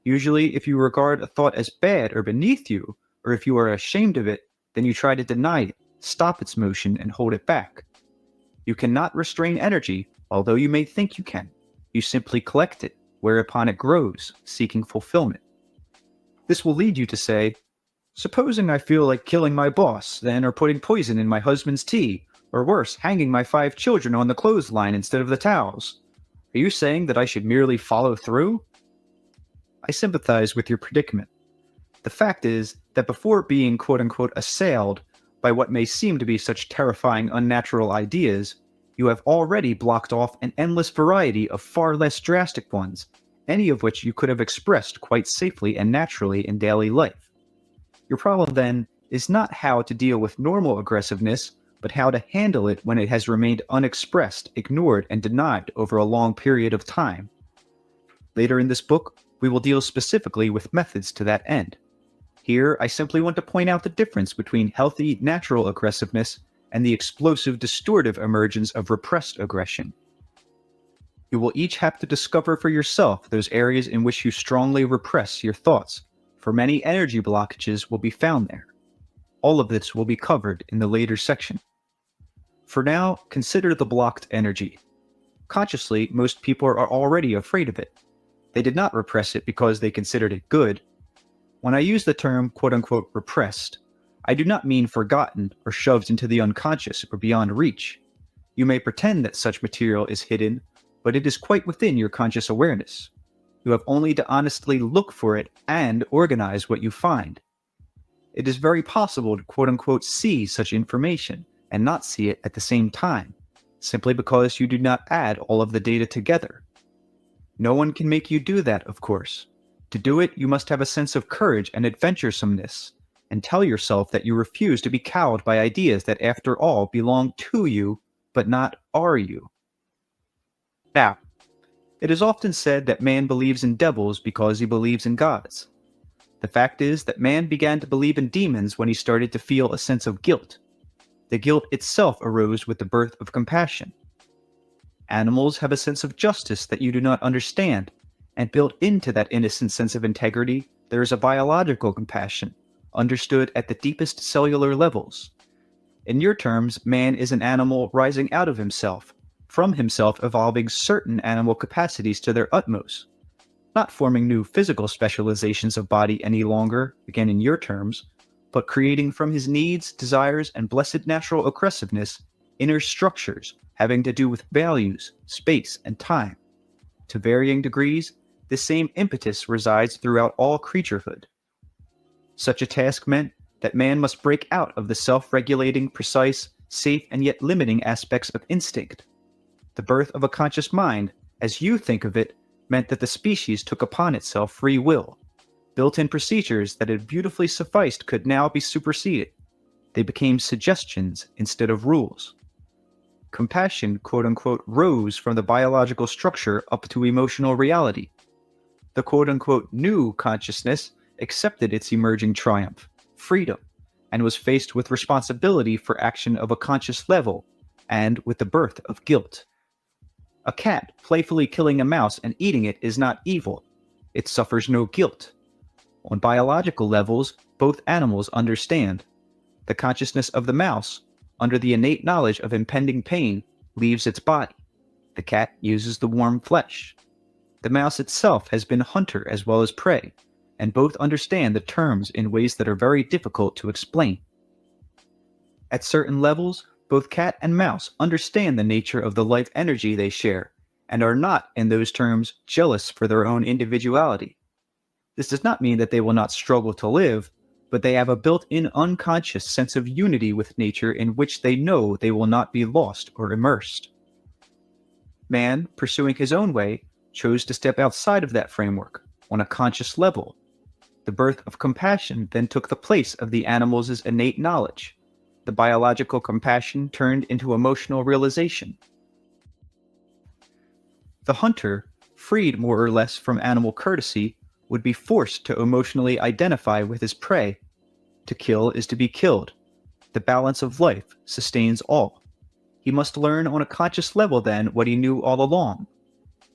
Usually, if you regard a thought as bad or beneath you, or if you are ashamed of it, then you try to deny it, stop its motion, and hold it back. You cannot restrain energy, although you may think you can. You simply collect it, whereupon it grows, seeking fulfillment. This will lead you to say, supposing I feel like killing my boss, then, or putting poison in my husband's tea, or worse, hanging my 5 children on the clothesline instead of the towels. Are you saying that I should merely follow through? I sympathize with your predicament. The fact is that before being quote-unquote assailed, By what may seem to be such terrifying unnatural ideas, you have already blocked off an endless variety of far less drastic ones, any of which you could have expressed quite safely and naturally in daily life. Your problem, then, is not how to deal with normal aggressiveness, but how to handle it when it has remained unexpressed, ignored, and denied over a long period of time. Later in this book, we will deal specifically with methods to that end. Here, I simply want to point out the difference between healthy, natural aggressiveness and the explosive, distortive emergence of repressed aggression. You will each have to discover for yourself those areas in which you strongly repress your thoughts, for many energy blockages will be found there. All of this will be covered in the later section. For now, consider the blocked energy. Consciously, most people are already afraid of it. They did not repress it because they considered it good. When I use the term quote-unquote repressed, I do not mean forgotten or shoved into the unconscious or beyond reach. You may pretend that such material is hidden, but it is quite within your conscious awareness. You have only to honestly look for it and organize what you find. It is very possible to quote-unquote see such information and not see it at the same time, simply because you do not add all of the data together. No one can make you do that, of course. To do it, you must have a sense of courage and adventuresomeness, and tell yourself that you refuse to be cowed by ideas that after all belong to you, but not are you. Now, it is often said that man believes in devils because he believes in gods. The fact is that man began to believe in demons when he started to feel a sense of guilt. The guilt itself arose with the birth of compassion. Animals have a sense of justice that you do not understand, and built into that innocent sense of integrity, there is a biological compassion, understood at the deepest cellular levels. In your terms, man is an animal rising out of himself, from himself evolving certain animal capacities to their utmost, not forming new physical specializations of body any longer, again in your terms, but creating from his needs, desires, and blessed natural aggressiveness inner structures having to do with values, space, and time. To varying degrees, this same impetus resides throughout all creaturehood. Such a task meant that man must break out of the self-regulating, precise, safe, and yet limiting aspects of instinct. The birth of a conscious mind, as you think of it, meant that the species took upon itself free will. Built-in procedures that had beautifully sufficed could now be superseded. They became suggestions instead of rules. Compassion, quote-unquote, rose from the biological structure up to emotional reality. The quote-unquote new consciousness accepted its emerging triumph, freedom, and was faced with responsibility for action of a conscious level, and with the birth of guilt. A cat playfully killing a mouse and eating it is not evil. It suffers no guilt. On biological levels, both animals understand. The consciousness of the mouse, under the innate knowledge of impending pain, leaves its body. The cat uses the warm flesh. The mouse itself has been hunter as well as prey, and both understand the terms in ways that are very difficult to explain. At certain levels, both cat and mouse understand the nature of the life energy they share, and are not, in those terms, jealous for their own individuality. This does not mean that they will not struggle to live, but they have a built-in unconscious sense of unity with nature in which they know they will not be lost or immersed. Man, pursuing his own way, chose to step outside of that framework, on a conscious level. The birth of compassion then took the place of the animal's innate knowledge. The biological compassion turned into emotional realization. The hunter, freed more or less from animal courtesy, would be forced to emotionally identify with his prey. To kill is to be killed. The balance of life sustains all. He must learn on a conscious level then what he knew all along.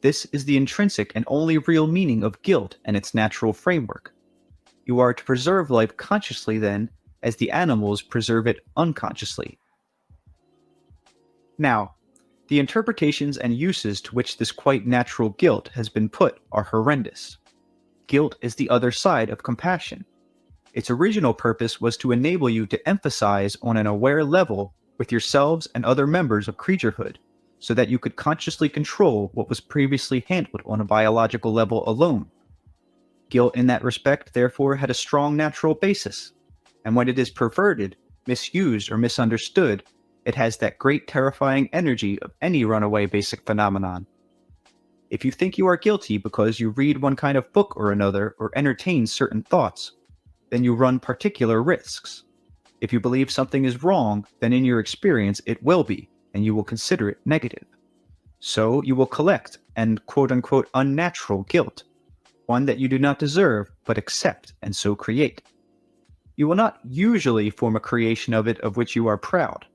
This is the intrinsic and only real meaning of guilt and its natural framework. You are to preserve life consciously then, as the animals preserve it unconsciously. Now, the interpretations and uses to which this quite natural guilt has been put are horrendous. Guilt is the other side of compassion. Its original purpose was to enable you to emphasize on an aware level with yourselves and other members of creaturehood, so that you could consciously control what was previously handled on a biological level alone. Guilt in that respect, therefore, had a strong natural basis, and when it is perverted, misused, or misunderstood, it has that great terrifying energy of any runaway basic phenomenon. If you think you are guilty because you read one kind of book or another or entertain certain thoughts, then you run particular risks. If you believe something is wrong, then in your experience it will be, and you will consider it negative. So you will collect an quote-unquote unnatural guilt, one that you do not deserve but accept and so create. You will not usually form a creation of it of which you are proud.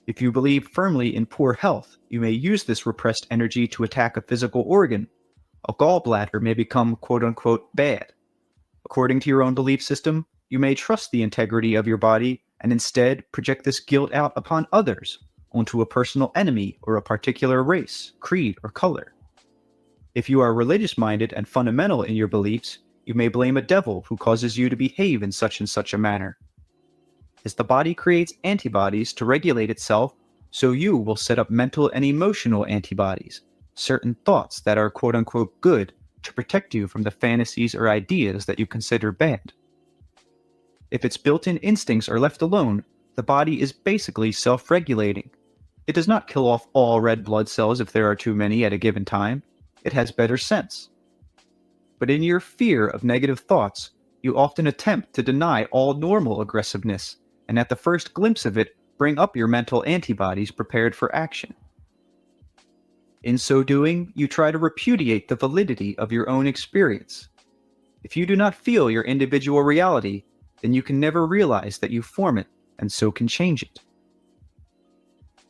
If you believe firmly in poor health, you may use this repressed energy to attack a physical organ. A gallbladder may become quote-unquote bad. According to your own belief system, you may trust the integrity of your body and instead project this guilt out upon others, onto a personal enemy or a particular race, creed, or color. If you are religious-minded and fundamental in your beliefs, you may blame a devil who causes you to behave in such and such a manner. As the body creates antibodies to regulate itself, so you will set up mental and emotional antibodies, certain thoughts that are quote-unquote good, to protect you from the fantasies or ideas that you consider bad. If its built-in instincts are left alone, the body is basically self-regulating. It does not kill off all red blood cells if there are too many at a given time. It has better sense. But in your fear of negative thoughts, you often attempt to deny all normal aggressiveness, and at the first glimpse of it, bring up your mental antibodies prepared for action. In so doing, you try to repudiate the validity of your own experience. If you do not feel your individual reality, then you can never realize that you form it, and so can change it.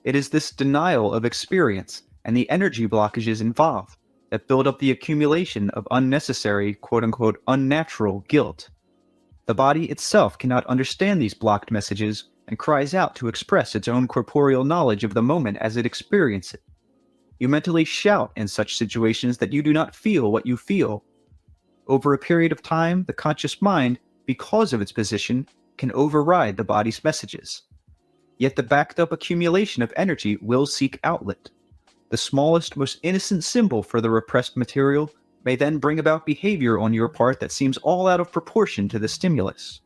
It is this denial of experience and the energy blockages involved that build up the accumulation of unnecessary, quote-unquote, unnatural guilt. The body itself cannot understand these blocked messages and cries out to express its own corporeal knowledge of the moment as it experiences it. You mentally shout in such situations that you do not feel what you feel. Over a period of time, the conscious mind, because of its position, can override the body's messages. Yet the backed-up accumulation of energy will seek outlet. The smallest, most innocent symbol for the repressed material may then bring about behavior on your part that seems all out of proportion to the stimulus.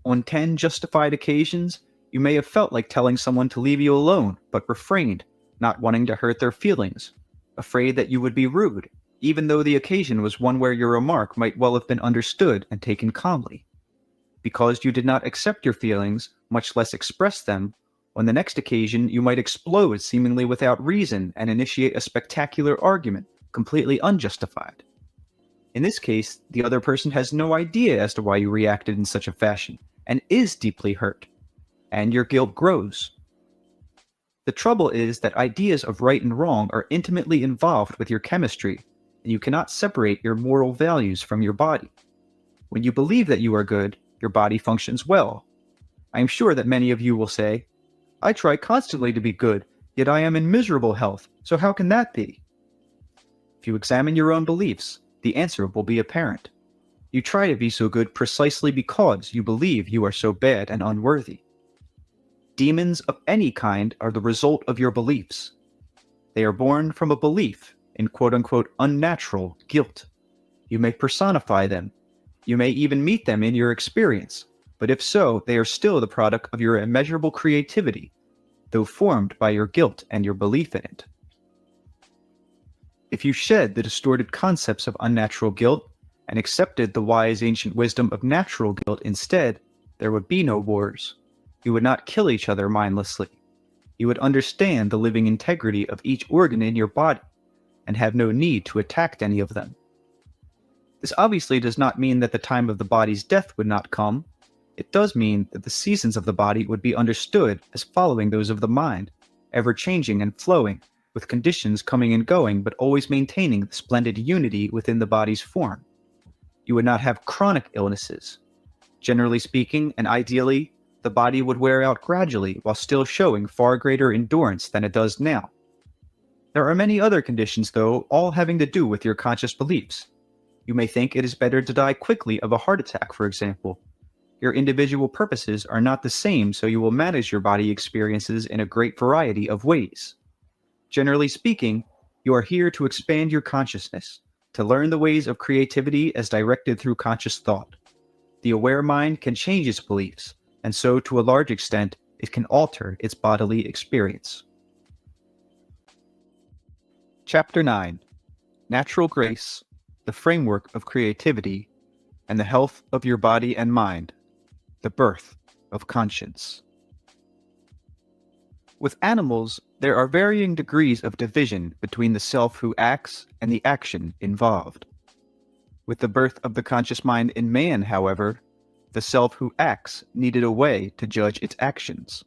On 10 justified occasions, you may have felt like telling someone to leave you alone, but refrained, not wanting to hurt their feelings, afraid that you would be rude, even though the occasion was one where your remark might well have been understood and taken calmly. Because you did not accept your feelings, much less express them, on the next occasion you might explode seemingly without reason and initiate a spectacular argument, completely unjustified. In this case, the other person has no idea as to why you reacted in such a fashion, and is deeply hurt, and your guilt grows. The trouble is that ideas of right and wrong are intimately involved with your chemistry, and you cannot separate your moral values from your body. When you believe that you are good, your body functions well. I am sure that many of you will say, "I try constantly to be good, yet I am in miserable health, so how can that be?" If you examine your own beliefs, the answer will be apparent. You try to be so good precisely because you believe you are so bad and unworthy. Demons of any kind are the result of your beliefs. They are born from a belief in quote-unquote unnatural guilt. You may personify them. You may even meet them in your experience, but if so, they are still the product of your immeasurable creativity, though formed by your guilt and your belief in it. If you shed the distorted concepts of unnatural guilt and accepted the wise ancient wisdom of natural guilt instead, there would be no wars. You would not kill each other mindlessly. You would understand the living integrity of each organ in your body and have no need to attack any of them. This obviously does not mean that the time of the body's death would not come. It does mean that the seasons of the body would be understood as following those of the mind, ever changing and flowing, with conditions coming and going, but always maintaining the splendid unity within the body's form. You would not have chronic illnesses. Generally speaking, and ideally, the body would wear out gradually while still showing far greater endurance than it does now. There are many other conditions, though, all having to do with your conscious beliefs. You may think it is better to die quickly of a heart attack, for example. Your individual purposes are not the same, so you will manage your body experiences in a great variety of ways. Generally speaking, you are here to expand your consciousness, to learn the ways of creativity as directed through conscious thought. The aware mind can change its beliefs, and so to a large extent it can alter its bodily experience. Chapter 9: Natural Grace, the Framework of Creativity, and the Health of Your Body and Mind, the Birth of Conscience. With animals, there are varying degrees of division between the self who acts and the action involved. With the birth of the conscious mind in man, however, the self who acts needed a way to judge its actions.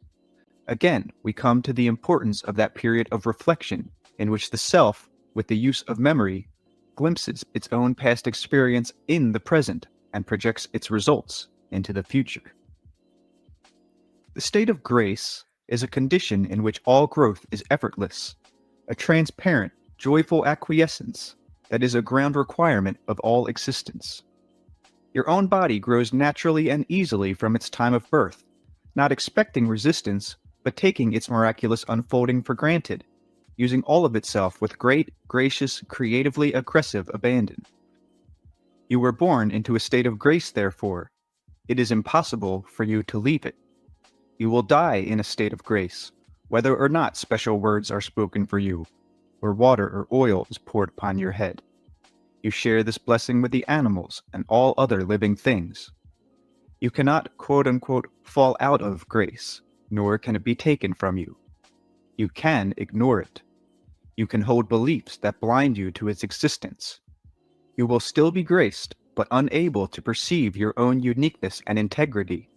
Again, we come to the importance of that period of reflection in which the self, with the use of memory, glimpses its own past experience in the present and projects its results into the future. The state of grace is a condition in which all growth is effortless, a transparent, joyful acquiescence that is a ground requirement of all existence. Your own body grows naturally and easily from its time of birth, not expecting resistance, but taking its miraculous unfolding for granted, using all of itself with great, gracious, creatively aggressive abandon. You were born into a state of grace, therefore. It is impossible for you to leave it. You will die in a state of grace, whether or not special words are spoken for you, or water or oil is poured upon your head. You share this blessing with the animals and all other living things. You cannot, quote-unquote, fall out of grace, nor can it be taken from you. You can ignore it. You can hold beliefs that blind you to its existence. You will still be graced, but unable to perceive your own uniqueness and integrity,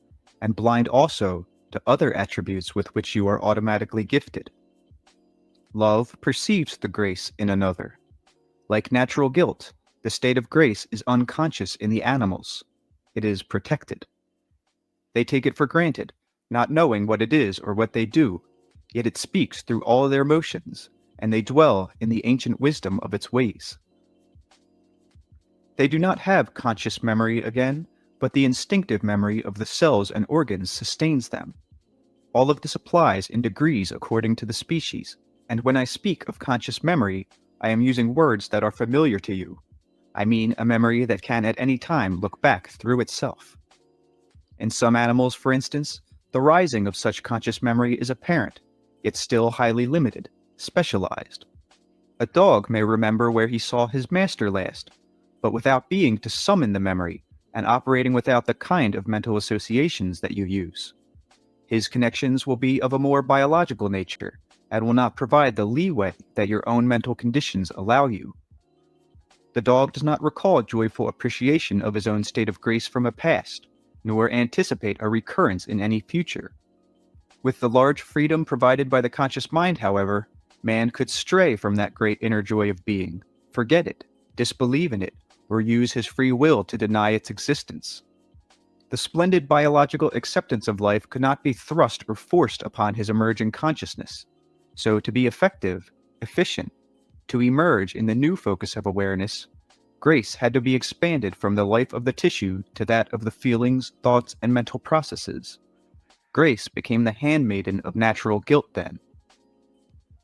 and blind also to other attributes with which you are automatically gifted. Love perceives the grace in another. Like natural guilt, the state of grace is unconscious in the animals. It is protected. They take it for granted, not knowing what it is or what they do, yet it speaks through all their motions, and they dwell in the ancient wisdom of its ways. They do not have conscious memory again, but the instinctive memory of the cells and organs sustains them. All of this applies in degrees according to the species, and when I speak of conscious memory, I am using words that are familiar to you. I mean a memory that can at any time look back through itself. In some animals, for instance, the rising of such conscious memory is apparent, yet still highly limited, specialized. A dog may remember where he saw his master last, but without being to summon the memory and operating without the kind of mental associations that you use. His connections will be of a more biological nature and will not provide the leeway that your own mental conditions allow you. The dog does not recall joyful appreciation of his own state of grace from a past, nor anticipate a recurrence in any future. With the large freedom provided by the conscious mind, however, man could stray from that great inner joy of being, forget it, disbelieve in it, or use his free will to deny its existence. The splendid biological acceptance of life could not be thrust or forced upon his emerging consciousness. So to be effective, efficient, to emerge in the new focus of awareness, grace had to be expanded from the life of the tissue to that of the feelings, thoughts, and mental processes. Grace became the handmaiden of natural guilt then.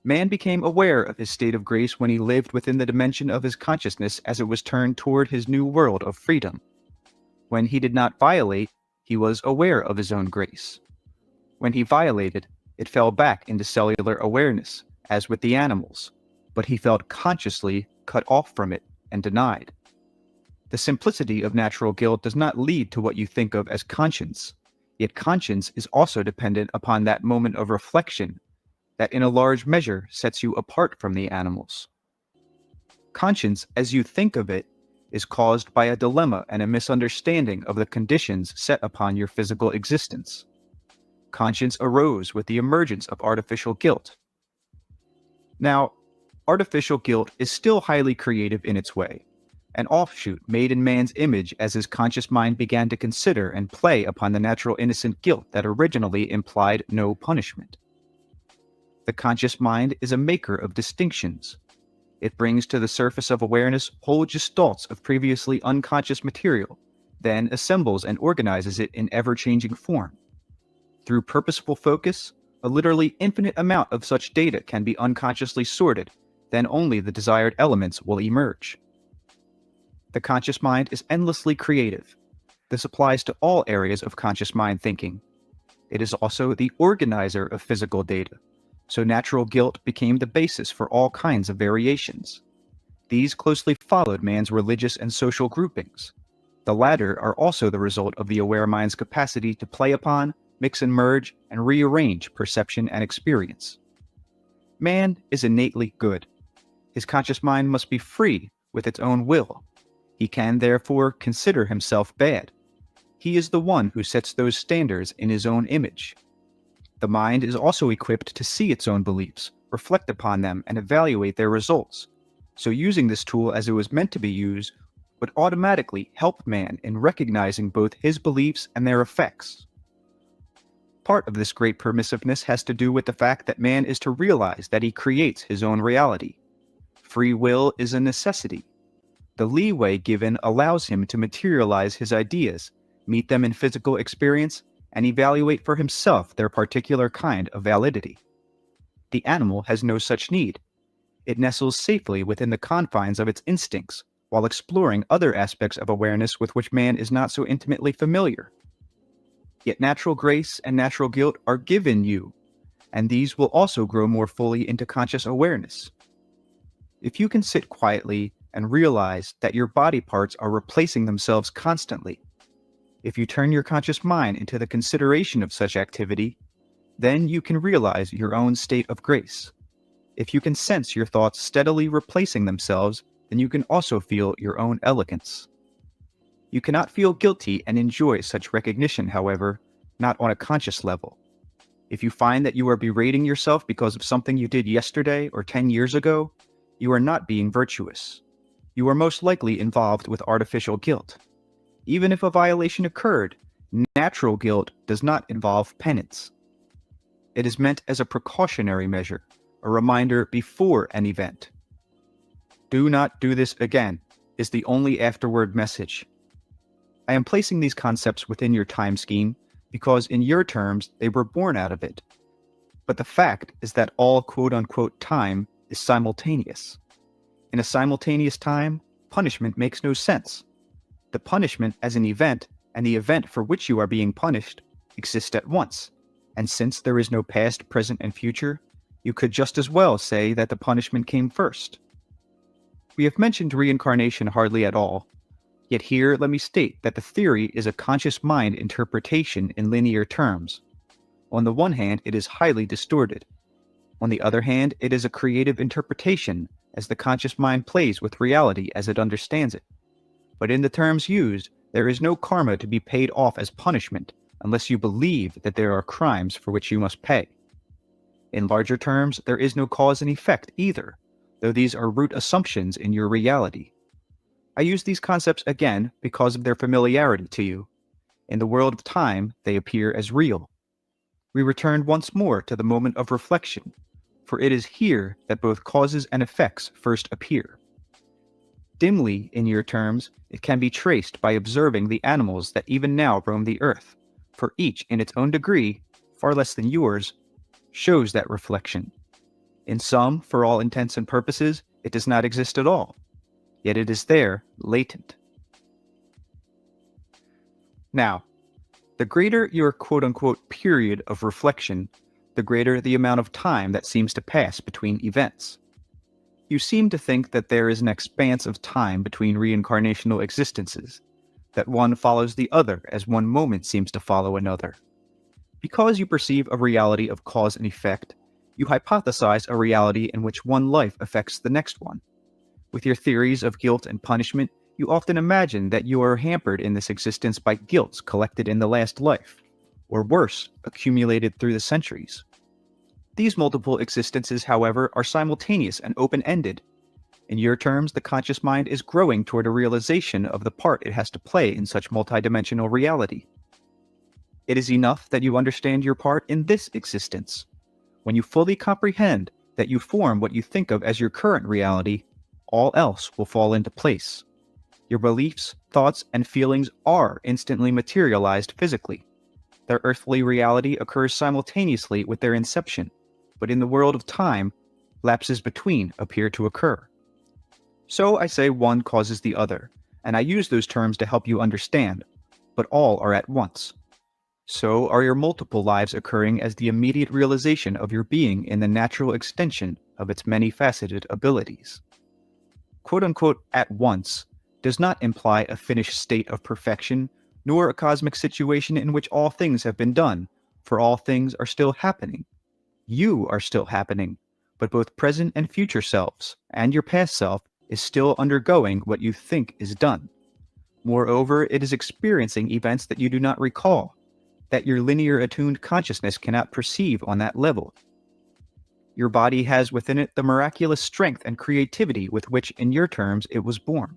Man became aware of his state of grace when he lived within the dimension of his consciousness as it was turned toward his new world of freedom. When he did not violate, he was aware of his own grace. When he violated, it fell back into cellular awareness, as with the animals, but he felt consciously cut off from it and denied. The simplicity of natural guilt does not lead to what you think of as conscience, yet conscience is also dependent upon that moment of reflection that in a large measure sets you apart from the animals. Conscience, as you think of it, is caused by a dilemma and a misunderstanding of the conditions set upon your physical existence. Conscience arose with the emergence of artificial guilt. Now, artificial guilt is still highly creative in its way, an offshoot made in man's image as his conscious mind began to consider and play upon the natural innocent guilt that originally implied no punishment. The conscious mind is a maker of distinctions. It brings to the surface of awareness whole gestalts of previously unconscious material, then assembles and organizes it in ever-changing form. Through purposeful focus, a literally infinite amount of such data can be unconsciously sorted, then only the desired elements will emerge. The conscious mind is endlessly creative. This applies to all areas of conscious mind thinking, It is also the organizer of physical data, so natural guilt became the basis for all kinds of variations. These closely followed man's religious and social groupings. The latter are also the result of the aware mind's capacity to play upon, mix and merge, and rearrange perception and experience. Man is innately good. His conscious mind must be free with its own will. He can, therefore, consider himself bad. He is the one who sets those standards in his own image. The mind is also equipped to see its own beliefs, reflect upon them, and evaluate their results. So using this tool as it was meant to be used would automatically help man in recognizing both his beliefs and their effects. Part of this great permissiveness has to do with the fact that man is to realize that he creates his own reality. Free will is a necessity. The leeway given allows him to materialize his ideas, meet them in physical experience, and evaluate for himself their particular kind of validity. The animal has no such need. It nestles safely within the confines of its instincts, while exploring other aspects of awareness with which man is not so intimately familiar. Yet natural grace and natural guilt are given you, and these will also grow more fully into conscious awareness. If you can sit quietly and realize that your body parts are replacing themselves constantly, if you turn your conscious mind into the consideration of such activity, then you can realize your own state of grace. If you can sense your thoughts steadily replacing themselves, then you can also feel your own elegance. You cannot feel guilty and enjoy such recognition, however, not on a conscious level. If you find that you are berating yourself because of something you did yesterday or 10 years ago, you are not being virtuous. You are most likely involved with artificial guilt. Even if a violation occurred, natural guilt does not involve penance. It is meant as a precautionary measure, a reminder before an event. Do not do this again is the only afterward message. I am placing these concepts within your time scheme because in your terms they were born out of it. But the fact is that all quote-unquote time is simultaneous. In a simultaneous time, punishment makes no sense. The punishment as an event and the event for which you are being punished exist at once, and since there is no past, present, and future, you could just as well say that the punishment came first. We have mentioned reincarnation hardly at all, yet here let me state that the theory is a conscious mind interpretation in linear terms. On the one hand, it is highly distorted. On the other hand, it is a creative interpretation as the conscious mind plays with reality as it understands it. But in the terms used, there is no karma to be paid off as punishment unless you believe that there are crimes for which you must pay. In larger terms, there is no cause and effect either, though these are root assumptions in your reality. I use these concepts again because of their familiarity to you. In the world of time, they appear as real. We return once more to the moment of reflection, for it is here that both causes and effects first appear. Dimly, in your terms, it can be traced by observing the animals that even now roam the earth, for each in its own degree, far less than yours, shows that reflection. In some, for all intents and purposes, it does not exist at all, yet it is there, latent. Now, the greater your quote-unquote period of reflection, the greater the amount of time that seems to pass between events. You seem to think that there is an expanse of time between reincarnational existences, that one follows the other as one moment seems to follow another. Because you perceive a reality of cause and effect, you hypothesize a reality in which one life affects the next one. With your theories of guilt and punishment, you often imagine that you are hampered in this existence by guilts collected in the last life, or worse, accumulated through the centuries. These multiple existences, however, are simultaneous and open-ended. In your terms, the conscious mind is growing toward a realization of the part it has to play in such multidimensional reality. It is enough that you understand your part in this existence. When you fully comprehend that you form what you think of as your current reality, all else will fall into place. Your beliefs, thoughts, and feelings are instantly materialized physically. Their earthly reality occurs simultaneously with their inception, but in the world of time, lapses between appear to occur. So I say one causes the other, and I use those terms to help you understand, but all are at once. So are your multiple lives occurring as the immediate realization of your being in the natural extension of its many-faceted abilities. Quote-unquote "at once" does not imply a finished state of perfection, nor a cosmic situation in which all things have been done, for all things are still happening. You are still happening, but both present and future selves, and your past self, is still undergoing what you think is done. Moreover, it is experiencing events that you do not recall, that your linear attuned consciousness cannot perceive on that level. Your body has within it the miraculous strength and creativity with which, in your terms, it was born.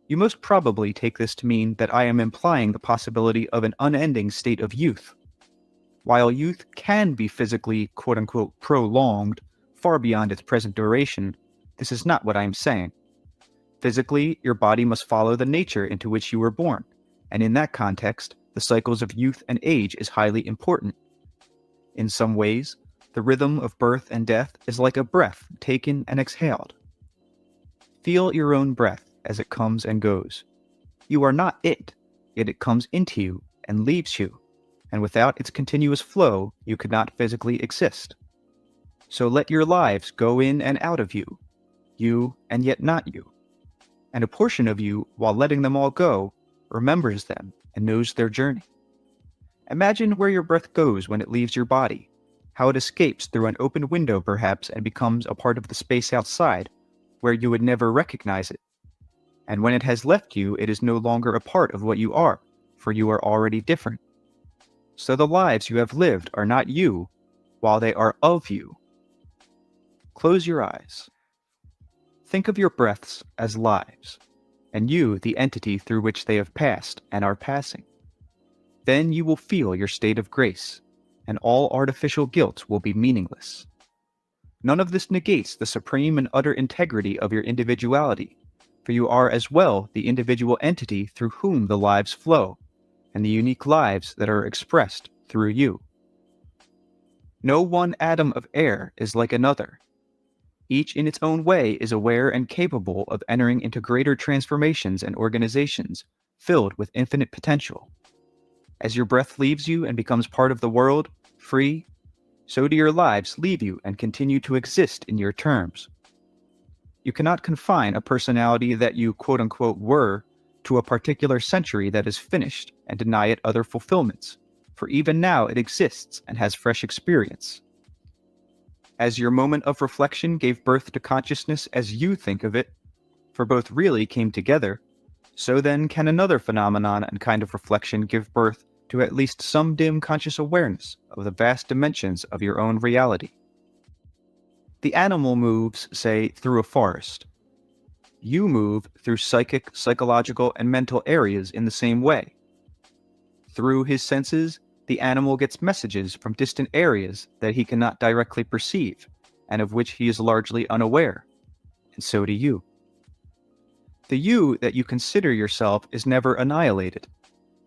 You most probably take this to mean that I am implying the possibility of an unending state of youth. While youth can be physically, quote-unquote, prolonged far beyond its present duration, this is not what I am saying. Physically, your body must follow the nature into which you were born, and in that context, the cycles of youth and age is highly important. In some ways, the rhythm of birth and death is like a breath taken and exhaled. Feel your own breath as it comes and goes. You are not it, yet it comes into you and leaves you, and without its continuous flow, you could not physically exist. So let your lives go in and out of you and yet not you. And a portion of you, while letting them all go, remembers them and knows their journey. Imagine where your breath goes when it leaves your body, how it escapes through an open window perhaps and becomes a part of the space outside, where you would never recognize it. And when it has left you, it is no longer a part of what you are, for you are already different. So the lives you have lived are not you, while they are of you. Close your eyes. Think of your breaths as lives, and you the entity through which they have passed and are passing. Then you will feel your state of grace, and all artificial guilt will be meaningless. None of this negates the supreme and utter integrity of your individuality, for you are as well the individual entity through whom the lives flow, and the unique lives that are expressed through you. No one atom of air is like another. Each in its own way is aware and capable of entering into greater transformations and organizations, filled with infinite potential. As your breath leaves you and becomes part of the world, free, so do your lives leave you and continue to exist in your terms. You cannot confine a personality that you quote-unquote were to a particular century that is finished and deny it other fulfillments, for even now it exists and has fresh experience. As your moment of reflection gave birth to consciousness as you think of it, for both really came together, so then can another phenomenon and kind of reflection give birth to at least some dim conscious awareness of the vast dimensions of your own reality. The animal moves, say, through a forest. You move through psychic, psychological, and mental areas in the same way. Through his senses, the animal gets messages from distant areas that he cannot directly perceive, and of which he is largely unaware, and so do you. The you that you consider yourself is never annihilated.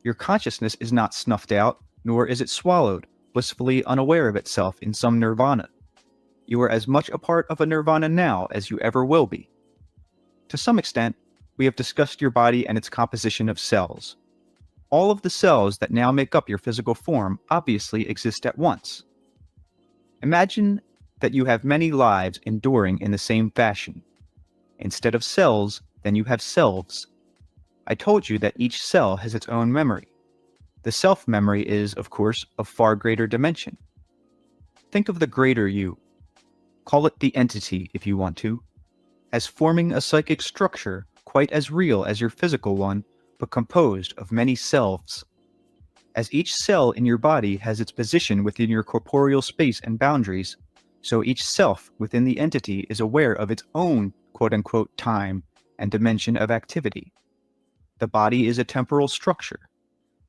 Your consciousness is not snuffed out, nor is it swallowed, blissfully unaware of itself in some nirvana. You are as much a part of a nirvana now as you ever will be. To some extent, we have discussed your body and its composition of cells. All of the cells that now make up your physical form obviously exist at once. Imagine that you have many lives enduring in the same fashion. Instead of cells, then you have selves. I told you that each cell has its own memory. The self-memory is, of course, of far greater dimension. Think of the greater you. Call it the entity, if you want to, as forming a psychic structure quite as real as your physical one, but composed of many selves. As each cell in your body has its position within your corporeal space and boundaries, so each self within the entity is aware of its own quote-unquote time and dimension of activity. The body is a temporal structure.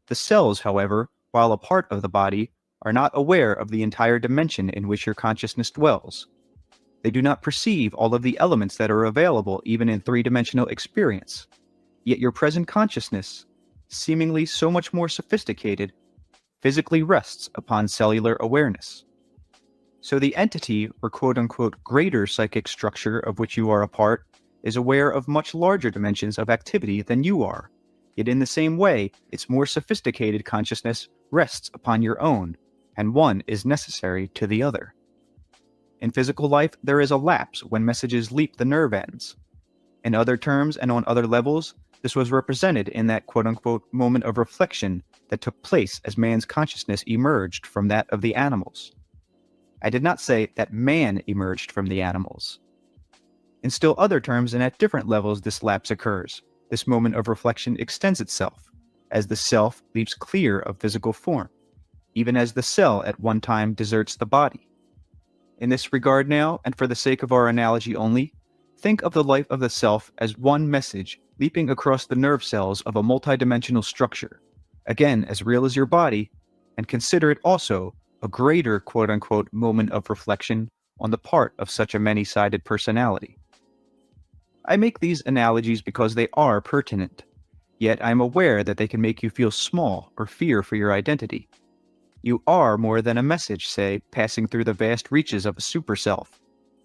The cells, however, while a part of the body, are not aware of the entire dimension in which your consciousness dwells. They do not perceive all of the elements that are available even in three-dimensional experience. Yet your present consciousness, seemingly so much more sophisticated, physically rests upon cellular awareness. So the entity, or quote-unquote greater psychic structure of which you are a part, is aware of much larger dimensions of activity than you are, Yet in the same way, its more sophisticated consciousness rests upon your own, and one is necessary to the other. In physical life, there is a lapse when messages leap the nerve ends. In other terms and on other levels, this was represented in that quote-unquote moment of reflection that took place as man's consciousness emerged from that of the animals. I did not say that man emerged from the animals. In still other terms and at different levels this lapse occurs. This moment of reflection extends itself, as the self leaps clear of physical form, even as the cell at one time deserts the body. In this regard now, and for the sake of our analogy only, think of the life of the self as one message leaping across the nerve cells of a multidimensional structure, again as real as your body, and consider it also a greater quote-unquote moment of reflection on the part of such a many-sided personality. I make these analogies because they are pertinent, yet I am aware that they can make you feel small or fear for your identity. You are more than a message, say, passing through the vast reaches of a super-self.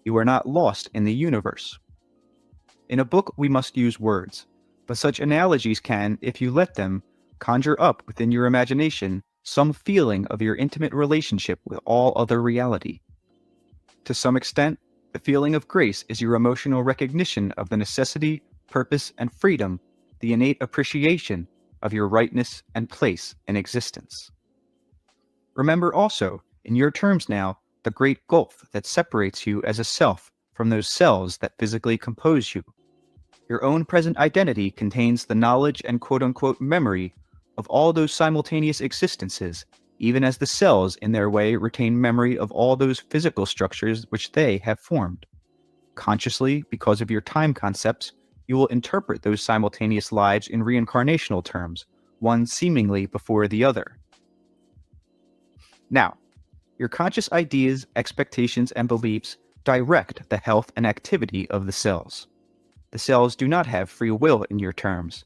You are not lost in the universe. In a book, we must use words, but such analogies can, if you let them, conjure up within your imagination some feeling of your intimate relationship with all other reality. To some extent, the feeling of grace is your emotional recognition of the necessity, purpose, and freedom, the innate appreciation of your rightness and place in existence. Remember also, in your terms now, the great gulf that separates you as a self from those cells that physically compose you. Your own present identity contains the knowledge and quote-unquote memory of all those simultaneous existences, even as the cells in their way retain memory of all those physical structures which they have formed. Consciously, because of your time concepts, you will interpret those simultaneous lives in reincarnational terms, one seemingly before the other. Now, your conscious ideas, expectations, and beliefs direct the health and activity of the cells. The cells do not have free will in your terms.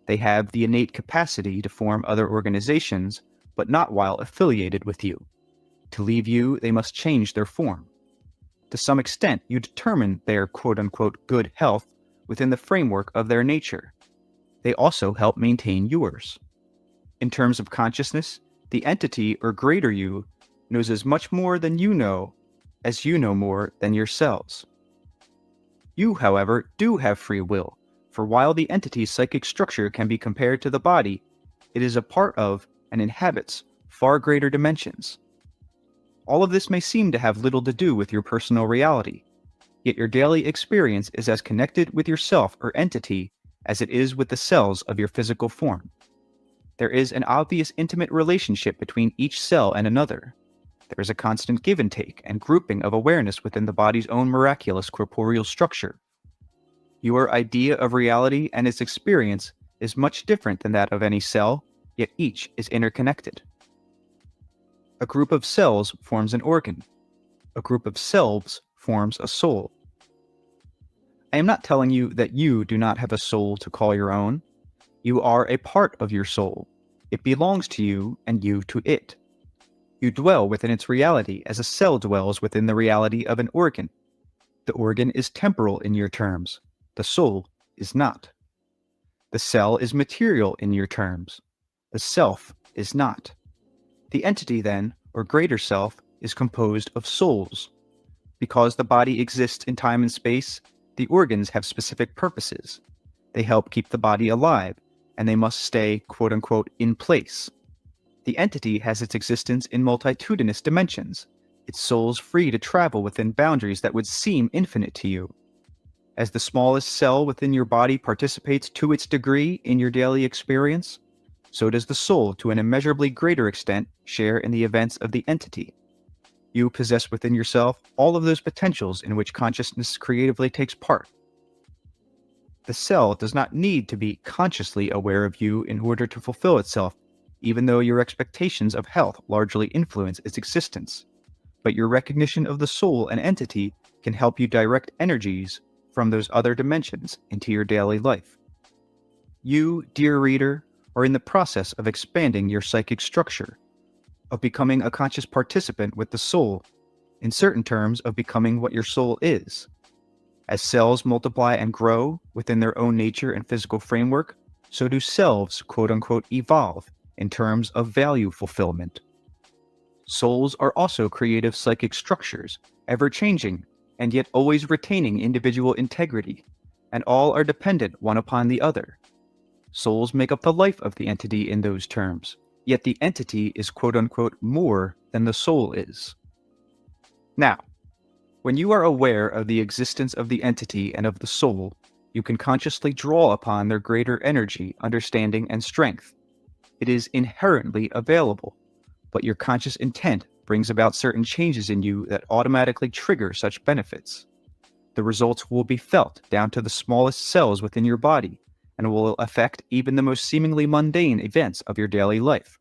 They have the innate capacity to form other organizations, but not while affiliated with you. To leave you, they must change their form. To some extent, you determine their quote-unquote good health within the framework of their nature. They also help maintain yours. In terms of consciousness, the entity or greater you knows as much more than you know as you know more than your cells. You, however, do have free will, for while the entity's psychic structure can be compared to the body, it is a part of and inhabits far greater dimensions. All of this may seem to have little to do with your personal reality, yet your daily experience is as connected with yourself or entity as it is with the cells of your physical form. There is an obvious intimate relationship between each cell and another. There is a constant give and take and grouping of awareness within the body's own miraculous corporeal structure. Your idea of reality and its experience is much different than that of any cell, yet each is interconnected. A group of cells forms an organ. A group of selves forms a soul. I am not telling you that you do not have a soul to call your own. You are a part of your soul. It belongs to you and you to it. You dwell within its reality as a cell dwells within the reality of an organ. The organ is temporal in your terms. The soul is not. The cell is material in your terms. The self is not. The entity then, or greater self, is composed of souls. Because the body exists in time and space, the organs have specific purposes. They help keep the body alive, and they must stay, quote-unquote, in place. The entity has its existence in multitudinous dimensions, its soul's free to travel within boundaries that would seem infinite to you. As the smallest cell within your body participates to its degree in your daily experience, so does the soul to an immeasurably greater extent share in the events of the entity. You possess within yourself all of those potentials in which consciousness creatively takes part. The cell does not need to be consciously aware of you in order to fulfill itself, even though your expectations of health largely influence its existence. But your recognition of the soul and entity can help you direct energies from those other dimensions into your daily life. You, dear reader, are in the process of expanding your psychic structure, of becoming a conscious participant with the soul, in certain terms of becoming what your soul is. As cells multiply and grow within their own nature and physical framework, so do selves quote-unquote evolve in terms of value fulfillment. Souls are also creative psychic structures, ever-changing, and yet always retaining individual integrity, and all are dependent one upon the other. Souls make up the life of the entity in those terms, yet the entity is quote-unquote more than the soul is. Now, when you are aware of the existence of the entity and of the soul, you can consciously draw upon their greater energy, understanding, and strength. It is inherently available, but your conscious intent brings about certain changes in you that automatically trigger such benefits. The results will be felt down to the smallest cells within your body and will affect even the most seemingly mundane events of your daily life.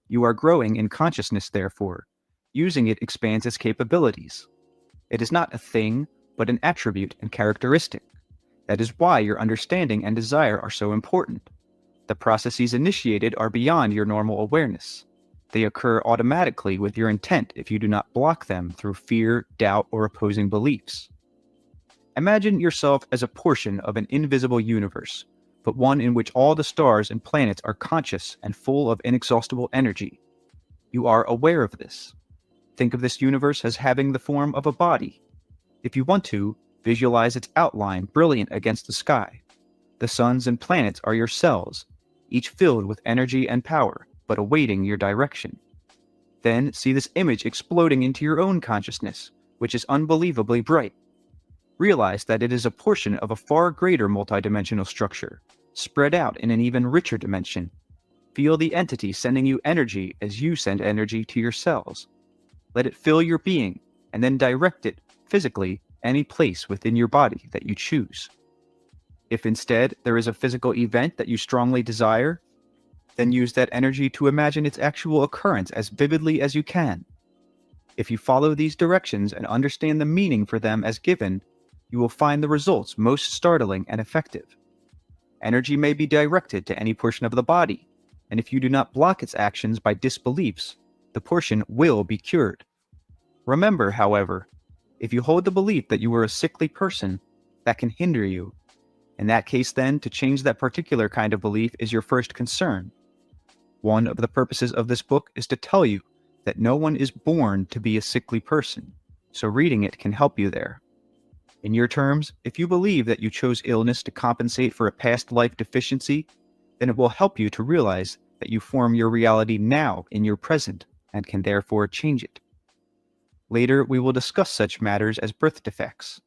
You are growing in consciousness, therefore. Using it expands its capabilities. It is not a thing, but an attribute and characteristic. That is why your understanding and desire are so important. The processes initiated are beyond your normal awareness. They occur automatically with your intent if you do not block them through fear, doubt, or opposing beliefs. Imagine yourself as a portion of an invisible universe, but one in which all the stars and planets are conscious and full of inexhaustible energy. You are aware of this. Think of this universe as having the form of a body. If you want to, visualize its outline brilliant against the sky. The suns and planets are your cells, each filled with energy and power, but awaiting your direction. Then see this image exploding into your own consciousness, which is unbelievably bright. Realize that it is a portion of a far greater multidimensional structure, spread out in an even richer dimension. Feel the entity sending you energy as you send energy to your cells. Let it fill your being, and then direct it, physically, any place within your body that you choose. If instead there is a physical event that you strongly desire, then use that energy to imagine its actual occurrence as vividly as you can. If you follow these directions and understand the meaning for them as given, you will find the results most startling and effective. Energy may be directed to any portion of the body, and if you do not block its actions by disbeliefs, the portion will be cured. Remember, however, if you hold the belief that you are a sickly person, that can hinder you. In that case, then, to change that particular kind of belief is your first concern. One of the purposes of this book is to tell you that no one is born to be a sickly person, so reading it can help you there. In your terms, if you believe that you chose illness to compensate for a past life deficiency, then it will help you to realize that you form your reality now in your present and can therefore change it. Later, we will discuss such matters as birth defects.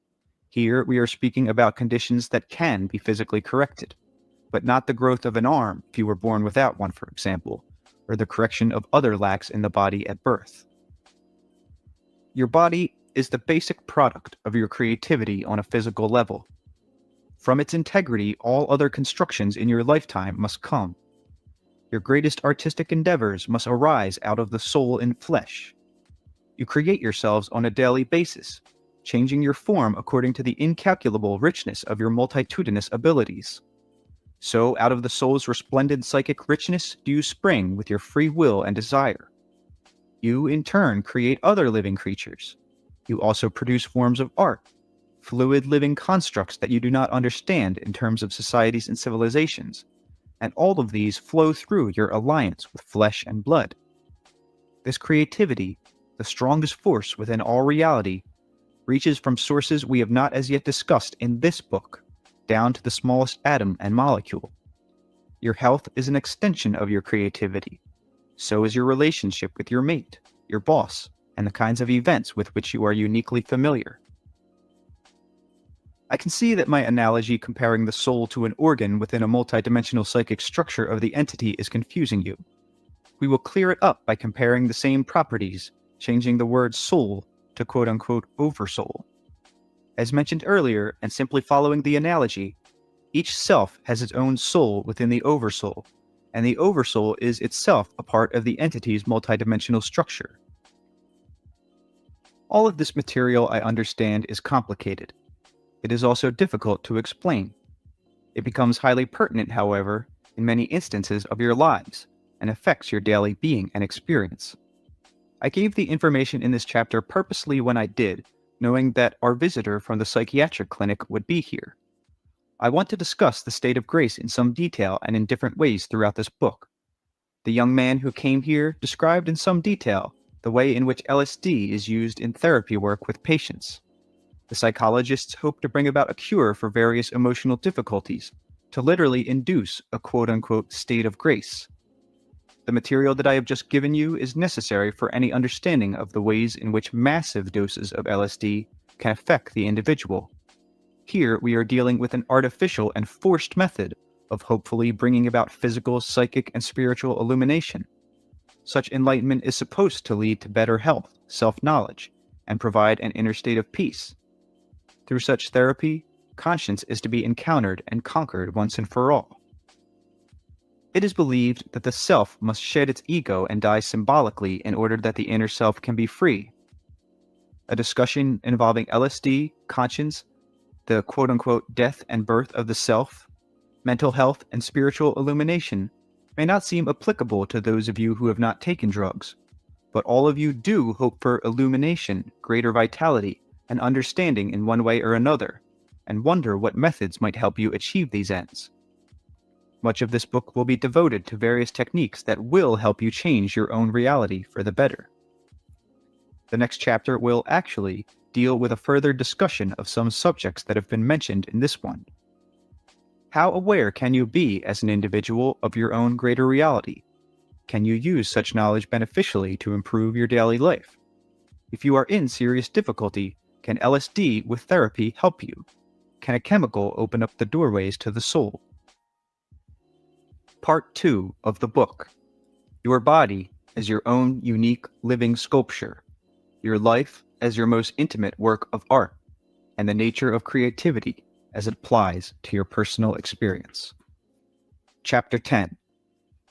Here, we are speaking about conditions that can be physically corrected, but not the growth of an arm if you were born without one, for example, or the correction of other lacks in the body at birth. Your body is the basic product of your creativity on a physical level. From its integrity, all other constructions in your lifetime must come. Your greatest artistic endeavors must arise out of the soul in flesh. You create yourselves on a daily basis, changing your form according to the incalculable richness of your multitudinous abilities. So, out of the soul's resplendent psychic richness do you spring with your free will and desire. You, in turn, create other living creatures. You also produce forms of art, fluid living constructs that you do not understand in terms of societies and civilizations, and all of these flow through your alliance with flesh and blood. This creativity, the strongest force within all reality, reaches from sources we have not as yet discussed in this book, down to the smallest atom and molecule. Your health is an extension of your creativity. So is your relationship with your mate, your boss, and the kinds of events with which you are uniquely familiar. I can see that my analogy comparing the soul to an organ within a multidimensional psychic structure of the entity is confusing you. We will clear it up by comparing the same properties, changing the word soul to quote-unquote oversoul. As mentioned earlier, and simply following the analogy, each self has its own soul within the oversoul, and the oversoul is itself a part of the entity's multidimensional structure. All of this material, I understand, is complicated. It is also difficult to explain. It becomes highly pertinent, however, in many instances of your lives, and affects your daily being and experience. I gave the information in this chapter purposely when I did, knowing that our visitor from the psychiatric clinic would be here. I want to discuss the state of grace in some detail and in different ways throughout this book. The young man who came here described in some detail the way in which LSD is used in therapy work with patients. The psychologists hope to bring about a cure for various emotional difficulties, to literally induce a quote-unquote state of grace. The material that I have just given you is necessary for any understanding of the ways in which massive doses of LSD can affect the individual. Here we are dealing with an artificial and forced method of hopefully bringing about physical, psychic, and spiritual illumination. Such enlightenment is supposed to lead to better health, self-knowledge, and provide an inner state of peace. Through such therapy, conscience is to be encountered and conquered once and for all. It is believed that the self must shed its ego and die symbolically in order that the inner self can be free. A discussion involving LSD, conscience, the quote-unquote death and birth of the self, mental health, and spiritual illumination may not seem applicable to those of you who have not taken drugs, but all of you do hope for illumination, greater vitality, and understanding in one way or another, and wonder what methods might help you achieve these ends. Much of this book will be devoted to various techniques that will help you change your own reality for the better. The next chapter will actually deal with a further discussion of some subjects that have been mentioned in this one. How aware can you be as an individual of your own greater reality? Can you use such knowledge beneficially to improve your daily life? If you are in serious difficulty, can LSD with therapy help you? Can a chemical open up the doorways to the soul? Part 2 of the book. Your body as your own unique living sculpture. Your life as your most intimate work of art, and the nature of creativity as it applies to your personal experience. Chapter 10.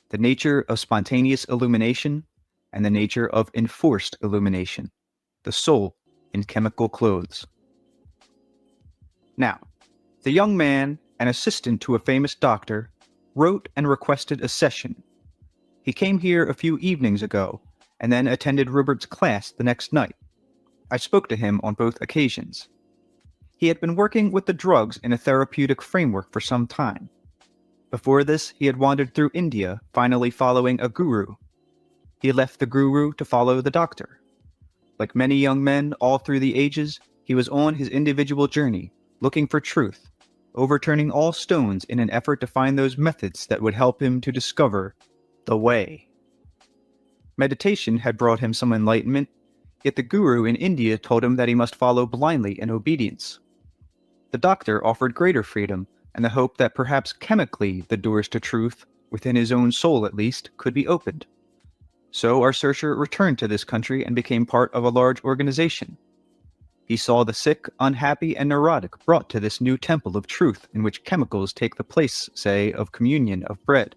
The nature of spontaneous illumination and the nature of enforced illumination. The soul in chemical clothes. Now, the young man, an assistant to a famous doctor, wrote and requested a session. He came here a few evenings ago, and then attended Rupert's class the next night. I spoke to him on both occasions. He had been working with the drugs in a therapeutic framework for some time. Before this, he had wandered through India, finally following a guru. He left the guru to follow the doctor. Like many young men all through the ages, he was on his individual journey, looking for truth, overturning all stones in an effort to find those methods that would help him to discover the way. Meditation had brought him some enlightenment, yet the guru in India told him that he must follow blindly in obedience. The doctor offered greater freedom and the hope that perhaps chemically the doors to truth, within his own soul at least, could be opened. So our searcher returned to this country and became part of a large organization. He saw the sick, unhappy, and neurotic brought to this new temple of truth in which chemicals take the place, say, of communion of bread.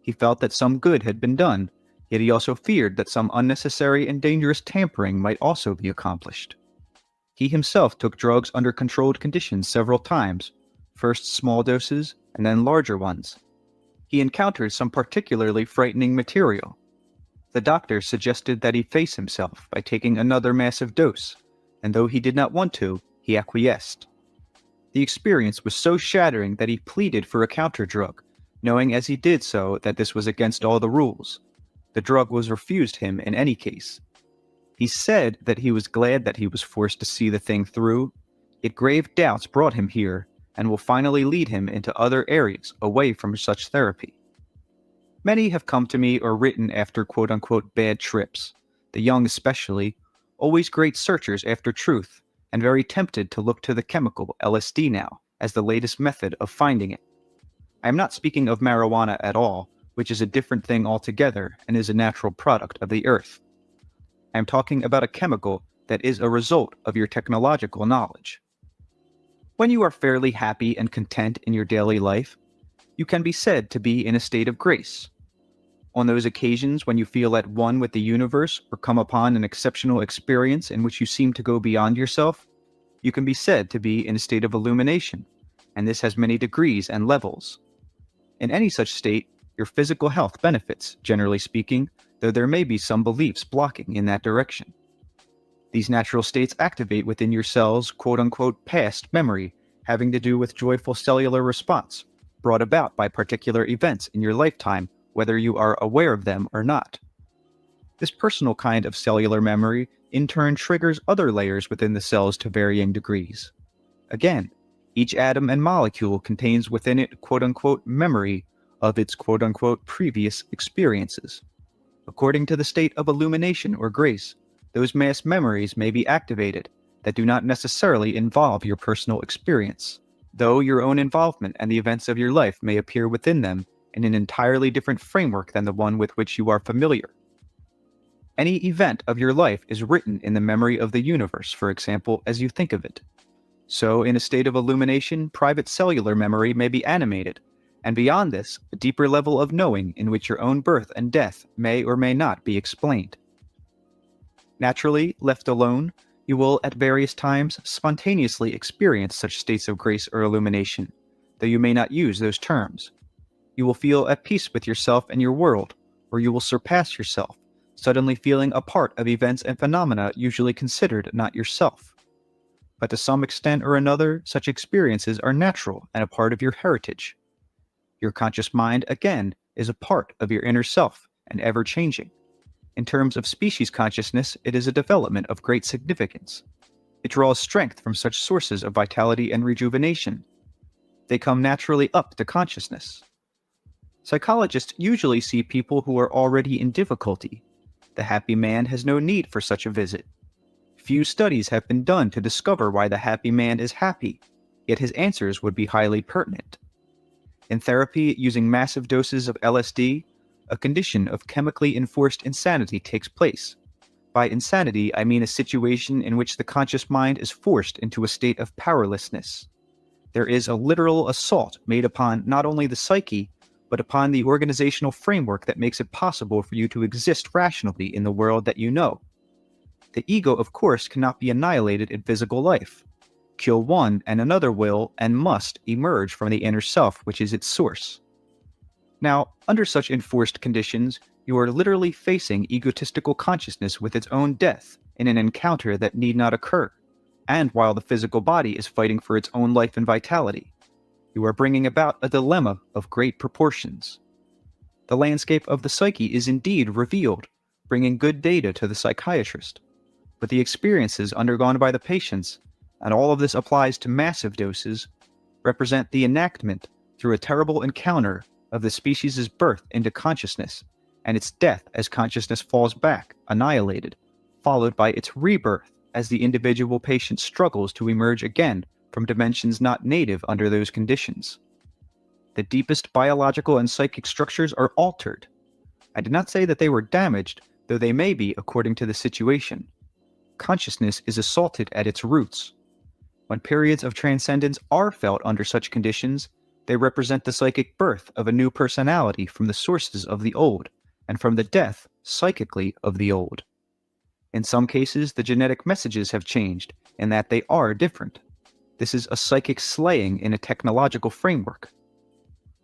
He felt that some good had been done, yet he also feared that some unnecessary and dangerous tampering might also be accomplished. He himself took drugs under controlled conditions several times, first small doses and then larger ones. He encountered some particularly frightening material. The doctor suggested that he face himself by taking another massive dose, and though he did not want to, he acquiesced. The experience was so shattering that he pleaded for a counter drug, knowing as he did so that this was against all the rules. The drug was refused him in any case. He said that he was glad that he was forced to see the thing through, yet grave doubts brought him here and will finally lead him into other areas away from such therapy. Many have come to me or written after quote-unquote bad trips, the young especially, always great searchers after truth, and very tempted to look to the chemical LSD now as the latest method of finding it. I am not speaking of marijuana at all, which is a different thing altogether and is a natural product of the earth. I am talking about a chemical that is a result of your technological knowledge. When you are fairly happy and content in your daily life, you can be said to be in a state of grace. On those occasions when you feel at one with the universe or come upon an exceptional experience in which you seem to go beyond yourself, you can be said to be in a state of illumination, and this has many degrees and levels. In any such state, your physical health benefits, generally speaking, though there may be some beliefs blocking in that direction. These natural states activate within your cells quote-unquote past memory having to do with joyful cellular response brought about by particular events in your lifetime, whether you are aware of them or not. This personal kind of cellular memory in turn triggers other layers within the cells to varying degrees. Again, each atom and molecule contains within it quote-unquote memory of its quote-unquote previous experiences. According to the state of illumination or grace, those mass memories may be activated that do not necessarily involve your personal experience, though your own involvement and the events of your life may appear within them in an entirely different framework than the one with which you are familiar. Any event of your life is written in the memory of the universe, for example, as you think of it. So, in a state of illumination, private cellular memory may be animated, and beyond this, a deeper level of knowing in which your own birth and death may or may not be explained. Naturally, left alone, you will at various times spontaneously experience such states of grace or illumination, though you may not use those terms. You will feel at peace with yourself and your world, or you will surpass yourself, suddenly feeling a part of events and phenomena usually considered not yourself. But to some extent or another, such experiences are natural and a part of your heritage. Your conscious mind, again, is a part of your inner self and ever-changing. In terms of species consciousness, it is a development of great significance. It draws strength from such sources of vitality and rejuvenation. They come naturally up to consciousness. Psychologists usually see people who are already in difficulty. The happy man has no need for such a visit. Few studies have been done to discover why the happy man is happy, yet his answers would be highly pertinent. In therapy, using massive doses of LSD, a condition of chemically enforced insanity takes place. By insanity, I mean a situation in which the conscious mind is forced into a state of powerlessness. There is a literal assault made upon not only the psyche, but upon the organizational framework that makes it possible for you to exist rationally in the world that you know. The ego, of course, cannot be annihilated in physical life. Kill one, and another will and must emerge from the inner self, which is its source. Now, under such enforced conditions, you are literally facing egotistical consciousness with its own death in an encounter that need not occur, and while the physical body is fighting for its own life and vitality. You are bringing about a dilemma of great proportions. The landscape of the psyche is indeed revealed, bringing good data to the psychiatrist. But the experiences undergone by the patients, and all of this applies to massive doses, represent the enactment through a terrible encounter of the species' birth into consciousness, and its death as consciousness falls back, annihilated, followed by its rebirth as the individual patient struggles to emerge again from dimensions not native under those conditions. The deepest biological and psychic structures are altered. I did not say that they were damaged, though they may be according to the situation. Consciousness is assaulted at its roots. When periods of transcendence are felt under such conditions, they represent the psychic birth of a new personality from the sources of the old, and from the death, psychically, of the old. In some cases, the genetic messages have changed, in that they are different. This is a psychic slaying in a technological framework.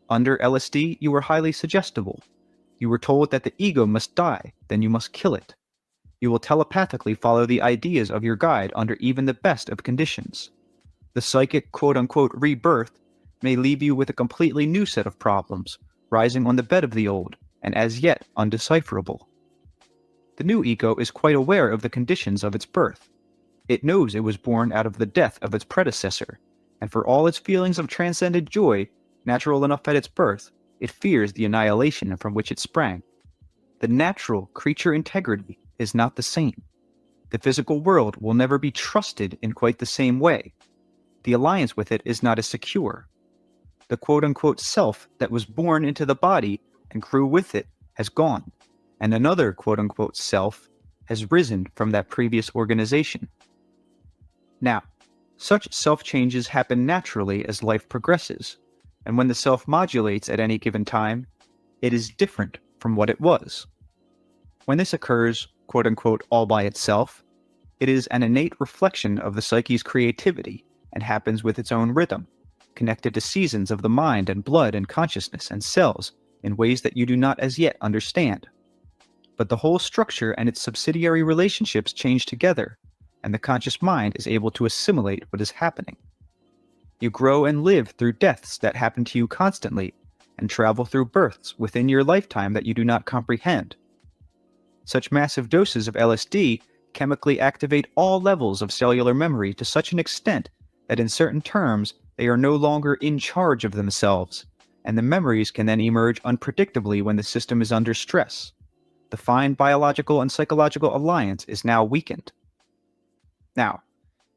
Under LSD, you were highly suggestible. You were told that the ego must die, then you must kill it. You will telepathically follow the ideas of your guide under even the best of conditions. The psychic quote-unquote rebirth may leave you with a completely new set of problems, rising on the bed of the old, and as yet undecipherable. The new ego is quite aware of the conditions of its birth. It knows it was born out of the death of its predecessor, and for all its feelings of transcendent joy, natural enough at its birth, it fears the annihilation from which it sprang. The natural creature integrity is not the same. The physical world will never be trusted in quite the same way. The alliance with it is not as secure. The quote-unquote self that was born into the body and grew with it has gone, and another quote-unquote self has risen from that previous organization. Now, such self-changes happen naturally as life progresses, and when the self modulates at any given time, it is different from what it was. When this occurs, quote-unquote, all by itself, it is an innate reflection of the psyche's creativity and happens with its own rhythm, connected to seasons of the mind and blood and consciousness and cells in ways that you do not as yet understand. But the whole structure and its subsidiary relationships change together, and the conscious mind is able to assimilate what is happening. You grow and live through deaths that happen to you constantly, and travel through births within your lifetime that you do not comprehend. Such massive doses of LSD chemically activate all levels of cellular memory to such an extent that in certain terms they are no longer in charge of themselves, and the memories can then emerge unpredictably when the system is under stress. The fine biological and psychological alliance is now weakened. Now,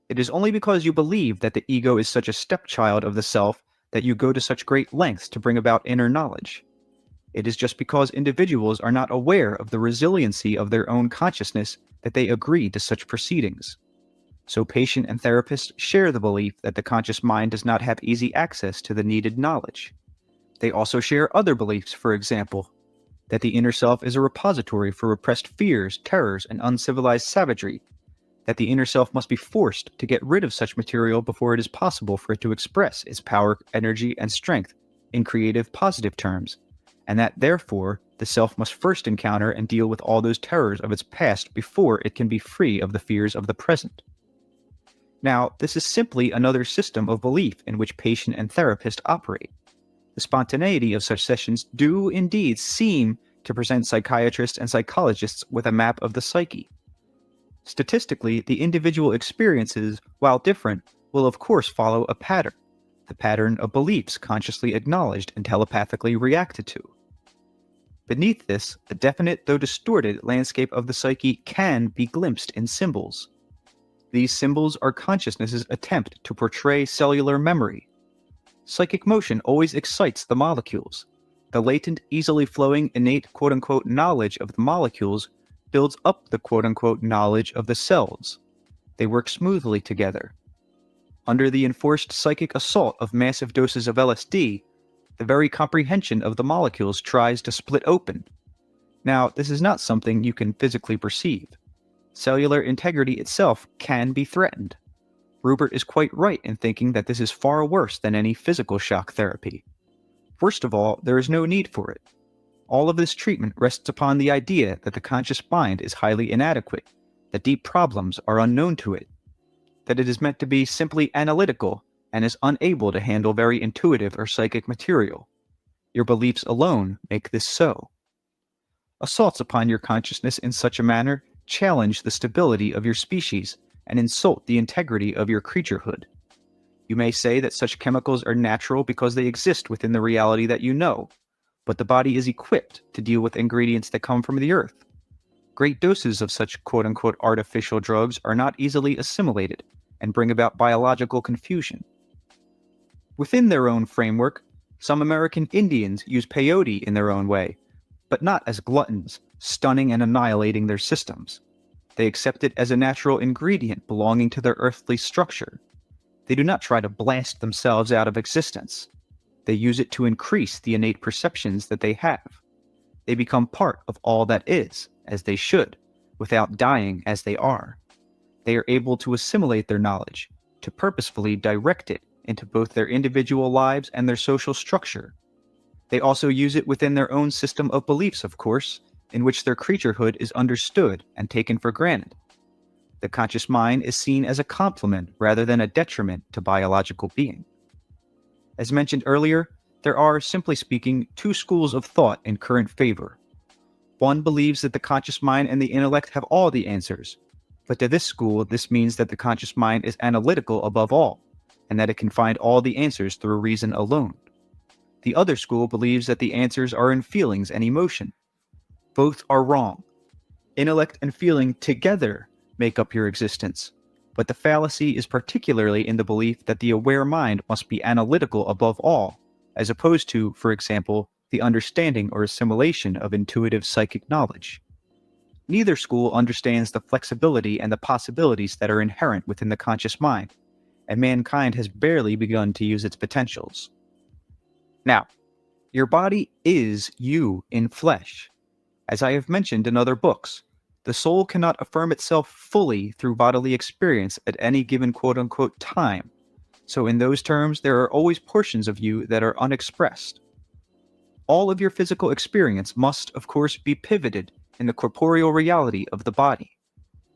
it is only because you believe that the ego is such a stepchild of the self that you go to such great lengths to bring about inner knowledge. It is just because individuals are not aware of the resiliency of their own consciousness that they agree to such proceedings. So patient and therapist share the belief that the conscious mind does not have easy access to the needed knowledge. They also share other beliefs, for example, that the inner self is a repository for repressed fears, terrors, and uncivilized savagery, that the inner self must be forced to get rid of such material before it is possible for it to express its power, energy, and strength in creative, positive terms, and that, therefore, the self must first encounter and deal with all those terrors of its past before it can be free of the fears of the present. Now, this is simply another system of belief in which patient and therapist operate. The spontaneity of such sessions do indeed seem to present psychiatrists and psychologists with a map of the psyche. Statistically, the individual experiences, while different, will of course follow a pattern, the pattern of beliefs consciously acknowledged and telepathically reacted to. Beneath this, a definite though distorted landscape of the psyche can be glimpsed in symbols. These symbols are consciousness's attempt to portray cellular memory. Psychic motion always excites the molecules. The latent, easily flowing, innate quote-unquote knowledge of the molecules builds up the quote-unquote knowledge of the cells. They work smoothly together. Under the enforced psychic assault of massive doses of LSD, the very comprehension of the molecules tries to split open. Now, this is not something you can physically perceive. Cellular integrity itself can be threatened. Rupert is quite right in thinking that this is far worse than any physical shock therapy. First of all, there is no need for it. All of this treatment rests upon the idea that the conscious mind is highly inadequate, that deep problems are unknown to it, that it is meant to be simply analytical and is unable to handle very intuitive or psychic material. Your beliefs alone make this so. Assaults upon your consciousness in such a manner challenge the stability of your species and insult the integrity of your creaturehood. You may say that such chemicals are natural because they exist within the reality that you know, but the body is equipped to deal with ingredients that come from the earth. Great doses of such quote-unquote artificial drugs are not easily assimilated and bring about biological confusion. Within their own framework, some American Indians use peyote in their own way, but not as gluttons, stunning and annihilating their systems. They accept it as a natural ingredient belonging to their earthly structure. They do not try to blast themselves out of existence. They use it to increase the innate perceptions that they have. They become part of all that is, as they should, without dying as they are. They are able to assimilate their knowledge, to purposefully direct it into both their individual lives and their social structure. They also use it within their own system of beliefs, of course, in which their creaturehood is understood and taken for granted. The conscious mind is seen as a complement rather than a detriment to biological being. As mentioned earlier, there are, simply speaking, two schools of thought in current favor. One believes that the conscious mind and the intellect have all the answers, but to this school, this means that the conscious mind is analytical above all, and that it can find all the answers through reason alone. The other school believes that the answers are in feelings and emotion. Both are wrong. Intellect and feeling together make up your existence, but the fallacy is particularly in the belief that the aware mind must be analytical above all, as opposed to, for example, the understanding or assimilation of intuitive psychic knowledge. Neither school understands the flexibility and the possibilities that are inherent within the conscious mind, and mankind has barely begun to use its potentials. Now, your body is you in flesh. As I have mentioned in other books, the soul cannot affirm itself fully through bodily experience at any given quote-unquote time, so in those terms there are always portions of you that are unexpressed. All of your physical experience must, of course, be pivoted in the corporeal reality of the body.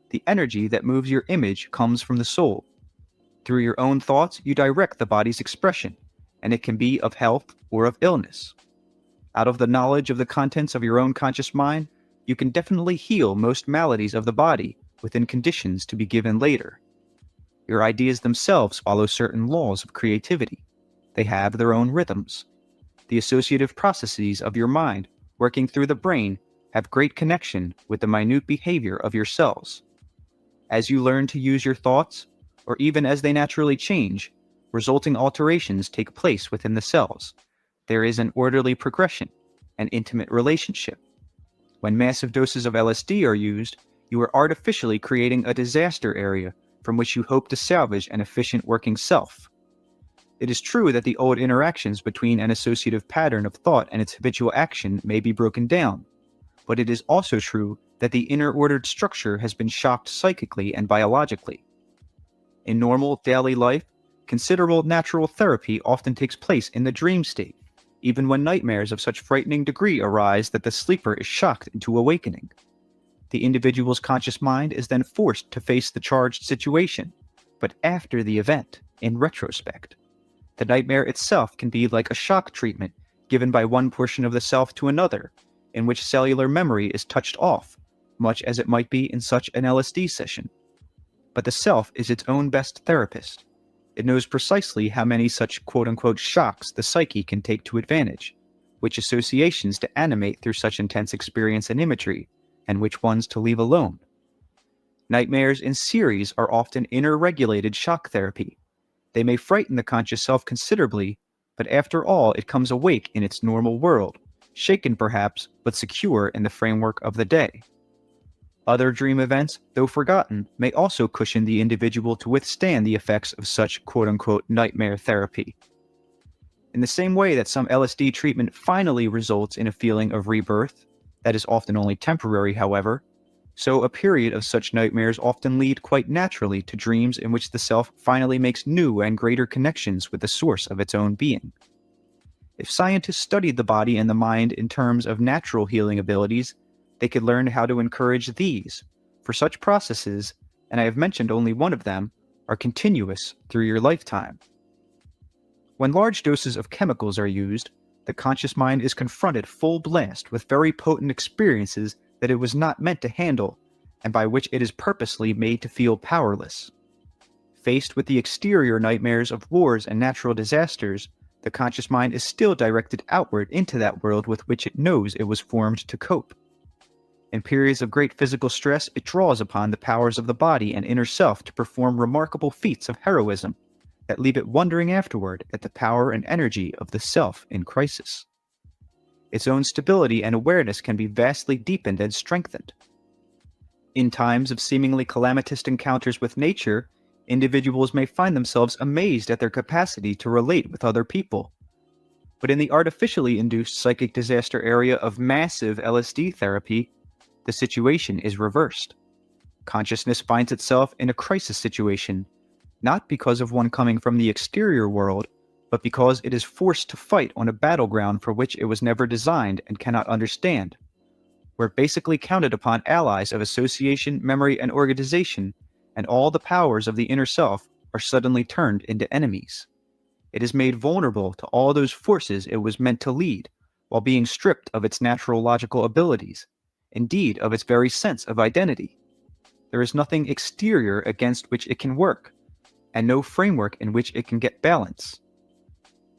The energy that moves your image comes from the soul. Through your own thoughts, you direct the body's expression, and it can be of health or of illness. Out of the knowledge of the contents of your own conscious mind, you can definitely heal most maladies of the body within conditions to be given later. Your ideas themselves follow certain laws of creativity. They have their own rhythms. The associative processes of your mind working through the brain have great connection with the minute behavior of your cells. As you learn to use your thoughts, or even as they naturally change, resulting alterations take place within the cells. There is an orderly progression, an intimate relationship. When massive doses of LSD are used, you are artificially creating a disaster area from which you hope to salvage an efficient working self. It is true that the old interactions between an associative pattern of thought and its habitual action may be broken down, but it is also true that the inner ordered structure has been shocked psychically and biologically. In normal daily life, considerable natural therapy often takes place in the dream state, even when nightmares of such frightening degree arise that the sleeper is shocked into awakening. The individual's conscious mind is then forced to face the charged situation, but after the event, in retrospect. The nightmare itself can be like a shock treatment given by one portion of the self to another, in which cellular memory is touched off, much as it might be in such an LSD session. But the self is its own best therapist. It knows precisely how many such quote-unquote shocks the psyche can take to advantage, which associations to animate through such intense experience and imagery, and which ones to leave alone. Nightmares in series are often inner-regulated shock therapy. They may frighten the conscious self considerably, but after all it comes awake in its normal world, shaken perhaps, but secure in the framework of the day. Other dream events, though forgotten, may also cushion the individual to withstand the effects of such quote-unquote nightmare therapy. In the same way that some LSD treatment finally results in a feeling of rebirth, that is often only temporary, however, so a period of such nightmares often lead quite naturally to dreams in which the self finally makes new and greater connections with the source of its own being. If scientists studied the body and the mind in terms of natural healing abilities, they could learn how to encourage these, for such processes, and I have mentioned only one of them, are continuous through your lifetime. When large doses of chemicals are used, the conscious mind is confronted full blast with very potent experiences that it was not meant to handle, and by which it is purposely made to feel powerless. Faced with the exterior nightmares of wars and natural disasters, the conscious mind is still directed outward into that world with which it knows it was formed to cope. In periods of great physical stress, it draws upon the powers of the body and inner self to perform remarkable feats of heroism that leave it wondering afterward at the power and energy of the self in crisis. Its own stability and awareness can be vastly deepened and strengthened. In times of seemingly calamitous encounters with nature, individuals may find themselves amazed at their capacity to relate with other people. But in the artificially induced psychic disaster area of massive LSD therapy, the situation is reversed. Consciousness finds itself in a crisis situation, not because of one coming from the exterior world, but because it is forced to fight on a battleground for which it was never designed and cannot understand, where basically counted upon allies of association, memory, and organization, and all the powers of the inner self are suddenly turned into enemies. It is made vulnerable to all those forces it was meant to lead, while being stripped of its natural logical abilities, indeed of its very sense of identity. There is nothing exterior against which it can work, and no framework in which it can get balance.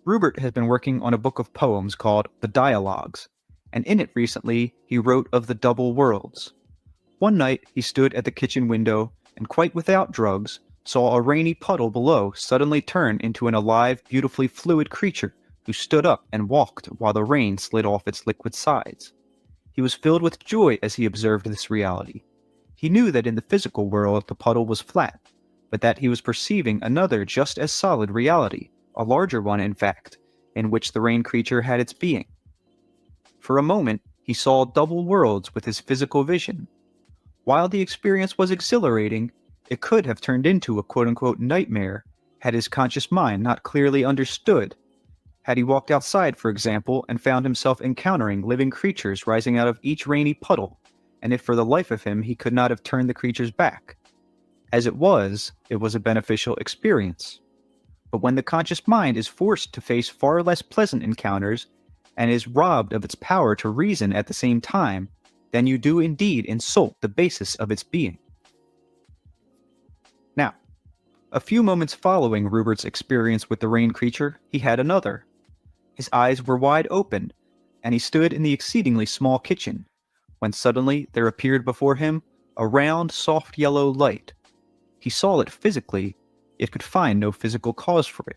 Rupert has been working on a book of poems called The Dialogues, and in it recently he wrote of the double worlds. One night he stood at the kitchen window and, quite without drugs, saw a rainy puddle below suddenly turn into an alive, beautifully fluid creature who stood up and walked while the rain slid off its liquid sides. He was filled with joy as he observed this reality. He knew that in the physical world the puddle was flat, but that he was perceiving another just as solid reality, a larger one in fact, in which the rain creature had its being. For a moment, he saw double worlds with his physical vision. While the experience was exhilarating, it could have turned into a quote-unquote nightmare had his conscious mind not clearly understood. Had he walked outside, for example, and found himself encountering living creatures rising out of each rainy puddle, and if for the life of him he could not have turned the creatures back. As it was a beneficial experience. But when the conscious mind is forced to face far less pleasant encounters and is robbed of its power to reason at the same time, then you do indeed insult the basis of its being. Now, a few moments following Rupert's experience with the rain creature, he had another. His eyes were wide open, and he stood in the exceedingly small kitchen, when suddenly there appeared before him a round, soft yellow light. He saw it physically, yet could find no physical cause for it.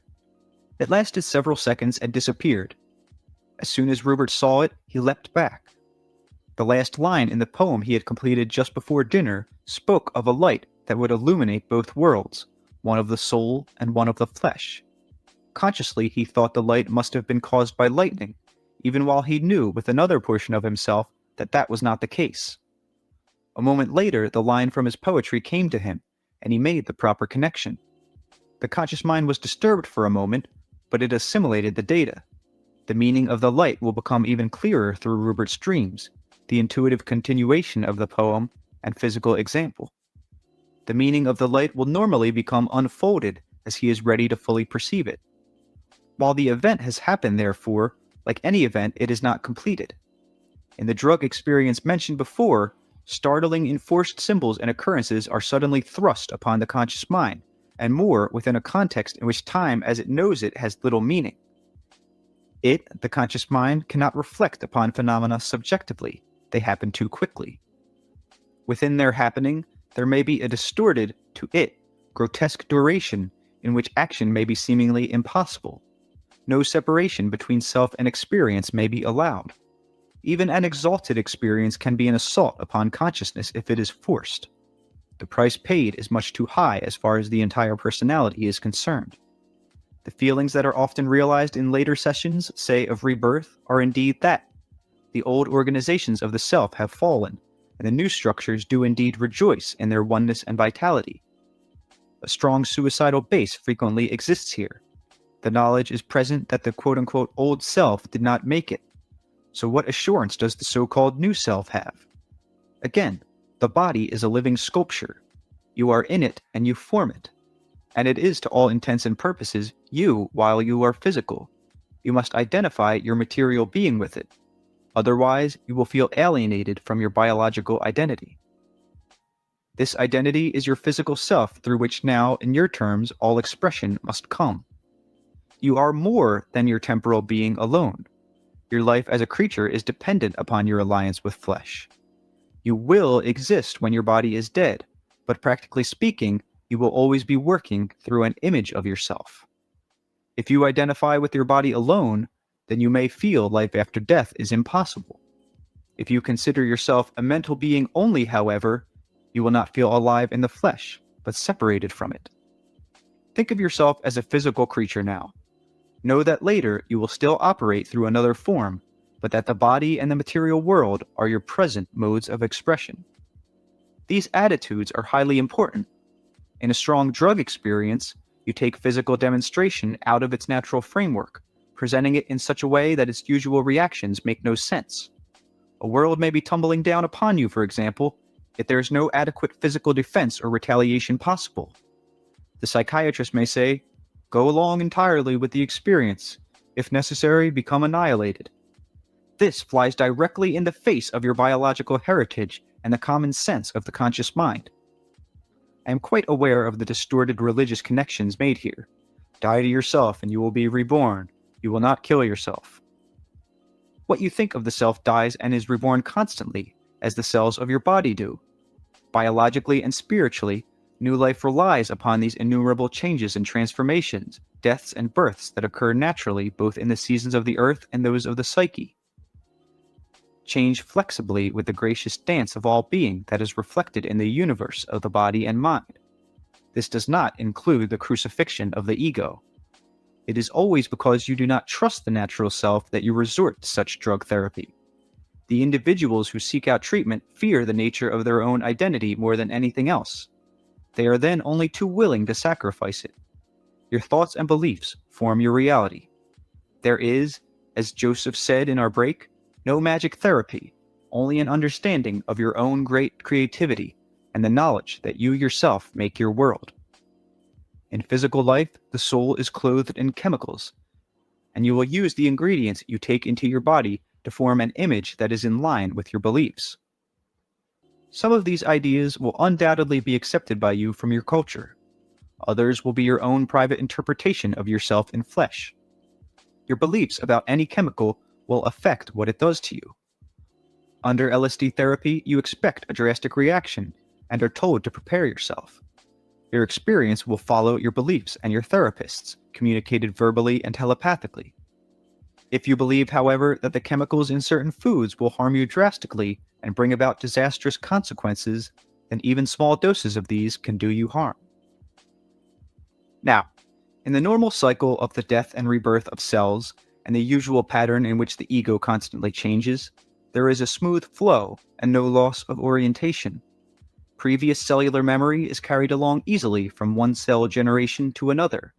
It lasted several seconds and disappeared. As soon as Rupert saw it, he leapt back. The last line in the poem he had completed just before dinner spoke of a light that would illuminate both worlds, one of the soul and one of the flesh. Consciously, he thought the light must have been caused by lightning, even while he knew with another portion of himself that that was not the case. A moment later, the line from his poetry came to him, and he made the proper connection. The conscious mind was disturbed for a moment, but it assimilated the data. The meaning of the light will become even clearer through Rupert's dreams, the intuitive continuation of the poem and physical example. The meaning of the light will normally become unfolded as he is ready to fully perceive it. While the event has happened, therefore, like any event, it is not completed. In the drug experience mentioned before, startling enforced symbols and occurrences are suddenly thrust upon the conscious mind, and more within a context in which time as it knows it has little meaning. It, the conscious mind, cannot reflect upon phenomena subjectively. They happen too quickly. Within their happening, there may be a distorted, to it, grotesque duration in which action may be seemingly impossible. No separation between self and experience may be allowed. Even an exalted experience can be an assault upon consciousness if it is forced. The price paid is much too high as far as the entire personality is concerned. The feelings that are often realized in later sessions, say of rebirth, are indeed that. The old organizations of the self have fallen, and the new structures do indeed rejoice in their oneness and vitality. A strong suicidal base frequently exists here. The knowledge is present that the quote-unquote old self did not make it. So what assurance does the so-called new self have? Again, the body is a living sculpture. You are in it and you form it. And it is to all intents and purposes you while you are physical. You must identify your material being with it. Otherwise, you will feel alienated from your biological identity. This identity is your physical self through which now, in your terms, all expression must come. You are more than your temporal being alone. Your life as a creature is dependent upon your alliance with flesh. You will exist when your body is dead, but practically speaking, you will always be working through an image of yourself. If you identify with your body alone, then you may feel life after death is impossible. If you consider yourself a mental being only, however, you will not feel alive in the flesh, but separated from it. Think of yourself as a physical creature now. Know that later you will still operate through another form, but that the body and the material world are your present modes of expression. These attitudes are highly important. In a strong drug experience, you take physical demonstration out of its natural framework, presenting it in such a way that its usual reactions make no sense. A world may be tumbling down upon you, for example, yet there is no adequate physical defense or retaliation possible. The psychiatrist may say, "Go along entirely with the experience. If necessary, become annihilated." This flies directly in the face of your biological heritage and the common sense of the conscious mind. I am quite aware of the distorted religious connections made here. Die to yourself and you will be reborn. You will not kill yourself. What you think of the self dies and is reborn constantly, as the cells of your body do. Biologically and spiritually, new life relies upon these innumerable changes and transformations, deaths and births that occur naturally both in the seasons of the earth and those of the psyche. Change flexibly with the gracious dance of all being that is reflected in the universe of the body and mind. This does not include the crucifixion of the ego. It is always because you do not trust the natural self that you resort to such drug therapy. The individuals who seek out treatment fear the nature of their own identity more than anything else. They are then only too willing to sacrifice it. Your thoughts and beliefs form your reality. There is, as Joseph said in our break, no magic therapy, only an understanding of your own great creativity, and the knowledge that you yourself make your world. In physical life, the soul is clothed in chemicals, and you will use the ingredients you take into your body to form an image that is in line with your beliefs. Some of these ideas will undoubtedly be accepted by you from your culture. Others will be your own private interpretation of yourself in flesh. Your beliefs about any chemical will affect what it does to you. Under LSD therapy, you expect a drastic reaction and are told to prepare yourself. Your experience will follow your beliefs and your therapist's, communicated verbally and telepathically. If you believe, however, that the chemicals in certain foods will harm you drastically and bring about disastrous consequences, then even small doses of these can do you harm. Now, in the normal cycle of the death and rebirth of cells, and the usual pattern in which the ego constantly changes, there is a smooth flow and no loss of orientation. Previous cellular memory is carried along easily from one cell generation to another.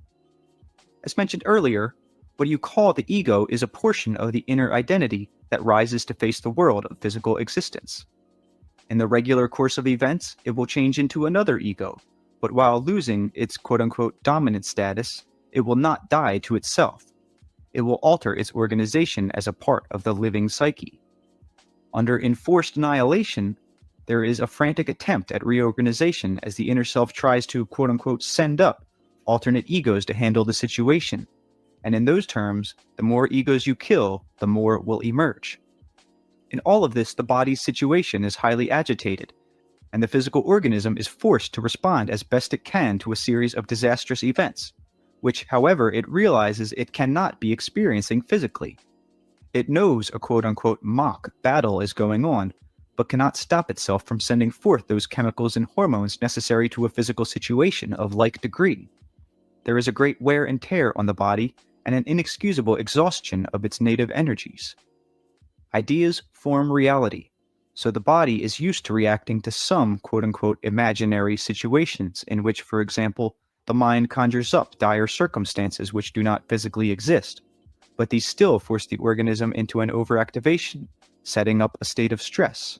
As mentioned earlier, what you call the ego is a portion of the inner identity that rises to face the world of physical existence. In the regular course of events, it will change into another ego, but while losing its quote-unquote dominant status, it will not die to itself. It will alter its organization as a part of the living psyche. Under enforced annihilation, there is a frantic attempt at reorganization as the inner self tries to quote-unquote send up alternate egos to handle the situation. And in those terms, the more egos you kill, the more will emerge. In all of this, the body's situation is highly agitated, and the physical organism is forced to respond as best it can to a series of disastrous events, which, however, it realizes it cannot be experiencing physically. It knows a quote-unquote mock battle is going on, but cannot stop itself from sending forth those chemicals and hormones necessary to a physical situation of like degree. There is a great wear and tear on the body, and an inexcusable exhaustion of its native energies. Ideas form reality, so the body is used to reacting to some quote-unquote imaginary situations in which, for example, the mind conjures up dire circumstances which do not physically exist, but these still force the organism into an overactivation, setting up a state of stress.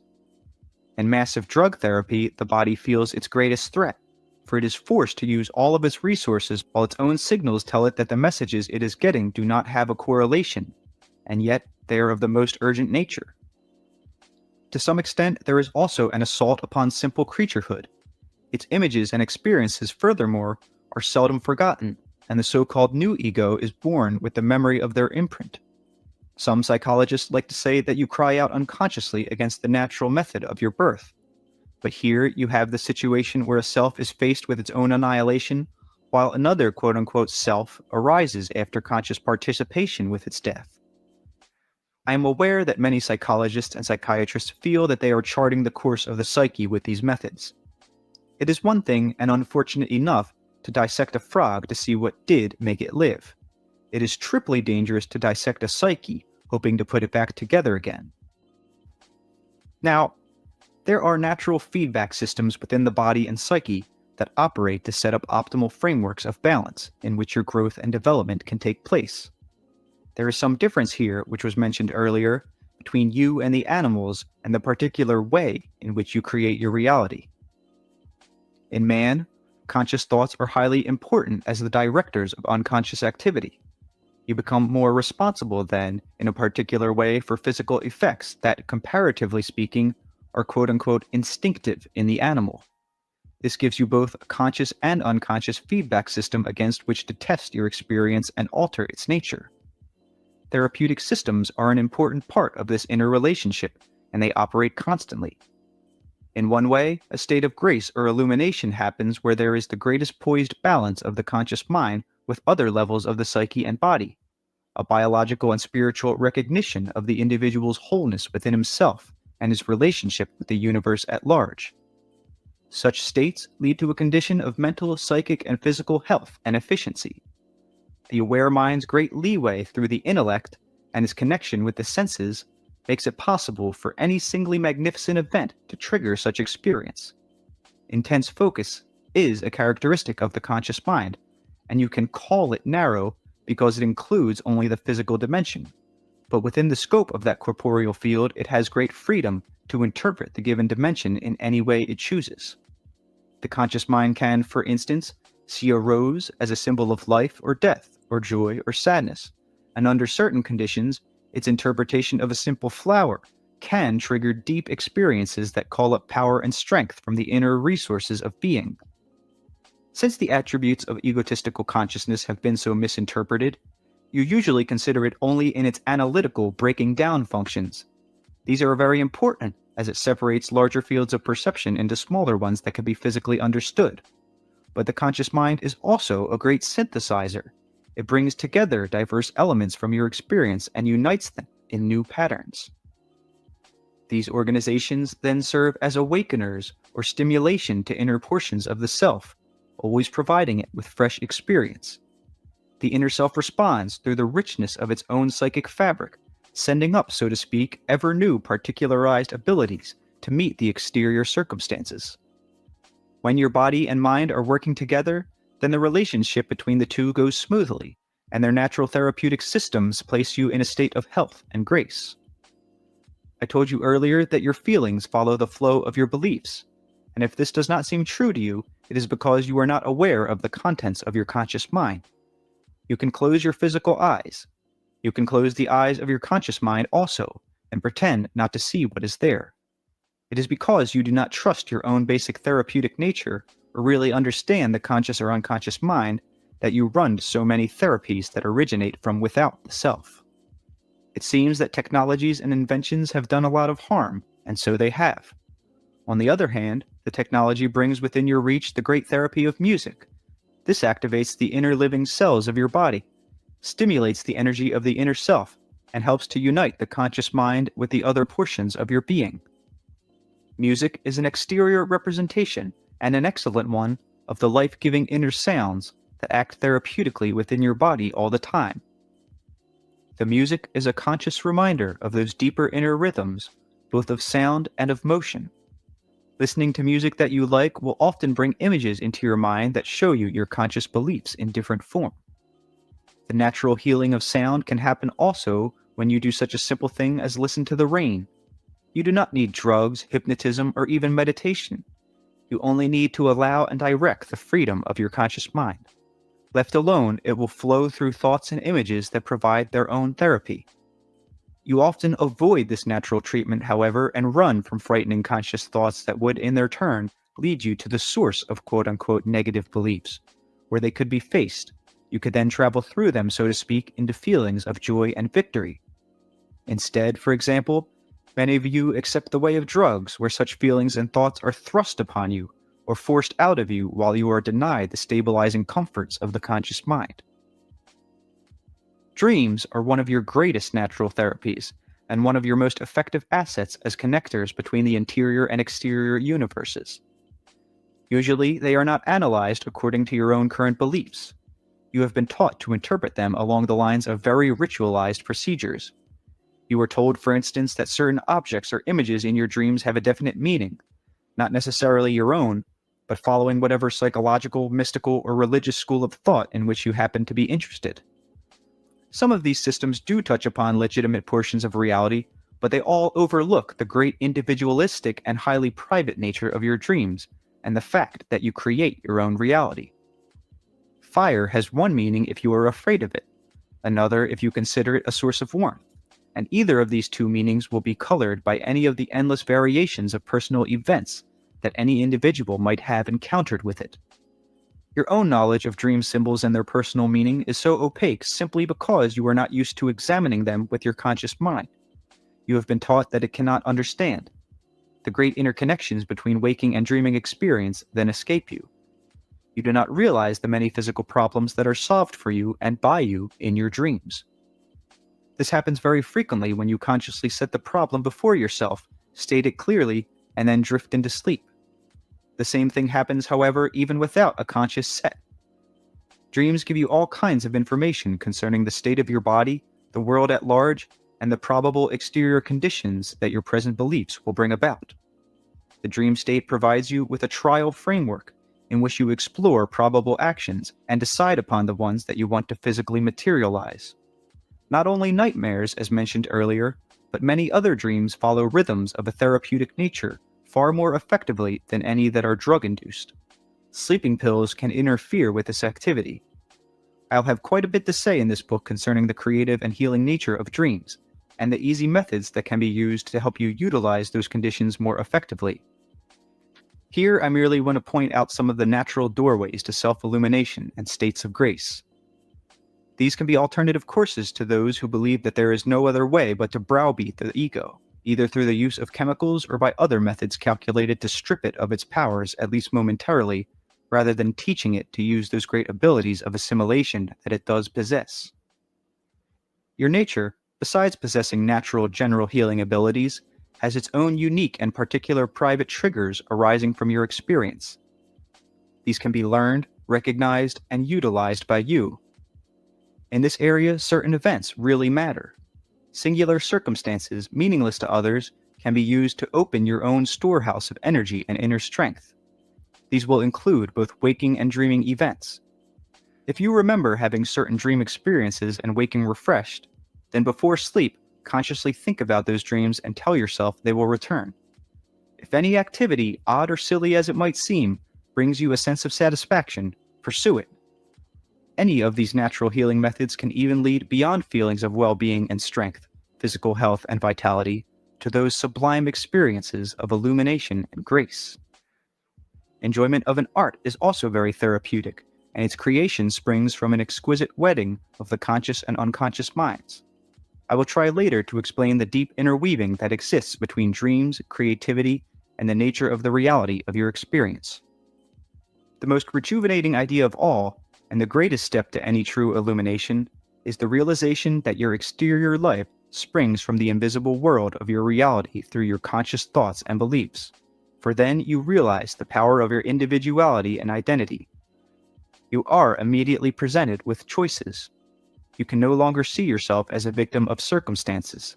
In massive drug therapy, the body feels its greatest threat, for it is forced to use all of its resources while its own signals tell it that the messages it is getting do not have a correlation, and yet they are of the most urgent nature. To some extent, there is also an assault upon simple creaturehood. Its images and experiences, furthermore, are seldom forgotten, and the so-called new ego is born with the memory of their imprint. Some psychologists like to say that you cry out unconsciously against the natural method of your birth. But here you have the situation where a self is faced with its own annihilation, while another quote-unquote self arises after conscious participation with its death. I am aware that many psychologists and psychiatrists feel that they are charting the course of the psyche with these methods. It is one thing, and unfortunate enough, to dissect a frog to see what did make it live. It is triply dangerous to dissect a psyche, hoping to put it back together again. Now, there are natural feedback systems within the body and psyche that operate to set up optimal frameworks of balance in which your growth and development can take place. There is some difference here, which was mentioned earlier, between you and the animals and the particular way in which you create your reality. In man, conscious thoughts are highly important as the directors of unconscious activity. You become more responsible then, in a particular way, for physical effects that, comparatively speaking, are quote-unquote instinctive in the animal. This gives you both a conscious and unconscious feedback system against which to test your experience and alter its nature. Therapeutic systems are an important part of this inner relationship, and they operate constantly. In one way, a state of grace or illumination happens where there is the greatest poised balance of the conscious mind with other levels of the psyche and body, a biological and spiritual recognition of the individual's wholeness within himself and his relationship with the universe at large. Such states lead to a condition of mental, psychic, and physical health and efficiency. The aware mind's great leeway through the intellect and its connection with the senses makes it possible for any singly magnificent event to trigger such experience. Intense focus is a characteristic of the conscious mind, and you can call it narrow because it includes only the physical dimension. But within the scope of that corporeal field, it has great freedom to interpret the given dimension in any way it chooses. The conscious mind can, for instance, see a rose as a symbol of life or death, or joy or sadness, and under certain conditions, its interpretation of a simple flower can trigger deep experiences that call up power and strength from the inner resources of being. Since the attributes of egotistical consciousness have been so misinterpreted, you usually consider it only in its analytical breaking down functions. These are very important, as it separates larger fields of perception into smaller ones that can be physically understood. But the conscious mind is also a great synthesizer. It brings together diverse elements from your experience and unites them in new patterns. These organizations then serve as awakeners or stimulation to inner portions of the self, always providing it with fresh experience. The inner self responds through the richness of its own psychic fabric, sending up, so to speak, ever new particularized abilities to meet the exterior circumstances. When your body and mind are working together, then the relationship between the two goes smoothly, and their natural therapeutic systems place you in a state of health and grace. I told you earlier that your feelings follow the flow of your beliefs, and if this does not seem true to you, it is because you are not aware of the contents of your conscious mind. You can close your physical eyes. You can close the eyes of your conscious mind also, and pretend not to see what is there. It is because you do not trust your own basic therapeutic nature or really understand the conscious or unconscious mind that you run to so many therapies that originate from without the self. It seems that technologies and inventions have done a lot of harm, and so they have. On the other hand, the technology brings within your reach the great therapy of music. This activates the inner living cells of your body, stimulates the energy of the inner self, and helps to unite the conscious mind with the other portions of your being. Music is an exterior representation, and an excellent one, of the life-giving inner sounds that act therapeutically within your body all the time. The music is a conscious reminder of those deeper inner rhythms, both of sound and of motion. Listening to music that you like will often bring images into your mind that show you your conscious beliefs in different form. The natural healing of sound can happen also when you do such a simple thing as listen to the rain. You do not need drugs, hypnotism, or even meditation. You only need to allow and direct the freedom of your conscious mind. Left alone, it will flow through thoughts and images that provide their own therapy. You often avoid this natural treatment, however, and run from frightening conscious thoughts that would, in their turn, lead you to the source of quote-unquote negative beliefs. Where they could be faced, you could then travel through them, so to speak, into feelings of joy and victory. Instead, for example, many of you accept the way of drugs, where such feelings and thoughts are thrust upon you, or forced out of you while you are denied the stabilizing comforts of the conscious mind. Dreams are one of your greatest natural therapies, and one of your most effective assets as connectors between the interior and exterior universes. Usually, they are not analyzed according to your own current beliefs. You have been taught to interpret them along the lines of very ritualized procedures. You are told, for instance, that certain objects or images in your dreams have a definite meaning, not necessarily your own, but following whatever psychological, mystical, or religious school of thought in which you happen to be interested. Some of these systems do touch upon legitimate portions of reality, but they all overlook the great individualistic and highly private nature of your dreams, and the fact that you create your own reality. Fire has one meaning if you are afraid of it, another if you consider it a source of warmth, and either of these two meanings will be colored by any of the endless variations of personal events that any individual might have encountered with it. Your own knowledge of dream symbols and their personal meaning is so opaque simply because you are not used to examining them with your conscious mind. You have been taught that it cannot understand. The great interconnections between waking and dreaming experience then escape you. You do not realize the many physical problems that are solved for you and by you in your dreams. This happens very frequently when you consciously set the problem before yourself, state it clearly, and then drift into sleep. The same thing happens, however, even without a conscious set. Dreams give you all kinds of information concerning the state of your body, the world at large, and the probable exterior conditions that your present beliefs will bring about. The dream state provides you with a trial framework in which you explore probable actions and decide upon the ones that you want to physically materialize. Not only nightmares, as mentioned earlier, but many other dreams follow rhythms of a therapeutic nature far more effectively than any that are drug-induced. sleeping pills can interfere with this activity. I'll have quite a bit to say in this book concerning the creative and healing nature of dreams, and the easy methods that can be used to help you utilize those conditions more effectively. Here, I merely want to point out some of the natural doorways to self-illumination and states of grace. These can be alternative courses to those who believe that there is no other way but to browbeat the ego, either through the use of chemicals or by other methods calculated to strip it of its powers, at least momentarily, rather than teaching it to use those great abilities of assimilation that it does possess. Your nature, besides possessing natural general healing abilities, has its own unique and particular private triggers arising from your experience. These can be learned, recognized, and utilized by you. In this area, certain events really matter. Singular circumstances, meaningless to others, can be used to open your own storehouse of energy and inner strength. These will include both waking and dreaming events. If you remember having certain dream experiences and waking refreshed, then before sleep, consciously think about those dreams and tell yourself they will return. If any activity, odd or silly as it might seem, brings you a sense of satisfaction, pursue it. Any of these natural healing methods can even lead beyond feelings of well-being and strength, physical health and vitality, to those sublime experiences of illumination and grace. Enjoyment of an art is also very therapeutic, and its creation springs from an exquisite wedding of the conscious and unconscious minds. I will try later to explain the deep interweaving that exists between dreams, creativity, and the nature of the reality of your experience. The most rejuvenating idea of all, and the greatest step to any true illumination, is the realization that your exterior life springs from the invisible world of your reality through your conscious thoughts and beliefs, for then you realize the power of your individuality and identity. You are immediately presented with choices. You can no longer see yourself as a victim of circumstances.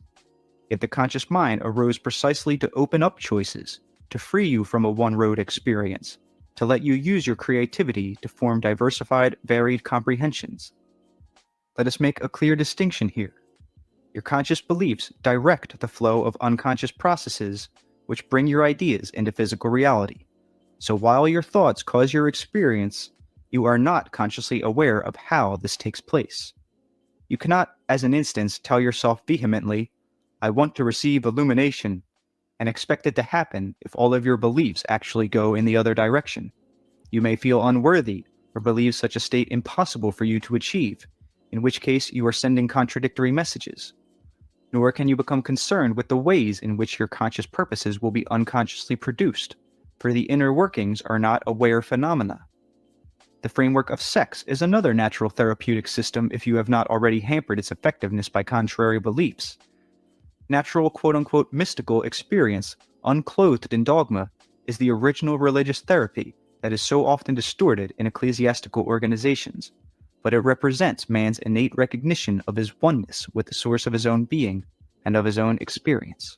Yet the conscious mind arose precisely to open up choices, to free you from a one-road experience, to let you use your creativity to form diversified, varied comprehensions. Let us make a clear distinction here. Your conscious beliefs direct the flow of unconscious processes which bring your ideas into physical reality. So while your thoughts cause your experience, you are not consciously aware of how this takes place. You cannot, as an instance, tell yourself vehemently, "I want to receive illumination," and expect it to happen if all of your beliefs actually go in the other direction. You may feel unworthy or believe such a state impossible for you to achieve, in which case you are sending contradictory messages. Nor can you become concerned with the ways in which your conscious purposes will be unconsciously produced, for the inner workings are not aware phenomena. The framework of sex is another natural therapeutic system if you have not already hampered its effectiveness by contrary beliefs. Natural quote-unquote mystical experience, unclothed in dogma, is the original religious therapy that is so often distorted in ecclesiastical organizations, but it represents man's innate recognition of his oneness with the source of his own being and of his own experience.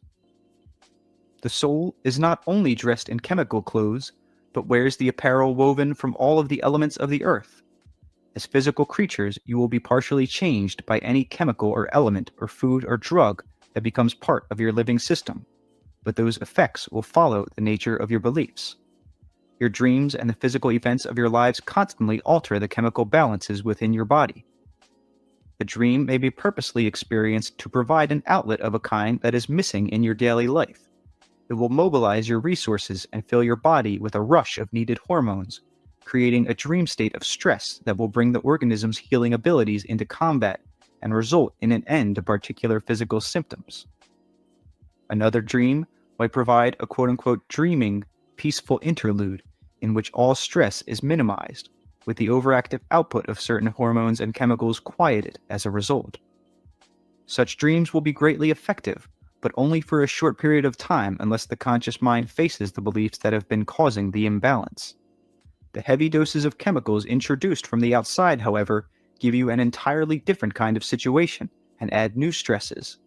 The soul is not only dressed in chemical clothes, but wears the apparel woven from all of the elements of the earth. As physical creatures, you will be partially changed by any chemical or element or food or drug that becomes part of your living system, but those effects will follow the nature of your beliefs. Your dreams and the physical events of your lives constantly alter the chemical balances within your body. The dream may be purposely experienced to provide an outlet of a kind that is missing in your daily life. It will mobilize your resources and fill your body with a rush of needed hormones, creating a dream state of stress that will bring the organism's healing abilities into combat and result in an end to particular physical symptoms. Another dream might provide a quote-unquote dreaming, peaceful interlude in which all stress is minimized, with the overactive output of certain hormones and chemicals quieted as a result. Such dreams will be greatly effective, but only for a short period of time unless the conscious mind faces the beliefs that have been causing the imbalance. The heavy doses of chemicals introduced from the outside, however, give you an entirely different kind of situation and add new stresses.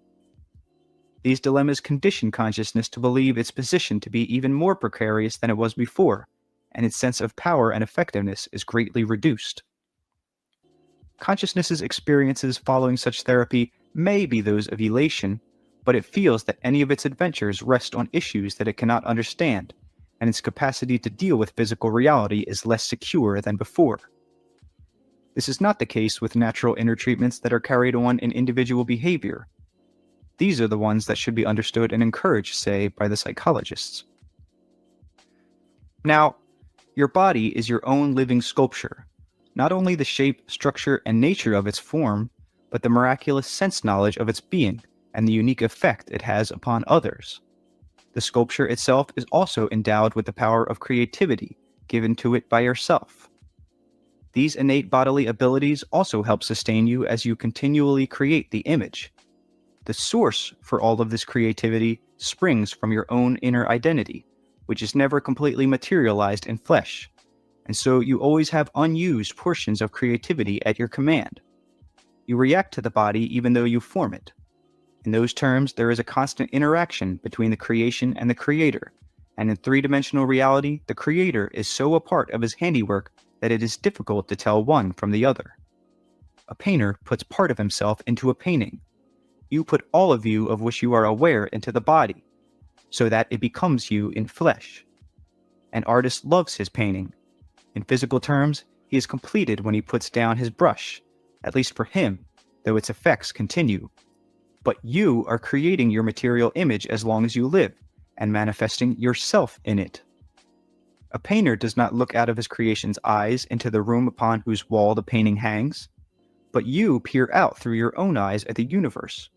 These dilemmas condition consciousness to believe its position to be even more precarious than it was before, and its sense of power and effectiveness is greatly reduced. Consciousness's experiences following such therapy may be those of elation, but it feels that any of its adventures rest on issues that it cannot understand, and its capacity to deal with physical reality is less secure than before. This is not the case with natural inner treatments that are carried on in individual behavior. These are the ones that should be understood and encouraged, say, by the psychologists. Now, your body is your own living sculpture, not only the shape, structure, and nature of its form, but the miraculous sense knowledge of its being and the unique effect it has upon others. The sculpture itself is also endowed with the power of creativity given to it by yourself. These innate bodily abilities also help sustain you as you continually create the image. The source for all of this creativity springs from your own inner identity, which is never completely materialized in flesh, and so you always have unused portions of creativity at your command. You react to the body even though you form it. In those terms, there is a constant interaction between the creation and the creator, and in three-dimensional reality, the creator is so a part of his handiwork that it is difficult to tell one from the other. A painter puts part of himself into a painting. You put all of you of which you are aware into the body, so that it becomes you in flesh. An artist loves his painting. In physical terms, he is completed when he puts down his brush, at least for him, though its effects continue. But you are creating your material image as long as you live, and manifesting yourself in it. A painter does not look out of his creation's eyes into the room upon whose wall the painting hangs, but you peer out through your own eyes at the universe.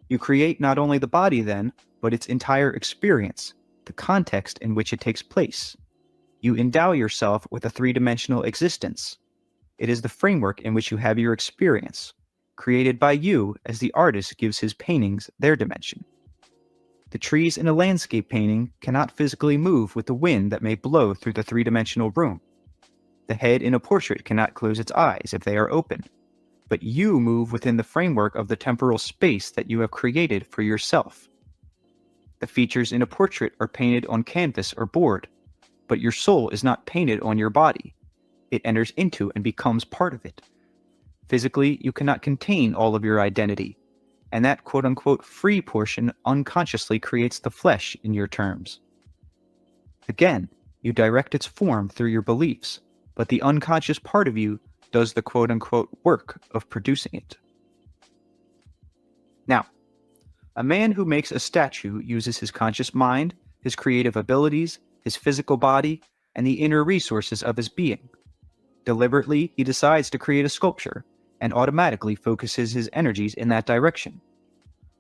You create not only the body then, but its entire experience, the context in which it takes place. You endow yourself with a three-dimensional existence. It is the framework in which you have your experience, created by you as the artist gives his paintings their dimension. The trees in a landscape painting cannot physically move with the wind that may blow through the three-dimensional room. The head in a portrait cannot close its eyes if they are open, but you move within the framework of the temporal space that you have created for yourself. The features in a portrait are painted on canvas or board, but your soul is not painted on your body. It enters into and becomes part of it. Physically, you cannot contain all of your identity, and that quote-unquote free portion unconsciously creates the flesh in your terms. Again, you direct its form through your beliefs, but the unconscious part of you does the quote-unquote work of producing it. Now, a man who makes a statue uses his conscious mind, his creative abilities, his physical body, and the inner resources of his being. Deliberately, he decides to create a sculpture, and automatically focuses his energies in that direction.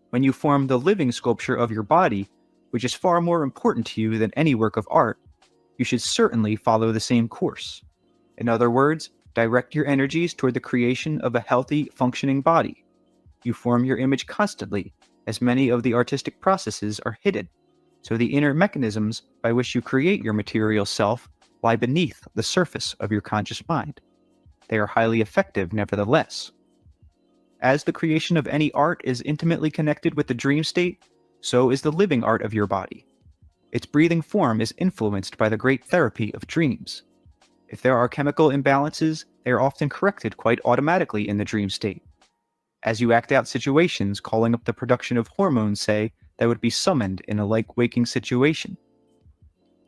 When you form the living sculpture of your body, which is far more important to you than any work of art, you should certainly follow the same course. In other words, direct your energies toward the creation of a healthy, functioning body. You form your image constantly, as many of the artistic processes are hidden, so the inner mechanisms by which you create your material self lie beneath the surface of your conscious mind. They are highly effective nevertheless. As the creation of any art is intimately connected with the dream state, so is the living art of your body. Its breathing form is influenced by the great therapy of dreams. If there are chemical imbalances, they are often corrected quite automatically in the dream state. As you act out situations calling up the production of hormones, say, that would be summoned in a like waking situation.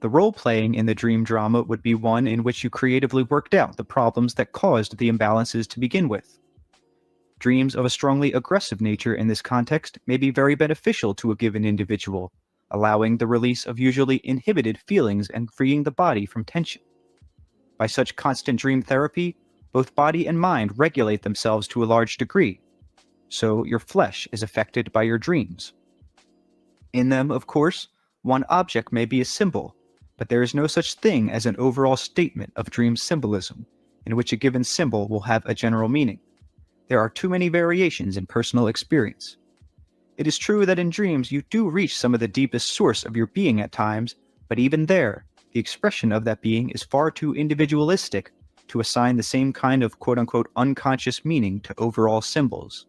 The role-playing in the dream drama would be one in which you creatively worked out the problems that caused the imbalances to begin with. Dreams of a strongly aggressive nature in this context may be very beneficial to a given individual, allowing the release of usually inhibited feelings and freeing the body from tension. By such constant dream therapy, both body and mind regulate themselves to a large degree, so your flesh is affected by your dreams. In them, of course, one object may be a symbol, but there is no such thing as an overall statement of dream symbolism, in which a given symbol will have a general meaning. There are too many variations in personal experience. It is true that in dreams you do reach some of the deepest source of your being at times, but even there, the expression of that being is far too individualistic to assign the same kind of quote-unquote unconscious meaning to overall symbols.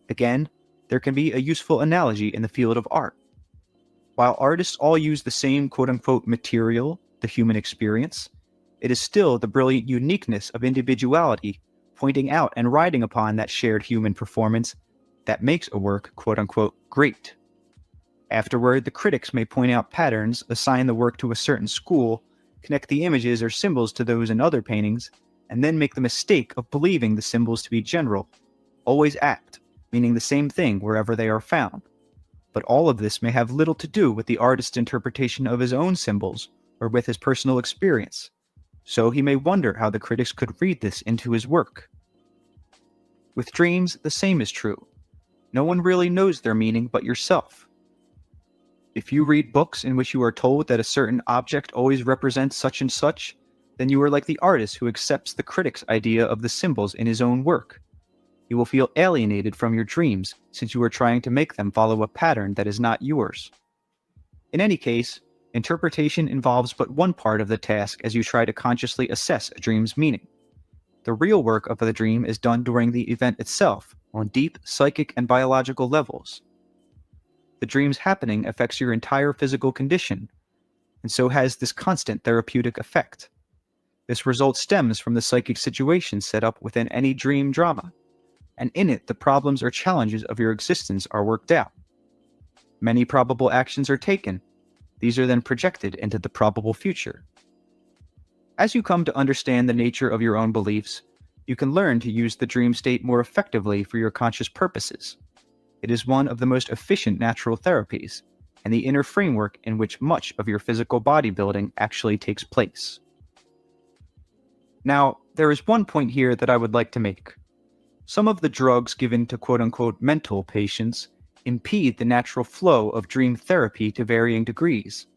Again, there can be a useful analogy in the field of art. While artists all use the same quote-unquote material, the human experience, it is still the brilliant uniqueness of individuality pointing out and riding upon that shared human performance that makes a work quote-unquote great. Afterward, the critics may point out patterns, assign the work to a certain school, connect the images or symbols to those in other paintings, and then make the mistake of believing the symbols to be general, always apt, meaning the same thing wherever they are found. But all of this may have little to do with the artist's interpretation of his own symbols or with his personal experience, so he may wonder how the critics could read this into his work. With dreams, the same is true. No one really knows their meaning but yourself. If you read books in which you are told that a certain object always represents such and such, then you are like the artist who accepts the critic's idea of the symbols in his own work. You will feel alienated from your dreams since you are trying to make them follow a pattern that is not yours. In any case, interpretation involves but one part of the task as you try to consciously assess a dream's meaning. The real work of the dream is done during the event itself, on deep psychic and biological levels. The dream's happening affects your entire physical condition, and so has this constant therapeutic effect. This result stems from the psychic situation set up within any dream drama, and in it the problems or challenges of your existence are worked out. Many probable actions are taken. These are then projected into the probable future. As you come to understand the nature of your own beliefs, you can learn to use the dream state more effectively for your conscious purposes. It is one of the most efficient natural therapies, and the inner framework in which much of your physical bodybuilding actually takes place. Now, there is one point here that I would like to make. Some of the drugs given to quote-unquote mental patients impede the natural flow of dream therapy to varying degrees.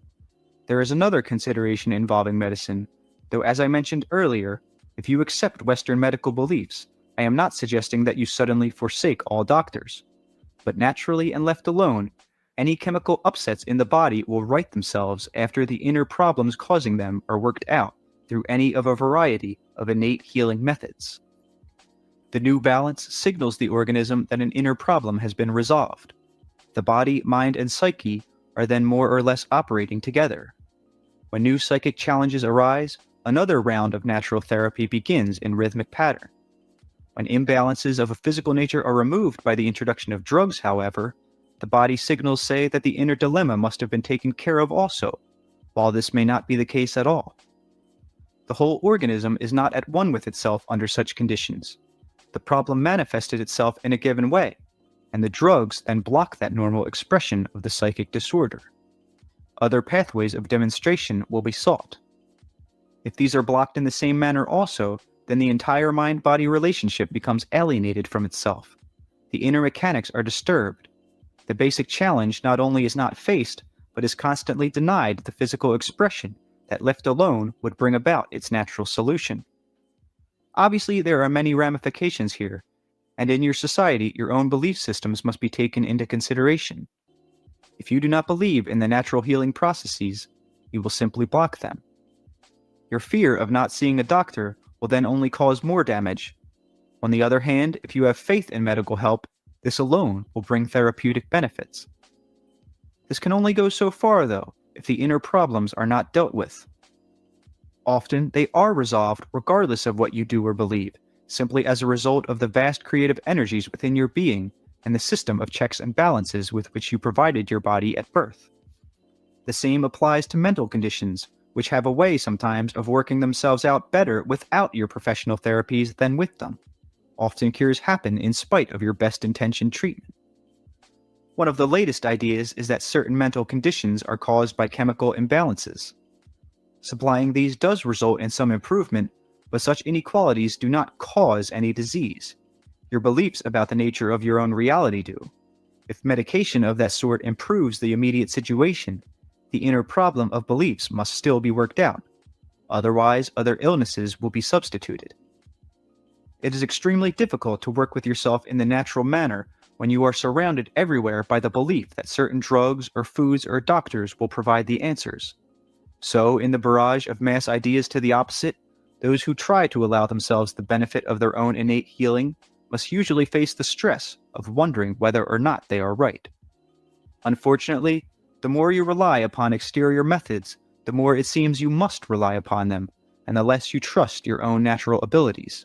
There is another consideration involving medicine, though as I mentioned earlier, if you accept Western medical beliefs, I am not suggesting that you suddenly forsake all doctors. But naturally and left alone, any chemical upsets in the body will right themselves after the inner problems causing them are worked out through any of a variety of innate healing methods. The new balance signals the organism that an inner problem has been resolved. The body, mind, and psyche are then more or less operating together. When new psychic challenges arise, another round of natural therapy begins in rhythmic pattern. When imbalances of a physical nature are removed by the introduction of drugs, however, the body signals say that the inner dilemma must have been taken care of also, while this may not be the case at all. The whole organism is not at one with itself under such conditions. The problem manifested itself in a given way, and the drugs then block that normal expression of the psychic disorder. Other pathways of demonstration will be sought. If these are blocked in the same manner also, then the entire mind-body relationship becomes alienated from itself. The inner mechanics are disturbed. The basic challenge not only is not faced, but is constantly denied the physical expression that left alone would bring about its natural solution. Obviously, there are many ramifications here, and in your society, your own belief systems must be taken into consideration. If you do not believe in the natural healing processes, you will simply block them. Your fear of not seeing a doctor will then only cause more damage. On the other hand, if you have faith in medical help, this alone will bring therapeutic benefits. This can only go so far, though, if the inner problems are not dealt with. Often, they are resolved regardless of what you do or believe, simply as a result of the vast creative energies within your being and the system of checks and balances with which you provided your body at birth. The same applies to mental conditions, which have a way sometimes of working themselves out better without your professional therapies than with them. Often cures happen in spite of your best-intentioned treatment. One of the latest ideas is that certain mental conditions are caused by chemical imbalances. Supplying these does result in some improvement, but such inequalities do not cause any disease. Your beliefs about the nature of your own reality do. If medication of that sort improves the immediate situation, the inner problem of beliefs must still be worked out. Otherwise, other illnesses will be substituted. It is extremely difficult to work with yourself in the natural manner when you are surrounded everywhere by the belief that certain drugs or foods or doctors will provide the answers. So, in the barrage of mass ideas to the opposite, those who try to allow themselves the benefit of their own innate healing must usually face the stress of wondering whether or not they are right. Unfortunately, the more you rely upon exterior methods, the more it seems you must rely upon them, and the less you trust your own natural abilities.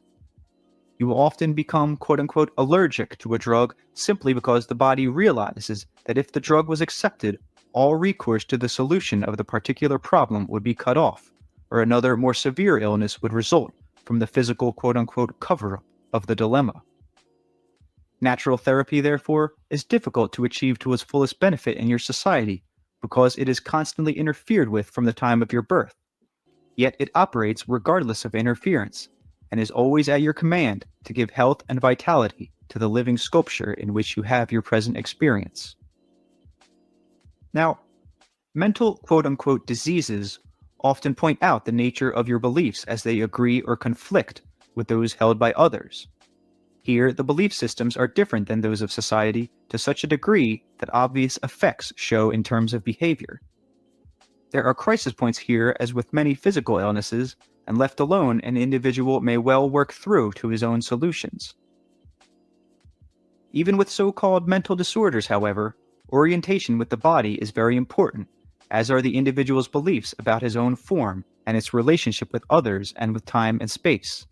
You will often become quote-unquote allergic to a drug simply because the body realizes that if the drug was accepted, all recourse to the solution of the particular problem would be cut off, or another more severe illness would result from the physical quote-unquote cover-up of the dilemma. Natural therapy, therefore, is difficult to achieve to its fullest benefit in your society because it is constantly interfered with from the time of your birth. Yet it operates regardless of interference, and is always at your command to give health and vitality to the living sculpture in which you have your present experience. Now, mental quote-unquote diseases often point out the nature of your beliefs as they agree or conflict with those held by others. Here, the belief systems are different than those of society to such a degree that obvious effects show in terms of behavior. There are crisis points here as with many physical illnesses, and left alone, an individual may well work through to his own solutions. Even with so-called mental disorders, however, orientation with the body is very important, as are the individual's beliefs about his own form and its relationship with others and with time and space.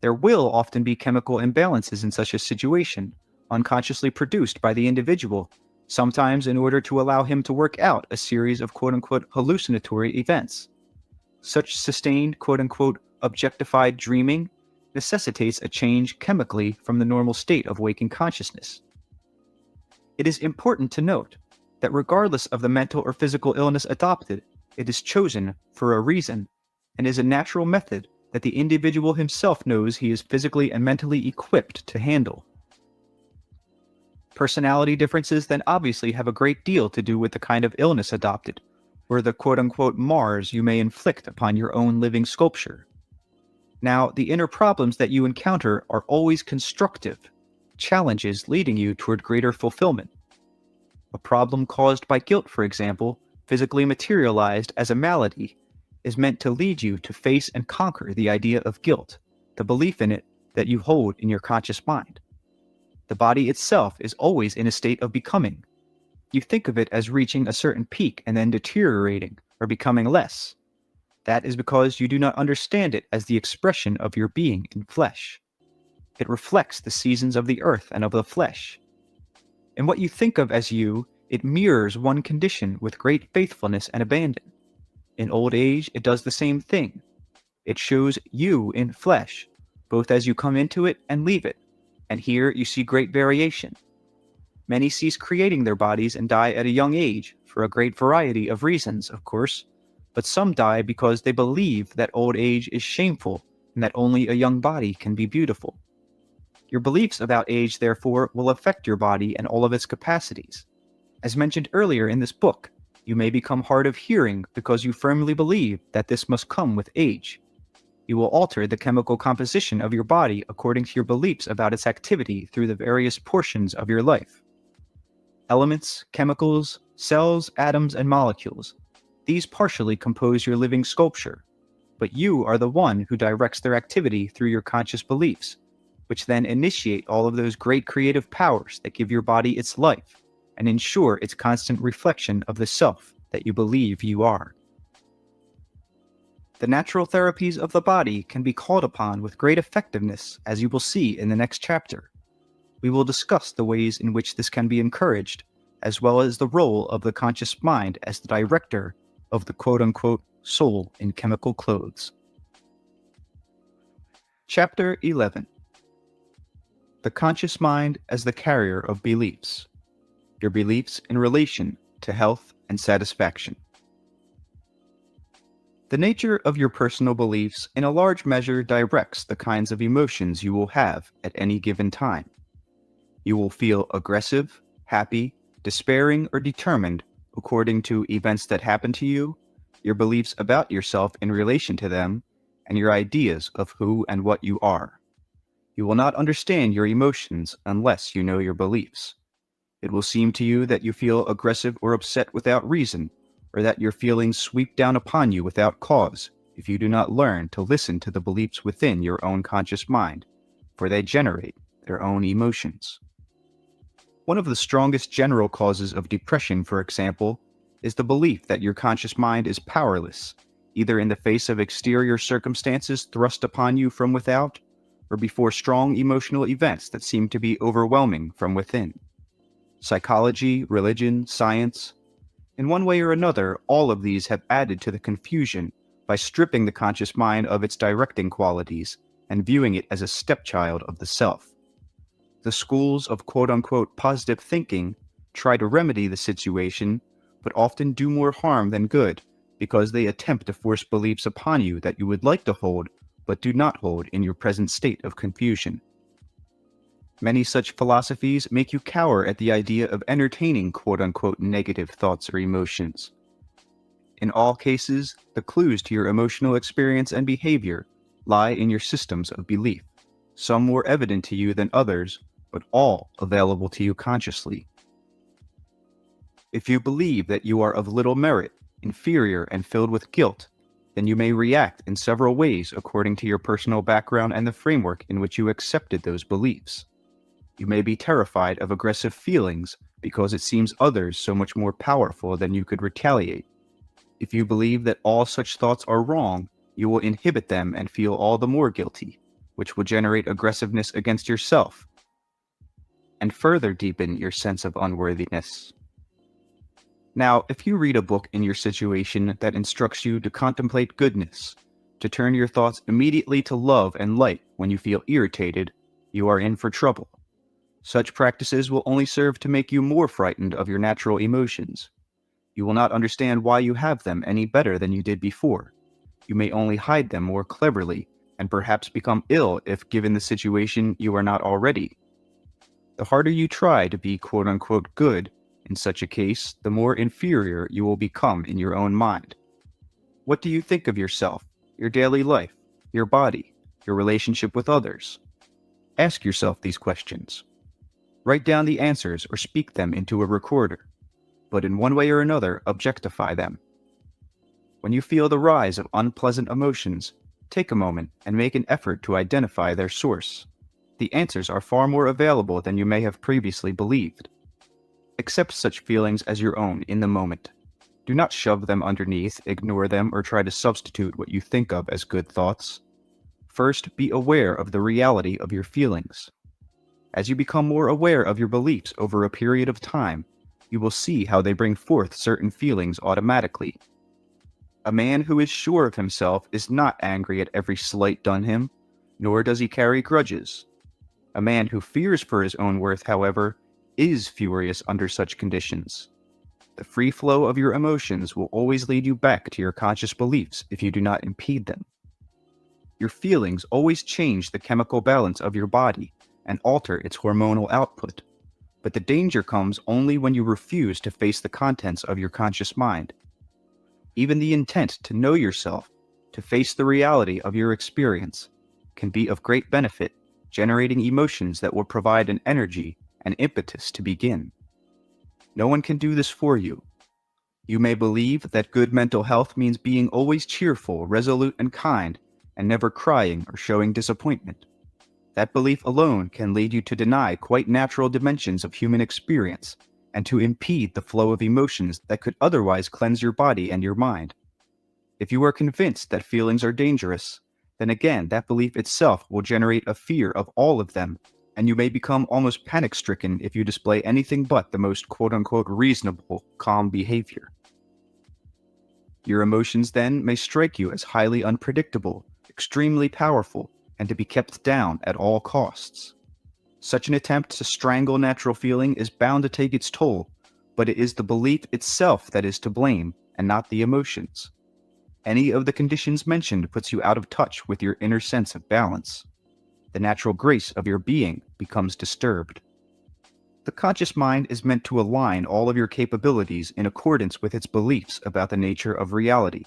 There will often be chemical imbalances in such a situation, unconsciously produced by the individual, sometimes in order to allow him to work out a series of quote-unquote hallucinatory events. Such sustained quote-unquote objectified dreaming necessitates a change chemically from the normal state of waking consciousness. It is important to note that regardless of the mental or physical illness adopted, it is chosen for a reason, and is a natural method that the individual himself knows he is physically and mentally equipped to handle. Personality differences then obviously have a great deal to do with the kind of illness adopted, or the quote-unquote mars you may inflict upon your own living sculpture. Now, the inner problems that you encounter are always constructive, challenges leading you toward greater fulfillment. A problem caused by guilt, for example, physically materialized as a malady, is meant to lead you to face and conquer the idea of guilt, the belief in it that you hold in your conscious mind. The body itself is always in a state of becoming. You think of it as reaching a certain peak and then deteriorating or becoming less. That is because you do not understand it as the expression of your being in flesh. It reflects the seasons of the earth and of the flesh. In what you think of as you, it mirrors one condition with great faithfulness and abandon. In old age, it does the same thing. It shows you in flesh, both as you come into it and leave it, and here you see great variation. Many cease creating their bodies and die at a young age, for a great variety of reasons, of course, but some die because they believe that old age is shameful and that only a young body can be beautiful. Your beliefs about age, therefore, will affect your body and all of its capacities. As mentioned earlier in this book, you may become hard of hearing because you firmly believe that this must come with age. You will alter the chemical composition of your body according to your beliefs about its activity through the various portions of your life. Elements, chemicals, cells, atoms, and molecules. These partially compose your living sculpture, but you are the one who directs their activity through your conscious beliefs, which then initiate all of those great creative powers that give your body its life and ensure its constant reflection of the self that you believe you are. The natural therapies of the body can be called upon with great effectiveness, as you will see in the next chapter. We will discuss the ways in which this can be encouraged, as well as the role of the conscious mind as the director of the quote-unquote soul in chemical clothes. Chapter 11. The conscious mind as the carrier of beliefs. Your beliefs in relation to health and satisfaction. The nature of your personal beliefs in a large measure directs the kinds of emotions you will have at any given time. You will feel aggressive, happy, despairing, or determined according to events that happen to you, your beliefs about yourself in relation to them, and your ideas of who and what you are. You will not understand your emotions unless you know your beliefs. It will seem to you that you feel aggressive or upset without reason, or that your feelings sweep down upon you without cause, if you do not learn to listen to the beliefs within your own conscious mind, for they generate their own emotions. One of the strongest general causes of depression, for example, is the belief that your conscious mind is powerless, either in the face of exterior circumstances thrust upon you from without, or before strong emotional events that seem to be overwhelming from within. Psychology, religion, science, in one way or another, all of these have added to the confusion by stripping the conscious mind of its directing qualities and viewing it as a stepchild of the self. The schools of quote-unquote positive thinking try to remedy the situation, but often do more harm than good because they attempt to force beliefs upon you that you would like to hold but do not hold in your present state of confusion. Many such philosophies make you cower at the idea of entertaining quote-unquote negative thoughts or emotions. In all cases, the clues to your emotional experience and behavior lie in your systems of belief, some more evident to you than others, but all available to you consciously. If you believe that you are of little merit, inferior, and filled with guilt, then you may react in several ways according to your personal background and the framework in which you accepted those beliefs. You may be terrified of aggressive feelings because it seems others so much more powerful than you could retaliate. If you believe that all such thoughts are wrong, you will inhibit them and feel all the more guilty, which will generate aggressiveness against yourself and further deepen your sense of unworthiness. Now, if you read a book in your situation that instructs you to contemplate goodness, to turn your thoughts immediately to love and light when you feel irritated, you are in for trouble. Such practices will only serve to make you more frightened of your natural emotions. You will not understand why you have them any better than you did before. You may only hide them more cleverly, and perhaps become ill if given the situation you are not already. The harder you try to be quote-unquote good in such a case, the more inferior you will become in your own mind. What do you think of yourself, your daily life, your body, your relationship with others? Ask yourself these questions. Write down the answers or speak them into a recorder, but in one way or another, objectify them. When you feel the rise of unpleasant emotions, take a moment and make an effort to identify their source. The answers are far more available than you may have previously believed. Accept such feelings as your own in the moment. Do not shove them underneath, ignore them, or try to substitute what you think of as good thoughts. First, be aware of the reality of your feelings. As you become more aware of your beliefs over a period of time, you will see how they bring forth certain feelings automatically. A man who is sure of himself is not angry at every slight done him, nor does he carry grudges. A man who fears for his own worth, however, is furious under such conditions. The free flow of your emotions will always lead you back to your conscious beliefs if you do not impede them. Your feelings always change the chemical balance of your body and alter its hormonal output, but the danger comes only when you refuse to face the contents of your conscious mind. Even the intent to know yourself, to face the reality of your experience, can be of great benefit, generating emotions that will provide an energy and impetus to begin. No one can do this for you. You may believe that good mental health means being always cheerful, resolute, and kind, and never crying or showing disappointment. That belief alone can lead you to deny quite natural dimensions of human experience and to impede the flow of emotions that could otherwise cleanse your body and your mind. If you are convinced that feelings are dangerous, then again that belief itself will generate a fear of all of them, and you may become almost panic-stricken if you display anything but the most quote-unquote reasonable, calm behavior. Your emotions then may strike you as highly unpredictable, extremely powerful, and to be kept down at all costs. Such an attempt to strangle natural feeling is bound to take its toll, but it is the belief itself that is to blame, and not the emotions. Any of the conditions mentioned puts you out of touch with your inner sense of balance. The natural grace of your being becomes disturbed. The conscious mind is meant to align all of your capabilities in accordance with its beliefs about the nature of reality.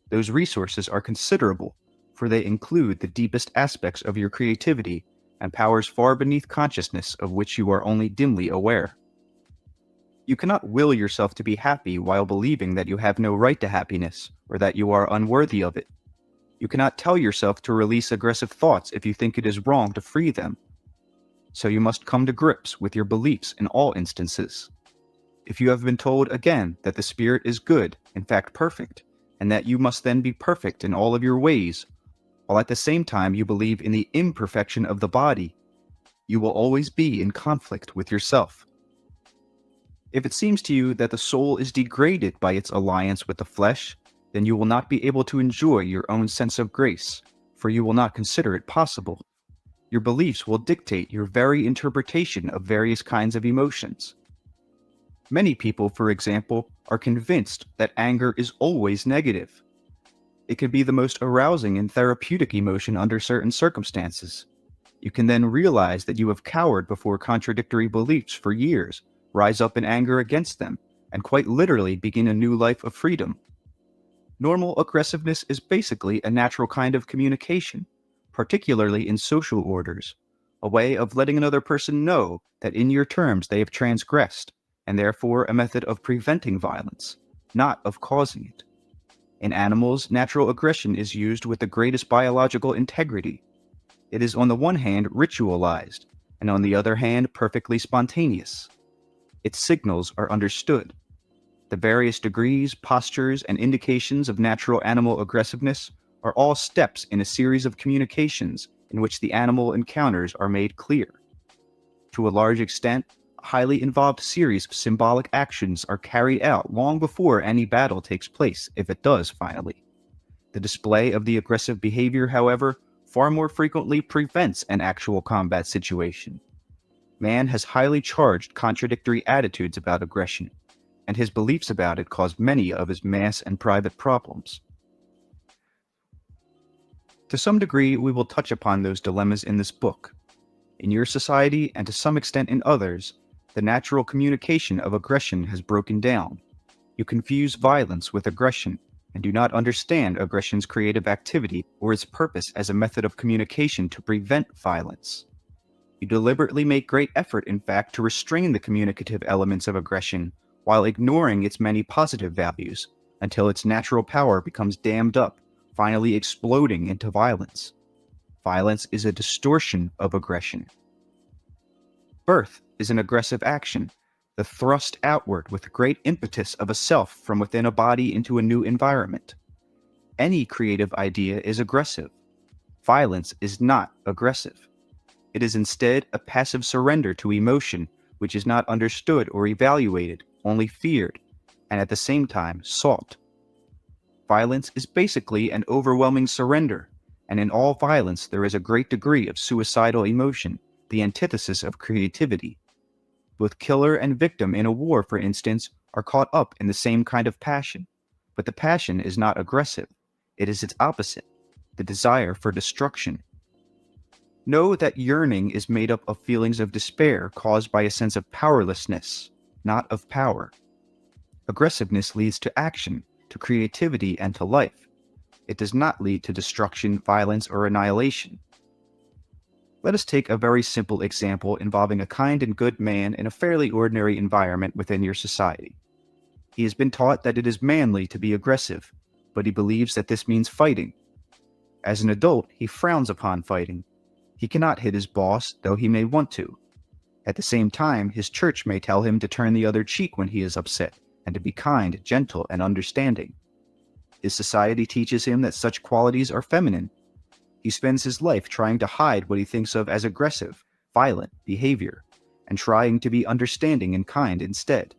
Those resources are considerable, for they include the deepest aspects of your creativity and powers far beneath consciousness of which you are only dimly aware. You cannot will yourself to be happy while believing that you have no right to happiness or that you are unworthy of it. You cannot tell yourself to release aggressive thoughts if you think it is wrong to free them. So you must come to grips with your beliefs in all instances. If you have been told again that the spirit is good, in fact perfect, and that you must then be perfect in all of your ways, while at the same time you believe in the imperfection of the body, you will always be in conflict with yourself. If it seems to you that the soul is degraded by its alliance with the flesh, then you will not be able to enjoy your own sense of grace, for you will not consider it possible. Your beliefs will dictate your very interpretation of various kinds of emotions. Many people, for example, are convinced that anger is always negative. It can be the most arousing and therapeutic emotion under certain circumstances. You can then realize that you have cowered before contradictory beliefs for years, rise up in anger against them, and quite literally begin a new life of freedom. Normal aggressiveness is basically a natural kind of communication, particularly in social orders, a way of letting another person know that in your terms they have transgressed, and therefore a method of preventing violence, not of causing it. In animals, natural aggression is used with the greatest biological integrity. It is on the one hand ritualized, and on the other hand perfectly spontaneous. Its signals are understood. The various degrees, postures, and indications of natural animal aggressiveness are all steps in a series of communications in which the animal encounters are made clear. To a large extent, a highly involved series of symbolic actions are carried out long before any battle takes place, if it does finally. The display of the aggressive behavior, however, far more frequently prevents an actual combat situation. Man has highly charged contradictory attitudes about aggression, and his beliefs about it cause many of his mass and private problems. To some degree, we will touch upon those dilemmas in this book. In your society, and to some extent in others, the natural communication of aggression has broken down. You confuse violence with aggression, and do not understand aggression's creative activity or its purpose as a method of communication to prevent violence. You deliberately make great effort, in fact, to restrain the communicative elements of aggression while ignoring its many positive values, until its natural power becomes dammed up, finally exploding into violence. Violence is a distortion of aggression. Birth is an aggressive action, the thrust outward with great impetus of a self from within a body into a new environment. Any creative idea is aggressive. Violence is not aggressive. It is instead a passive surrender to emotion which is not understood or evaluated, only feared, and at the same time sought. Violence is basically an overwhelming surrender, and in all violence there is a great degree of suicidal emotion, the antithesis of creativity. Both killer and victim in a war, for instance, are caught up in the same kind of passion, but the passion is not aggressive. It is its opposite, the desire for destruction. Know that yearning is made up of feelings of despair caused by a sense of powerlessness, not of power. Aggressiveness leads to action, to creativity, and to life. It does not lead to destruction, violence, or annihilation. Let us take a very simple example involving a kind and good man in a fairly ordinary environment within your society. He has been taught that it is manly to be aggressive, but he believes that this means fighting. As an adult, he frowns upon fighting. He cannot hit his boss, though he may want to. At the same time, his church may tell him to turn the other cheek when he is upset, and to be kind, gentle, and understanding. His society teaches him that such qualities are feminine. He spends his life trying to hide what he thinks of as aggressive, violent behavior, and trying to be understanding and kind instead.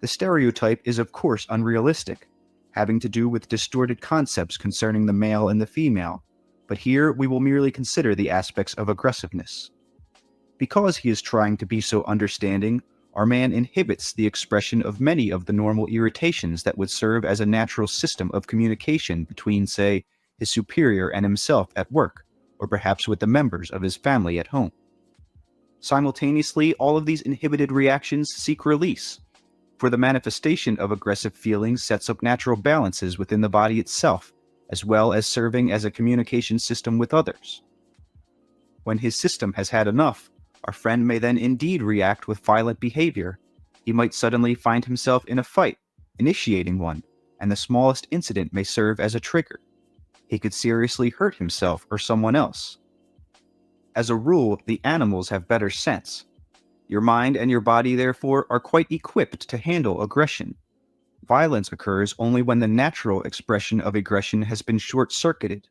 The stereotype is of course unrealistic, having to do with distorted concepts concerning the male and the female, but here we will merely consider the aspects of aggressiveness. Because he is trying to be so understanding, our man inhibits the expression of many of the normal irritations that would serve as a natural system of communication between, say, his superior and himself at work, or perhaps with the members of his family at home. Simultaneously, all of these inhibited reactions seek release, for the manifestation of aggressive feelings sets up natural balances within the body itself, as well as serving as a communication system with others. When his system has had enough, our friend may then indeed react with violent behavior. He might suddenly find himself in a fight, initiating one, and the smallest incident may serve as a trigger. He could seriously hurt himself or someone else. As a rule, the animals have better sense. Your mind and your body, therefore, are quite equipped to handle aggression. Violence occurs only when the natural expression of aggression has been short-circuited.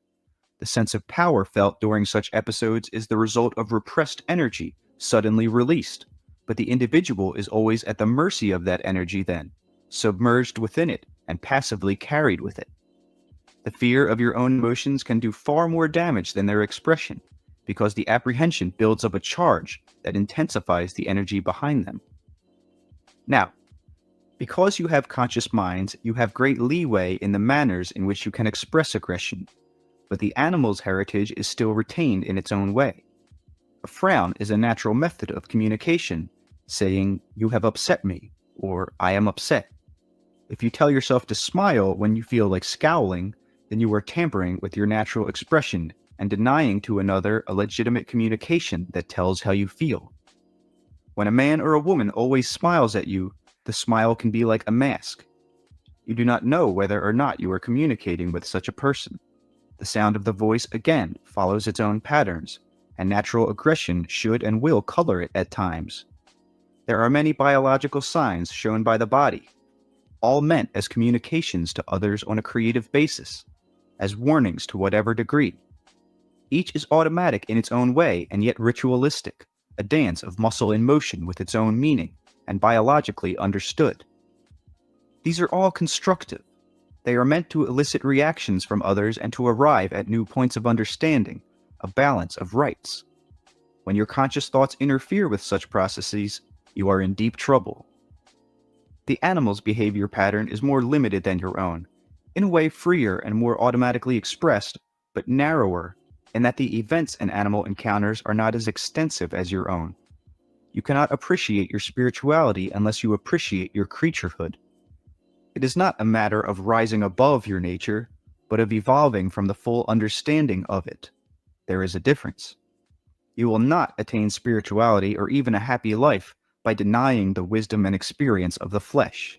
The sense of power felt during such episodes is the result of repressed energy suddenly released, but the individual is always at the mercy of that energy then, submerged within it and passively carried with it. The fear of your own emotions can do far more damage than their expression, because the apprehension builds up a charge that intensifies the energy behind them. Now, because you have conscious minds, you have great leeway in the manners in which you can express aggression, but the animal's heritage is still retained in its own way. A frown is a natural method of communication, saying, "You have upset me," or "I am upset." If you tell yourself to smile when you feel like scowling, then you are tampering with your natural expression and denying to another a legitimate communication that tells how you feel. When a man or a woman always smiles at you, the smile can be like a mask. You do not know whether or not you are communicating with such a person. The sound of the voice, again, follows its own patterns, and natural aggression should and will color it at times. There are many biological signs shown by the body, all meant as communications to others on a creative basis, as warnings to whatever degree. Each is automatic in its own way and yet ritualistic, a dance of muscle in motion with its own meaning, and biologically understood. These are all constructive. They are meant to elicit reactions from others and to arrive at new points of understanding, a balance of rights. When your conscious thoughts interfere with such processes, you are in deep trouble. The animal's behavior pattern is more limited than your own, in a way freer and more automatically expressed, but narrower, in that the events an animal encounters are not as extensive as your own. You cannot appreciate your spirituality unless you appreciate your creaturehood. It is not a matter of rising above your nature, but of evolving from the full understanding of it. There is a difference. You will not attain spirituality or even a happy life by denying the wisdom and experience of the flesh.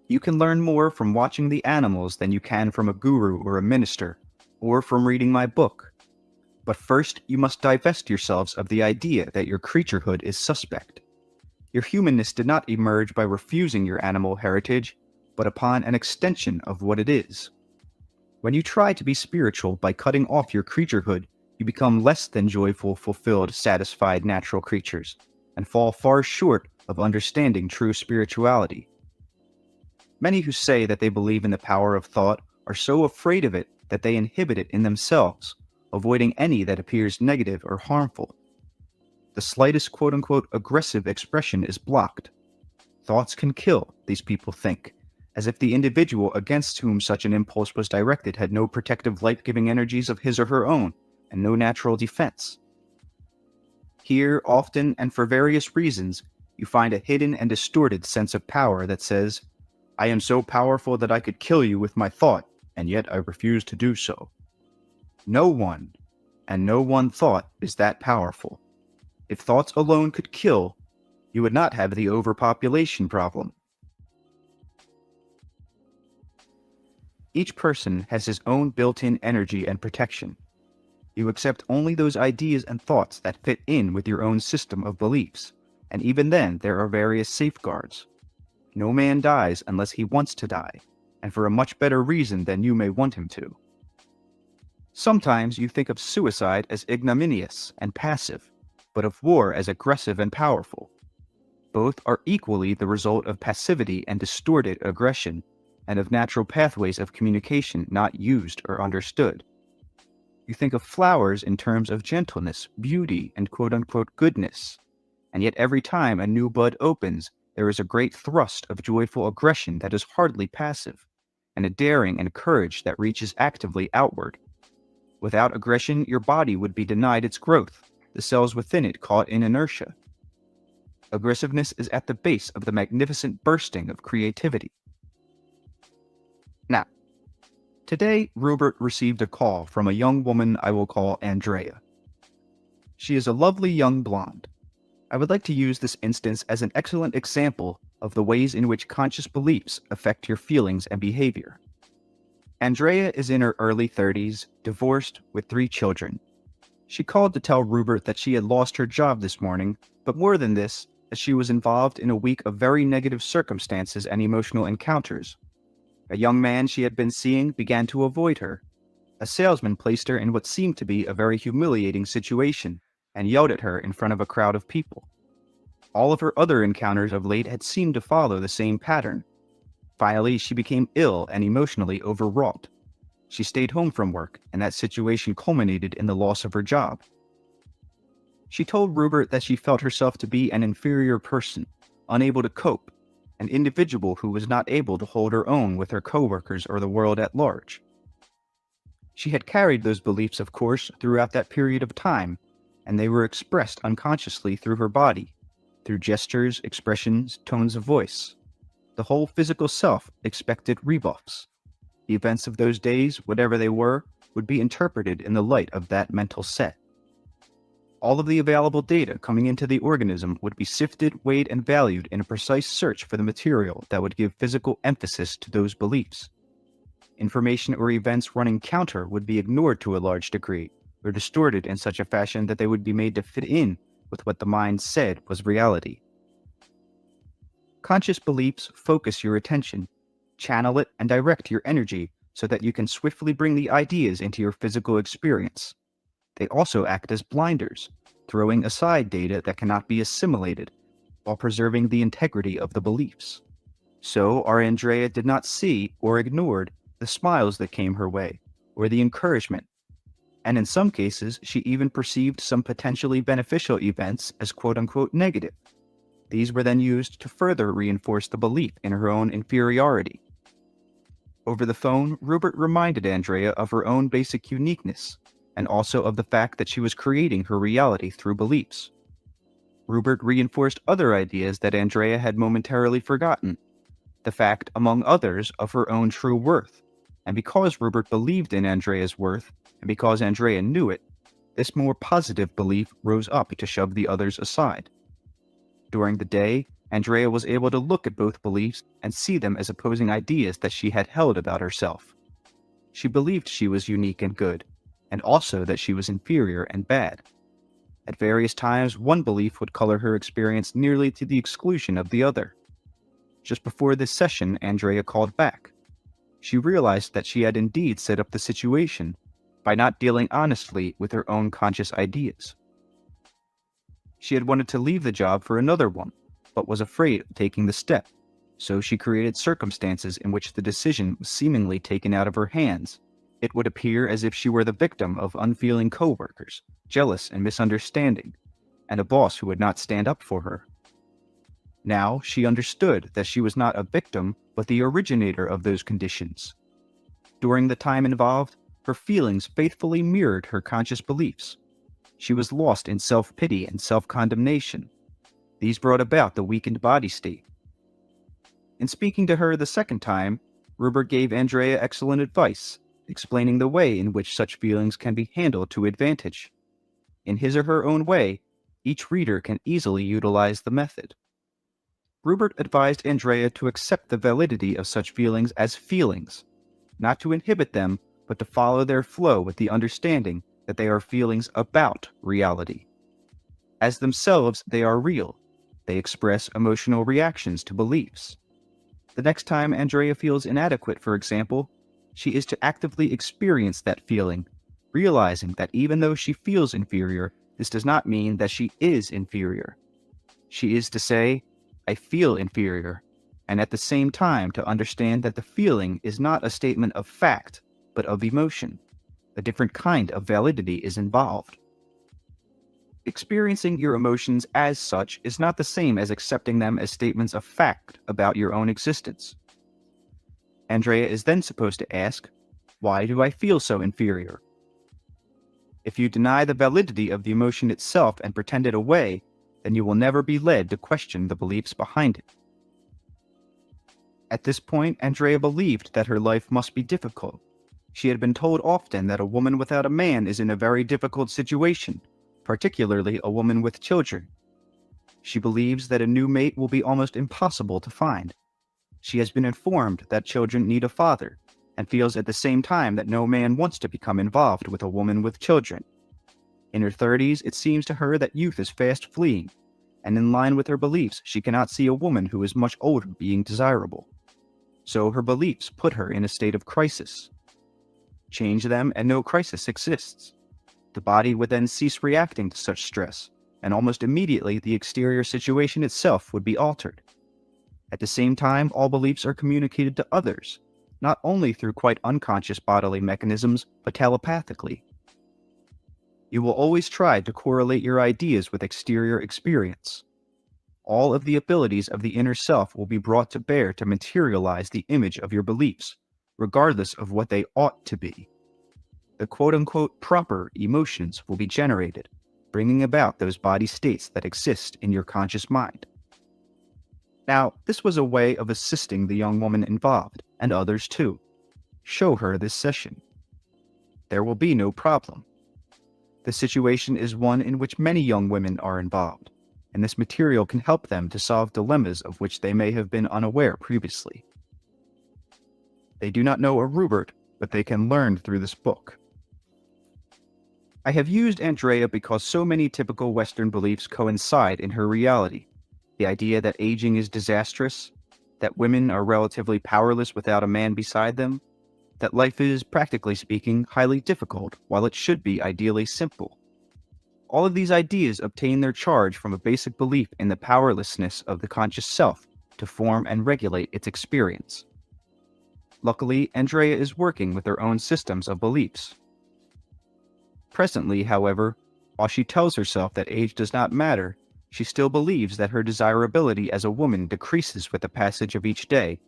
You can learn more from watching the animals than you can from a guru or a minister, or from reading my book. But first, you must divest yourselves of the idea that your creaturehood is suspect. Your humanness did not emerge by refusing your animal heritage, but upon an extension of what it is. When you try to be spiritual by cutting off your creaturehood, you become less than joyful, fulfilled, satisfied natural creatures, and fall far short of understanding true spirituality. Many who say that they believe in the power of thought are so afraid of it that they inhibit it in themselves, avoiding any that appears negative or harmful. The slightest quote-unquote aggressive expression is blocked. Thoughts can kill, these people think, as if the individual against whom such an impulse was directed had no protective life-giving energies of his or her own, and no natural defense. Here, often and for various reasons, you find a hidden and distorted sense of power that says, "I am so powerful that I could kill you with my thought, and yet I refuse to do so." No one, and no one thought, is that powerful. If thoughts alone could kill, you would not have the overpopulation problem. Each person has his own built-in energy and protection. You accept only those ideas and thoughts that fit in with your own system of beliefs, and even then there are various safeguards. No man dies unless he wants to die, and for a much better reason than you may want him to. Sometimes you think of suicide as ignominious and passive, but of war as aggressive and powerful. Both are equally the result of passivity and distorted aggression, and of natural pathways of communication not used or understood. You think of flowers in terms of gentleness, beauty, and quote-unquote goodness, and yet every time a new bud opens, there is a great thrust of joyful aggression that is hardly passive, and a daring and courage that reaches actively outward. Without aggression, your body would be denied its growth, the cells within it caught in inertia. Aggressiveness is at the base of the magnificent bursting of creativity. Now, today, Rupert received a call from a young woman I will call Andrea. She is a lovely young blonde. I would like to use this instance as an excellent example of the ways in which conscious beliefs affect your feelings and behavior. Andrea is in her early 30s, divorced, with 3 children. She called to tell Rupert that she had lost her job this morning, but more than this, that she was involved in a week of very negative circumstances and emotional encounters. A young man she had been seeing began to avoid her. A salesman placed her in what seemed to be a very humiliating situation and yelled at her in front of a crowd of people. All of her other encounters of late had seemed to follow the same pattern. Finally, she became ill and emotionally overwrought. She stayed home from work, and that situation culminated in the loss of her job. She told Rupert that she felt herself to be an inferior person, unable to cope, an individual who was not able to hold her own with her coworkers or the world at large. She had carried those beliefs, of course, throughout that period of time, and they were expressed unconsciously through her body, through gestures, expressions, tones of voice. The whole physical self expected rebuffs. The events of those days, whatever they were, would be interpreted in the light of that mental set. All of the available data coming into the organism would be sifted, weighed, and valued in a precise search for the material that would give physical emphasis to those beliefs. Information or events running counter would be ignored to a large degree, or distorted in such a fashion that they would be made to fit in with what the mind said was reality. Conscious beliefs focus your attention, channel it, and direct your energy so that you can swiftly bring the ideas into your physical experience. They also act as blinders, throwing aside data that cannot be assimilated, while preserving the integrity of the beliefs. So our Andrea did not see or ignored the smiles that came her way, or the encouragement. And in some cases, she even perceived some potentially beneficial events as quote-unquote negative. These were then used to further reinforce the belief in her own inferiority. Over the phone, Rupert reminded Andrea of her own basic uniqueness, and also of the fact that she was creating her reality through beliefs. Rupert reinforced other ideas that Andrea had momentarily forgotten, the fact, among others, of her own true worth. And because Rupert believed in Andrea's worth, and because Andrea knew it, this more positive belief rose up to shove the others aside. During the day, Andrea was able to look at both beliefs and see them as opposing ideas that she had held about herself. She believed she was unique and good, and also that she was inferior and bad. At various times, one belief would color her experience nearly to the exclusion of the other. Just before this session, Andrea called back. She realized that she had indeed set up the situation by not dealing honestly with her own conscious ideas. She had wanted to leave the job for another one, but was afraid of taking the step, so she created circumstances in which the decision was seemingly taken out of her hands. It would appear as if she were the victim of unfeeling coworkers, jealous and misunderstanding, and a boss who would not stand up for her. Now she understood that she was not a victim, but the originator of those conditions. During the time involved, her feelings faithfully mirrored her conscious beliefs. She was lost in self-pity and self-condemnation. These brought about the weakened body state. In speaking to her the second time, Rupert gave Andrea excellent advice, explaining the way in which such feelings can be handled to advantage. In his or her own way, each reader can easily utilize the method. Rupert advised Andrea to accept the validity of such feelings as feelings, not to inhibit them, but to follow their flow with the understanding that they are feelings about reality. As themselves, they are real. They express emotional reactions to beliefs. The next time Andrea feels inadequate, for example, she is to actively experience that feeling, realizing that even though she feels inferior, this does not mean that she is inferior. She is to say, I feel inferior, and at the same time to understand that the feeling is not a statement of fact, but of emotion. A different kind of validity is involved. Experiencing your emotions as such is not the same as accepting them as statements of fact about your own existence. Andrea is then supposed to ask, why do I feel so inferior? If you deny the validity of the emotion itself and pretend it away, then you will never be led to question the beliefs behind it. At this point, Andrea believed that her life must be difficult. She had been told often that a woman without a man is in a very difficult situation, particularly a woman with children. She believes that a new mate will be almost impossible to find. She has been informed that children need a father, and feels at the same time that no man wants to become involved with a woman with children. In her 30s, it seems to her that youth is fast fleeing, and in line with her beliefs, she cannot see a woman who is much older being desirable. So her beliefs put her in a state of crisis. Change them and no crisis exists. The body would then cease reacting to such stress, and almost immediately the exterior situation itself would be altered. At the same time, all beliefs are communicated to others, not only through quite unconscious bodily mechanisms, but telepathically. You will always try to correlate your ideas with exterior experience. All of the abilities of the inner self will be brought to bear to materialize the image of your beliefs, regardless of what they ought to be. The quote-unquote proper emotions will be generated, bringing about those body states that exist in your conscious mind. Now, this was a way of assisting the young woman involved, and others too. Show her this session. There will be no problem. The situation is one in which many young women are involved, and this material can help them to solve dilemmas of which they may have been unaware previously. They do not know a Rupert, but they can learn through this book. I have used Andrea because so many typical Western beliefs coincide in her reality. The idea that aging is disastrous, that women are relatively powerless without a man beside them, that life is, practically speaking, highly difficult, while it should be ideally simple. All of these ideas obtain their charge from a basic belief in the powerlessness of the conscious self to form and regulate its experience. Luckily, Andrea is working with her own systems of beliefs. Presently, however, while she tells herself that age does not matter, she still believes that her desirability as a woman decreases with the passage of each day,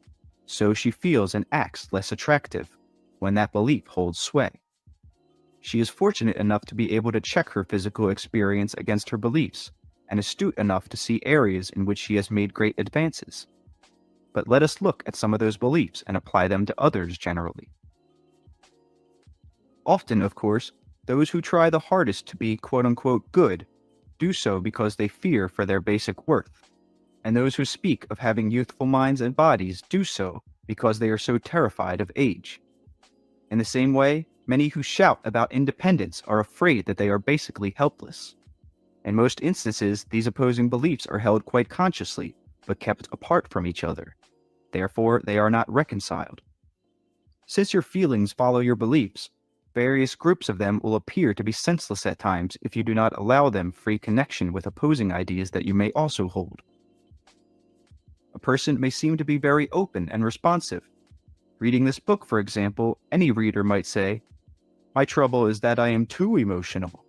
so she feels and acts less attractive when that belief holds sway. She is fortunate enough to be able to check her physical experience against her beliefs, and astute enough to see areas in which she has made great advances. But let us look at some of those beliefs and apply them to others generally. Often, of course, those who try the hardest to be quote-unquote good do so because they fear for their basic worth, and those who speak of having youthful minds and bodies do so because they are so terrified of age. In the same way, many who shout about independence are afraid that they are basically helpless. In most instances, these opposing beliefs are held quite consciously, but kept apart from each other. Therefore, they are not reconciled. Since your feelings follow your beliefs, various groups of them will appear to be senseless at times if you do not allow them free connection with opposing ideas that you may also hold. A person may seem to be very open and responsive. Reading this book, for example, any reader might say, "My trouble is that I am too emotional."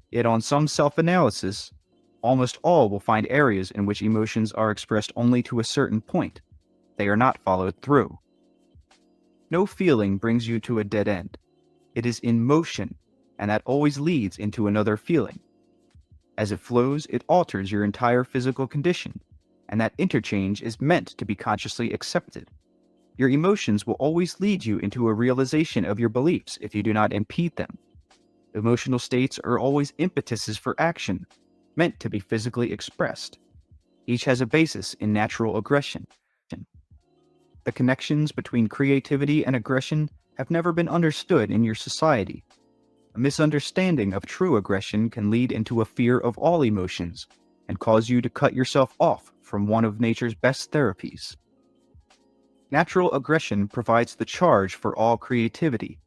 Yet on some self-analysis, almost all will find areas in which emotions are expressed only to a certain point. They are not followed through. No feeling brings you to a dead end. It is in motion, and that always leads into another feeling. As it flows, it alters your entire physical condition, and that interchange is meant to be consciously accepted. Your emotions will always lead you into a realization of your beliefs if you do not impede them. Emotional states are always impetuses for action, meant to be physically expressed. Each has a basis in natural aggression. The connections between creativity and aggression have never been understood in your society. A misunderstanding of true aggression can lead into a fear of all emotions and cause you to cut yourself off from one of nature's best therapies. Natural aggression provides the charge for all creativity.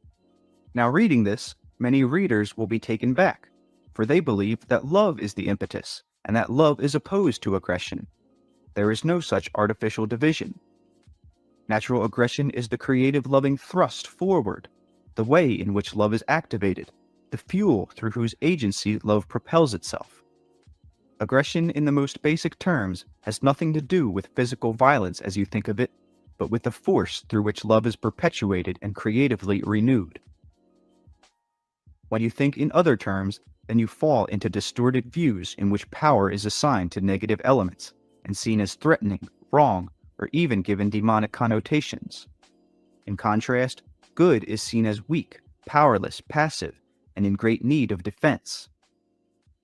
Now, reading this, many readers will be taken back, for they believe that love is the impetus, and that love is opposed to aggression. There is no such artificial division. Natural aggression is the creative loving thrust forward, the way in which love is activated, the fuel through whose agency love propels itself. Aggression in the most basic terms has nothing to do with physical violence as you think of it, but with the force through which love is perpetuated and creatively renewed. When you think in other terms, then you fall into distorted views in which power is assigned to negative elements and seen as threatening, wrong, or even given demonic connotations. In contrast, good is seen as weak, powerless, passive, and in great need of defense.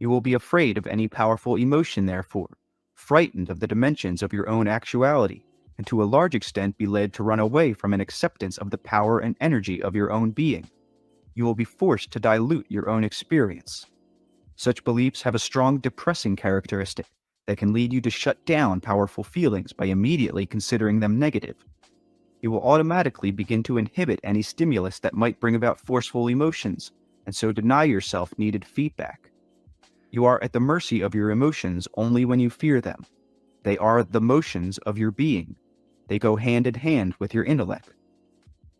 You will be afraid of any powerful emotion, therefore, frightened of the dimensions of your own actuality, and to a large extent be led to run away from an acceptance of the power and energy of your own being. You will be forced to dilute your own experience. Such beliefs have a strong depressing characteristic that can lead you to shut down powerful feelings by immediately considering them negative. You will automatically begin to inhibit any stimulus that might bring about forceful emotions, and so deny yourself needed feedback. You are at the mercy of your emotions only when you fear them. They are the motions of your being. They go hand in hand with your intellect.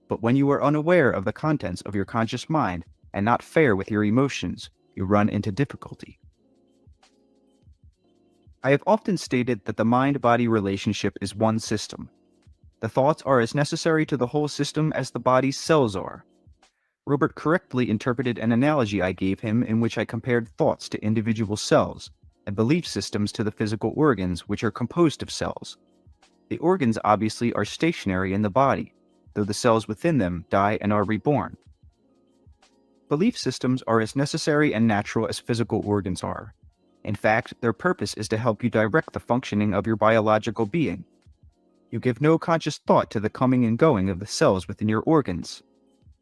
But when you are unaware of the contents of your conscious mind and not fair with your emotions, you run into difficulty. I have often stated that the mind-body relationship is one system. The thoughts are as necessary to the whole system as the body's cells are. Robert correctly interpreted an analogy I gave him in which I compared thoughts to individual cells and belief systems to the physical organs, which are composed of cells. The organs obviously are stationary in the body, though the cells within them die and are reborn. Belief systems are as necessary and natural as physical organs are. In fact, their purpose is to help you direct the functioning of your biological being. You give no conscious thought to the coming and going of the cells within your organs.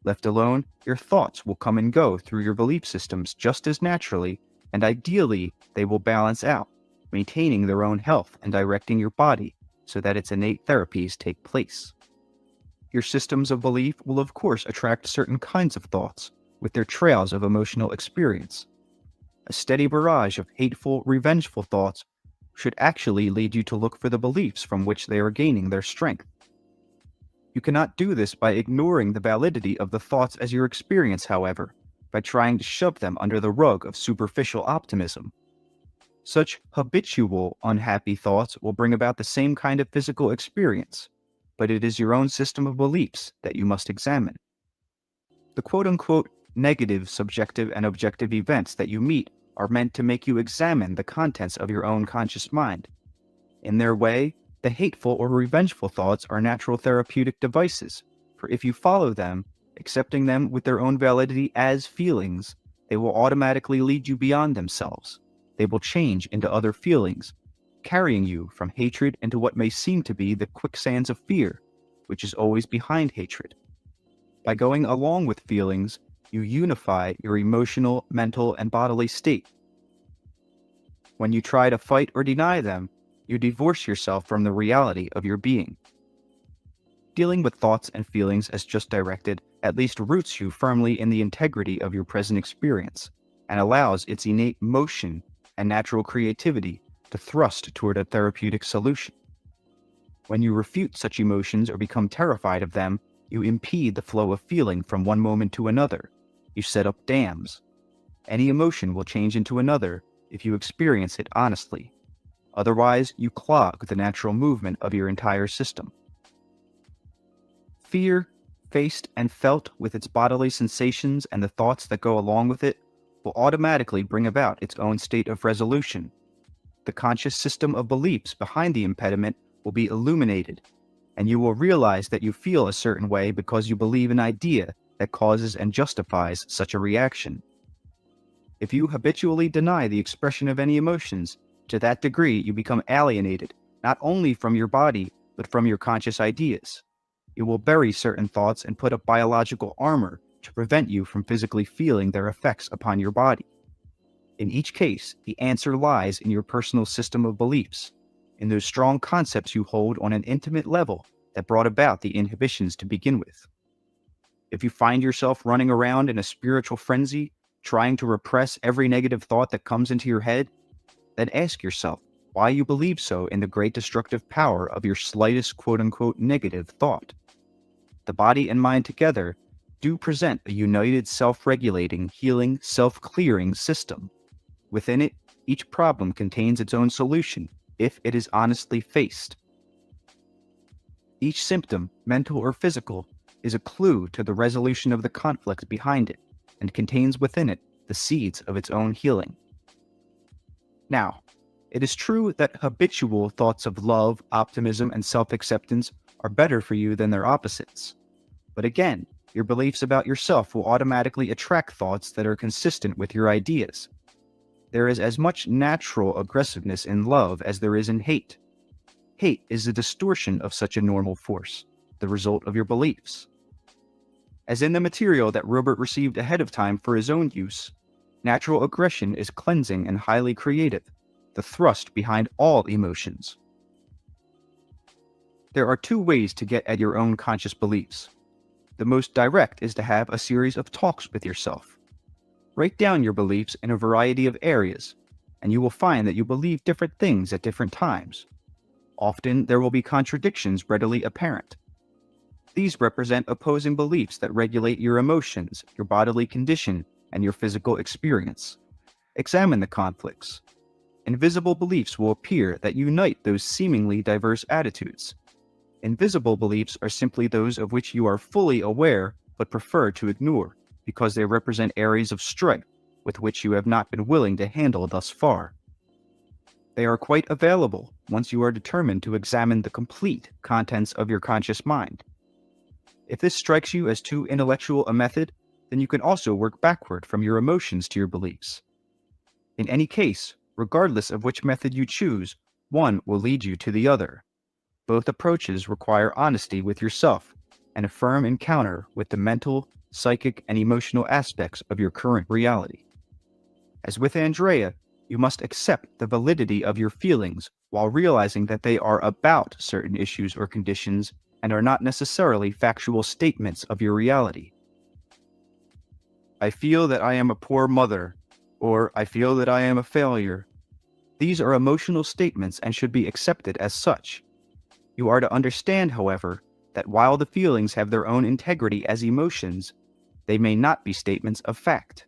Left alone, your thoughts will come and go through your belief systems just as naturally, and ideally, they will balance out, maintaining their own health and directing your body so that its innate therapies take place. Your systems of belief will of course attract certain kinds of thoughts, with their trails of emotional experience. A steady barrage of hateful, revengeful thoughts should actually lead you to look for the beliefs from which they are gaining their strength. You cannot do this by ignoring the validity of the thoughts as your experience, however, by trying to shove them under the rug of superficial optimism. Such habitual, unhappy thoughts will bring about the same kind of physical experience, but it is your own system of beliefs that you must examine. The quote-unquote negative subjective and objective events that you meet are meant to make you examine the contents of your own conscious mind. In their way, the hateful or revengeful thoughts are natural therapeutic devices, for if you follow them, accepting them with their own validity as feelings, they will automatically lead you beyond themselves. They will change into other feelings, carrying you from hatred into what may seem to be the quicksands of fear, which is always behind hatred. By going along with feelings, you unify your emotional, mental, and bodily state. When you try to fight or deny them, you divorce yourself from the reality of your being. Dealing with thoughts and feelings as just directed at least roots you firmly in the integrity of your present experience, and allows its innate motion and natural creativity to thrust toward a therapeutic solution. When you refute such emotions or become terrified of them, you impede the flow of feeling from one moment to another. You set up dams. Any emotion will change into another if you experience it honestly. Otherwise, you clog the natural movement of your entire system. Fear, faced and felt with its bodily sensations and the thoughts that go along with it, will automatically bring about its own state of resolution. The conscious system of beliefs behind the impediment will be illuminated, and you will realize that you feel a certain way because you believe an idea that causes and justifies such a reaction. If you habitually deny the expression of any emotions, to that degree you become alienated, not only from your body, but from your conscious ideas. You will bury certain thoughts and put up biological armor to prevent you from physically feeling their effects upon your body. In each case, the answer lies in your personal system of beliefs, in those strong concepts you hold on an intimate level that brought about the inhibitions to begin with. If you find yourself running around in a spiritual frenzy, trying to repress every negative thought that comes into your head, then ask yourself why you believe so in the great destructive power of your slightest quote-unquote negative thought. The body and mind together do present a united self-regulating, healing, self-clearing system. Within it, each problem contains its own solution if it is honestly faced. Each symptom, mental or physical, is a clue to the resolution of the conflict behind it, and contains within it the seeds of its own healing. Now, it is true that habitual thoughts of love, optimism, and self-acceptance are better for you than their opposites. But again, your beliefs about yourself will automatically attract thoughts that are consistent with your ideas. There is as much natural aggressiveness in love as there is in hate. Hate is a distortion of such a normal force, the result of your beliefs. As in the material that Robert received ahead of time for his own use, natural aggression is cleansing and highly creative, the thrust behind all emotions. There are two ways to get at your own conscious beliefs. The most direct is to have a series of talks with yourself. Write down your beliefs in a variety of areas, and you will find that you believe different things at different times. Often, there will be contradictions readily apparent. These represent opposing beliefs that regulate your emotions, your bodily condition, and your physical experience. Examine the conflicts. Invisible beliefs will appear that unite those seemingly diverse attitudes. Invisible beliefs are simply those of which you are fully aware but prefer to ignore, because they represent areas of strife with which you have not been willing to handle thus far. They are quite available once you are determined to examine the complete contents of your conscious mind. If this strikes you as too intellectual a method, then you can also work backward from your emotions to your beliefs. In any case, regardless of which method you choose, one will lead you to the other. Both approaches require honesty with yourself and a firm encounter with the mental, psychic, and emotional aspects of your current reality. As with Andrea, you must accept the validity of your feelings while realizing that they are about certain issues or conditions and are not necessarily factual statements of your reality. I feel that I am a poor mother, or I feel that I am a failure. These are emotional statements and should be accepted as such. You are to understand, however, that while the feelings have their own integrity as emotions, they may not be statements of fact.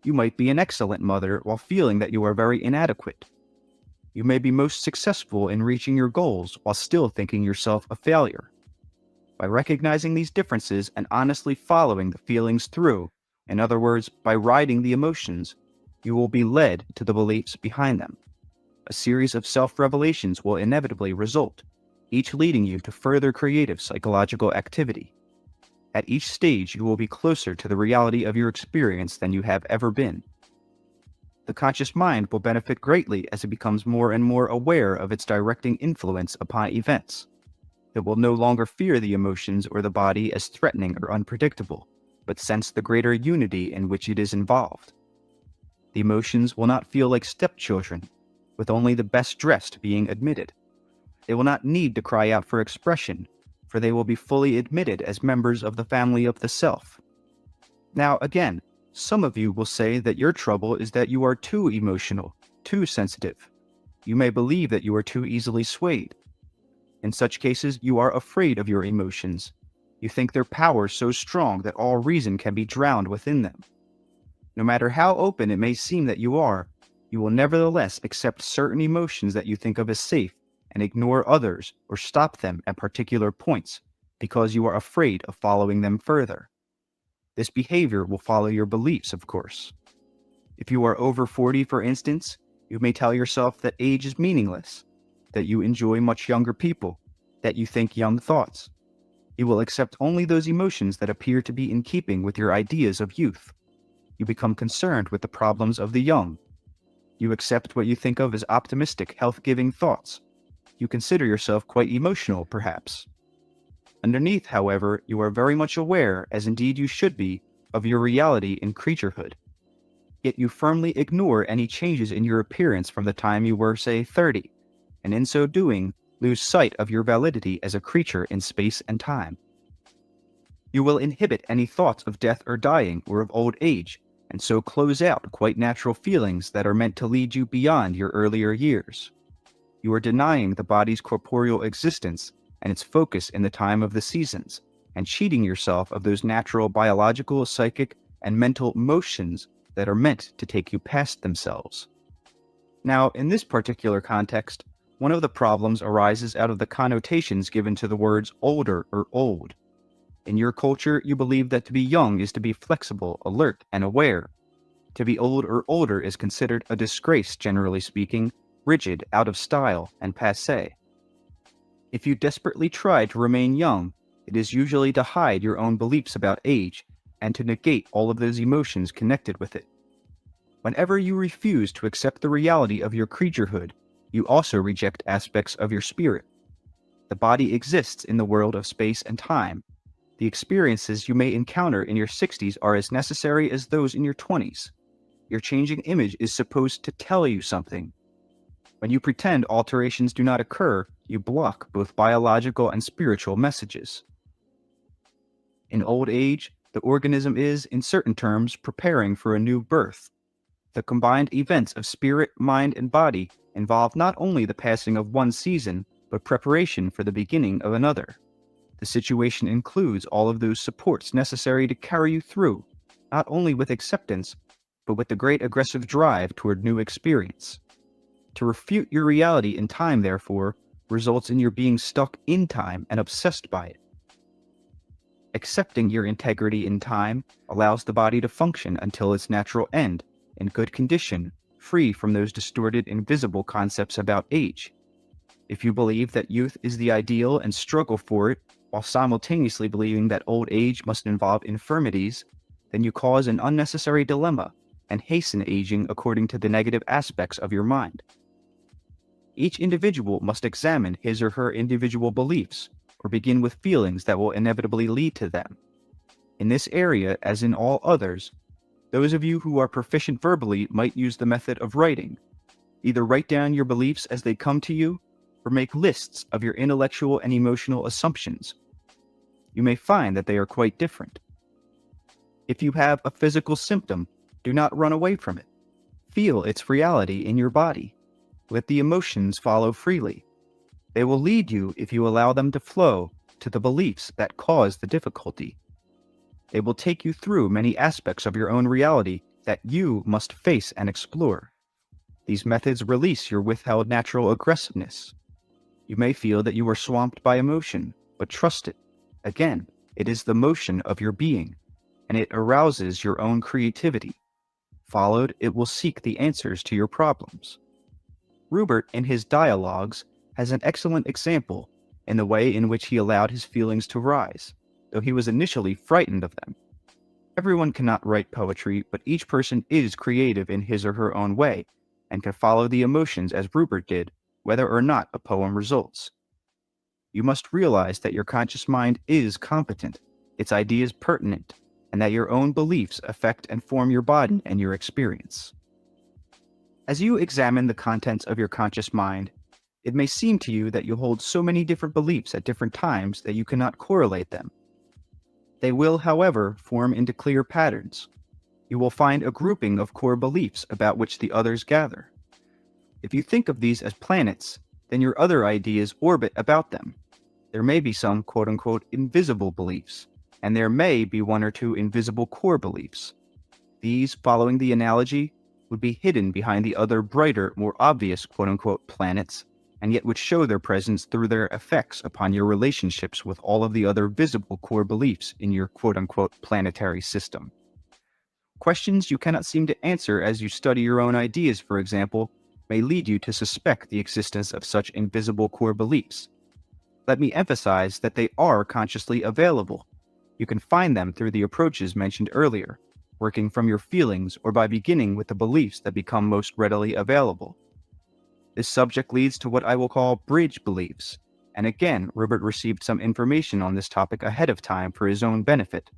You might be an excellent mother while feeling that you are very inadequate. You may be most successful in reaching your goals while still thinking yourself a failure. By recognizing these differences and honestly following the feelings through, in other words, by riding the emotions, you will be led to the beliefs behind them. A series of self-revelations will inevitably result, each leading you to further creative psychological activity. At each stage, you will be closer to the reality of your experience than you have ever been. The conscious mind will benefit greatly as it becomes more and more aware of its directing influence upon events. It will no longer fear the emotions or the body as threatening or unpredictable, but sense the greater unity in which it is involved. The emotions will not feel like stepchildren, with only the best dressed being admitted. They will not need to cry out for expression, for they will be fully admitted as members of the family of the self. Now again, some of you will say that your trouble is that you are too emotional, too sensitive. You may believe that you are too easily swayed. In such cases, you are afraid of your emotions. You think their power so strong that all reason can be drowned within them. No matter how open it may seem that you will nevertheless accept certain emotions that you think of as safe and ignore others or stop them at particular points because you are afraid of following them further. This behavior will follow your beliefs, of course. If you are over 40, for instance, you may tell yourself that age is meaningless, that you enjoy much younger people, that you think young thoughts. You will accept only those emotions that appear to be in keeping with your ideas of youth. You become concerned with the problems of the young. You accept what you think of as optimistic, health-giving thoughts. You consider yourself quite emotional, perhaps. Underneath, however, you are very much aware, as indeed you should be, of your reality in creaturehood. Yet you firmly ignore any changes in your appearance from the time you were, say, 30, and in so doing, lose sight of your validity as a creature in space and time. You will inhibit any thoughts of death or dying or of old age, and so close out quite natural feelings that are meant to lead you beyond your earlier years. You are denying the body's corporeal existence and its focus in the time of the seasons, and cheating yourself of those natural biological, psychic, and mental motions that are meant to take you past themselves. Now, in this particular context, one of the problems arises out of the connotations given to the words older or old. In your culture, you believe that to be young is to be flexible, alert, and aware. To be old or older is considered a disgrace, generally speaking, rigid, out of style, and passé. If you desperately try to remain young, it is usually to hide your own beliefs about age and to negate all of those emotions connected with it. Whenever you refuse to accept the reality of your creaturehood, you also reject aspects of your spirit. The body exists in the world of space and time. The experiences you may encounter in your 60s are as necessary as those in your 20s. Your changing image is supposed to tell you something. When you pretend alterations do not occur, you block both biological and spiritual messages. In old age, the organism is, in certain terms, preparing for a new birth. The combined events of spirit, mind, and body involve not only the passing of one season, but preparation for the beginning of another. The situation includes all of those supports necessary to carry you through, not only with acceptance, but with the great aggressive drive toward new experience. To refute your reality in time, therefore, results in your being stuck in time and obsessed by it. Accepting your integrity in time allows the body to function until its natural end, in good condition, free from those distorted, invisible concepts about age. If you believe that youth is the ideal and struggle for it, while simultaneously believing that old age must involve infirmities, then you cause an unnecessary dilemma and hasten aging according to the negative aspects of your mind. Each individual must examine his or her individual beliefs, or begin with feelings that will inevitably lead to them. In this area, as in all others, those of you who are proficient verbally might use the method of writing. Either write down your beliefs as they come to you, or make lists of your intellectual and emotional assumptions. You may find that they are quite different. If you have a physical symptom, do not run away from it. Feel its reality in your body. Let the emotions follow freely. They will lead you, if you allow them to flow, to the beliefs that cause the difficulty. They will take you through many aspects of your own reality that you must face and explore. These methods release your withheld natural aggressiveness. You may feel that you are swamped by emotion, but trust it. Again, it is the motion of your being, and it arouses your own creativity. Followed, it will seek the answers to your problems. Rupert, in his dialogues, has an excellent example in the way in which he allowed his feelings to rise, though he was initially frightened of them. Everyone cannot write poetry, but each person is creative in his or her own way, and can follow the emotions as Rupert did, whether or not a poem results. You must realize that your conscious mind is competent, its ideas pertinent, and that your own beliefs affect and form your body and your experience. As you examine the contents of your conscious mind, it may seem to you that you hold so many different beliefs at different times that you cannot correlate them. They will, however, form into clear patterns. You will find a grouping of core beliefs about which the others gather. If you think of these as planets, then your other ideas orbit about them. There may be some quote-unquote invisible beliefs, and there may be one or two invisible core beliefs. These, following the analogy, would be hidden behind the other brighter, more obvious quote-unquote planets, and yet would show their presence through their effects upon your relationships with all of the other visible core beliefs in your quote-unquote planetary system. Questions you cannot seem to answer as you study your own ideas, for example, may lead you to suspect the existence of such invisible core beliefs. Let me emphasize that they are consciously available. You can find them through the approaches mentioned earlier, working from your feelings or by beginning with the beliefs that become most readily available. This subject leads to what I will call bridge beliefs, and again, Rupert received some information on this topic ahead of time for his own benefit.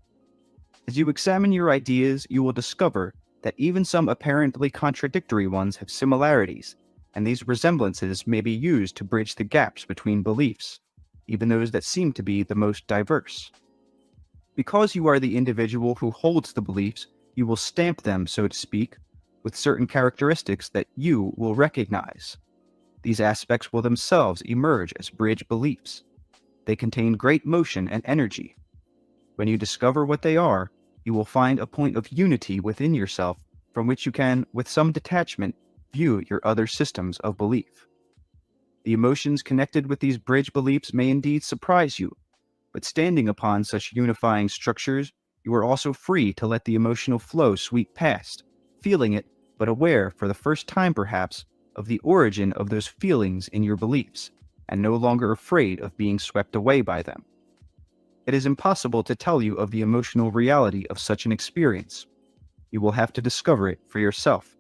As you examine your ideas, you will discover that even some apparently contradictory ones have similarities, and these resemblances may be used to bridge the gaps between beliefs, even those that seem to be the most diverse. Because you are the individual who holds the beliefs, you will stamp them, so to speak, with certain characteristics that you will recognize. These aspects will themselves emerge as bridge beliefs. They contain great motion and energy. When you discover what they are, you will find a point of unity within yourself from which you can, with some detachment, view your other systems of belief. The emotions connected with these bridge beliefs may indeed surprise you, but standing upon such unifying structures, you are also free to let the emotional flow sweep past, feeling it, but aware for the first time perhaps of the origin of those feelings in your beliefs, and no longer afraid of being swept away by them. It is impossible to tell you of the emotional reality of such an experience. You will have to discover it for yourself.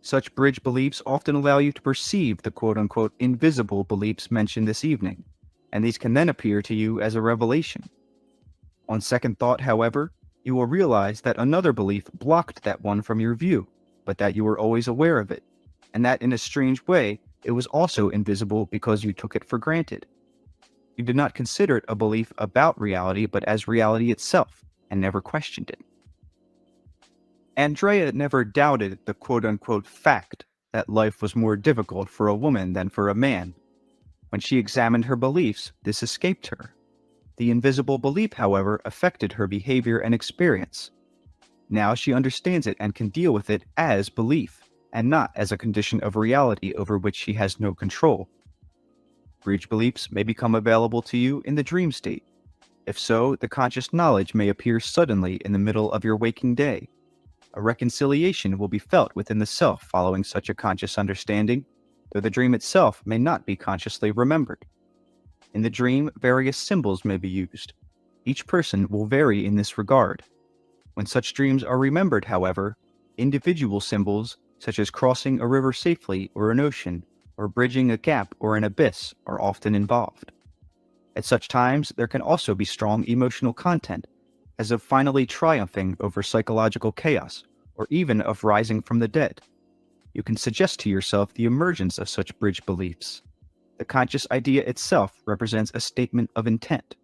Such bridge beliefs often allow you to perceive the quote-unquote invisible beliefs mentioned this evening, and these can then appear to you as a revelation. On second thought, however, you will realize that another belief blocked that one from your view, but that you were always aware of it, and that in a strange way, it was also invisible because you took it for granted. You did not consider it a belief about reality, but as reality itself, and never questioned it. Andrea never doubted the quote-unquote fact that life was more difficult for a woman than for a man. When she examined her beliefs, this escaped her. The invisible belief, however, affected her behavior and experience. Now she understands it and can deal with it as belief, and not as a condition of reality over which she has no control. Breach beliefs may become available to you in the dream state. If so, the conscious knowledge may appear suddenly in the middle of your waking day. A reconciliation will be felt within the self following such a conscious understanding, though the dream itself may not be consciously remembered. In the dream, various symbols may be used. Each person will vary in this regard. When such dreams are remembered, however, individual symbols, such as crossing a river safely or an ocean, or bridging a gap or an abyss, are often involved. At such times, there can also be strong emotional content, as of finally triumphing over psychological chaos, or even of rising from the dead. You can suggest to yourself the emergence of such bridge beliefs. The conscious idea itself represents a statement of intent.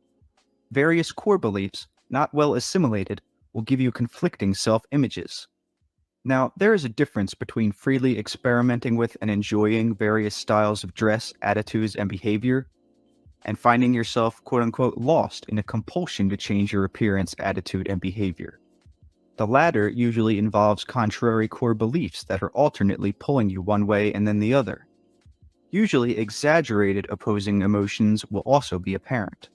Various core beliefs, not well assimilated, will give you conflicting self-images. Now, there is a difference between freely experimenting with and enjoying various styles of dress, attitudes, and behavior, and finding yourself quote-unquote lost in a compulsion to change your appearance, attitude, and behavior. The latter usually involves contrary core beliefs that are alternately pulling you one way and then the other. Usually, exaggerated opposing emotions will also be apparent.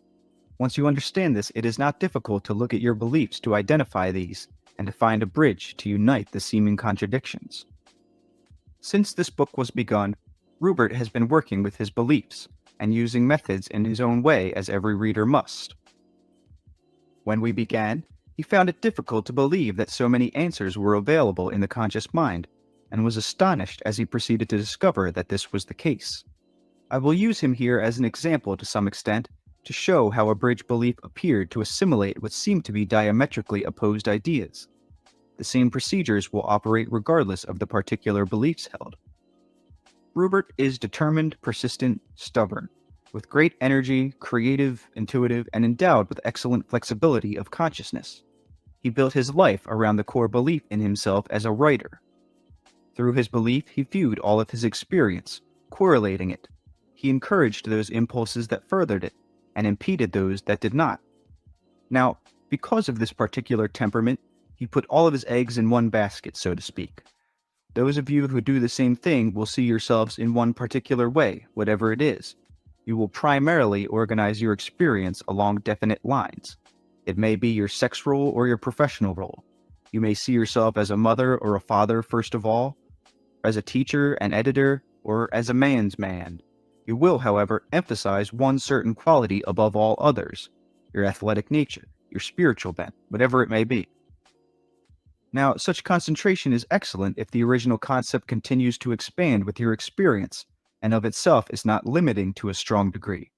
Once you understand this, it is not difficult to look at your beliefs to identify these, and to find a bridge to unite the seeming contradictions. Since this book was begun, Rupert has been working with his beliefs, and using methods in his own way, as every reader must. When we began, he found it difficult to believe that so many answers were available in the conscious mind, and was astonished as he proceeded to discover that this was the case. I will use him here as an example to some extent, to show how a bridge belief appeared to assimilate what seemed to be diametrically opposed ideas. The same procedures will operate regardless of the particular beliefs held. Rupert is determined, persistent, stubborn, with great energy, creative, intuitive, and endowed with excellent flexibility of consciousness. He built his life around the core belief in himself as a writer. Through his belief, he viewed all of his experience, correlating it. He encouraged those impulses that furthered it, and impeded those that did not. Now, because of this particular temperament, he put all of his eggs in one basket, so to speak. Those of you who do the same thing will see yourselves in one particular way, whatever it is. You will primarily organize your experience along definite lines. It may be your sex role or your professional role. You may see yourself as a mother or a father first of all, as a teacher, an editor, or as a man's man. You will, however, emphasize one certain quality above all others, your athletic nature, your spiritual bent, whatever it may be. Now, such concentration is excellent if the original concept continues to expand with your experience, and of itself is not limiting to a strong degree.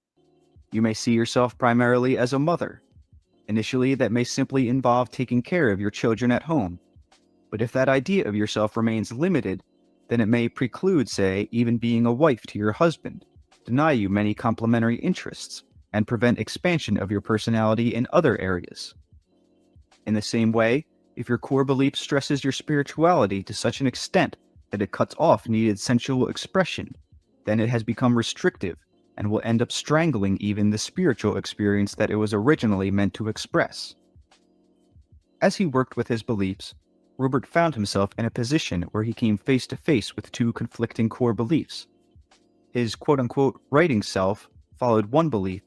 You may see yourself primarily as a mother. Initially, that may simply involve taking care of your children at home. But if that idea of yourself remains limited, then it may preclude, say, even being a wife to your husband, deny you many complementary interests, and prevent expansion of your personality in other areas. In the same way, if your core belief stresses your spirituality to such an extent that it cuts off needed sensual expression, then it has become restrictive and will end up strangling even the spiritual experience that it was originally meant to express. As he worked with his beliefs, Rupert found himself in a position where he came face to face with two conflicting core beliefs. His quote-unquote writing self followed one belief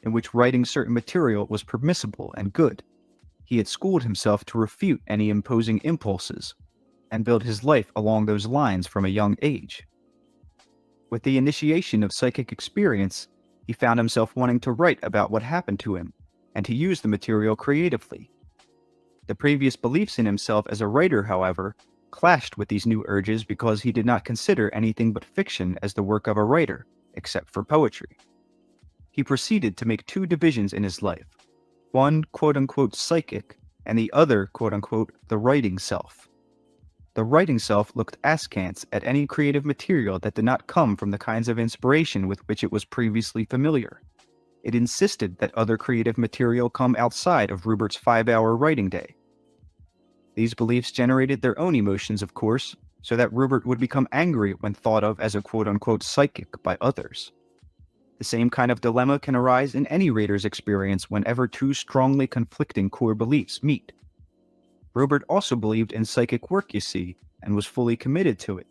in which writing certain material was permissible and good. He had schooled himself to refute any imposing impulses, and build his life along those lines from a young age. With the initiation of psychic experience, he found himself wanting to write about what happened to him, and to use the material creatively. The previous beliefs in himself as a writer, however, clashed with these new urges because he did not consider anything but fiction as the work of a writer, except for poetry. He proceeded to make two divisions in his life, one quote-unquote psychic, and the other quote-unquote the writing self. The writing self looked askance at any creative material that did not come from the kinds of inspiration with which it was previously familiar. It insisted that other creative material come outside of Rupert's 5-hour writing day. These beliefs generated their own emotions, of course, so that Rupert would become angry when thought of as a quote-unquote psychic by others. The same kind of dilemma can arise in any reader's experience whenever two strongly conflicting core beliefs meet. Rupert also believed in psychic work, you see, and was fully committed to it.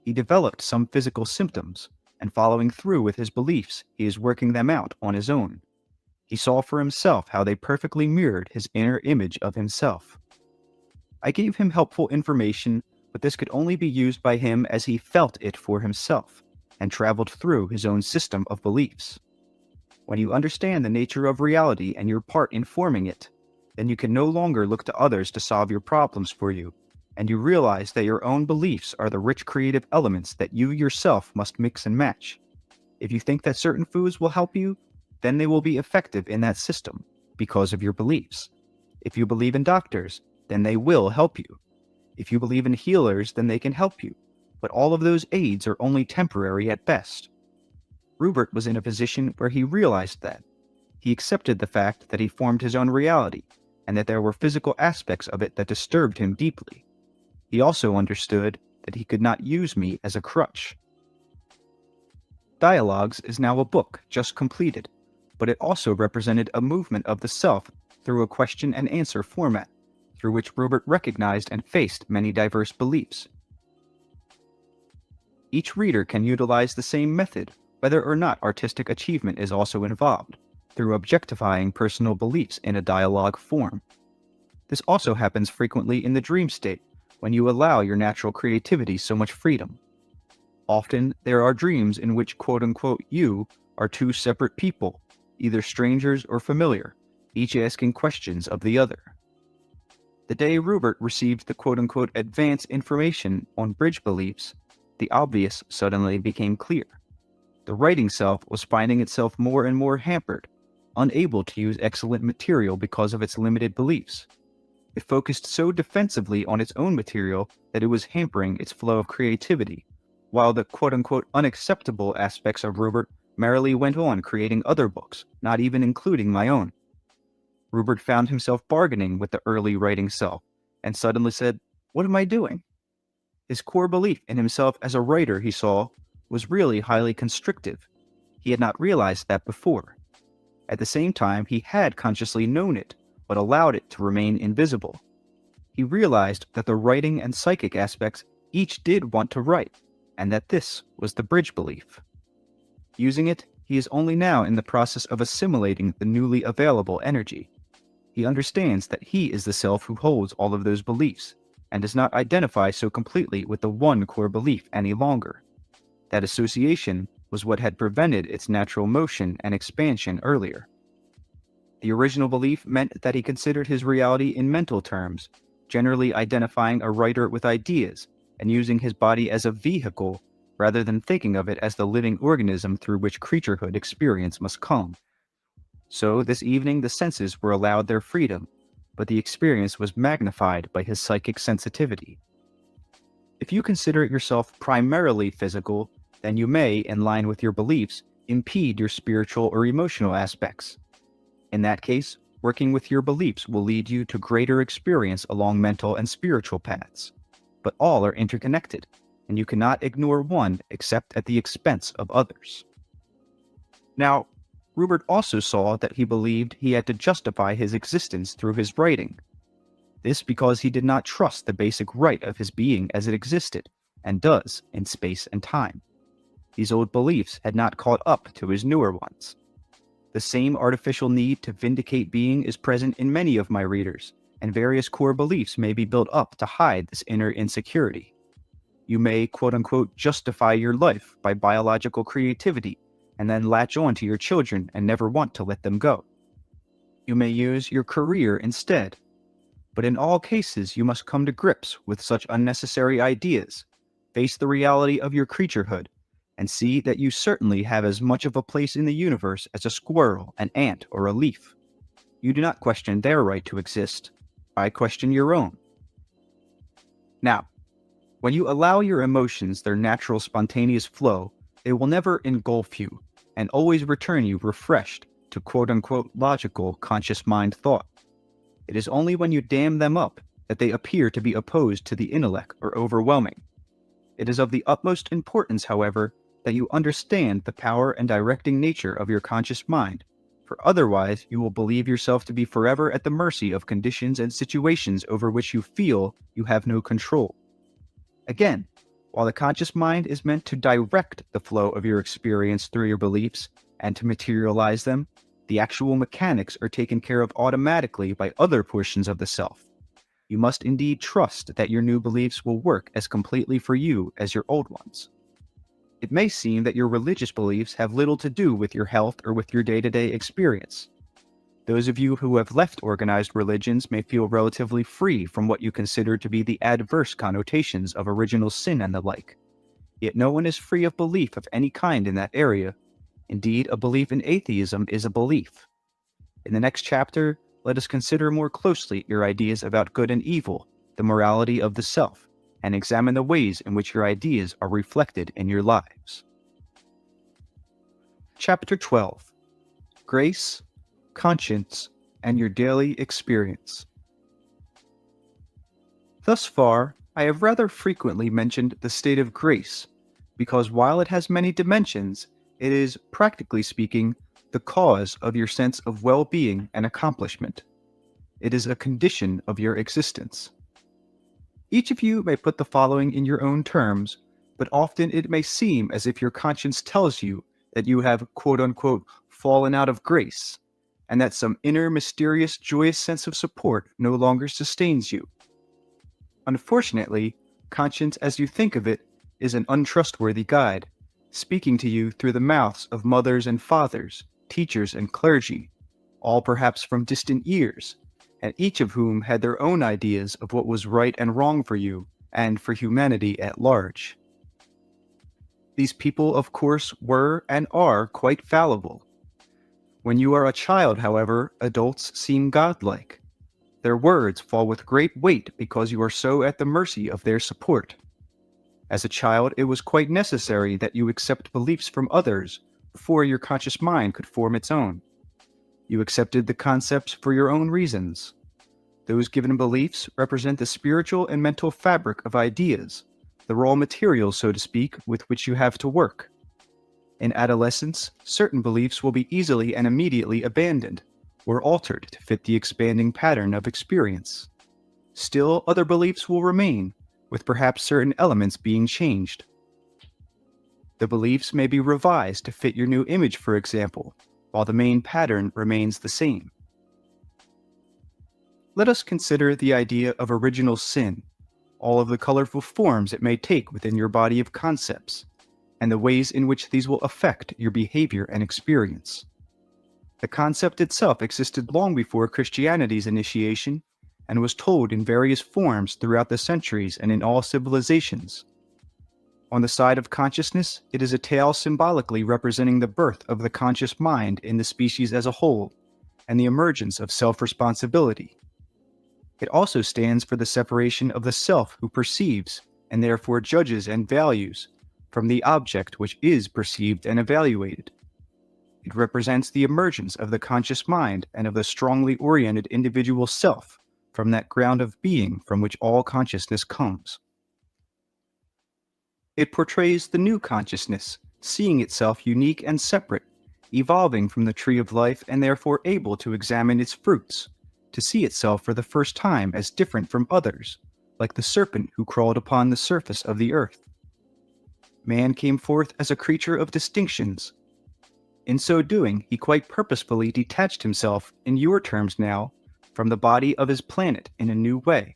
He developed some physical symptoms, and following through with his beliefs, he is working them out on his own. He saw for himself how they perfectly mirrored his inner image of himself. I gave him helpful information, but this could only be used by him as he felt it for himself, and traveled through his own system of beliefs. When you understand the nature of reality and your part in forming it, then you can no longer look to others to solve your problems for you, and you realize that your own beliefs are the rich creative elements that you yourself must mix and match. If you think that certain foods will help you, then they will be effective in that system because of your beliefs. If you believe in doctors, then they will help you. If you believe in healers, then they can help you. But all of those aids are only temporary at best. Rupert was in a position where he realized that. He accepted the fact that he formed his own reality, and that there were physical aspects of it that disturbed him deeply. He also understood that he could not use me as a crutch. Dialogues is now a book just completed, but it also represented a movement of the self through a question and answer format, through which Rupert recognized and faced many diverse beliefs. Each reader can utilize the same method, whether or not artistic achievement is also involved, through objectifying personal beliefs in a dialogue form. This also happens frequently in the dream state, when you allow your natural creativity so much freedom. Often, there are dreams in which quote-unquote you are two separate people, either strangers or familiar, each asking questions of the other. The day Rupert received the quote-unquote advance information on bridge beliefs, the obvious suddenly became clear. The writing self was finding itself more and more hampered, unable to use excellent material because of its limited beliefs. It focused so defensively on its own material that it was hampering its flow of creativity, while the quote-unquote unacceptable aspects of Rupert merrily went on creating other books, not even including my own. Rupert found himself bargaining with the early writing self, and suddenly said, "What am I doing?" His core belief in himself as a writer, he saw, was really highly constrictive. He had not realized that before. At the same time, he had consciously known it, but allowed it to remain invisible. He realized that the writing and psychic aspects each did want to write, and that this was the bridge belief. Using it, he is only now in the process of assimilating the newly available energy. He understands that he is the self who holds all of those beliefs, and does not identify so completely with the one core belief any longer. That association was what had prevented its natural motion and expansion earlier. The original belief meant that he considered his reality in mental terms, generally identifying a writer with ideas, and using his body as a vehicle, rather than thinking of it as the living organism through which creaturehood experience must come. So this evening the senses were allowed their freedom, but the experience was magnified by his psychic sensitivity. If you consider yourself primarily physical, then you may, in line with your beliefs, impede your spiritual or emotional aspects. In that case, working with your beliefs will lead you to greater experience along mental and spiritual paths. But all are interconnected, and you cannot ignore one except at the expense of others. Now, Rupert also saw that he believed he had to justify his existence through his writing. This because he did not trust the basic right of his being as it existed, and does, in space and time. These old beliefs had not caught up to his newer ones. The same artificial need to vindicate being is present in many of my readers, and various core beliefs may be built up to hide this inner insecurity. You may, quote-unquote, justify your life by biological creativity, and then latch on to your children and never want to let them go. You may use your career instead. But in all cases, you must come to grips with such unnecessary ideas, face the reality of your creaturehood, and see that you certainly have as much of a place in the universe as a squirrel, an ant, or a leaf. You do not question their right to exist. I question your own. Now, When you allow your emotions their natural spontaneous flow, they will never engulf you and always return you refreshed to quote-unquote logical conscious mind thought. It is only when you dam them up that they appear to be opposed to the intellect or overwhelming. It is of the utmost importance, however, that you understand the power and directing nature of your conscious mind, for otherwise you will believe yourself to be forever at the mercy of conditions and situations over which you feel you have no control. Again, while the conscious mind is meant to direct the flow of your experience through your beliefs and to materialize them, the actual mechanics are taken care of automatically by other portions of the self. You must indeed trust that your new beliefs will work as completely for you as your old ones. It may seem that your religious beliefs have little to do with your health or with your day-to-day experience. Those of you who have left organized religions may feel relatively free from what you consider to be the adverse connotations of original sin and the like. Yet no one is free of belief of any kind in that area. Indeed, a belief in atheism is a belief. In the next chapter, let us consider more closely your ideas about good and evil, the morality of the self, and examine the ways in which your ideas are reflected in your lives. Chapter 12. Grace, Conscience, and Your Daily Experience. Thus far, I have rather frequently mentioned the state of grace, because while it has many dimensions, it is, practically speaking, the cause of your sense of well-being and accomplishment. It is a condition of your existence. Each of you may put the following in your own terms, but often it may seem as if your conscience tells you that you have quote-unquote fallen out of grace, and that some inner, mysterious, joyous sense of support no longer sustains you. Unfortunately, conscience as you think of it is an untrustworthy guide, speaking to you through the mouths of mothers and fathers, teachers and clergy, all perhaps from distant years, and each of whom had their own ideas of what was right and wrong for you and for humanity at large. These people, of course, were and are quite fallible. When you are a child, however, adults seem godlike. Their words fall with great weight because you are so at the mercy of their support. As a child, it was quite necessary that you accept beliefs from others before your conscious mind could form its own. You accepted the concepts for your own reasons. Those given beliefs represent the spiritual and mental fabric of ideas, the raw materials, so to speak, with which you have to work. In adolescence, certain beliefs will be easily and immediately abandoned or altered to fit the expanding pattern of experience. Still, other beliefs will remain, with perhaps certain elements being changed. The beliefs may be revised to fit your new image, for example, while the main pattern remains the same. Let us consider the idea of original sin, all of the colorful forms it may take within your body of concepts, and the ways in which these will affect your behavior and experience. The concept itself existed long before Christianity's initiation and was told in various forms throughout the centuries and in all civilizations. On the side of consciousness, it is a tale symbolically representing the birth of the conscious mind in the species as a whole and the emergence of self-responsibility. It also stands for the separation of the self who perceives and therefore judges and values from the object which is perceived and evaluated. It represents the emergence of the conscious mind and of the strongly oriented individual self from that ground of being from which all consciousness comes. It portrays the new consciousness, seeing itself unique and separate, evolving from the tree of life and therefore able to examine its fruits, to see itself for the first time as different from others, like the serpent who crawled upon the surface of the earth. Man came forth as a creature of distinctions. In so doing, he quite purposefully detached himself, in your terms now, from the body of his planet in a new way.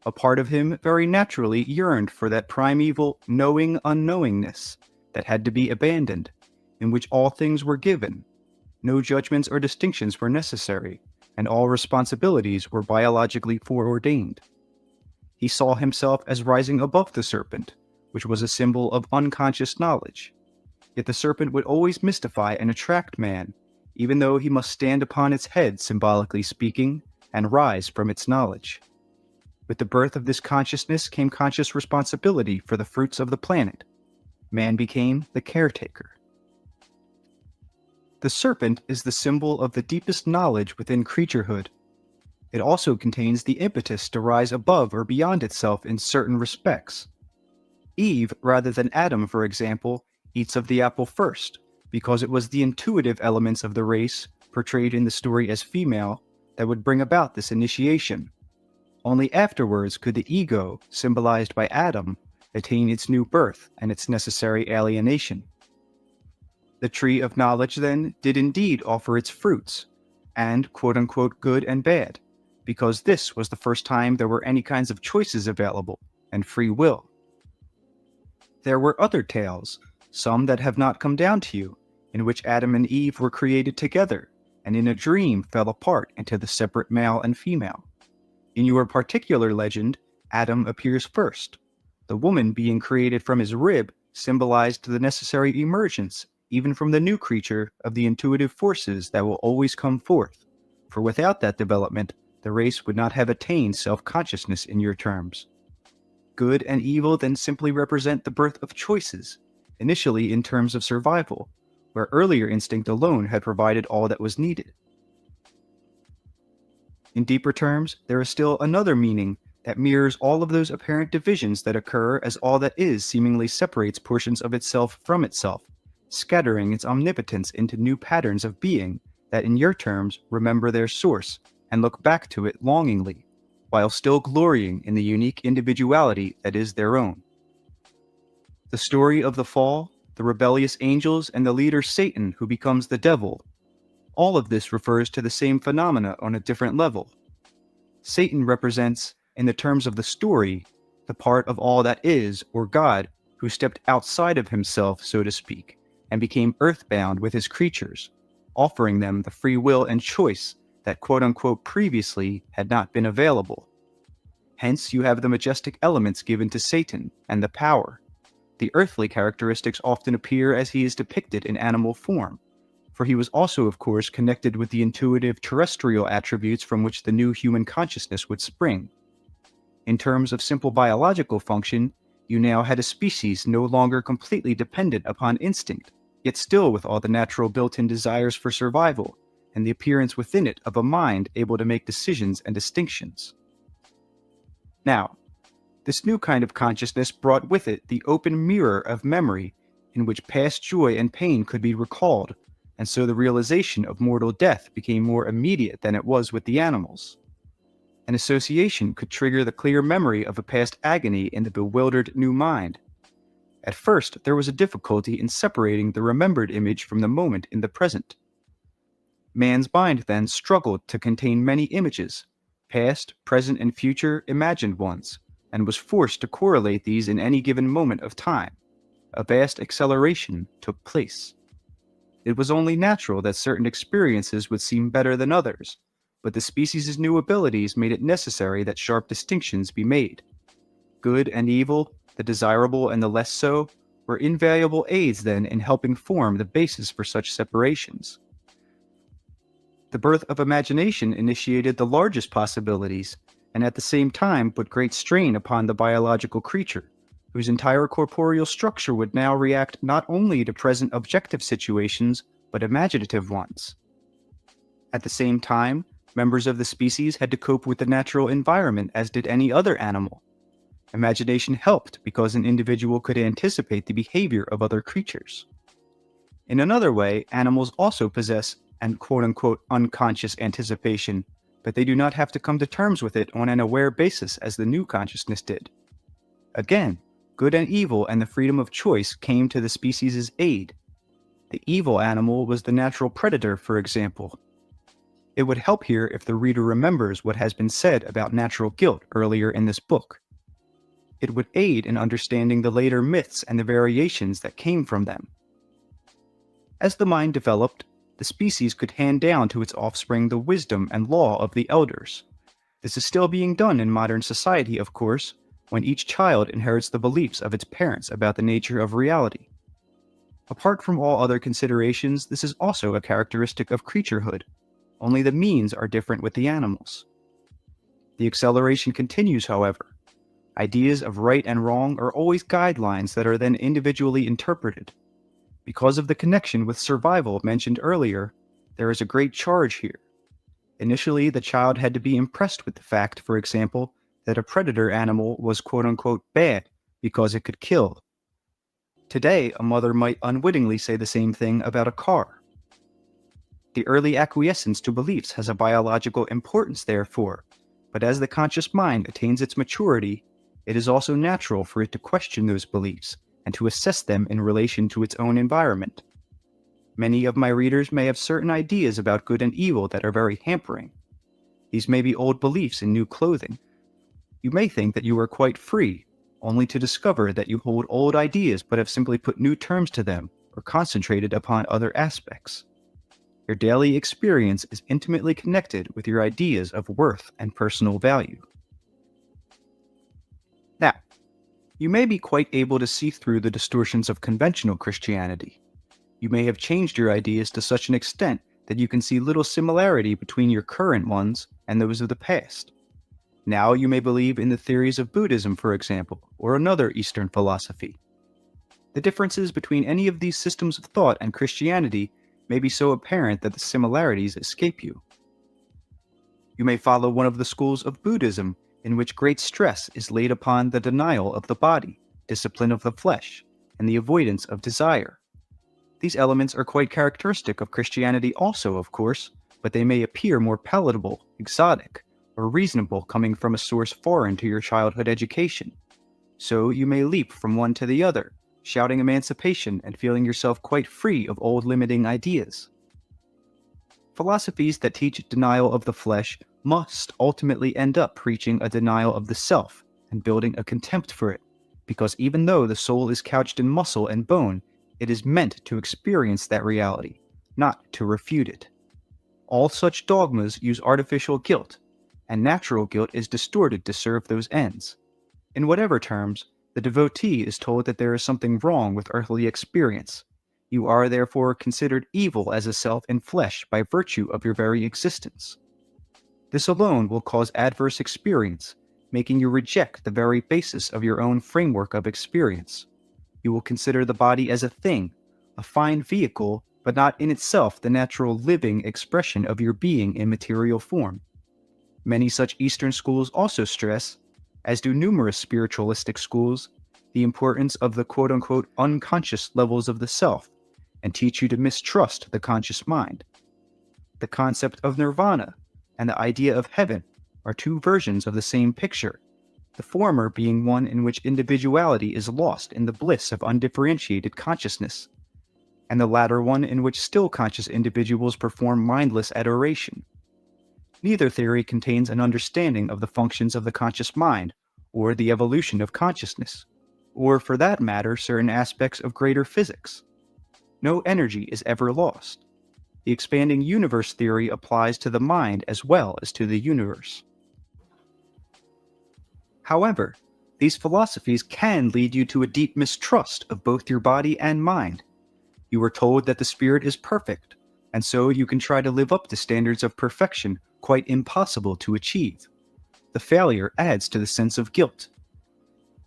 A part of him very naturally yearned for that primeval knowing unknowingness that had to be abandoned, in which all things were given, no judgments or distinctions were necessary, and all responsibilities were biologically foreordained. He saw himself as rising above the serpent, which was a symbol of unconscious knowledge. Yet the serpent would always mystify and attract man, even though he must stand upon its head, symbolically speaking, and rise from its knowledge. With the birth of this consciousness came conscious responsibility for the fruits of the planet. Man became the caretaker. The serpent is the symbol of the deepest knowledge within creaturehood. It also contains the impetus to rise above or beyond itself in certain respects. Eve, rather than Adam, for example, eats of the apple first, because it was the intuitive elements of the race, portrayed in the story as female, that would bring about this initiation. Only afterwards could the ego, symbolized by Adam, attain its new birth and its necessary alienation. The tree of knowledge, then, did indeed offer its fruits, and quote-unquote good and bad, because this was the first time there were any kinds of choices available, and free will. There were other tales, some that have not come down to you, in which Adam and Eve were created together, and in a dream fell apart into the separate male and female. In your particular legend, Adam appears first. The woman being created from his rib symbolized the necessary emergence, even from the new creature, of the intuitive forces that will always come forth, for without that development, the race would not have attained self-consciousness in your terms. Good and evil then simply represent the birth of choices, initially in terms of survival, where earlier instinct alone had provided all that was needed. In deeper terms, there is still another meaning that mirrors all of those apparent divisions that occur as all that is seemingly separates portions of itself from itself, scattering its omnipotence into new patterns of being that in your terms remember their source and look back to it longingly, while still glorying in the unique individuality that is their own. The story of the fall, the rebellious angels, and the leader Satan who becomes the devil, all of this refers to the same phenomena on a different level. Satan represents, in the terms of the story, the part of all that is, or God, who stepped outside of himself, so to speak, and became earthbound with his creatures, offering them the free will and choice that quote-unquote previously had not been available. Hence you have the majestic elements given to Satan, and the power. The earthly characteristics often appear as he is depicted in animal form, for he was also, of course, connected with the intuitive terrestrial attributes from which the new human consciousness would spring. In terms of simple biological function, you now had a species no longer completely dependent upon instinct, yet still with all the natural built-in desires for survival, and the appearance within it of a mind able to make decisions and distinctions. Now, this new kind of consciousness brought with it the open mirror of memory, in which past joy and pain could be recalled, and so the realization of mortal death became more immediate than it was with the animals. An association could trigger the clear memory of a past agony in the bewildered new mind. At first, there was a difficulty in separating the remembered image from the moment in the present. Man's mind then struggled to contain many images, past, present, and future imagined ones, and was forced to correlate these in any given moment of time. A vast acceleration took place. It was only natural that certain experiences would seem better than others, but the species' new abilities made it necessary that sharp distinctions be made. Good and evil, the desirable and the less so, were invaluable aids then in helping form the basis for such separations. The birth of imagination initiated the largest possibilities, and at the same time put great strain upon the biological creature, whose entire corporeal structure would now react not only to present objective situations, but imaginative ones. At the same time, members of the species had to cope with the natural environment as did any other animal. Imagination helped because an individual could anticipate the behavior of other creatures. In another way, animals also possess an quote-unquote unconscious anticipation, but they do not have to come to terms with it on an aware basis as the new consciousness did. Again, good and evil and the freedom of choice came to the species' aid. The evil animal was the natural predator, for example. It would help here if the reader remembers what has been said about natural guilt earlier in this book. It would aid in understanding the later myths and the variations that came from them. As the mind developed, the species could hand down to its offspring the wisdom and law of the elders. This is still being done in modern society, of course, when each child inherits the beliefs of its parents about the nature of reality. Apart from all other considerations, this is also a characteristic of creaturehood, only the means are different with the animals. The acceleration continues, however. Ideas of right and wrong are always guidelines that are then individually interpreted. Because of the connection with survival mentioned earlier, there is a great charge here. Initially, the child had to be impressed with the fact, for example, that a predator animal was quote-unquote bad because it could kill. Today, a mother might unwittingly say the same thing about a car. The early acquiescence to beliefs has a biological importance, therefore, but as the conscious mind attains its maturity, it is also natural for it to question those beliefs and to assess them in relation to its own environment. Many of my readers may have certain ideas about good and evil that are very hampering. These may be old beliefs in new clothing. You may think that you are quite free, only to discover that you hold old ideas but have simply put new terms to them or concentrated upon other aspects. Your daily experience is intimately connected with your ideas of worth and personal value. Now, you may be quite able to see through the distortions of conventional Christianity. You may have changed your ideas to such an extent that you can see little similarity between your current ones and those of the past. Now you may believe in the theories of Buddhism, for example, or another Eastern philosophy. The differences between any of these systems of thought and Christianity may be so apparent that the similarities escape you. You may follow one of the schools of Buddhism in which great stress is laid upon the denial of the body, discipline of the flesh, and the avoidance of desire. These elements are quite characteristic of Christianity also, of course, but they may appear more palatable, exotic, or reasonable coming from a source foreign to your childhood education. So you may leap from one to the other, shouting emancipation and feeling yourself quite free of old limiting ideas. Philosophies that teach denial of the flesh must ultimately end up preaching a denial of the self and building a contempt for it, because even though the soul is couched in muscle and bone, it is meant to experience that reality, not to refute it. All such dogmas use artificial guilt, and natural guilt is distorted to serve those ends. In whatever terms, the devotee is told that there is something wrong with earthly experience. You are therefore considered evil as a self in flesh by virtue of your very existence. This alone will cause adverse experience, making you reject the very basis of your own framework of experience. You will consider the body as a thing, a fine vehicle, but not in itself the natural living expression of your being in material form. Many such Eastern schools also stress, as do numerous spiritualistic schools, the importance of the quote-unquote unconscious levels of the self, and teach you to mistrust the conscious mind. The concept of nirvana and the idea of heaven are two versions of the same picture, the former being one in which individuality is lost in the bliss of undifferentiated consciousness, and the latter one in which still conscious individuals perform mindless adoration. Neither theory contains an understanding of the functions of the conscious mind, or the evolution of consciousness, or for that matter certain aspects of greater physics. No energy is ever lost. The expanding universe theory applies to the mind as well as to the universe. However, these philosophies can lead you to a deep mistrust of both your body and mind. You are told that the spirit is perfect, and so you can try to live up to standards of perfection quite impossible to achieve. The failure adds to the sense of guilt.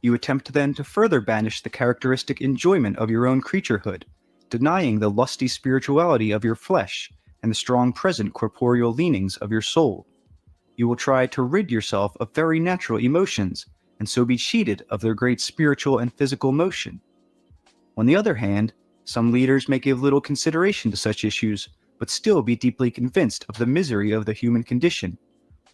You attempt then to further banish the characteristic enjoyment of your own creaturehood, denying the lusty spirituality of your flesh and the strong present corporeal leanings of your soul. You will try to rid yourself of very natural emotions, and so be cheated of their great spiritual and physical motion. On the other hand, some leaders may give little consideration to such issues, but still be deeply convinced of the misery of the human condition,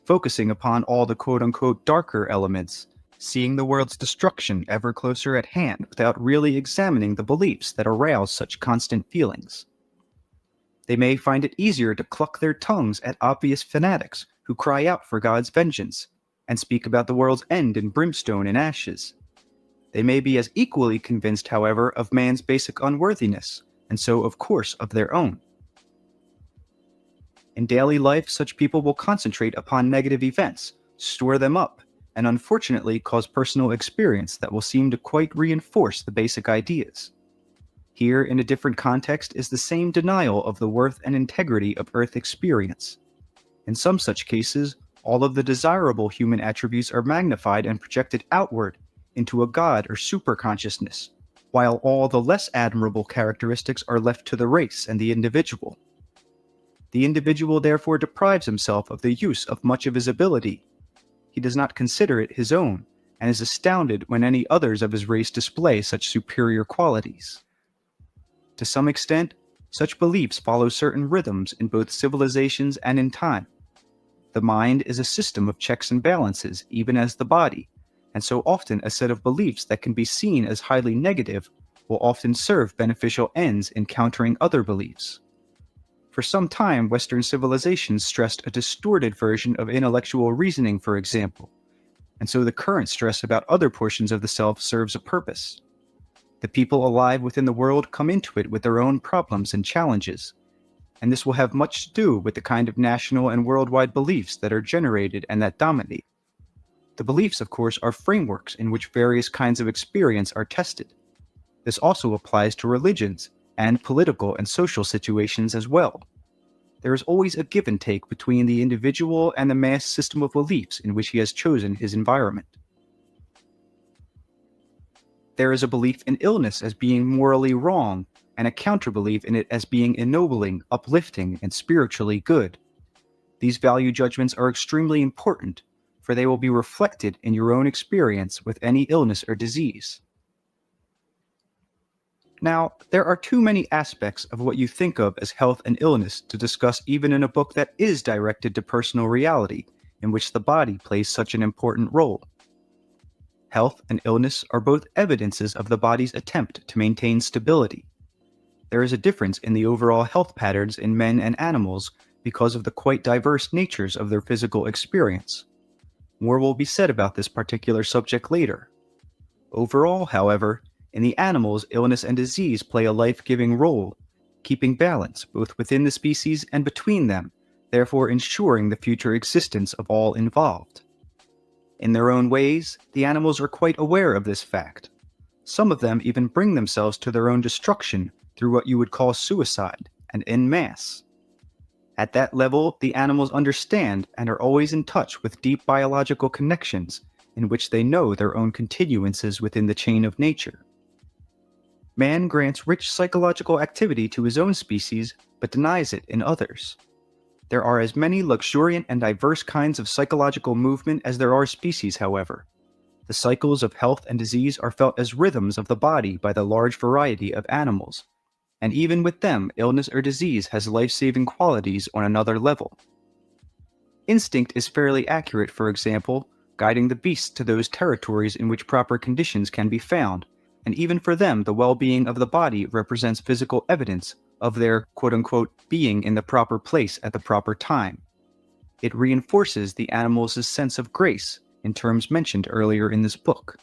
focusing upon all the quote-unquote darker elements, seeing the world's destruction ever closer at hand without really examining the beliefs that arouse such constant feelings. They may find it easier to cluck their tongues at obvious fanatics who cry out for God's vengeance, and speak about the world's end in brimstone and ashes. They may be as equally convinced, however, of man's basic unworthiness, and so of course of their own. In daily life, such people will concentrate upon negative events, store them up, and unfortunately cause personal experience that will seem to quite reinforce the basic ideas. Here, in a different context, is the same denial of the worth and integrity of earth experience. In some such cases, all of the desirable human attributes are magnified and projected outward into a God or superconsciousness, while all the less admirable characteristics are left to the race and the individual. The individual therefore deprives himself of the use of much of his ability. He does not consider it his own, and is astounded when any others of his race display such superior qualities. To some extent, such beliefs follow certain rhythms in both civilizations and in time. The mind is a system of checks and balances, even as the body, and so often a set of beliefs that can be seen as highly negative will often serve beneficial ends in countering other beliefs. For some time, Western civilizations stressed a distorted version of intellectual reasoning, for example, and so the current stress about other portions of the self serves a purpose. The people alive within the world come into it with their own problems and challenges, and this will have much to do with the kind of national and worldwide beliefs that are generated and that dominate. The beliefs, of course, are frameworks in which various kinds of experience are tested. This also applies to religions and political and social situations as well. There is always a give and take between the individual and the mass system of beliefs in which he has chosen his environment. There is a belief in illness as being morally wrong, and a counter-belief in it as being ennobling, uplifting, and spiritually good. These value judgments are extremely important, for they will be reflected in your own experience with any illness or disease. Now, there are too many aspects of what you think of as health and illness to discuss even in a book that is directed to personal reality, in which the body plays such an important role. Health and illness are both evidences of the body's attempt to maintain stability. There is a difference in the overall health patterns in men and animals because of the quite diverse natures of their physical experience. More will be said about this particular subject later. Overall, however, in the animals, illness and disease play a life-giving role, keeping balance both within the species and between them, therefore ensuring the future existence of all involved. In their own ways, the animals are quite aware of this fact. Some of them even bring themselves to their own destruction through what you would call suicide, and en masse. At that level, the animals understand and are always in touch with deep biological connections in which they know their own continuances within the chain of nature. Man grants rich psychological activity to his own species, but denies it in others. There are as many luxuriant and diverse kinds of psychological movement as there are species, however. The cycles of health and disease are felt as rhythms of the body by the large variety of animals, and even with them, illness or disease has life-saving qualities on another level. Instinct is fairly accurate, for example, guiding the beasts to those territories in which proper conditions can be found, and even for them the well-being of the body represents physical evidence of their quote-unquote being in the proper place at the proper time. It reinforces the animals' sense of grace in terms mentioned earlier in this book.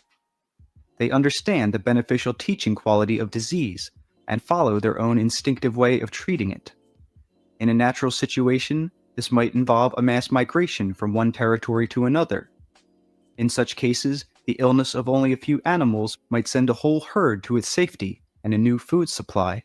They understand the beneficial teaching quality of disease and follow their own instinctive way of treating it. In a natural situation, this might involve a mass migration from one territory to another. In such cases, the illness of only a few animals might send a whole herd to its safety and a new food supply.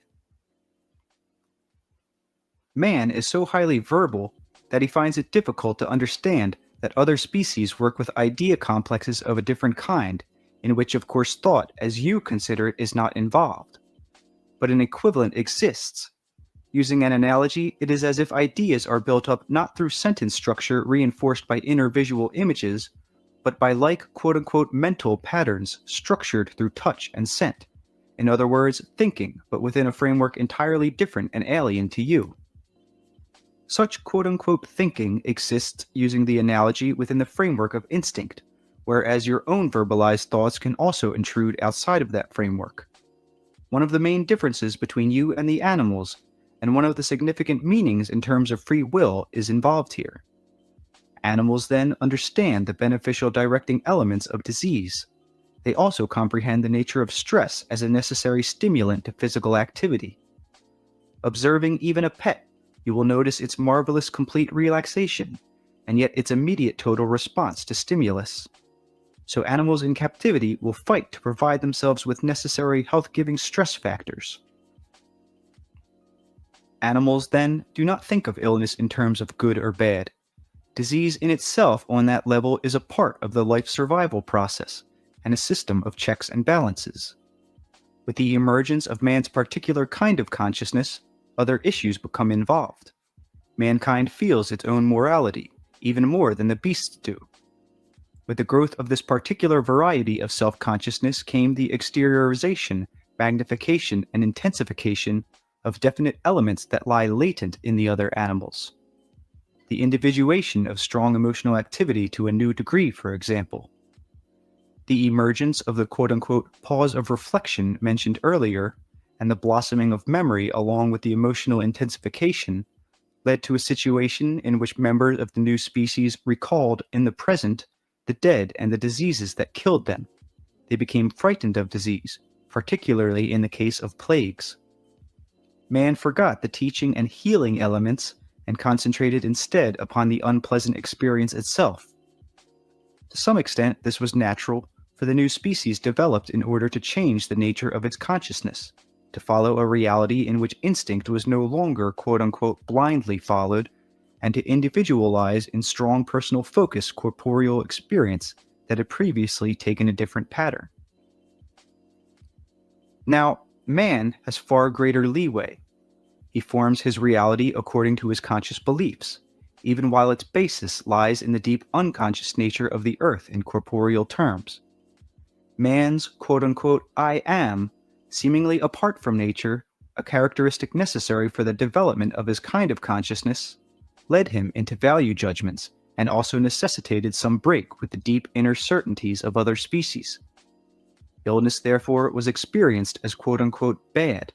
Man is so highly verbal that he finds it difficult to understand that other species work with idea complexes of a different kind, in which of course thought, as you consider it, is not involved. But an equivalent exists. Using an analogy, it is as if ideas are built up not through sentence structure reinforced by inner visual images, but by like quote-unquote mental patterns structured through touch and scent. In other words, thinking, but within a framework entirely different and alien to you. Such quote-unquote thinking exists using the analogy within the framework of instinct, whereas your own verbalized thoughts can also intrude outside of that framework. One of the main differences between you and the animals, and one of the significant meanings in terms of free will, is involved here. Animals then understand the beneficial directing elements of disease. They also comprehend the nature of stress as a necessary stimulant to physical activity. Observing even a pet, you will notice its marvelous complete relaxation, and yet its immediate total response to stimulus. So animals in captivity will fight to provide themselves with necessary health-giving stress factors. Animals, then, do not think of illness in terms of good or bad. Disease in itself on that level is a part of the life survival process and a system of checks and balances. With the emergence of man's particular kind of consciousness, other issues become involved. Mankind feels its own morality, even more than the beasts do. With the growth of this particular variety of self-consciousness came the exteriorization, magnification, and intensification of definite elements that lie latent in the other animals. The individuation of strong emotional activity to a new degree, for example. The emergence of the quote-unquote pause of reflection mentioned earlier, and the blossoming of memory along with the emotional intensification, led to a situation in which members of the new species recalled in the present the dead and the diseases that killed them. They became frightened of disease, particularly in the case of plagues. Man forgot the teaching and healing elements and concentrated instead upon the unpleasant experience itself. To some extent, this was natural, for the new species developed in order to change the nature of its consciousness, to follow a reality in which instinct was no longer quote-unquote blindly followed, and to individualize in strong personal focus corporeal experience that had previously taken a different pattern. Now, man has far greater leeway. He forms his reality according to his conscious beliefs, even while its basis lies in the deep unconscious nature of the earth in corporeal terms. Man's quote-unquote I am, seemingly apart from nature, a characteristic necessary for the development of his kind of consciousness, led him into value judgments and also necessitated some break with the deep inner certainties of other species. Illness, therefore, was experienced as quote-unquote bad.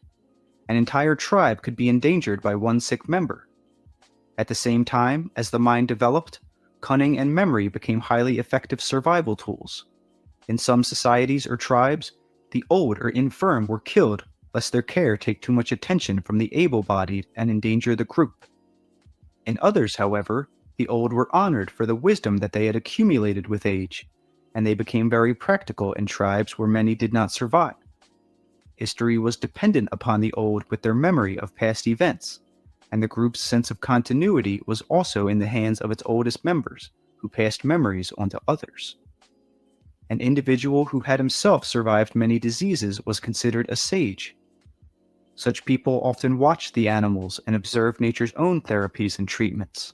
An entire tribe could be endangered by one sick member. At the same time, as the mind developed, cunning and memory became highly effective survival tools. In some societies or tribes, the old or infirm were killed lest their care take too much attention from the able-bodied and endanger the group. In others, however, the old were honored for the wisdom that they had accumulated with age, and they became very practical in tribes where many did not survive. History was dependent upon the old with their memory of past events, and the group's sense of continuity was also in the hands of its oldest members, who passed memories on to others. An individual who had himself survived many diseases was considered a sage. Such people often watched the animals and observed nature's own therapies and treatments.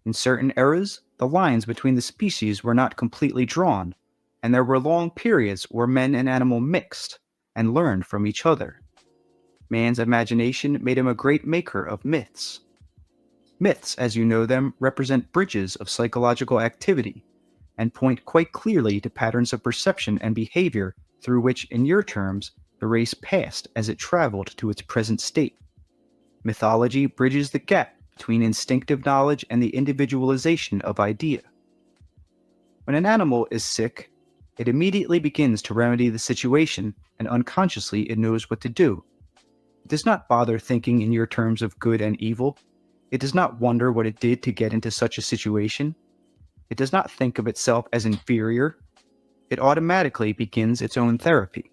In certain eras, the lines between the species were not completely drawn, and there were long periods where men and animal mixed and learned from each other. Man's imagination made him a great maker of myths. Myths, as you know them, represent bridges of psychological activity and point quite clearly to patterns of perception and behavior through which, in your terms, the race passed as it traveled to its present state. Mythology bridges the gap between instinctive knowledge and the individualization of idea. When an animal is sick, it immediately begins to remedy the situation, and unconsciously it knows what to do. It does not bother thinking in your terms of good and evil. It does not wonder what it did to get into such a situation. It does not think of itself as inferior. It automatically begins its own therapy.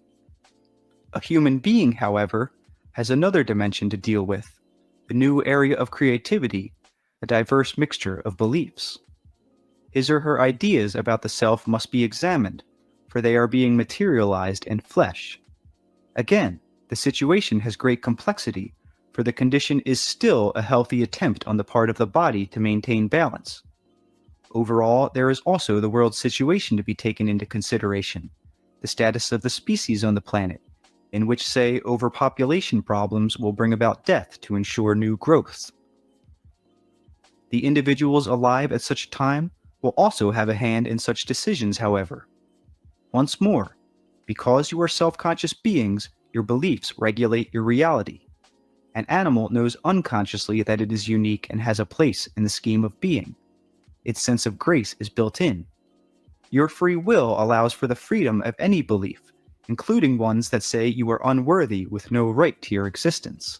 A human being, however, has another dimension to deal with, the new area of creativity, a diverse mixture of beliefs. His or her ideas about the self must be examined, for they are being materialized in flesh. Again, the situation has great complexity, for the condition is still a healthy attempt on the part of the body to maintain balance. Overall, there is also the world's situation to be taken into consideration, the status of the species on the planet, in which, say, overpopulation problems will bring about death to ensure new growth. The individuals alive at such a time will also have a hand in such decisions, however. Once more, because you are self-conscious beings, your beliefs regulate your reality. An animal knows unconsciously that it is unique and has a place in the scheme of being. Its sense of grace is built in. Your free will allows for the freedom of any belief, including ones that say you are unworthy with no right to your existence.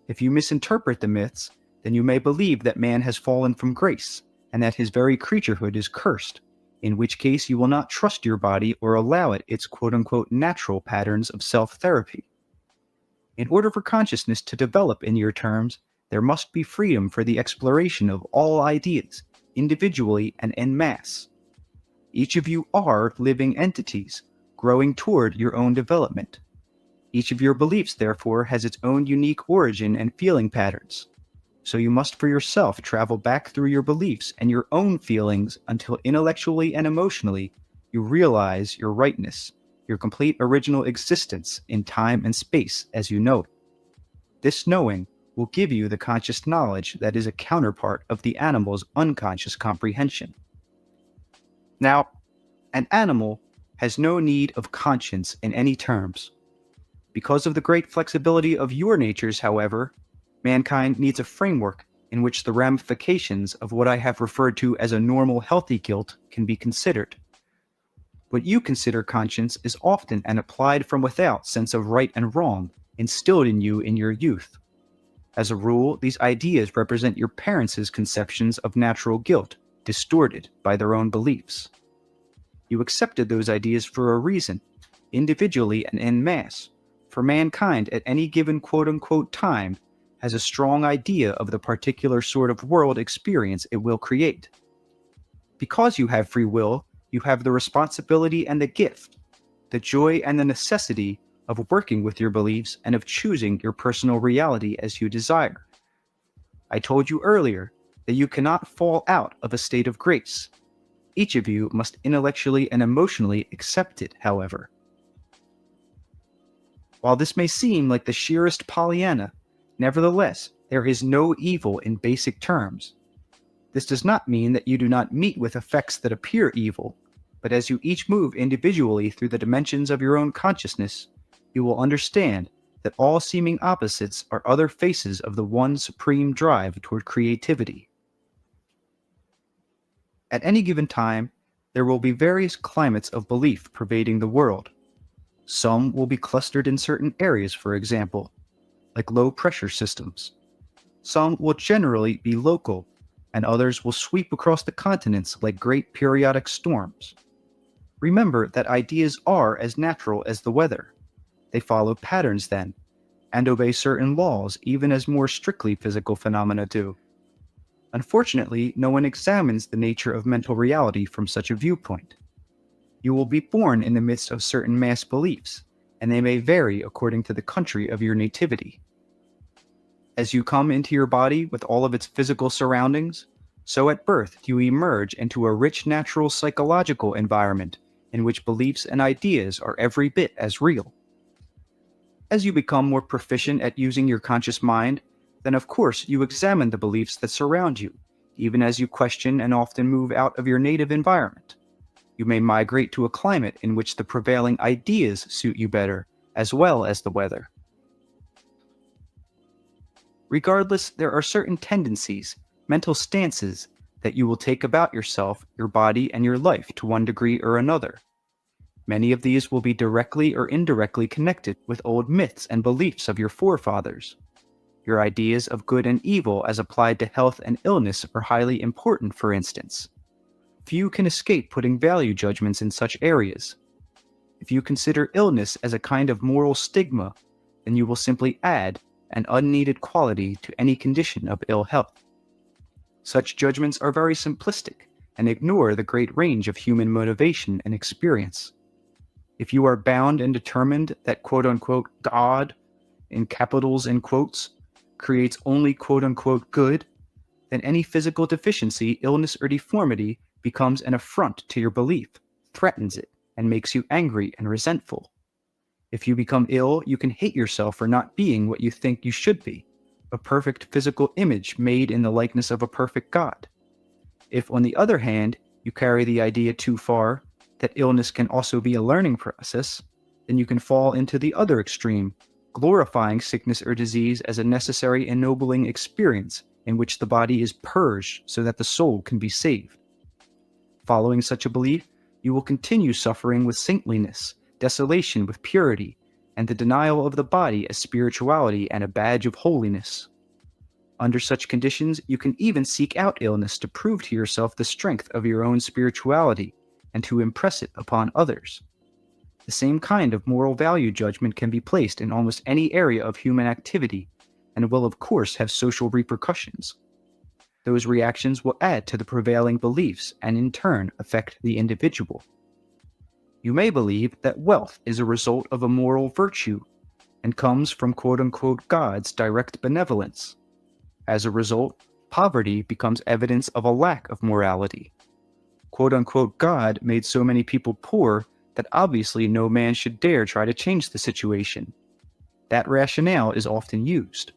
If you misinterpret the myths, then you may believe that man has fallen from grace, and that his very creaturehood is cursed, in which case you will not trust your body or allow it its quote-unquote natural patterns of self-therapy. In order for consciousness to develop in your terms, There must be freedom for the exploration of all ideas, individually and en masse. Each of you are living entities, growing toward your own development. Each of your beliefs, therefore, has its own unique origin and feeling patterns. So you must for yourself travel back through your beliefs and your own feelings until intellectually and emotionally you realize your rightness, your complete original existence in time and space as you know it. This knowing will give you the conscious knowledge that is a counterpart of the animal's unconscious comprehension. Now, an animal has no need of conscience in any terms. Because of the great flexibility of your natures, however, mankind needs a framework in which the ramifications of what I have referred to as a normal healthy guilt can be considered. What you consider conscience is often an applied from without sense of right and wrong instilled in you in your youth. As a rule, these ideas represent your parents' conceptions of natural guilt, distorted by their own beliefs. You accepted those ideas for a reason, individually and en masse, for mankind at any given quote-unquote time has a strong idea of the particular sort of world experience it will create. Because you have free will, you have the responsibility and the gift, the joy and the necessity of working with your beliefs and of choosing your personal reality as you desire. I told you earlier that you cannot fall out of a state of grace. Each of you must intellectually and emotionally accept it, however. While this may seem like the sheerest Pollyanna, nevertheless, there is no evil in basic terms. This does not mean that you do not meet with effects that appear evil, but as you each move individually through the dimensions of your own consciousness, you will understand that all seeming opposites are other faces of the one supreme drive toward creativity. At any given time, there will be various climates of belief pervading the world. Some will be clustered in certain areas, for example, like low-pressure systems. Some will generally be local, and others will sweep across the continents like great periodic storms. Remember that ideas are as natural as the weather. They follow patterns then, and obey certain laws even as more strictly physical phenomena do. Unfortunately, no one examines the nature of mental reality from such a viewpoint. You will be born in the midst of certain mass beliefs, and they may vary according to the country of your nativity. As you come into your body with all of its physical surroundings, so at birth you emerge into a rich natural psychological environment in which beliefs and ideas are every bit as real. As you become more proficient at using your conscious mind, then of course you examine the beliefs that surround you, even as you question and often move out of your native environment. You may migrate to a climate in which the prevailing ideas suit you better, as well as the weather. Regardless, there are certain tendencies, mental stances, that you will take about yourself, your body, and your life to one degree or another. Many of these will be directly or indirectly connected with old myths and beliefs of your forefathers. Your ideas of good and evil as applied to health and illness are highly important, for instance. Few can escape putting value judgments in such areas. If you consider illness as a kind of moral stigma, then you will simply add an unneeded quality to any condition of ill health. Such judgments are very simplistic and ignore the great range of human motivation and experience. If you are bound and determined that quote-unquote God, in capitals and quotes, creates only quote-unquote good, then any physical deficiency, illness, or deformity becomes an affront to your belief, threatens it, and makes you angry and resentful. If you become ill, you can hate yourself for not being what you think you should be, a perfect physical image made in the likeness of a perfect God. If, on the other hand, you carry the idea too far, that illness can also be a learning process, then you can fall into the other extreme, glorifying sickness or disease as a necessary ennobling experience in which the body is purged so that the soul can be saved. Following such a belief, you will continue suffering with saintliness, desolation with purity, and the denial of the body as spirituality and a badge of holiness. Under such conditions, you can even seek out illness to prove to yourself the strength of your own spirituality and to impress it upon others. The same kind of moral value judgment can be placed in almost any area of human activity, and will of course have social repercussions. Those reactions will add to the prevailing beliefs and in turn affect the individual. You may believe that wealth is a result of a moral virtue and comes from quote-unquote God's direct benevolence. As a result, poverty becomes evidence of a lack of morality. Quote-unquote God made so many people poor that obviously no man should dare try to change the situation. That rationale is often used.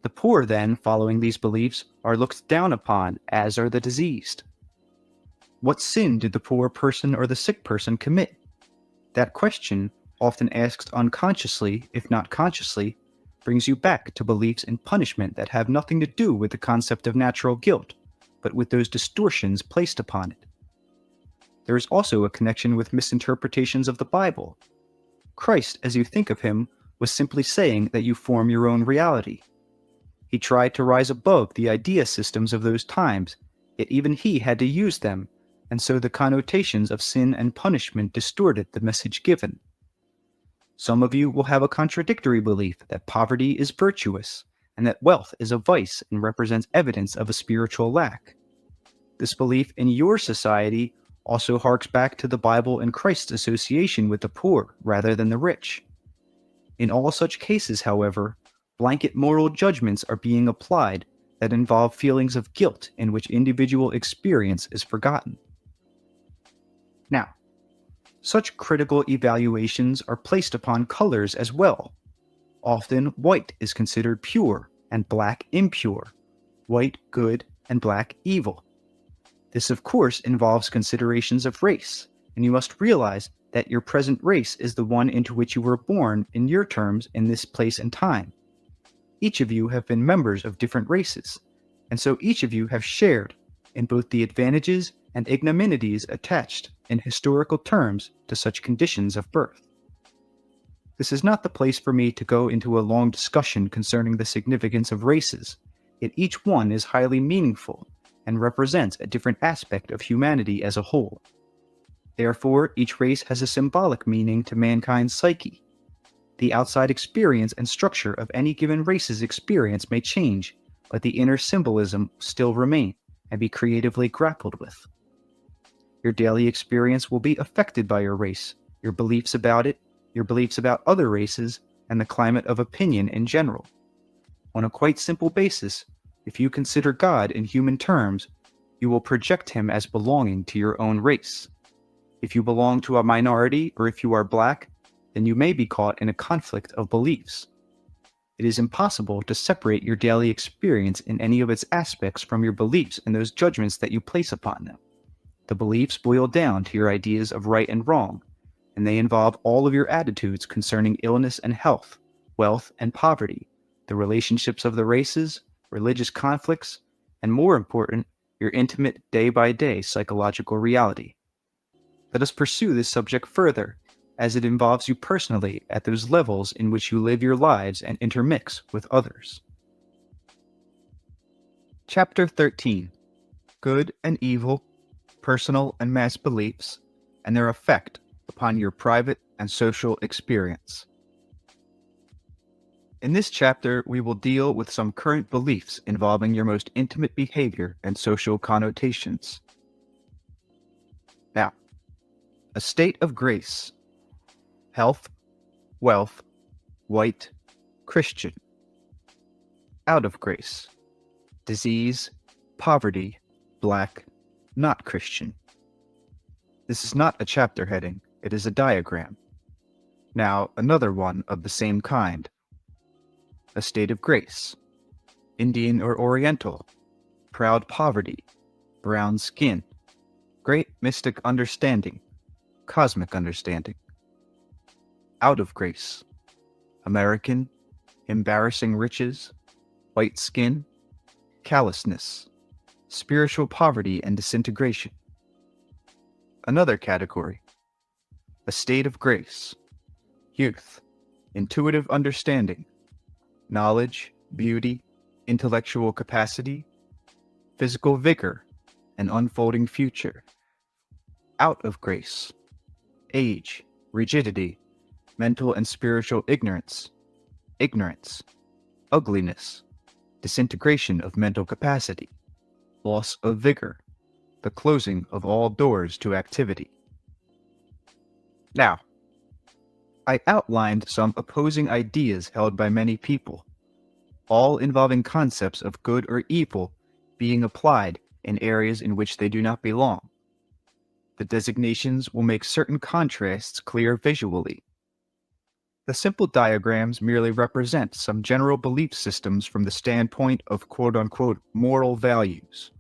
The poor then, following these beliefs, are looked down upon, as are the diseased. What sin did the poor person or the sick person commit? That question, often asked unconsciously, if not consciously, brings you back to beliefs in punishment that have nothing to do with the concept of natural guilt, but with those distortions placed upon it. There is also a connection with misinterpretations of the Bible. Christ, as you think of him, was simply saying that you form your own reality. He tried to rise above the idea systems of those times, yet even he had to use them, and so the connotations of sin and punishment distorted the message given. Some of you will have a contradictory belief that poverty is virtuous, and that wealth is a vice and represents evidence of a spiritual lack. This belief in your society also harks back to the Bible and Christ's association with the poor rather than the rich. In all such cases, however, blanket moral judgments are being applied that involve feelings of guilt in which individual experience is forgotten. Now, such critical evaluations are placed upon colors as well. Often, white is considered pure and black impure, white good and black evil. This, of course, involves considerations of race, and you must realize that your present race is the one into which you were born in your terms in this place and time. Each of you have been members of different races, and so each of you have shared in both the advantages and ignominies attached in historical terms to such conditions of birth. This is not the place for me to go into a long discussion concerning the significance of races, yet each one is highly meaningful and represents a different aspect of humanity as a whole. Therefore, each race has a symbolic meaning to mankind's psyche. The outside experience and structure of any given race's experience may change, but the inner symbolism still remain and be creatively grappled with. Your daily experience will be affected by your race, your beliefs about it, your beliefs about other races, and the climate of opinion in general. On a quite simple basis, if you consider God in human terms, you will project him as belonging to your own race. If you belong to a minority or if you are black, then you may be caught in a conflict of beliefs. It is impossible to separate your daily experience in any of its aspects from your beliefs and those judgments that you place upon them. The beliefs boil down to your ideas of right and wrong, and they involve all of your attitudes concerning illness and health, wealth and poverty, the relationships of the races, religious conflicts, and more important, your intimate day-by-day psychological reality. Let us pursue this subject further, as it involves you personally at those levels in which you live your lives and intermix with others. Chapter 13. Good and Evil, Personal and Mass Beliefs, and Their Effect upon Your Private and Social Experience. In this chapter, we will deal with some current beliefs involving your most intimate behavior and social connotations. Now, a state of grace. Health, wealth, white, Christian. Out of grace. Disease, poverty, black, not Christian. This is not a chapter heading, it is a diagram. Now, another one of the same kind. A state of grace. Indian or Oriental. Proud poverty. Brown skin. Great mystic understanding. Cosmic understanding. Out of grace. American. Embarrassing riches. White skin. Callousness. Spiritual poverty and disintegration. Another category. A state of grace. Youth. Intuitive understanding. Knowledge, beauty, intellectual capacity, physical vigor, an unfolding future. Out of grace. Age, rigidity, mental and spiritual ignorance, ignorance. ugliness, disintegration of mental capacity, loss of vigor, the closing of all doors to activity. Now, I outlined some opposing ideas held by many people, all involving concepts of good or evil being applied in areas in which they do not belong. The designations will make certain contrasts clear visually. The simple diagrams merely represent some general belief systems from the standpoint of quote-unquote moral values.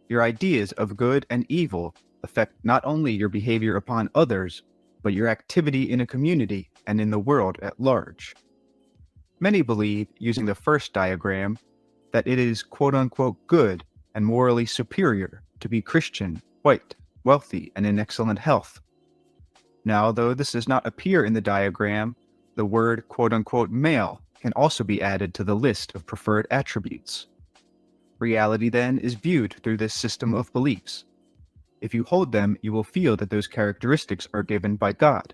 Your ideas of good and evil affect not only your behavior upon others, but your activity in a community and in the world at large. Many believe, using the first diagram, that it is quote-unquote good and morally superior to be Christian, white, wealthy, and in excellent health. Now, though this does not appear in the diagram, the word quote-unquote male can also be added to the list of preferred attributes. Reality, then, is viewed through this system of beliefs. If you hold them, you will feel that those characteristics are given by God.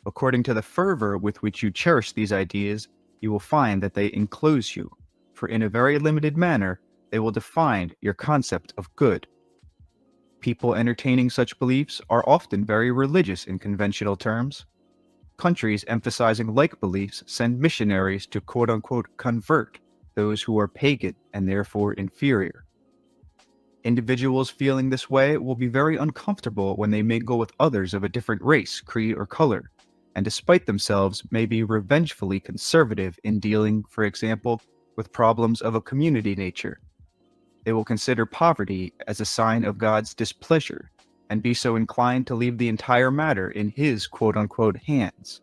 According to the fervor with which you cherish these ideas, you will find that they enclose you, for in a very limited manner, they will define your concept of good. People entertaining such beliefs are often very religious in conventional terms. Countries emphasizing like beliefs send missionaries to quote-unquote convert those who are pagan and therefore inferior. Individuals feeling this way will be very uncomfortable when they mingle with others of a different race, creed, or color, and despite themselves may be revengefully conservative in dealing, for example, with problems of a community nature. They will consider poverty as a sign of God's displeasure, and be so inclined to leave the entire matter in His quote-unquote hands.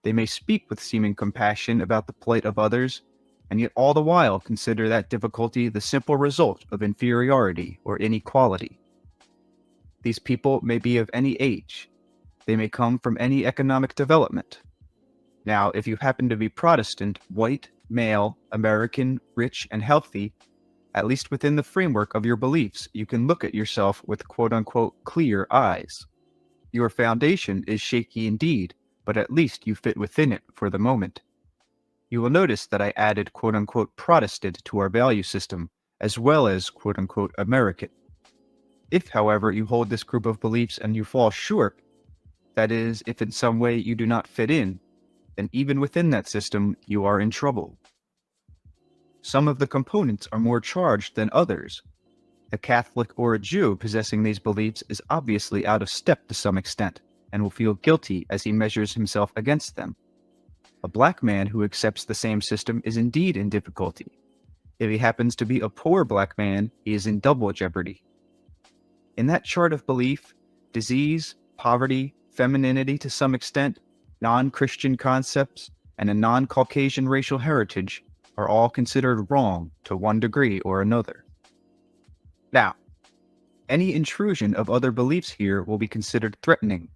They may speak with seeming compassion about the plight of others, and yet all the while consider that difficulty the simple result of inferiority or inequality. These people may be of any age. They may come from any economic development. Now, if you happen to be Protestant, white, male, American, rich, and healthy, at least within the framework of your beliefs, you can look at yourself with quote-unquote clear eyes. Your foundation is shaky indeed, but at least you fit within it for the moment. You will notice that I added quote-unquote Protestant to our value system, as well as quote-unquote American. If, however, you hold this group of beliefs and you fall short, that is, if in some way you do not fit in, then even within that system, you are in trouble. Some of the components are more charged than others. A Catholic or a Jew possessing these beliefs is obviously out of step to some extent, and will feel guilty as he measures himself against them. A black man who accepts the same system is indeed in difficulty. If he happens to be a poor black man, he is in double jeopardy. In that chart of belief, disease, poverty, femininity to some extent, non-Christian concepts, and a non-Caucasian racial heritage are all considered wrong to one degree or another. Now, any intrusion of other beliefs here will be considered threatening.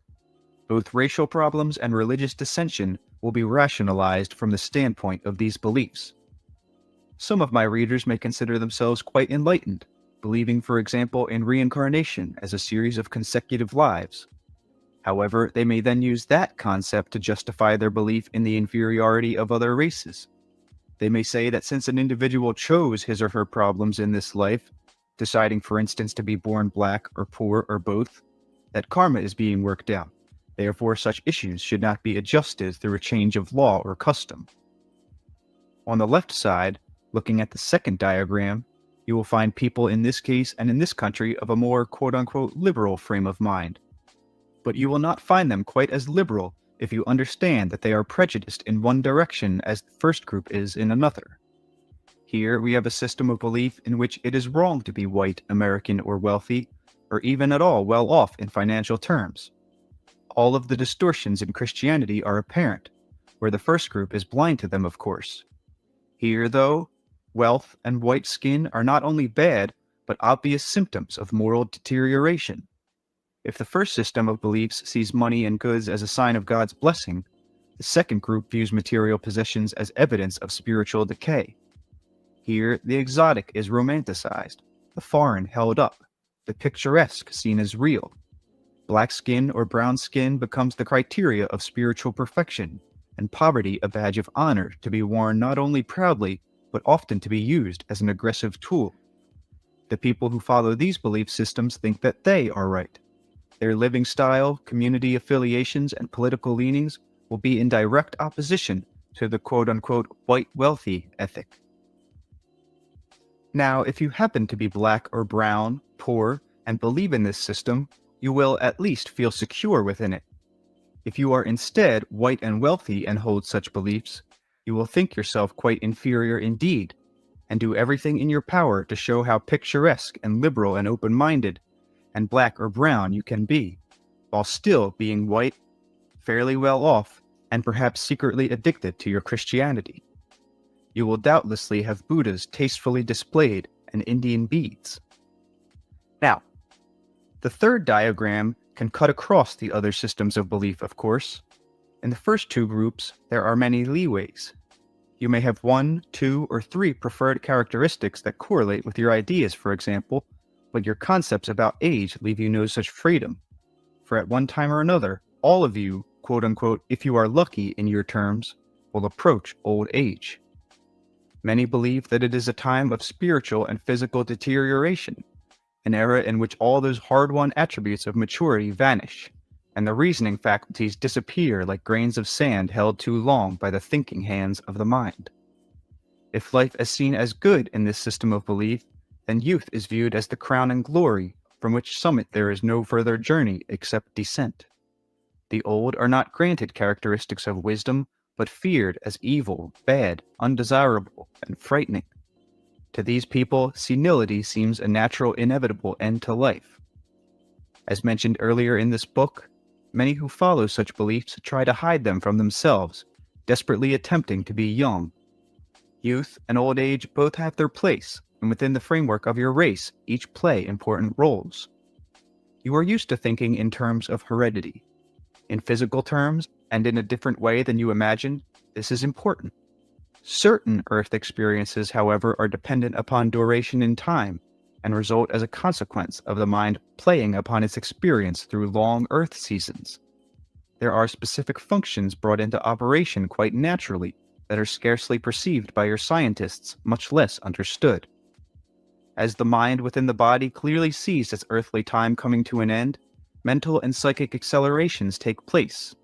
Both racial problems and religious dissension will be rationalized from the standpoint of these beliefs. Some of my readers may consider themselves quite enlightened, believing, for example, in reincarnation as a series of consecutive lives. However, they may then use that concept to justify their belief in the inferiority of other races. They may say that since an individual chose his or her problems in this life, deciding, for instance, to be born black or poor or both, that karma is being worked out. Therefore, such issues should not be adjusted through a change of law or custom. On the left side, looking at the second diagram, you will find people in this case and in this country of a more quote-unquote liberal frame of mind. But you will not find them quite as liberal if you understand that they are prejudiced in one direction as the first group is in another. Here we have a system of belief in which it is wrong to be white, American, or wealthy, or even at all well off in financial terms. All of the distortions in Christianity are apparent, where the first group is blind to them, of course. Here, though, wealth and white skin are not only bad, but obvious symptoms of moral deterioration. If the first system of beliefs sees money and goods as a sign of God's blessing, the second group views material possessions as evidence of spiritual decay. Here, the exotic is romanticized, the foreign held up, the picturesque seen as real. Black skin or brown skin becomes the criteria of spiritual perfection, and poverty a badge of honor to be worn not only proudly, but often to be used as an aggressive tool. The people who follow these belief systems think that they are right. Their living style, community affiliations, and political leanings will be in direct opposition to the quote-unquote white wealthy ethic. Now, if you happen to be black or brown, poor, and believe in this system, you will at least feel secure within it. If you are instead white and wealthy and hold such beliefs, you will think yourself quite inferior indeed, and do everything in your power to show how picturesque and liberal and open-minded and black or brown you can be, while still being white, fairly well off, and perhaps secretly addicted to your Christianity. You will doubtlessly have Buddhas tastefully displayed and Indian beads. Now, the third diagram can cut across the other systems of belief, of course. In the first two groups, there are many leeways. You may have 1, 2, or 3 preferred characteristics that correlate with your ideas, for example, but your concepts about age leave you no such freedom. For at one time or another, all of you, quote-unquote, if you are lucky in your terms, will approach old age. Many believe that it is a time of spiritual and physical deterioration, an era in which all those hard-won attributes of maturity vanish, and the reasoning faculties disappear like grains of sand held too long by the thinking hands of the mind. If life is seen as good in this system of belief, then youth is viewed as the crown and glory, from which summit there is no further journey except descent. The old are not granted characteristics of wisdom, but feared as evil, bad, undesirable, and frightening. To these people, senility seems a natural, inevitable end to life. As mentioned earlier in this book, many who follow such beliefs try to hide them from themselves, desperately attempting to be young. Youth and old age both have their place, and within the framework of your race, each play important roles. You are used to thinking in terms of heredity. In physical terms, and in a different way than you imagine, this is important. Certain Earth experiences, however, are dependent upon duration in time, and result as a consequence of the mind playing upon its experience through long Earth seasons. There are specific functions brought into operation quite naturally that are scarcely perceived by your scientists, much less understood. As the mind within the body clearly sees its earthly time coming to an end, mental and psychic accelerations take place.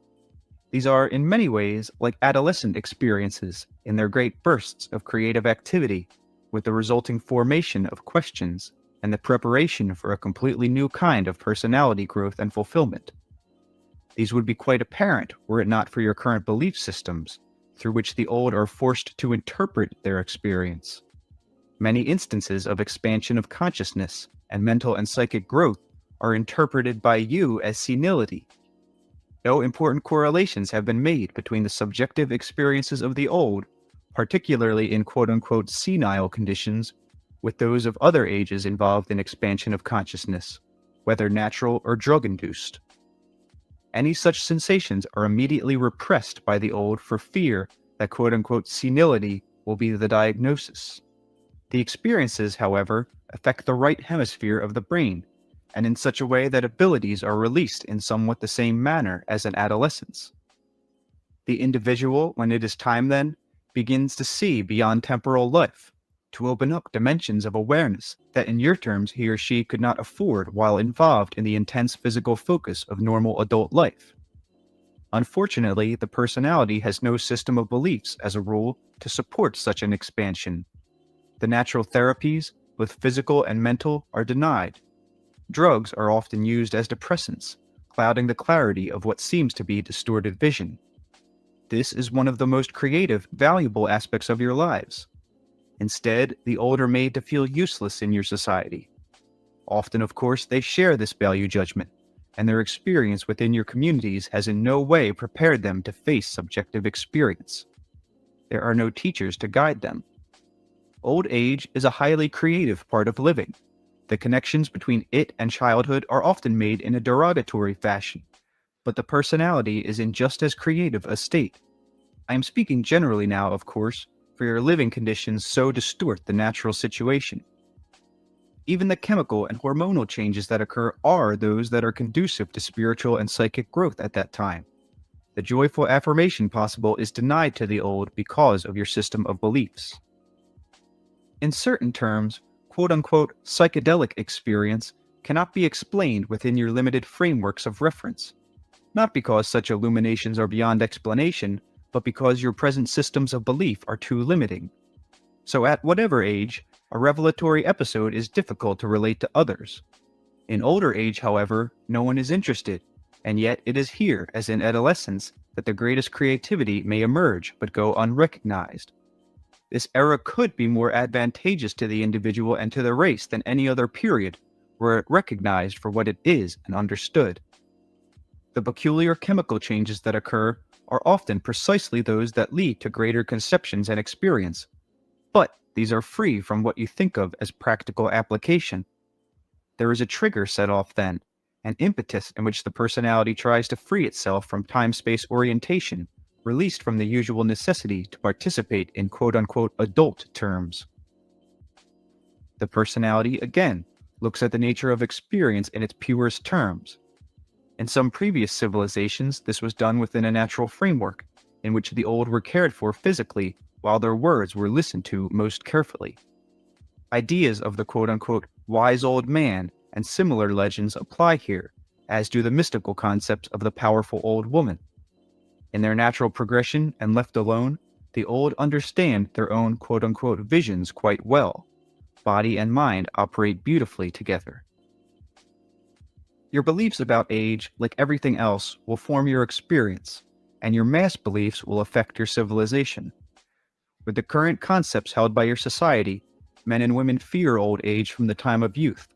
These are, in many ways, like adolescent experiences in their great bursts of creative activity, with the resulting formation of questions and the preparation for a completely new kind of personality growth and fulfillment. These would be quite apparent were it not for your current belief systems, through which the old are forced to interpret their experience. Many instances of expansion of consciousness and mental and psychic growth are interpreted by you as senility. No important correlations have been made between the subjective experiences of the old, particularly in quote-unquote senile conditions, with those of other ages involved in expansion of consciousness, whether natural or drug-induced. Any such sensations are immediately repressed by the old for fear that quote-unquote senility will be the diagnosis. The experiences, however, affect the right hemisphere of the brain, and in such a way that abilities are released in somewhat the same manner as in adolescence. The individual, when it is time then, begins to see beyond temporal life, to open up dimensions of awareness that in your terms he or she could not afford while involved in the intense physical focus of normal adult life. Unfortunately, the personality has no system of beliefs, as a rule, to support such an expansion. The natural therapies, both physical and mental, are denied. Drugs are often used as depressants, clouding the clarity of what seems to be distorted vision. This is one of the most creative, valuable aspects of your lives. Instead, the old are made to feel useless in your society. Often, of course, they share this value judgment, and their experience within your communities has in no way prepared them to face subjective experience. There are no teachers to guide them. Old age is a highly creative part of living. The connections between it and childhood are often made in a derogatory fashion, but the personality is in just as creative a state. I am speaking generally now, of course, for your living conditions so distort the natural situation. Even the chemical and hormonal changes that occur are those that are conducive to spiritual and psychic growth at that time. The joyful affirmation possible is denied to the old because of your system of beliefs. In certain terms, quote-unquote psychedelic experience cannot be explained within your limited frameworks of reference, not because such illuminations are beyond explanation, but because your present systems of belief are too limiting. So at whatever age, a revelatory episode is difficult to relate to others. In older age, however, no one is interested, and yet it is here, as in adolescence, that the greatest creativity may emerge but go unrecognized. This era could be more advantageous to the individual and to the race than any other period, were it recognized for what it is and understood. The peculiar chemical changes that occur are often precisely those that lead to greater conceptions and experience, but these are free from what you think of as practical application. There is a trigger set off then, an impetus in which the personality tries to free itself from time-space orientation, released from the usual necessity to participate in quote-unquote adult terms. The personality, again, looks at the nature of experience in its purest terms. In some previous civilizations, this was done within a natural framework, in which the old were cared for physically, while their words were listened to most carefully. Ideas of the quote-unquote wise old man and similar legends apply here, as do the mystical concepts of the powerful old woman. In their natural progression and left alone, the old understand their own quote-unquote visions quite well. Body and mind operate beautifully together. Your beliefs about age, like everything else, will form your experience, and your mass beliefs will affect your civilization. With the current concepts held by your society, men and women fear old age from the time of youth.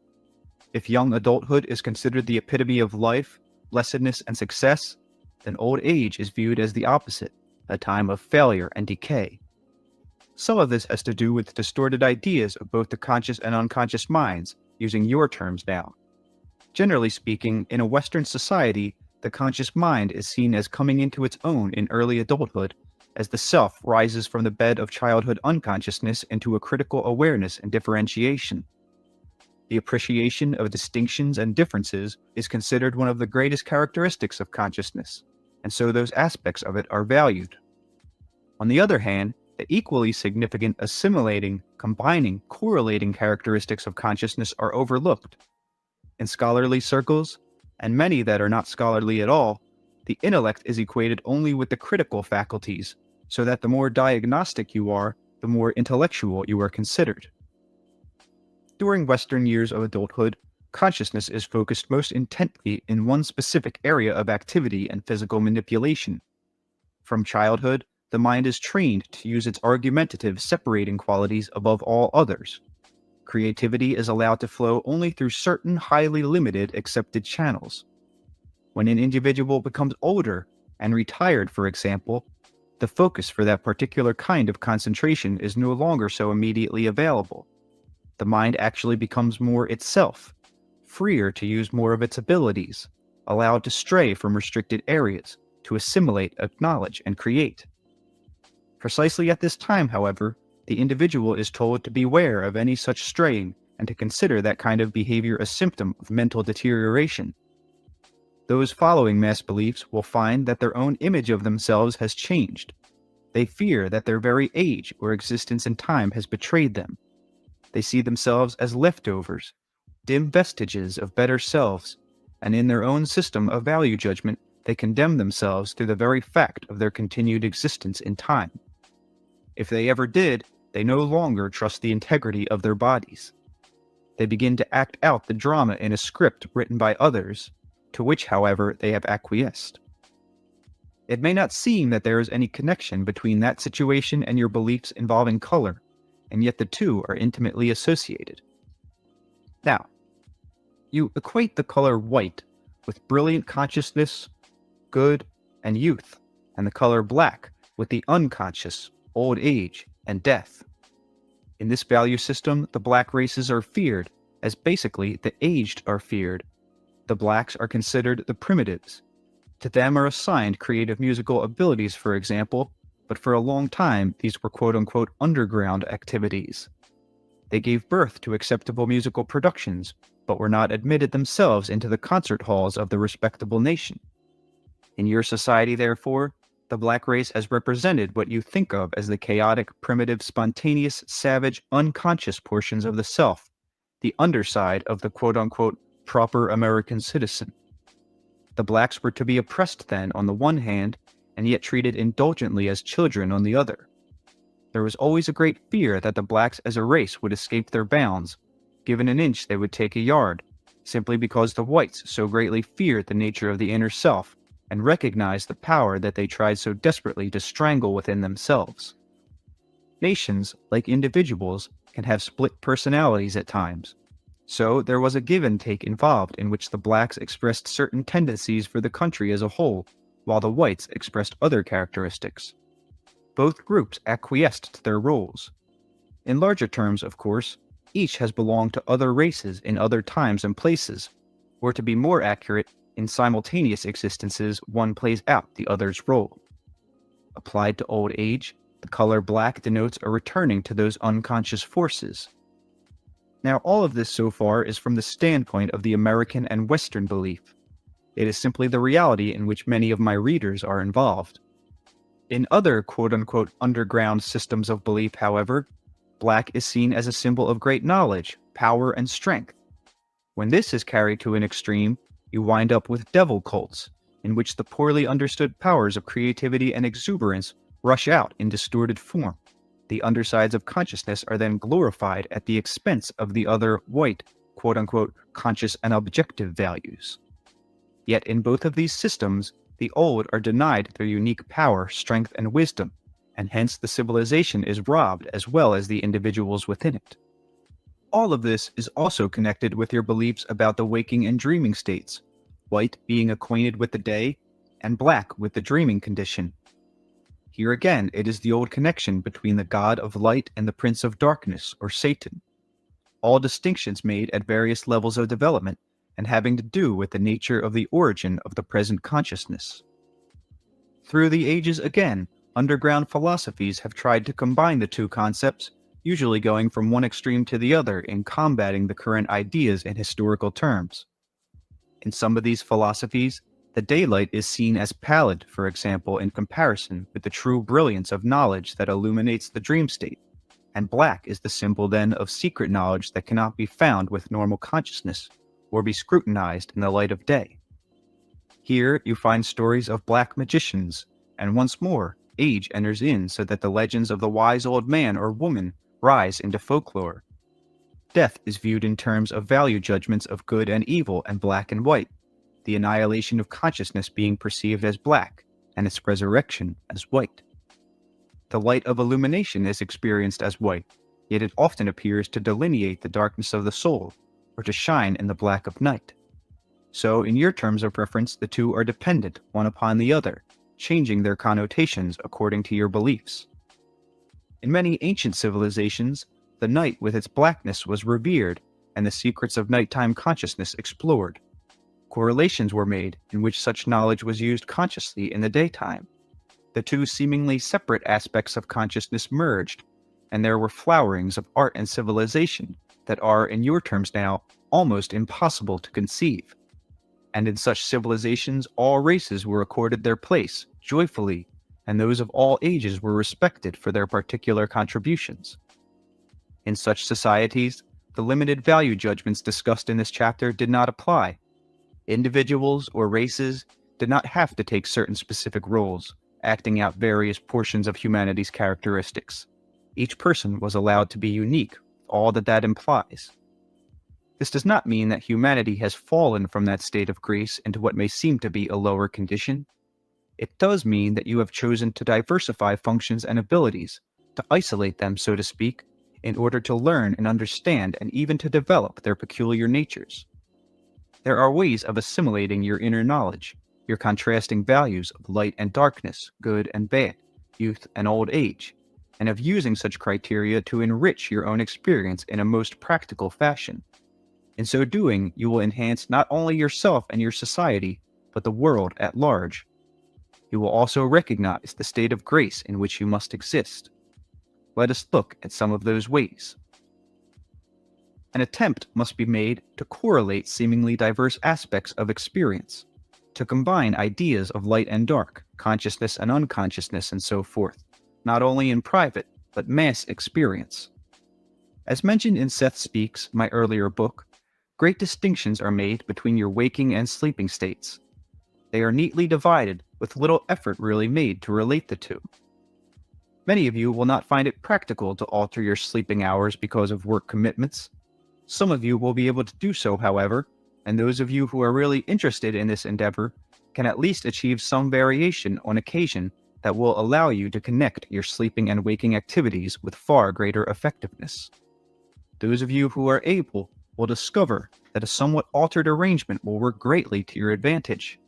If young adulthood is considered the epitome of life, blessedness, and success, then old age is viewed as the opposite, a time of failure and decay. Some of this has to do with distorted ideas of both the conscious and unconscious minds, using your terms now. Generally speaking, in a Western society, the conscious mind is seen as coming into its own in early adulthood, as the self rises from the bed of childhood unconsciousness into a critical awareness and differentiation. The appreciation of distinctions and differences is considered one of the greatest characteristics of consciousness, and so those aspects of it are valued. On the other hand, the equally significant assimilating, combining, correlating characteristics of consciousness are overlooked. In scholarly circles, and many that are not scholarly at all, the intellect is equated only with the critical faculties, so that the more diagnostic you are, the more intellectual you are considered. During Western years of adulthood, consciousness is focused most intently in one specific area of activity and physical manipulation. From childhood, the mind is trained to use its argumentative separating qualities above all others. Creativity is allowed to flow only through certain highly limited accepted channels. When an individual becomes older and retired, for example, the focus for that particular kind of concentration is no longer so immediately available. The mind actually becomes more itself, freer to use more of its abilities, allowed to stray from restricted areas, to assimilate, acknowledge, and create. Precisely at this time, however, the individual is told to beware of any such straying and to consider that kind of behavior a symptom of mental deterioration. Those following mass beliefs will find that their own image of themselves has changed. They fear that their very age or existence in time has betrayed them. They see themselves as leftovers, dim vestiges of better selves, and in their own system of value judgment, they condemn themselves through the very fact of their continued existence in time. If they ever did, they no longer trust the integrity of their bodies. They begin to act out the drama in a script written by others, to which, however, they have acquiesced. It may not seem that there is any connection between that situation and your beliefs involving color, and yet the two are intimately associated. Now, you equate the color white with brilliant consciousness, good, and youth, and the color black with the unconscious, old age, and death. In this value system, the black races are feared, as basically the aged are feared. The blacks are considered the primitives. To them are assigned creative musical abilities, for example, but for a long time these were quote-unquote underground activities. They gave birth to acceptable musical productions, but were not admitted themselves into the concert halls of the respectable nation. In your society, therefore, the black race has represented what you think of as the chaotic, primitive, spontaneous, savage, unconscious portions of the self, the underside of the quote-unquote proper American citizen. The blacks were to be oppressed then on the one hand, and yet treated indulgently as children on the other. There was always a great fear that the blacks as a race would escape their bounds. Given an inch, they would take a yard, simply because the whites so greatly feared the nature of the inner self and recognized the power that they tried so desperately to strangle within themselves. Nations, like individuals, can have split personalities at times. So there was a give and take involved in which the blacks expressed certain tendencies for the country as a whole, while the whites expressed other characteristics. Both groups acquiesced to their roles. In larger terms, of course, each has belonged to other races in other times and places, or to be more accurate, in simultaneous existences one plays out the other's role. Applied to old age, the color black denotes a returning to those unconscious forces. Now, all of this so far is from the standpoint of the American and Western belief. It is simply the reality in which many of my readers are involved. In other quote-unquote underground systems of belief, however, black is seen as a symbol of great knowledge, power, and strength. When this is carried to an extreme, you wind up with devil cults, in which the poorly understood powers of creativity and exuberance rush out in distorted form. The undersides of consciousness are then glorified at the expense of the other white, quote-unquote, conscious and objective values. Yet in both of these systems, the old are denied their unique power, strength, and wisdom, and hence the civilization is robbed as well as the individuals within it. All of this is also connected with your beliefs about the waking and dreaming states, white being acquainted with the day, and black with the dreaming condition. Here again, it is the old connection between the God of light and the Prince of Darkness, or Satan. All distinctions made at various levels of development, and having to do with the nature of the origin of the present consciousness. Through the ages again, underground philosophies have tried to combine the two concepts, usually going from one extreme to the other in combating the current ideas in historical terms. In some of these philosophies, the daylight is seen as pallid, for example, in comparison with the true brilliance of knowledge that illuminates the dream state, and black is the symbol then of secret knowledge that cannot be found with normal consciousness, or be scrutinized in the light of day. Here you find stories of black magicians, and once more, age enters in so that the legends of the wise old man or woman rise into folklore. Death is viewed in terms of value judgments of good and evil and black and white, the annihilation of consciousness being perceived as black, and its resurrection as white. The light of illumination is experienced as white, yet it often appears to delineate the darkness of the soul, or to shine in the black of night. So, in your terms of reference, the two are dependent one upon the other, changing their connotations according to your beliefs. In many ancient civilizations, the night with its blackness was revered, and the secrets of nighttime consciousness explored. Correlations were made in which such knowledge was used consciously in the daytime. The two seemingly separate aspects of consciousness merged, and there were flowerings of art and civilization that are, in your terms now, almost impossible to conceive. And in such civilizations, all races were accorded their place, joyfully, and those of all ages were respected for their particular contributions. In such societies, the limited value judgments discussed in this chapter did not apply. Individuals or races did not have to take certain specific roles, acting out various portions of humanity's characteristics. Each person was allowed to be unique, all that implies. This does not mean that humanity has fallen from that state of grace into what may seem to be a lower condition. It does mean that you have chosen to diversify functions and abilities, to isolate them, so to speak, in order to learn and understand and even to develop their peculiar natures. There are ways of assimilating your inner knowledge, your contrasting values of light and darkness, good and bad, youth and old age, and of using such criteria to enrich your own experience in a most practical fashion. In so doing, you will enhance not only yourself and your society, but the world at large. You will also recognize the state of grace in which you must exist. Let us look at some of those ways. An attempt must be made to correlate seemingly diverse aspects of experience. to combine ideas of light and dark, consciousness and unconsciousness, and so forth, not only in private, but mass experience. As mentioned in Seth Speaks, my earlier book, great distinctions are made between your waking and sleeping states. They are neatly divided, with little effort really made to relate the two. Many of you will not find it practical to alter your sleeping hours because of work commitments. Some of you will be able to do so, however, and those of you who are really interested in this endeavor can at least achieve some variation on occasion that will allow you to connect your sleeping and waking activities with far greater effectiveness. Those of you who are able will discover that a somewhat altered arrangement will work greatly to your advantage.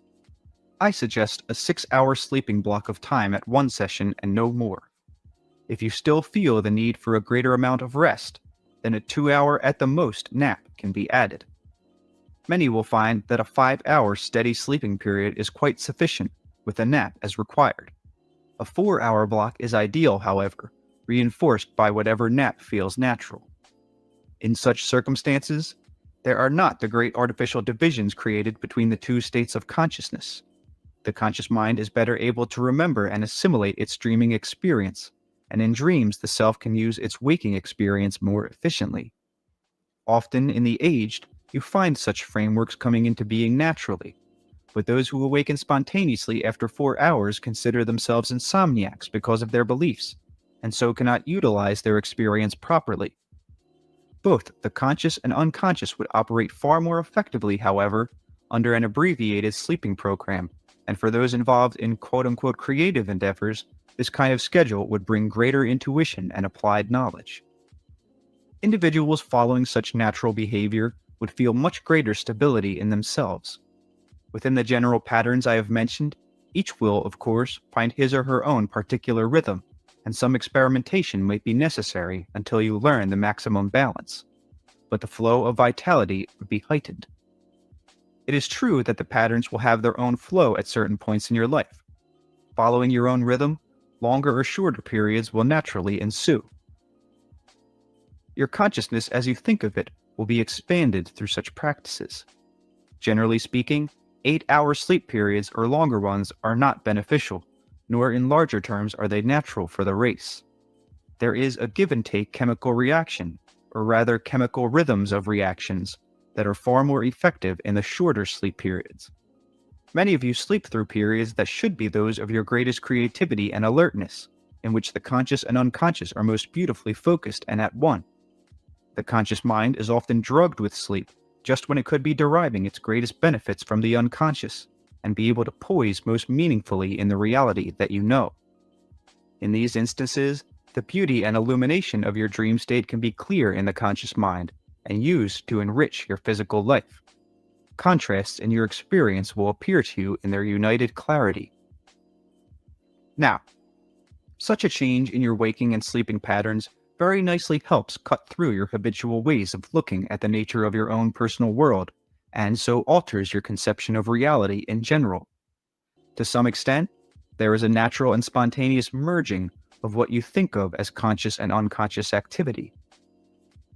I suggest a 6-hour sleeping block of time at one session and no more. If you still feel the need for a greater amount of rest, then a 2-hour at the most nap can be added. Many will find that a 5-hour steady sleeping period is quite sufficient, with a nap as required. A 4-hour block is ideal, however, reinforced by whatever nap feels natural. In such circumstances, there are not the great artificial divisions created between the two states of consciousness. The conscious mind is better able to remember and assimilate its dreaming experience, and in dreams the self can use its waking experience more efficiently. Often in the aged, you find such frameworks coming into being naturally, but those who awaken spontaneously after 4 hours consider themselves insomniacs because of their beliefs, and so cannot utilize their experience properly. Both the conscious and unconscious would operate far more effectively, however, under an abbreviated sleeping program, and for those involved in quote-unquote creative endeavors, this kind of schedule would bring greater intuition and applied knowledge. Individuals following such natural behavior would feel much greater stability in themselves. Within the general patterns I have mentioned, each will, of course, find his or her own particular rhythm, and some experimentation might be necessary until you learn the maximum balance, but the flow of vitality would be heightened. It is true that the patterns will have their own flow at certain points in your life. Following your own rhythm, longer or shorter periods will naturally ensue. Your consciousness as you think of it will be expanded through such practices. Generally speaking, 8-hour sleep periods or longer ones are not beneficial, nor in larger terms are they natural for the race. There is a give-and-take chemical reaction, or rather chemical rhythms of reactions, that are far more effective in the shorter sleep periods. Many of you sleep through periods that should be those of your greatest creativity and alertness, in which the conscious and unconscious are most beautifully focused and at one. The conscious mind is often drugged with sleep, just when it could be deriving its greatest benefits from the unconscious, and be able to poise most meaningfully in the reality that you know. In these instances, the beauty and illumination of your dream state can be clear in the conscious mind, and used to enrich your physical life. Contrasts in your experience will appear to you in their united clarity. Now, such a change in your waking and sleeping patterns very nicely helps cut through your habitual ways of looking at the nature of your own personal world, and so alters your conception of reality in general. To some extent, there is a natural and spontaneous merging of what you think of as conscious and unconscious activity.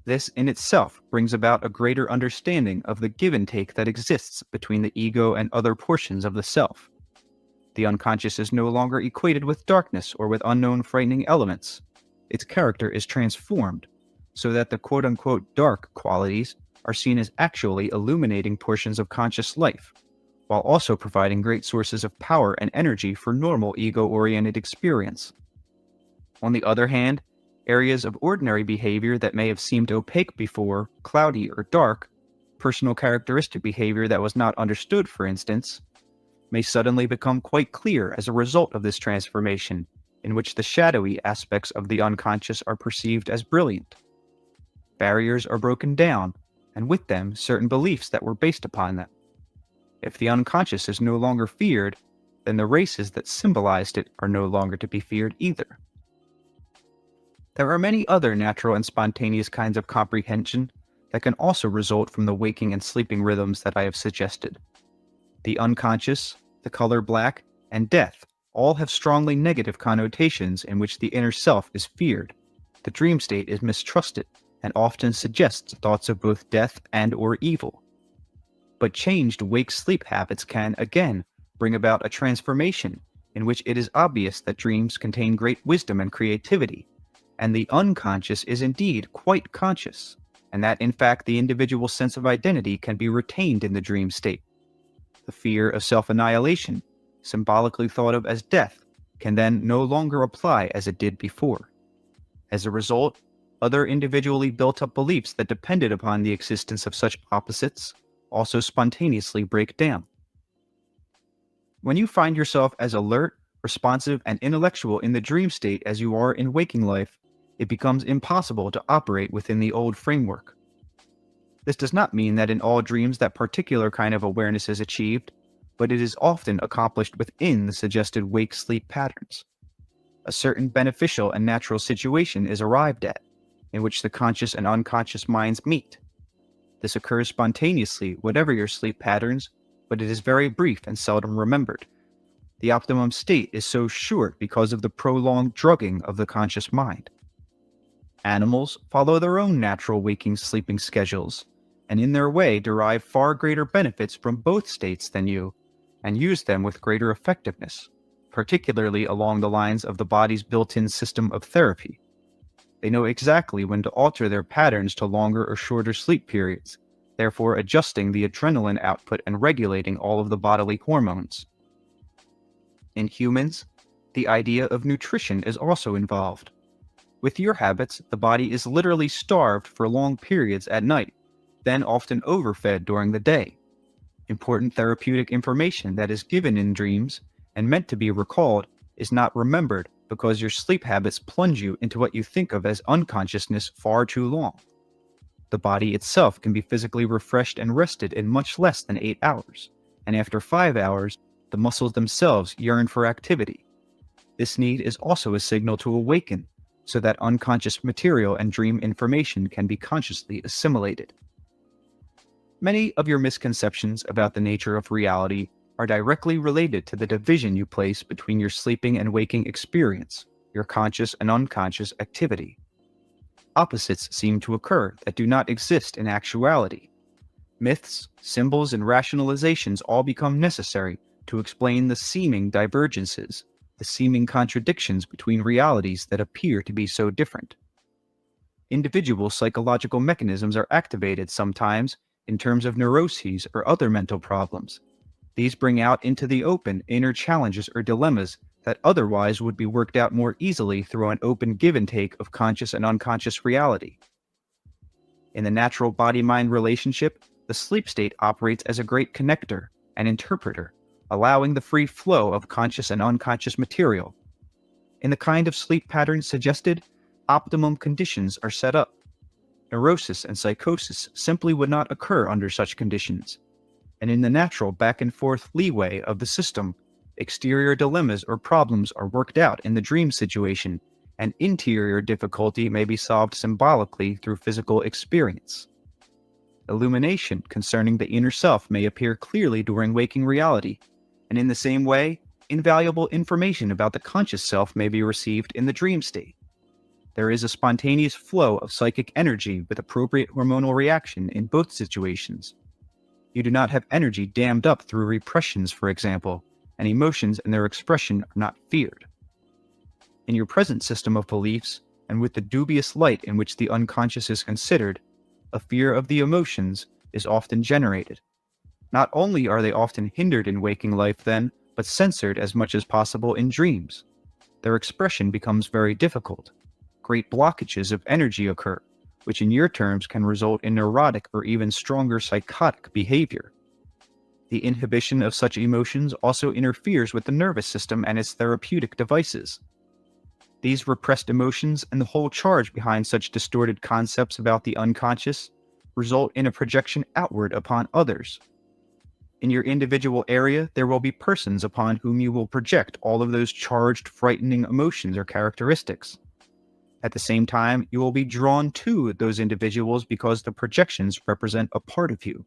This in itself brings about a greater understanding of the give and take that exists between the ego and other portions of the self. The unconscious is no longer equated with darkness or with unknown frightening elements. Its character is transformed, so that the quote-unquote dark qualities are seen as actually illuminating portions of conscious life, while also providing great sources of power and energy for normal ego-oriented experience. On the other hand, areas of ordinary behavior that may have seemed opaque before, cloudy or dark, personal characteristic behavior that was not understood, for instance, may suddenly become quite clear as a result of this transformation, in which the shadowy aspects of the unconscious are perceived as brilliant. Barriers are broken down, and with them certain beliefs that were based upon them. If the unconscious is no longer feared, then the races that symbolized it are no longer to be feared either. There are many other natural and spontaneous kinds of comprehension that can also result from the waking and sleeping rhythms that I have suggested. The unconscious, the color black, and death all have strongly negative connotations in which the inner self is feared. The dream state is mistrusted and often suggests thoughts of both death and or evil. But changed wake-sleep habits can, again, bring about a transformation in which it is obvious that dreams contain great wisdom and creativity, and the unconscious is indeed quite conscious, and that in fact the individual's sense of identity can be retained in the dream state. The fear of self-annihilation, symbolically thought of as death, can then no longer apply as it did before. As a result, other individually built-up beliefs that depended upon the existence of such opposites also spontaneously break down. When you find yourself as alert, responsive, and intellectual in the dream state as you are in waking life, it becomes impossible to operate within the old framework. This does not mean that in all dreams that particular kind of awareness is achieved, but it is often accomplished within the suggested wake-sleep patterns. A certain beneficial and natural situation is arrived at, in which the conscious and unconscious minds meet. This occurs spontaneously, whatever your sleep patterns, but it is very brief and seldom remembered. The optimum state is so short because of the prolonged drugging of the conscious mind. Animals follow their own natural waking-sleeping schedules, and in their way derive far greater benefits from both states than you, and use them with greater effectiveness, particularly along the lines of the body's built-in system of therapy. They know exactly when to alter their patterns to longer or shorter sleep periods, therefore adjusting the adrenaline output and regulating all of the bodily hormones. In humans, the idea of nutrition is also involved. With your habits, the body is literally starved for long periods at night, then often overfed during the day. Important therapeutic information that is given in dreams and meant to be recalled is not remembered because your sleep habits plunge you into what you think of as unconsciousness far too long. The body itself can be physically refreshed and rested in much less than 8 hours, and after 5 hours, the muscles themselves yearn for activity. This need is also a signal to awaken, so that unconscious material and dream information can be consciously assimilated. Many of your misconceptions about the nature of reality are directly related to the division you place between your sleeping and waking experience, your conscious and unconscious activity. Opposites seem to occur that do not exist in actuality. Myths, symbols, and rationalizations all become necessary to explain the seeming divergences, the seeming contradictions between realities that appear to be so different. Individual psychological mechanisms are activated sometimes in terms of neuroses or other mental problems. These bring out into the open inner challenges or dilemmas that otherwise would be worked out more easily through an open give and take of conscious and unconscious reality. In the natural body-mind relationship, the sleep state operates as a great connector and interpreter, allowing the free flow of conscious and unconscious material. In the kind of sleep pattern suggested, optimum conditions are set up. Neurosis and psychosis simply would not occur under such conditions. And in the natural back-and-forth leeway of the system, exterior dilemmas or problems are worked out in the dream situation, and interior difficulty may be solved symbolically through physical experience. Illumination concerning the inner self may appear clearly during waking reality, and in the same way, invaluable information about the conscious self may be received in the dream state. There is a spontaneous flow of psychic energy with appropriate hormonal reaction in both situations. You do not have energy dammed up through repressions, for example, and emotions and their expression are not feared. In your present system of beliefs, and with the dubious light in which the unconscious is considered, a fear of the emotions is often generated. Not only are they often hindered in waking life then, but censored as much as possible in dreams. Their expression becomes very difficult. Great blockages of energy occur, which in your terms can result in neurotic or even stronger psychotic behavior. The inhibition of such emotions also interferes with the nervous system and its therapeutic devices. These repressed emotions and the whole charge behind such distorted concepts about the unconscious result in a projection outward upon others. In your individual area, there will be persons upon whom you will project all of those charged, frightening emotions or characteristics. At the same time, you will be drawn to those individuals because the projections represent a part of you.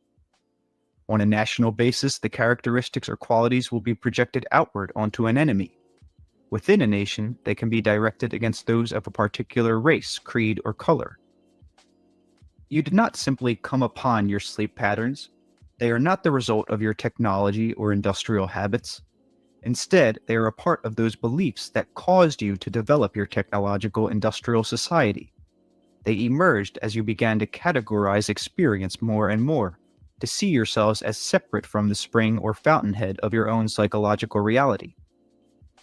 On a national basis, the characteristics or qualities will be projected outward onto an enemy. Within a nation, they can be directed against those of a particular race, creed, or color. You did not simply come upon your sleep patterns. They are not the result of your technology or industrial habits. Instead, they are a part of those beliefs that caused you to develop your technological industrial society. They emerged as you began to categorize experience more and more, to see yourselves as separate from the spring or fountainhead of your own psychological reality.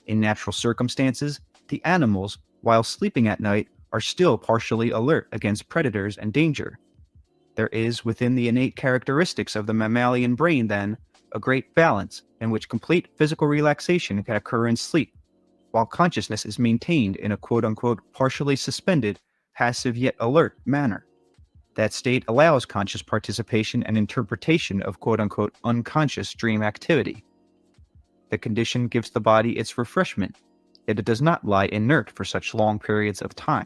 In natural circumstances, the animals, while sleeping at night, are still partially alert against predators and danger. There is, within the innate characteristics of the mammalian brain, then, a great balance in which complete physical relaxation can occur in sleep, while consciousness is maintained in a quote-unquote partially suspended, passive yet alert manner. That state allows conscious participation and interpretation of quote-unquote unconscious dream activity. The condition gives the body its refreshment, yet it does not lie inert for such long periods of time.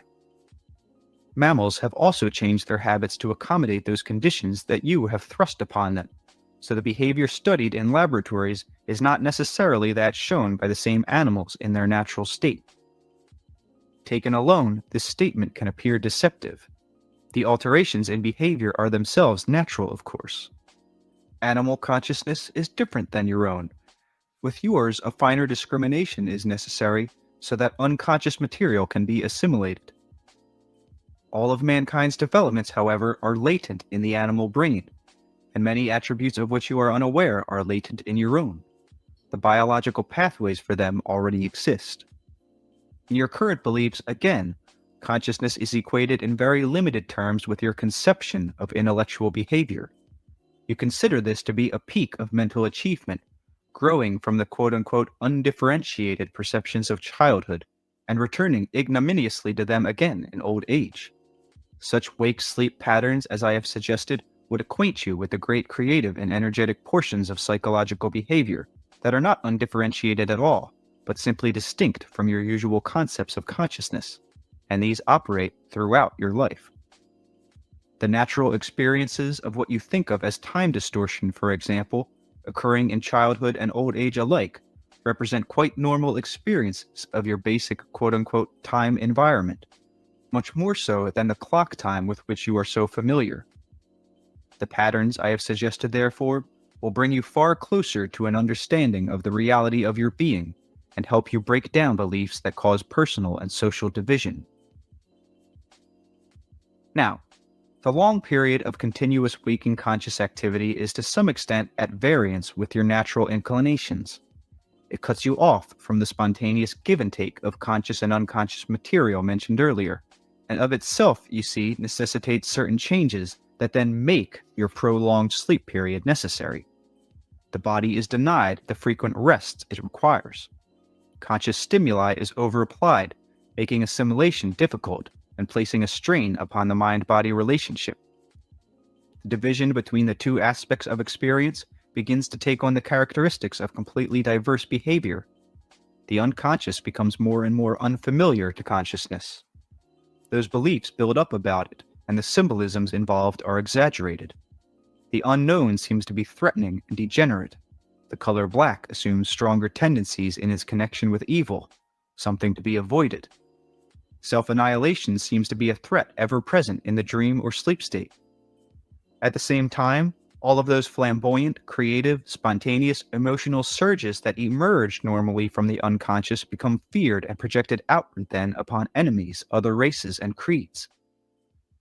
Mammals have also changed their habits to accommodate those conditions that you have thrust upon them, so the behavior studied in laboratories is not necessarily that shown by the same animals in their natural state. Taken alone, this statement can appear deceptive. The alterations in behavior are themselves natural, of course. Animal consciousness is different than your own. With yours, a finer discrimination is necessary so that unconscious material can be assimilated. All of mankind's developments, however, are latent in the animal brain, and many attributes of which you are unaware are latent in your own. The biological pathways for them already exist. In your current beliefs, again, consciousness is equated in very limited terms with your conception of intellectual behavior. You consider this to be a peak of mental achievement, growing from the quote-unquote undifferentiated perceptions of childhood and returning ignominiously to them again in old age. Such wake-sleep patterns, as I have suggested, would acquaint you with the great creative and energetic portions of psychological behavior that are not undifferentiated at all, but simply distinct from your usual concepts of consciousness, and these operate throughout your life. The natural experiences of what you think of as time distortion, for example, occurring in childhood and old age alike, represent quite normal experiences of your basic quote-unquote time environment, much more so than the clock time with which you are so familiar. The patterns I have suggested, therefore, will bring you far closer to an understanding of the reality of your being and help you break down beliefs that cause personal and social division. Now, the long period of continuous waking conscious activity is to some extent at variance with your natural inclinations. It cuts you off from the spontaneous give and take of conscious and unconscious material mentioned earlier, and of itself, you see, necessitates certain changes that then make your prolonged sleep period necessary. The body is denied the frequent rests it requires. Conscious stimuli is overapplied, making assimilation difficult and placing a strain upon the mind-body relationship. The division between the two aspects of experience begins to take on the characteristics of completely diverse behavior. The unconscious becomes more and more unfamiliar to consciousness. Those beliefs build up about it, and the symbolisms involved are exaggerated. The unknown seems to be threatening and degenerate. The color black assumes stronger tendencies in its connection with evil, something to be avoided. Self-annihilation seems to be a threat ever present in the dream or sleep state. At the same time, all of those flamboyant, creative, spontaneous, emotional surges that emerge normally from the unconscious become feared and projected outward then upon enemies, other races, and creeds.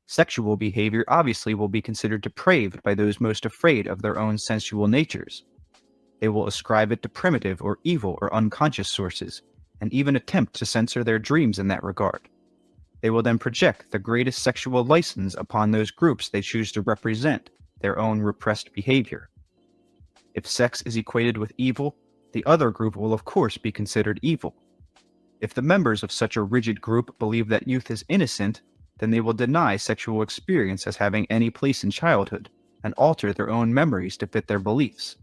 Sexual behavior obviously will be considered depraved by those most afraid of their own sensual natures. They will ascribe it to primitive or evil or unconscious sources, and even attempt to censor their dreams in that regard. They will then project the greatest sexual license upon those groups they choose to represent their own repressed behavior. If sex is equated with evil, the other group will of course be considered evil. If the members of such a rigid group believe that youth is innocent, then they will deny sexual experience as having any place in childhood, and alter their own memories to fit their beliefs.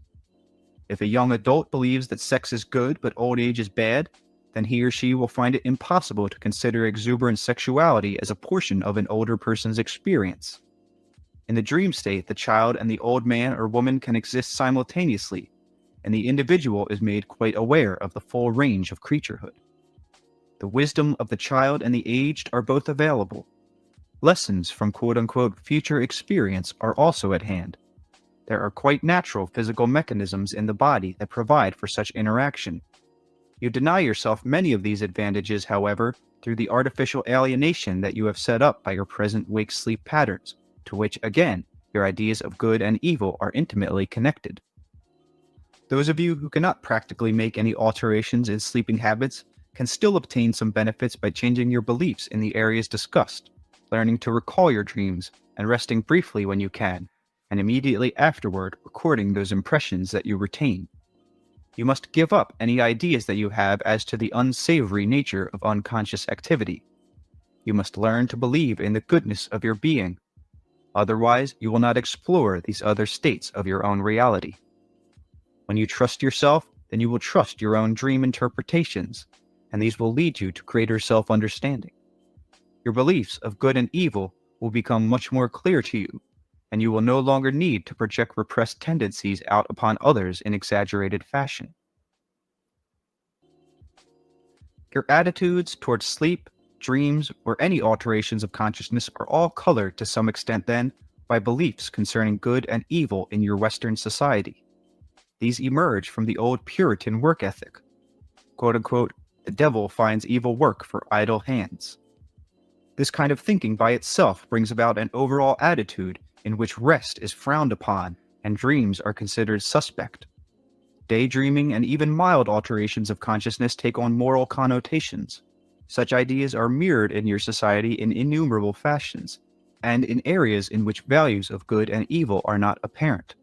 If a young adult believes that sex is good but old age is bad, then he or she will find it impossible to consider exuberant sexuality as a portion of an older person's experience. In the dream state, the child and the old man or woman can exist simultaneously, and the individual is made quite aware of the full range of creaturehood. The wisdom of the child and the aged are both available. Lessons from quote-unquote future experience are also at hand. There are quite natural physical mechanisms in the body that provide for such interaction. You deny yourself many of these advantages, however, through the artificial alienation that you have set up by your present wake-sleep patterns, to which, again, your ideas of good and evil are intimately connected. Those of you who cannot practically make any alterations in sleeping habits can still obtain some benefits by changing your beliefs in the areas discussed, learning to recall your dreams, and resting briefly when you can, and immediately afterward recording those impressions that you retain. You must give up any ideas that you have as to the unsavory nature of unconscious activity. You must learn to believe in the goodness of your being. Otherwise, you will not explore these other states of your own reality. When you trust yourself, then you will trust your own dream interpretations, and these will lead you to greater self-understanding. Your beliefs of good and evil will become much more clear to you, and you will no longer need to project repressed tendencies out upon others in exaggerated fashion. Your attitudes towards sleep, dreams, or any alterations of consciousness are all colored to some extent then by beliefs concerning good and evil in your Western society. These emerge from the old Puritan work ethic. Quote unquote, the devil finds evil work for idle hands. This kind of thinking by itself brings about an overall attitude in which rest is frowned upon and dreams are considered suspect. Daydreaming and even mild alterations of consciousness take on moral connotations. Such ideas are mirrored in your society in innumerable fashions, and in areas in which values of good and evil are not apparent.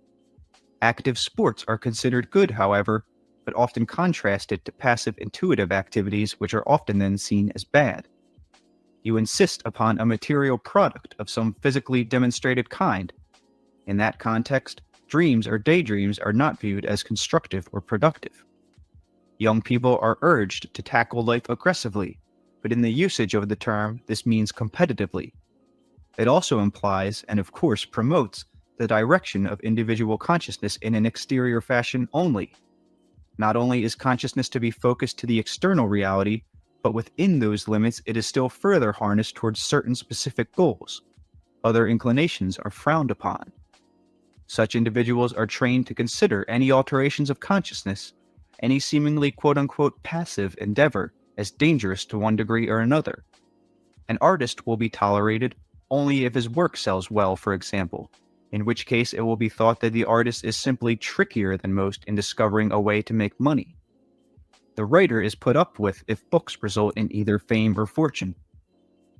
Active sports are considered good, however, but often contrasted to passive intuitive activities which are often then seen as bad. You insist upon a material product of some physically demonstrated kind. In that context, dreams or daydreams are not viewed as constructive or productive. Young people are urged to tackle life aggressively, but in the usage of the term, this means competitively. It also implies, and of course promotes, the direction of individual consciousness in an exterior fashion only. Not only is consciousness to be focused to the external reality, but within those limits it is still further harnessed towards certain specific goals. Other inclinations are frowned upon. Such individuals are trained to consider any alterations of consciousness, any seemingly quote-unquote passive endeavor, as dangerous to one degree or another. An artist will be tolerated only if his work sells well, for example, in which case it will be thought that the artist is simply trickier than most in discovering a way to make money. The writer is put up with if books result in either fame or fortune.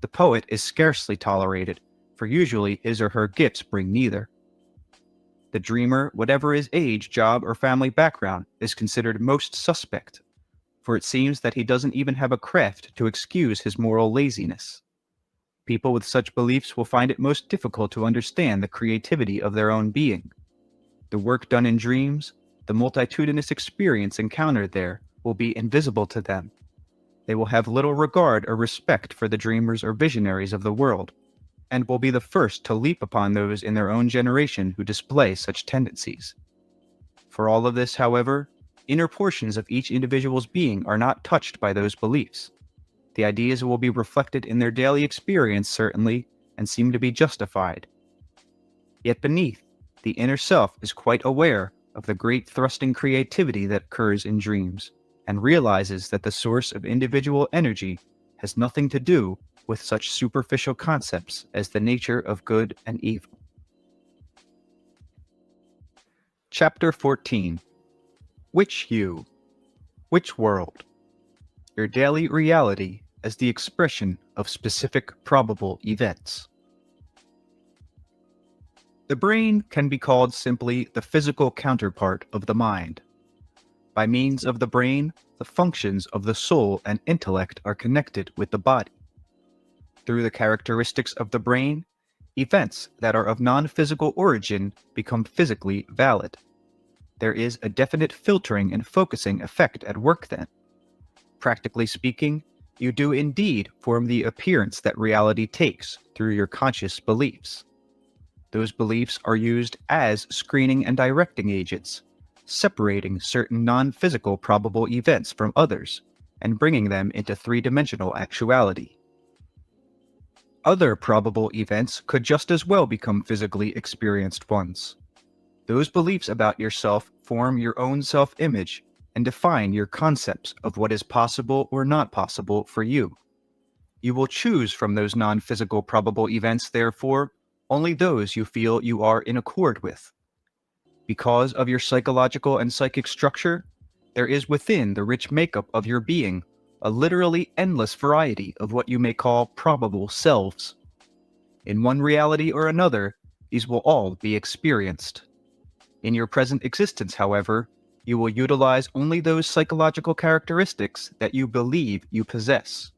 The poet is scarcely tolerated, for usually his or her gifts bring neither. The dreamer, whatever his age, job, or family background, is considered most suspect, for it seems that he doesn't even have a craft to excuse his moral laziness. People with such beliefs will find it most difficult to understand the creativity of their own being. The work done in dreams, the multitudinous experience encountered there, will be invisible to them. They will have little regard or respect for the dreamers or visionaries of the world, and will be the first to leap upon those in their own generation who display such tendencies. For all of this, however, inner portions of each individual's being are not touched by those beliefs. The ideas will be reflected in their daily experience, certainly, and seem to be justified. Yet beneath, the inner self is quite aware of the great thrusting creativity that occurs in dreams, and realizes that the source of individual energy has nothing to do with such superficial concepts as the nature of good and evil. Chapter 14. Which you? Which world? Your daily reality as the expression of specific probable events. The brain can be called simply the physical counterpart of the mind. By means of the brain, the functions of the soul and intellect are connected with the body. Through the characteristics of the brain, events that are of non-physical origin become physically valid. There is a definite filtering and focusing effect at work then. Practically speaking, you do indeed form the appearance that reality takes through your conscious beliefs. Those beliefs are used as screening and directing agents, separating certain non-physical probable events from others, and bringing them into three-dimensional actuality. Other probable events could just as well become physically experienced ones. Those beliefs about yourself form your own self-image and define your concepts of what is possible or not possible for you. You will choose from those non-physical probable events, therefore, only those you feel you are in accord with. Because of your psychological and psychic structure, there is within the rich makeup of your being a literally endless variety of what you may call probable selves. In one reality or another, these will all be experienced. In your present existence, however, you will utilize only those psychological characteristics that you believe you possess.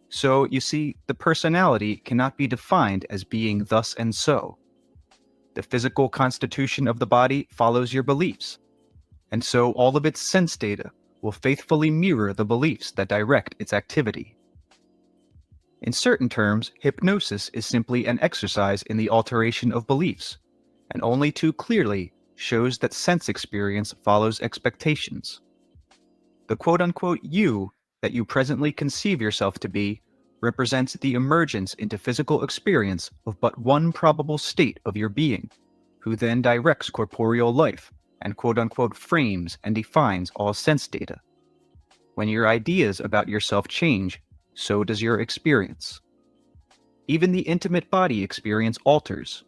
So, you see, the personality cannot be defined as being thus and so. The physical constitution of the body follows your beliefs, and so all of its sense data will faithfully mirror the beliefs that direct its activity. In certain terms, hypnosis is simply an exercise in the alteration of beliefs, and only too clearly shows that sense experience follows expectations. The quote-unquote you that you presently conceive yourself to be represents the emergence into physical experience of but one probable state of your being, who then directs corporeal life and quote-unquote frames and defines all sense data. When your ideas about yourself change, so does your experience. Even the intimate body experience alters.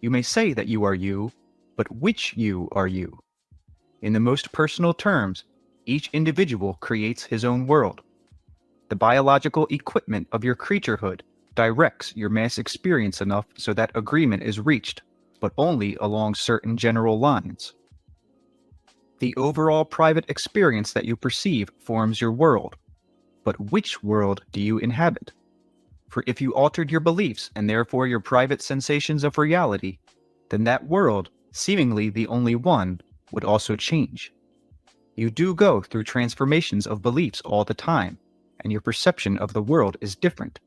You may say that you are you, but which you are you? In the most personal terms, each individual creates his own world. The biological equipment of your creaturehood directs your mass experience enough so that agreement is reached, but only along certain general lines. The overall private experience that you perceive forms your world. But which world do you inhabit? For if you altered your beliefs and therefore your private sensations of reality, then that world, seemingly the only one, would also change. You do go through transformations of beliefs all the time, and your perception of the world is different.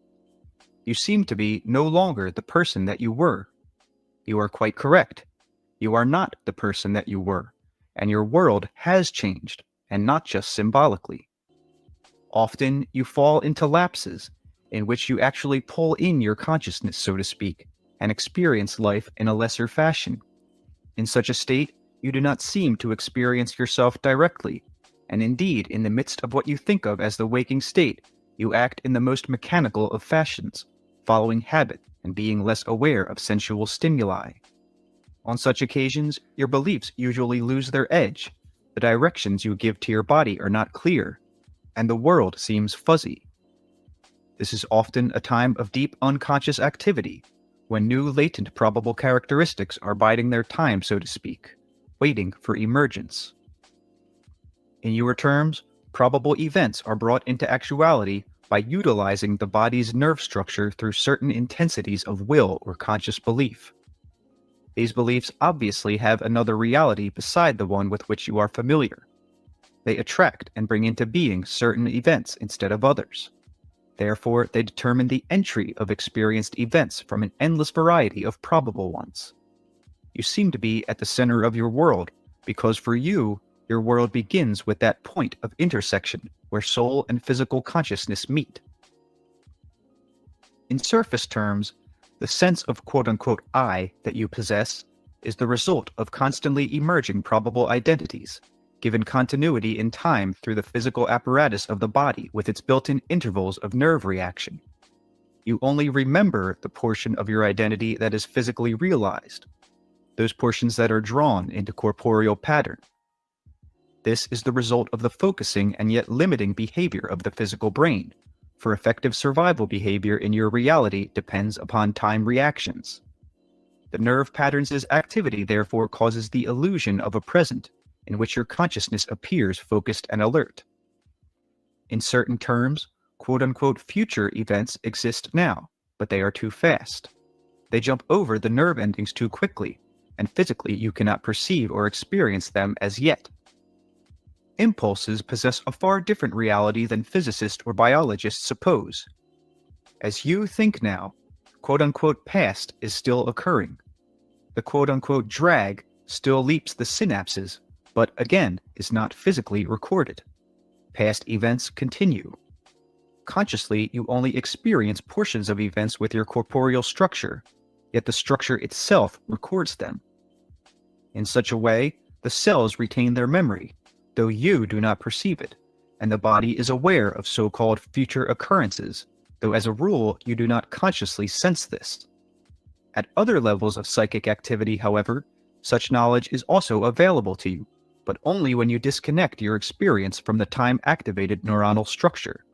You seem to be no longer the person that you were. You are quite correct. You are not the person that you were, and your world has changed, and not just symbolically. Often you fall into lapses in which you actually pull in your consciousness, so to speak, and experience life in a lesser fashion. In such a state, you do not seem to experience yourself directly, and indeed, in the midst of what you think of as the waking state, you act in the most mechanical of fashions, following habit and being less aware of sensual stimuli. On such occasions, your beliefs usually lose their edge, the directions you give to your body are not clear, and the world seems fuzzy. This is often a time of deep unconscious activity, when new latent probable characteristics are biding their time, so to speak, waiting for emergence. In your terms, probable events are brought into actuality by utilizing the body's nerve structure through certain intensities of will or conscious belief. These beliefs obviously have another reality beside the one with which you are familiar. They attract and bring into being certain events instead of others. Therefore, they determine the entry of experienced events from an endless variety of probable ones. You seem to be at the center of your world, because for you, your world begins with that point of intersection where soul and physical consciousness meet. In surface terms, the sense of quote-unquote I that you possess is the result of constantly emerging probable identities, given continuity in time through the physical apparatus of the body with its built-in intervals of nerve reaction. You only remember the portion of your identity that is physically realized, those portions that are drawn into corporeal pattern. This is the result of the focusing and yet limiting behavior of the physical brain, for effective survival behavior in your reality depends upon time reactions. The nerve patterns' activity therefore causes the illusion of a present, in which your consciousness appears focused and alert. In certain terms, quote-unquote future events exist now, but they are too fast. They jump over the nerve endings too quickly, and physically you cannot perceive or experience them as yet. Impulses possess a far different reality than physicists or biologists suppose. As you think now, quote-unquote past is still occurring. The quote-unquote drag still leaps the synapses, but again is not physically recorded. Past events continue. Consciously, you only experience portions of events with your corporeal structure, yet the structure itself records them. In such a way, the cells retain their memory, though you do not perceive it, and the body is aware of so-called future occurrences, though as a rule you do not consciously sense this. At other levels of psychic activity, however, such knowledge is also available to you, but only when you disconnect your experience from the time-activated neuronal structure,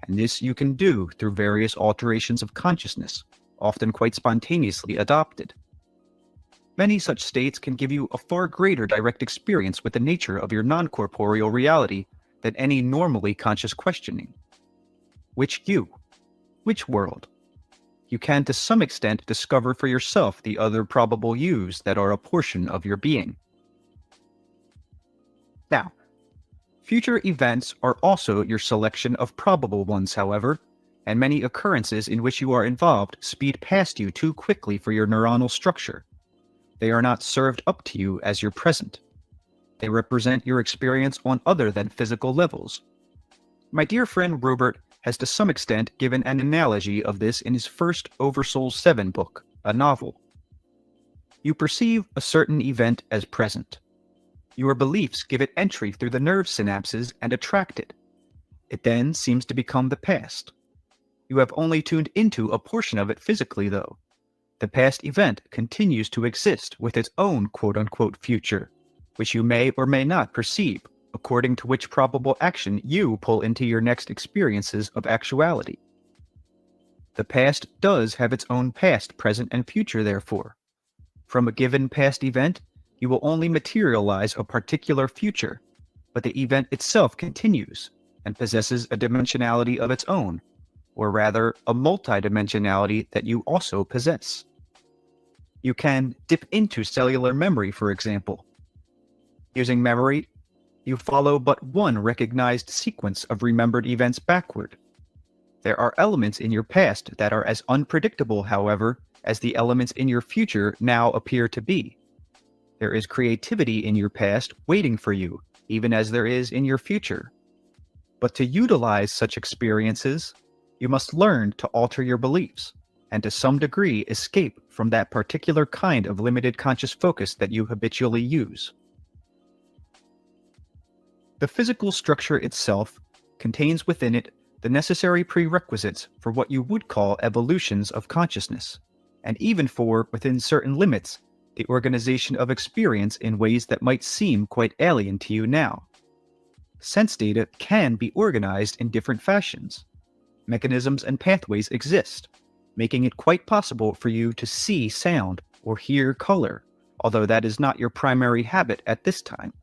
and this you can do through various alterations of consciousness, often quite spontaneously adopted. Many such states can give you a far greater direct experience with the nature of your non-corporeal reality than any normally conscious questioning. Which you? Which world? You can to some extent discover for yourself the other probable yous that are a portion of your being. Now, future events are also your selection of probable ones, however, and many occurrences in which you are involved speed past you too quickly for your neuronal structure. They are not served up to you as your present. They represent your experience on other than physical levels. My dear friend Robert has to some extent given an analogy of this in his first Oversoul 7 book, a novel. You perceive a certain event as present. Your beliefs give it entry through the nerve synapses and attract it. It then seems to become the past. You have only tuned into a portion of it physically, though. The past event continues to exist with its own quote-unquote future, which you may or may not perceive, according to which probable action you pull into your next experiences of actuality. The past does have its own past, present, and future, therefore. From a given past event, you will only materialize a particular future, but the event itself continues and possesses a dimensionality of its own, or rather, a multidimensionality that you also possess. You can dip into cellular memory, for example. Using memory, you follow but one recognized sequence of remembered events backward. There are elements in your past that are as unpredictable, however, as the elements in your future now appear to be. There is creativity in your past waiting for you, even as there is in your future. But to utilize such experiences, you must learn to alter your beliefs, and to some degree escape from that particular kind of limited conscious focus that you habitually use. The physical structure itself contains within it the necessary prerequisites for what you would call evolutions of consciousness, and even for, within certain limits, the organization of experience in ways that might seem quite alien to you now. Sense data can be organized in different fashions. Mechanisms and pathways exist, making it quite possible for you to see sound or hear color, although that is not your primary habit at this time.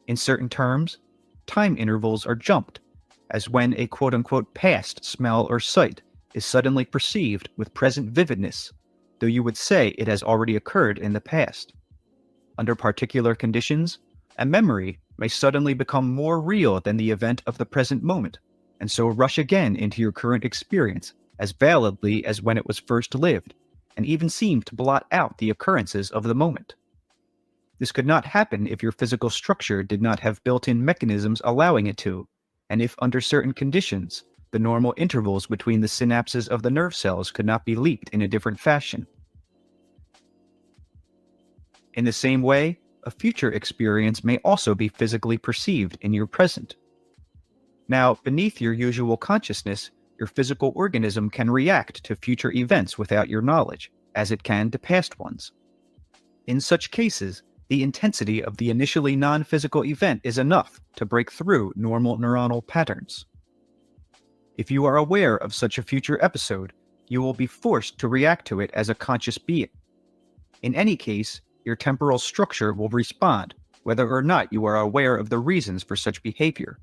In certain terms, time intervals are jumped, as when a quote-unquote past smell or sight is suddenly perceived with present vividness, though you would say it has already occurred in the past. Under particular conditions, a memory may suddenly become more real than the event of the present moment, and so rush again into your current experience as validly as when it was first lived, and even seem to blot out the occurrences of the moment. This could not happen if your physical structure did not have built-in mechanisms allowing it to, and if under certain conditions, the normal intervals between the synapses of the nerve cells could not be leaked in a different fashion. In the same way, a future experience may also be physically perceived in your present. Now, beneath your usual consciousness, your physical organism can react to future events without your knowledge, as it can to past ones. In such cases, the intensity of the initially non-physical event is enough to break through normal neuronal patterns. If you are aware of such a future episode, you will be forced to react to it as a conscious being. In any case, your temporal structure will respond, whether or not you are aware of the reasons for such behavior.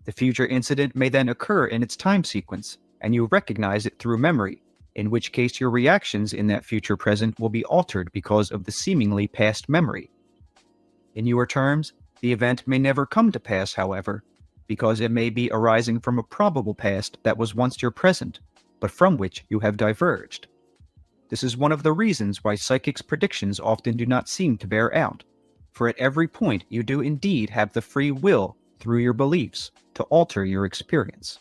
The future incident may then occur in its time sequence, and you recognize it through memory, in which case your reactions in that future present will be altered because of the seemingly past memory. In your terms, the event may never come to pass, however, because it may be arising from a probable past that was once your present, but from which you have diverged. This is one of the reasons why psychics' predictions often do not seem to bear out, for at every point you do indeed have the free will, through your beliefs, to alter your experience.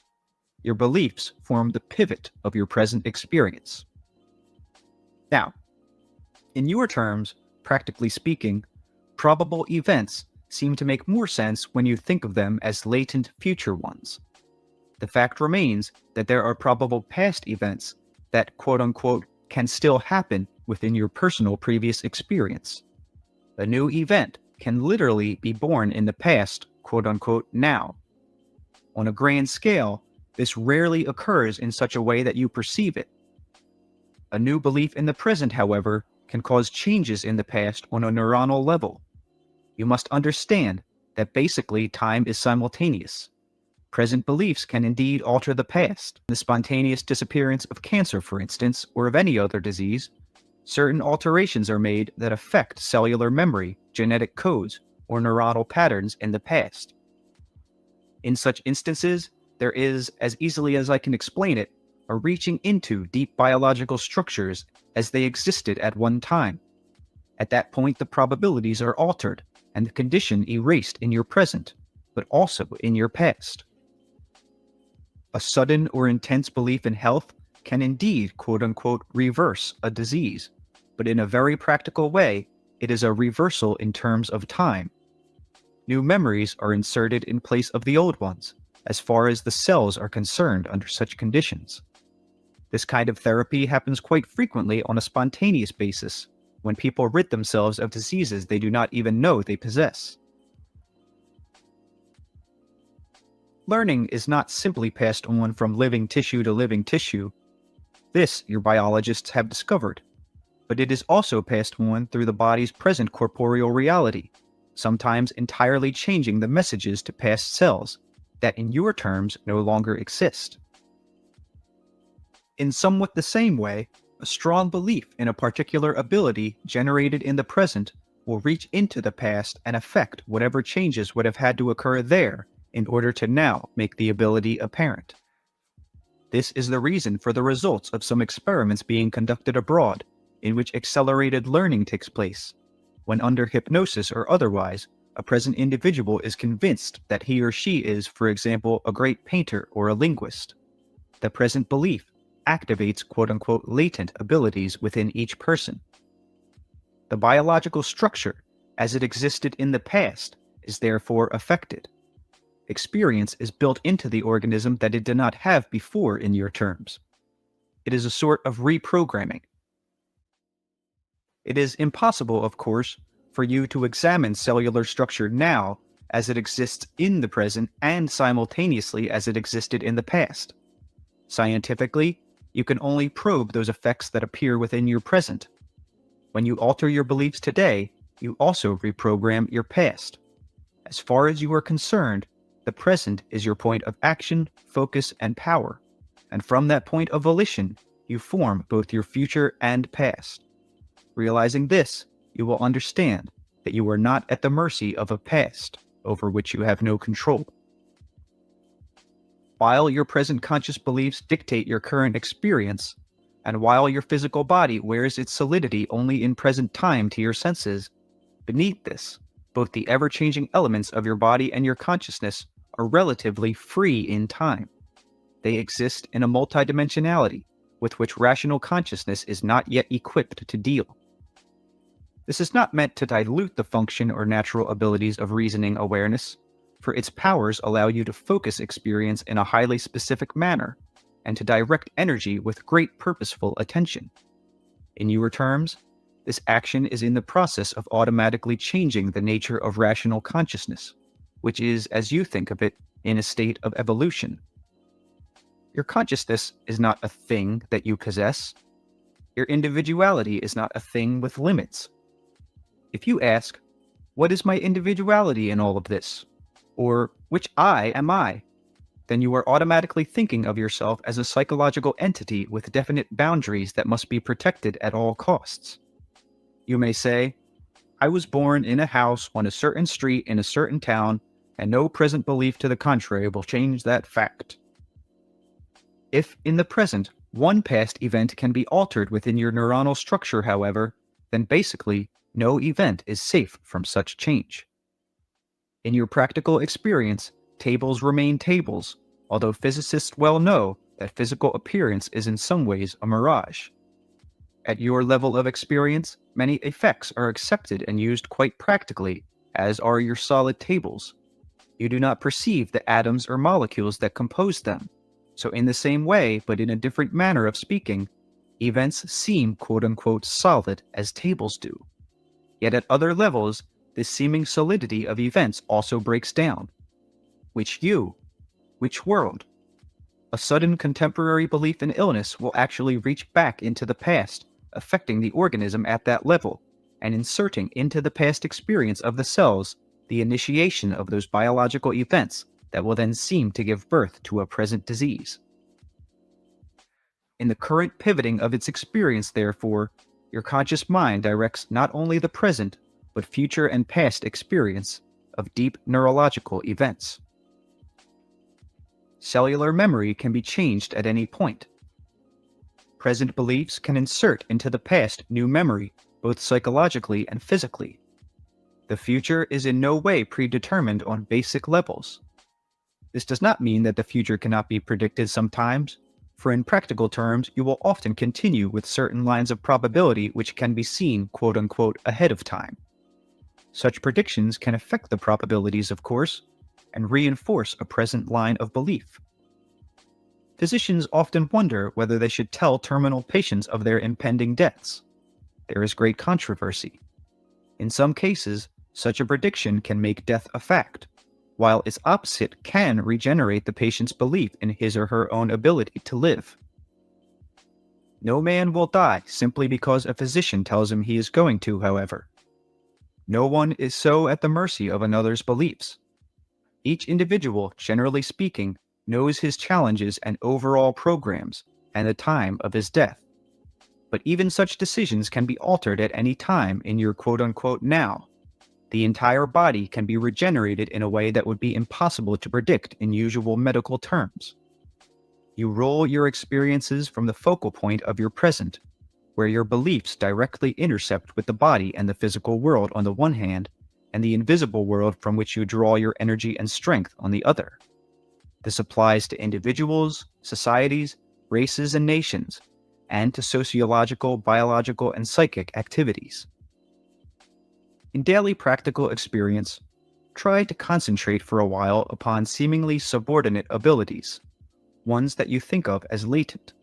Your beliefs form the pivot of your present experience. Now, in your terms, practically speaking, probable events seem to make more sense when you think of them as latent future ones. The fact remains that there are probable past events that, quote-unquote, can still happen within your personal previous experience. A new event can literally be born in the past, quote-unquote, now. On a grand scale, this rarely occurs in such a way that you perceive it. A new belief in the present, however, can cause changes in the past on a neuronal level. You must understand that basically time is simultaneous. Present beliefs can indeed alter the past. The spontaneous disappearance of cancer, for instance, or of any other disease, certain alterations are made that affect cellular memory, genetic codes, or neuronal patterns in the past. In such instances, there is, as easily as I can explain it, a reaching into deep biological structures as they existed at one time. At that point, the probabilities are altered and the condition erased in your present, but also in your past. A sudden or intense belief in health can indeed, quote-unquote, reverse a disease, but in a very practical way, it is a reversal in terms of time. New memories are inserted in place of the old ones, as far as the cells are concerned under such conditions. This kind of therapy happens quite frequently on a spontaneous basis, when people rid themselves of diseases they do not even know they possess. Learning is not simply passed on from living tissue to living tissue. This, your biologists have discovered. But it is also passed on through the body's present corporeal reality, sometimes entirely changing the messages to past cells that in your terms no longer exist. In somewhat the same way, a strong belief in a particular ability generated in the present will reach into the past and affect whatever changes would have had to occur there in order to now make the ability apparent. This is the reason for the results of some experiments being conducted abroad, in which accelerated learning takes place, when under hypnosis or otherwise, a present individual is convinced that he or she is, for example, a great painter or a linguist. The present belief activates quote-unquote latent abilities within each person. The biological structure, as it existed in the past, is therefore affected. Experience is built into the organism that it did not have before in your terms. It is a sort of reprogramming. It is impossible, of course, for you to examine cellular structure now as it exists in the present and simultaneously as it existed in the past. Scientifically, you can only probe those effects that appear within your present. When you alter your beliefs today, you also reprogram your past. As far as you are concerned, the present is your point of action, focus, and power, and from that point of volition, you form both your future and past. Realizing this, you will understand that you are not at the mercy of a past over which you have no control. While your present conscious beliefs dictate your current experience, and while your physical body wears its solidity only in present time to your senses, beneath this, both the ever-changing elements of your body and your consciousness are relatively free in time. They exist in a multidimensionality with which rational consciousness is not yet equipped to deal. This is not meant to dilute the function or natural abilities of reasoning awareness, for its powers allow you to focus experience in a highly specific manner, and to direct energy with great purposeful attention. In your terms, this action is in the process of automatically changing the nature of rational consciousness, which is, as you think of it, in a state of evolution. Your consciousness is not a thing that you possess. Your individuality is not a thing with limits. If you ask, what is my individuality in all of this? Or, which I am I? Then you are automatically thinking of yourself as a psychological entity with definite boundaries that must be protected at all costs. You may say, I was born in a house on a certain street in a certain town, and no present belief to the contrary will change that fact. If, in the present, one past event can be altered within your neuronal structure, however, then basically, no event is safe from such change. In your practical experience, tables remain tables, although physicists well know that physical appearance is in some ways a mirage. At your level of experience, many effects are accepted and used quite practically, as are your solid tables. You do not perceive the atoms or molecules that compose them. So in the same way, but in a different manner of speaking, events seem quote-unquote solid as tables do. Yet at other levels, this seeming solidity of events also breaks down. Which you? Which world? A sudden contemporary belief in illness will actually reach back into the past, affecting the organism at that level, and inserting into the past experience of the cells the initiation of those biological events that will then seem to give birth to a present disease. In the current pivoting of its experience, therefore, your conscious mind directs not only the present, but future and past experience of deep neurological events. Cellular memory can be changed at any point. Present beliefs can insert into the past new memory, both psychologically and physically. The future is in no way predetermined on basic levels. This does not mean that the future cannot be predicted sometimes, for in practical terms, you will often continue with certain lines of probability which can be seen quote-unquote ahead of time. Such predictions can affect the probabilities, of course, and reinforce a present line of belief. Physicians often wonder whether they should tell terminal patients of their impending deaths. There is great controversy. In some cases, such a prediction can make death a fact, while its opposite can regenerate the patient's belief in his or her own ability to live. No man will die simply because a physician tells him he is going to, however. No one is so at the mercy of another's beliefs. Each individual, generally speaking, knows his challenges and overall programs and the time of his death. But even such decisions can be altered at any time in your quote-unquote now. The entire body can be regenerated in a way that would be impossible to predict in usual medical terms. You roll your experiences from the focal point of your present, where your beliefs directly intercept with the body and the physical world on the one hand, and the invisible world from which you draw your energy and strength on the other. This applies to individuals, societies, races, and nations, and to sociological, biological, and psychic activities. In daily practical experience, try to concentrate for a while upon seemingly subordinate abilities, ones that you think of as latent.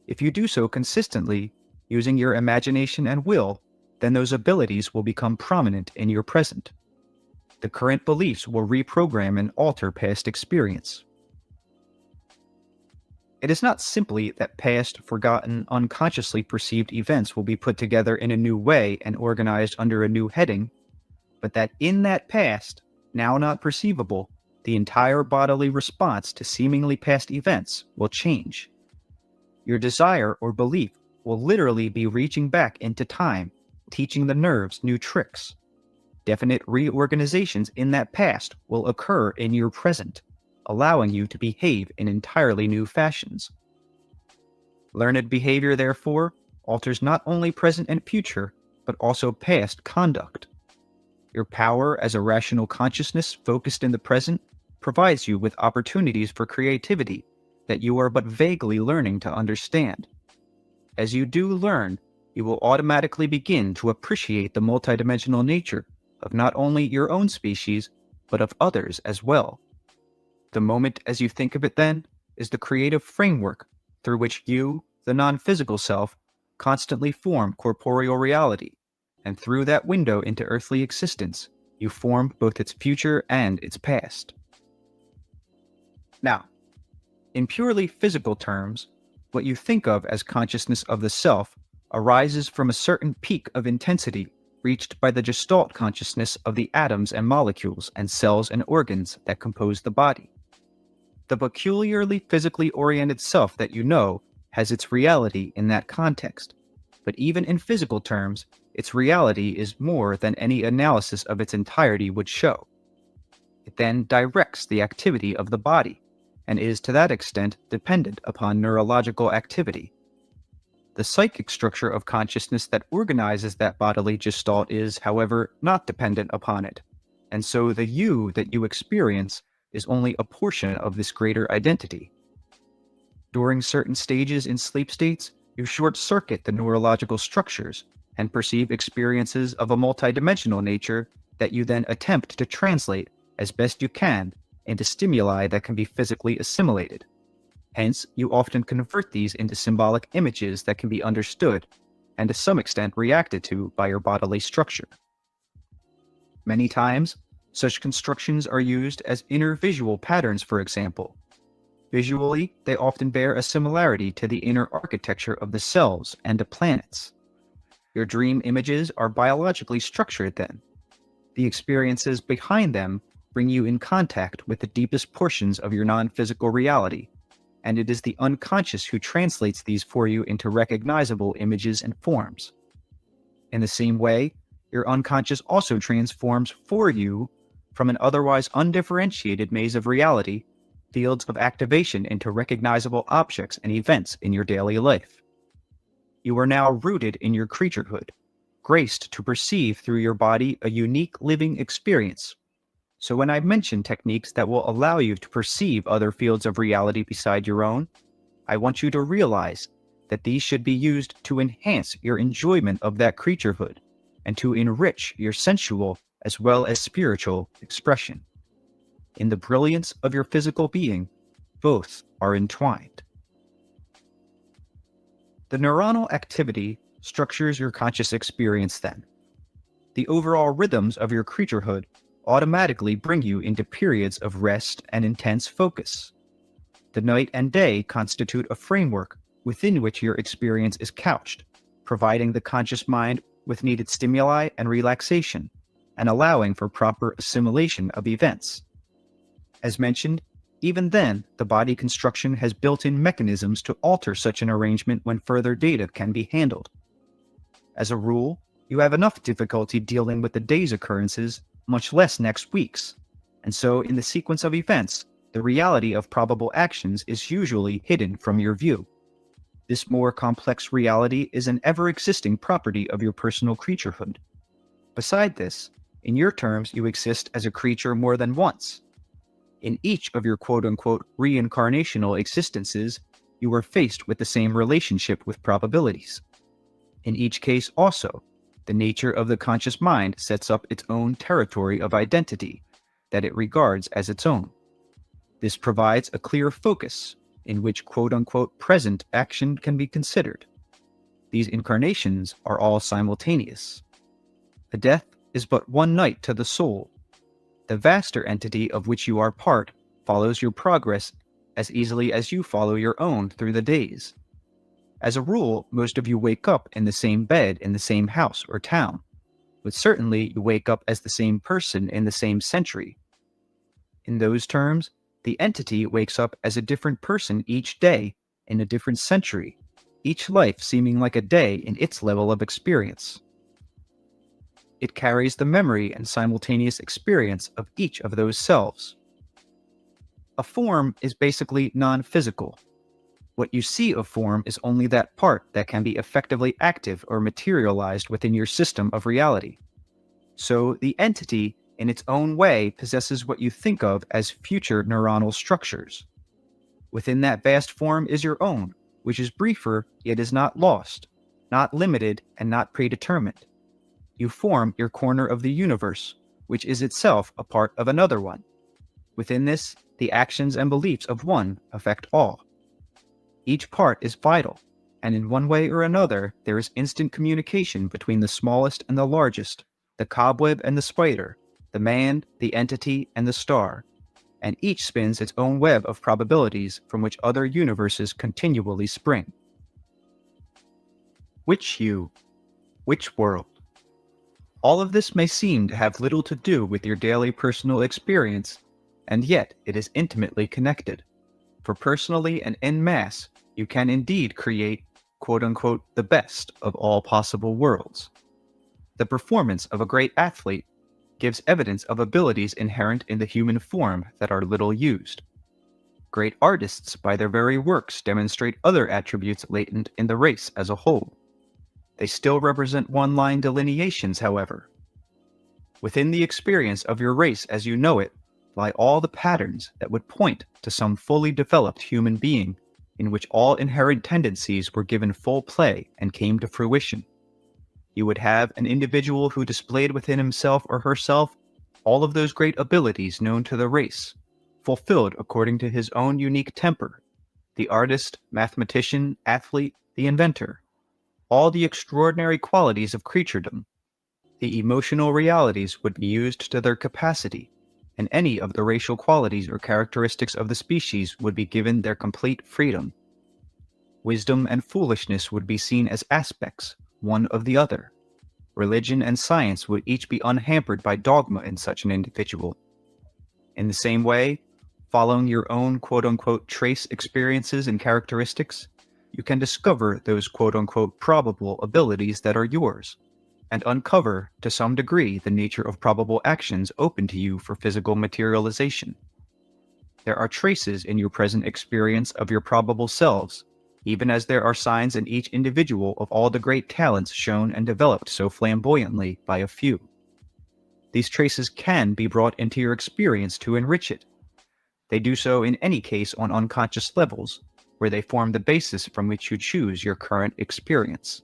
If you do so consistently, using your imagination and will, then those abilities will become prominent in your present. The current beliefs will reprogram and alter past experience. It is not simply that past, forgotten, unconsciously perceived events will be put together in a new way and organized under a new heading, but that in that past, now not perceivable, the entire bodily response to seemingly past events will change. Your desire or belief will literally be reaching back into time, teaching the nerves new tricks. Definite reorganizations in that past will occur in your present, allowing you to behave in entirely new fashions. Learned behavior, therefore, alters not only present and future, but also past conduct. Your power as a rational consciousness focused in the present provides you with opportunities for creativity that you are but vaguely learning to understand. As you do learn, you will automatically begin to appreciate the multidimensional nature of not only your own species, but of others as well. The moment, as you think of it then, is the creative framework through which you, the non-physical self, constantly form corporeal reality, and through that window into earthly existence, you form both its future and its past. Now, in purely physical terms, what you think of as consciousness of the self arises from a certain peak of intensity reached by the Gestalt consciousness of the atoms and molecules and cells and organs that compose the body. The peculiarly physically oriented self that you know has its reality in that context, but even in physical terms, its reality is more than any analysis of its entirety would show. It then directs the activity of the body, and is to that extent dependent upon neurological activity. The psychic structure of consciousness that organizes that bodily gestalt is, however, not dependent upon it, and so the you that you experience is only a portion of this greater identity. During certain stages in sleep states, You short-circuit the neurological structures and perceive experiences of a multidimensional nature that you then attempt to translate as best you can into stimuli that can be physically assimilated. Hence, you often convert these into symbolic images that can be understood and to some extent reacted to by your bodily structure. Many times, such constructions are used as inner visual patterns, for example. Visually, they often bear a similarity to the inner architecture of the cells and the planets. Your dream images are biologically structured then. The experiences behind them bring you in contact with the deepest portions of your non-physical reality, and it is the unconscious who translates these for you into recognizable images and forms. In the same way, your unconscious also transforms for you from an otherwise undifferentiated maze of reality, fields of activation into recognizable objects and events in your daily life. You are now rooted in your creaturehood, graced to perceive through your body a unique living experience. So when I mention techniques that will allow you to perceive other fields of reality beside your own, I want you to realize that these should be used to enhance your enjoyment of that creaturehood and to enrich your sensual as well as spiritual expression. In the brilliance of your physical being, both are entwined. The neuronal activity structures your conscious experience then. The overall rhythms of your creaturehood automatically bring you into periods of rest and intense focus. The night and day constitute a framework within which your experience is couched, providing the conscious mind with needed stimuli and relaxation, and allowing for proper assimilation of events. As mentioned, even then, the body construction has built-in mechanisms to alter such an arrangement when further data can be handled. As a rule, you have enough difficulty dealing with the day's occurrences, much less next week's, and so in the sequence of events, the reality of probable actions is usually hidden from your view. This more complex reality is an ever-existing property of your personal creaturehood. Beside this, in your terms, you exist as a creature more than once. In each of your quote-unquote reincarnational existences, you are faced with the same relationship with probabilities. In each case also, the nature of the conscious mind sets up its own territory of identity that it regards as its own. This provides a clear focus in which quote-unquote present action can be considered. These incarnations are all simultaneous. A death is but one night to the soul. The vaster entity of which you are part follows your progress as easily as you follow your own through the days. As a rule, most of you wake up in the same bed in the same house or town, but certainly you wake up as the same person in the same century. In those terms, the entity wakes up as a different person each day in a different century, each life seeming like a day in its level of experience. It carries the memory and simultaneous experience of each of those selves. A form is basically non-physical. What you see of form is only that part that can be effectively active or materialized within your system of reality. So the entity, in its own way, possesses what you think of as future neuronal structures. Within that vast form is your own, which is briefer yet is not lost, not limited and not predetermined. You form your corner of the universe, which is itself a part of another one. Within this, the actions and beliefs of one affect all. Each part is vital, and in one way or another, there is instant communication between the smallest and the largest, the cobweb and the spider, the man, the entity, and the star, and each spins its own web of probabilities from which other universes continually spring. Which you? Which world? All of this may seem to have little to do with your daily personal experience, and yet it is intimately connected. For personally and en masse, you can indeed create, quote-unquote, the best of all possible worlds. The performance of a great athlete gives evidence of abilities inherent in the human form that are little used. Great artists, by their very works, demonstrate other attributes latent in the race as a whole. They still represent one-line delineations, however. Within the experience of your race as you know it lie all the patterns that would point to some fully developed human being in which all inherent tendencies were given full play and came to fruition. You would have an individual who displayed within himself or herself all of those great abilities known to the race, fulfilled according to his own unique temper: the artist, mathematician, athlete, the inventor, all the extraordinary qualities of creaturedom. The emotional realities would be used to their capacity, and any of the racial qualities or characteristics of the species would be given their complete freedom. Wisdom and foolishness would be seen as aspects, one of the other. Religion and science would each be unhampered by dogma in such an individual. In the same way, following your own quote-unquote trace experiences and characteristics, you can discover those quote-unquote probable abilities that are yours, and uncover, to some degree, the nature of probable actions open to you for physical materialization. There are traces in your present experience of your probable selves, even as there are signs in each individual of all the great talents shown and developed so flamboyantly by a few. These traces can be brought into your experience to enrich it. They do so in any case on unconscious levels, where they form the basis from which you choose your current experience.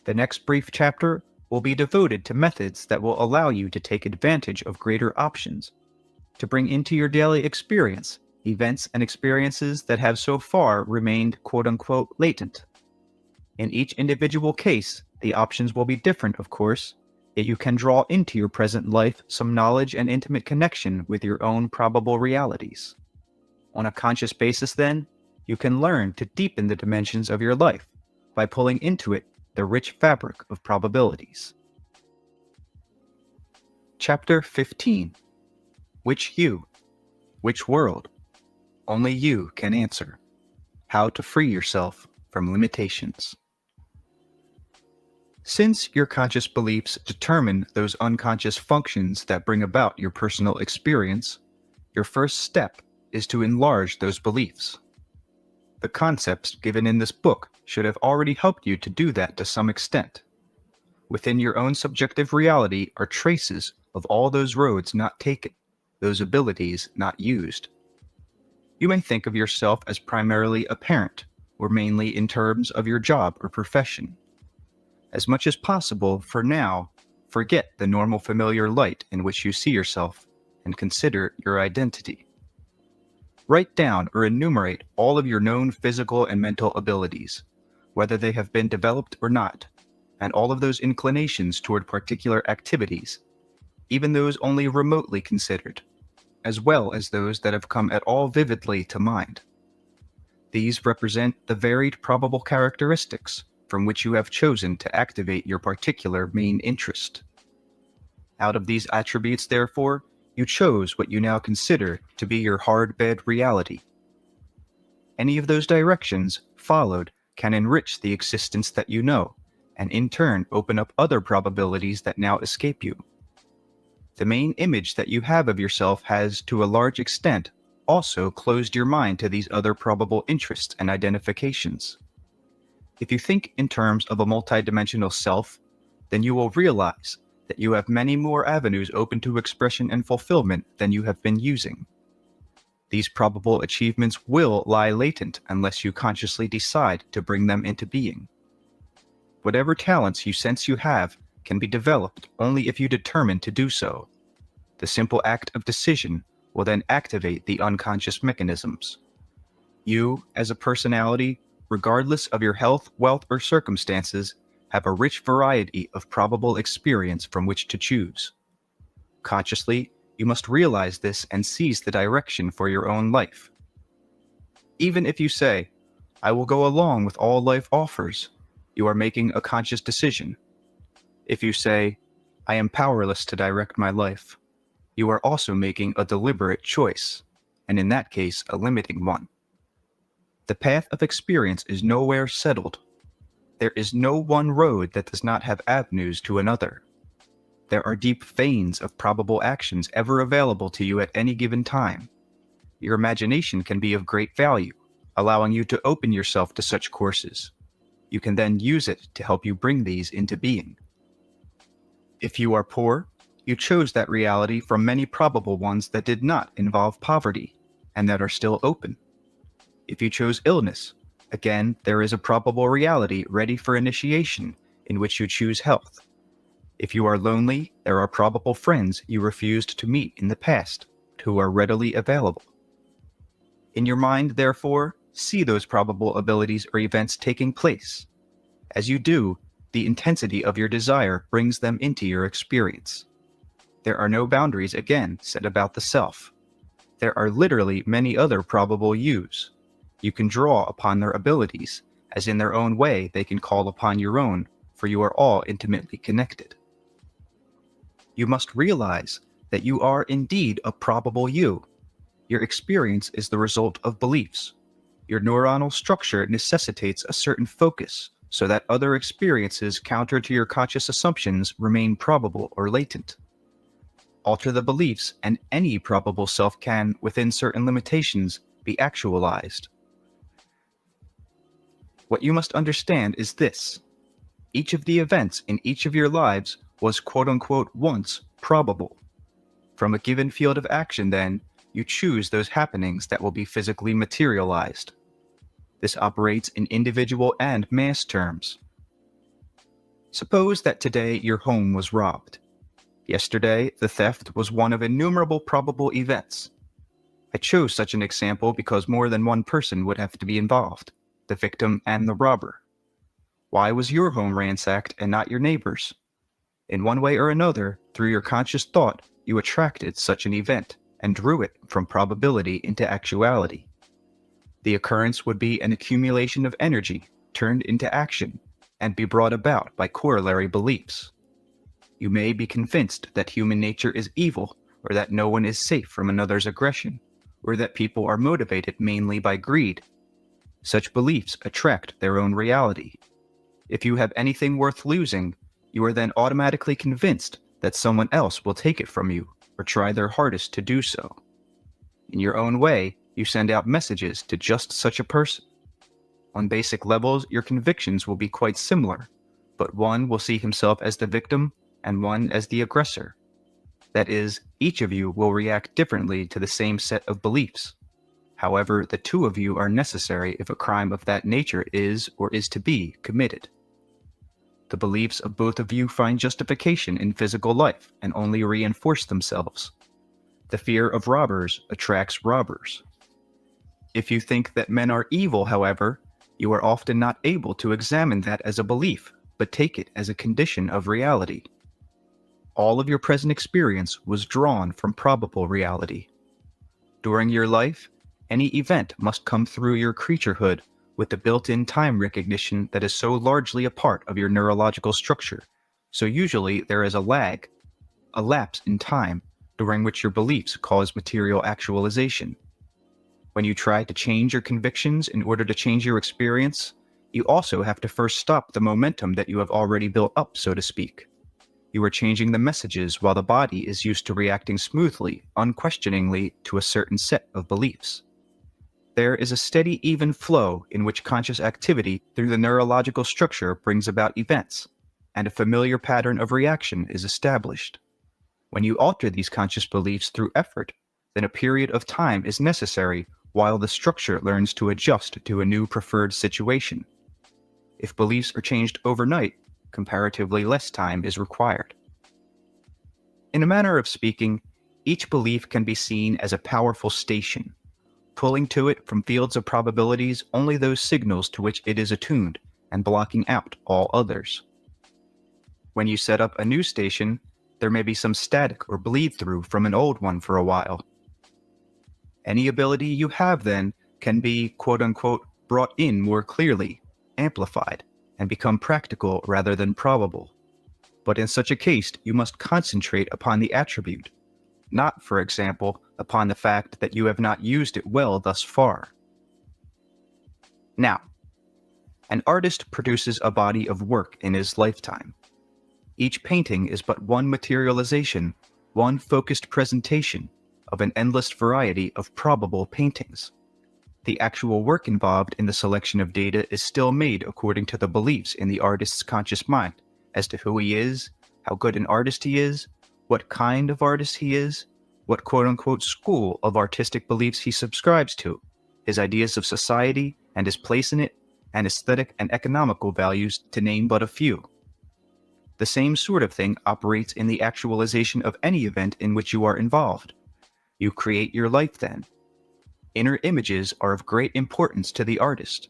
The next brief chapter will be devoted to methods that will allow you to take advantage of greater options, to bring into your daily experience events and experiences that have so far remained quote-unquote latent. In each individual case, the options will be different, of course, yet you can draw into your present life some knowledge and intimate connection with your own probable realities. On a conscious basis, then, you can learn to deepen the dimensions of your life by pulling into it the rich fabric of probabilities. Chapter 15. Which you? Which world? Only you can answer. How to free yourself from limitations. Since your conscious beliefs determine those unconscious functions that bring about your personal experience, your first step is to enlarge those beliefs. The concepts given in this book should have already helped you to do that to some extent. Within your own subjective reality are traces of all those roads not taken, those abilities not used. You may think of yourself as primarily a parent, or mainly in terms of your job or profession. As much as possible, for now, forget the normal familiar light in which you see yourself, and consider your identity. Write down or enumerate all of your known physical and mental abilities, whether they have been developed or not, and all of those inclinations toward particular activities, even those only remotely considered, as well as those that have come at all vividly to mind. These represent the varied probable characteristics from which you have chosen to activate your particular main interest. Out of these attributes, therefore, you chose what you now consider to be your hard-bed reality. Any of those directions followed can enrich the existence that you know, and in turn open up other probabilities that now escape you. The main image that you have of yourself has, to a large extent, also closed your mind to these other probable interests and identifications. If you think in terms of a multidimensional self, then you will realize that you have many more avenues open to expression and fulfillment than you have been using. These probable achievements will lie latent unless you consciously decide to bring them into being. Whatever talents you sense you have can be developed only if you determine to do so. The simple act of decision will then activate the unconscious mechanisms. You, as a personality, regardless of your health, wealth, or circumstances, have a rich variety of probable experience from which to choose. Consciously, you must realize this and seize the direction for your own life. Even if you say, "I will go along with all life offers," you are making a conscious decision. If you say, "I am powerless to direct my life," you are also making a deliberate choice, and in that case, a limiting one. The path of experience is nowhere settled. There is no one road that does not have avenues to another. There are deep veins of probable actions ever available to you at any given time. Your imagination can be of great value, allowing you to open yourself to such courses. You can then use it to help you bring these into being. If you are poor, you chose that reality from many probable ones that did not involve poverty, and that are still open. If you chose illness, again, there is a probable reality ready for initiation in which you choose health. If you are lonely, there are probable friends you refused to meet in the past who are readily available. In your mind, therefore, see those probable abilities or events taking place. As you do, the intensity of your desire brings them into your experience. There are no boundaries again set about the self. There are literally many other probable yous. You can draw upon their abilities, as in their own way they can call upon your own, for you are all intimately connected. You must realize that you are indeed a probable you. Your experience is the result of beliefs. Your neuronal structure necessitates a certain focus so that other experiences counter to your conscious assumptions remain probable or latent. Alter the beliefs, and any probable self can, within certain limitations, be actualized. What you must understand is this. Each of the events in each of your lives was quote-unquote once probable. From a given field of action, then, you choose those happenings that will be physically materialized. This operates in individual and mass terms. Suppose that today your home was robbed. Yesterday, the theft was one of innumerable probable events. I chose such an example because more than one person would have to be involved, the victim and the robber. Why was your home ransacked and not your neighbor's? In one way or another, through your conscious thought, you attracted such an event and drew it from probability into actuality. The occurrence would be an accumulation of energy turned into action and be brought about by corollary beliefs. You may be convinced that human nature is evil, or that no one is safe from another's aggression, or that people are motivated mainly by greed. Such beliefs attract their own reality. If you have anything worth losing, you are then automatically convinced that someone else will take it from you, or try their hardest to do so. In your own way, you send out messages to just such a person. On basic levels, your convictions will be quite similar, but one will see himself as the victim and one as the aggressor. That is, each of you will react differently to the same set of beliefs. However, the two of you are necessary if a crime of that nature is or is to be committed. The beliefs of both of you find justification in physical life and only reinforce themselves. The fear of robbers attracts robbers. If you think that men are evil, however, you are often not able to examine that as a belief, but take it as a condition of reality. All of your present experience was drawn from probable reality. During your life, any event must come through your creaturehood with the built-in time recognition that is so largely a part of your neurological structure, so usually there is a lag, a lapse in time, during which your beliefs cause material actualization. When you try to change your convictions in order to change your experience, you also have to first stop the momentum that you have already built up, so to speak. You are changing the messages while the body is used to reacting smoothly, unquestioningly to a certain set of beliefs. There is a steady, even flow in which conscious activity through the neurological structure brings about events, and a familiar pattern of reaction is established. When you alter these conscious beliefs through effort, then a period of time is necessary while the structure learns to adjust to a new preferred situation. If beliefs are changed overnight, comparatively less time is required. In a manner of speaking, each belief can be seen as a powerful station, pulling to it from fields of probabilities only those signals to which it is attuned, and blocking out all others. When you set up a new station, there may be some static or bleed-through from an old one for a while. Any ability you have then can be, quote-unquote, brought in more clearly, amplified, and become practical rather than probable. But in such a case, you must concentrate upon the attribute, not, for example, upon the fact that you have not used it well thus far. Now, an artist produces a body of work in his lifetime. Each painting is but one materialization, one focused presentation of an endless variety of probable paintings. The actual work involved in the selection of data is still made according to the beliefs in the artist's conscious mind as to who he is, how good an artist he is, what kind of artist he is, what quote-unquote school of artistic beliefs he subscribes to, his ideas of society and his place in it, and aesthetic and economical values, to name but a few. The same sort of thing operates in the actualization of any event in which you are involved. You create your life then. Inner images are of great importance to the artist.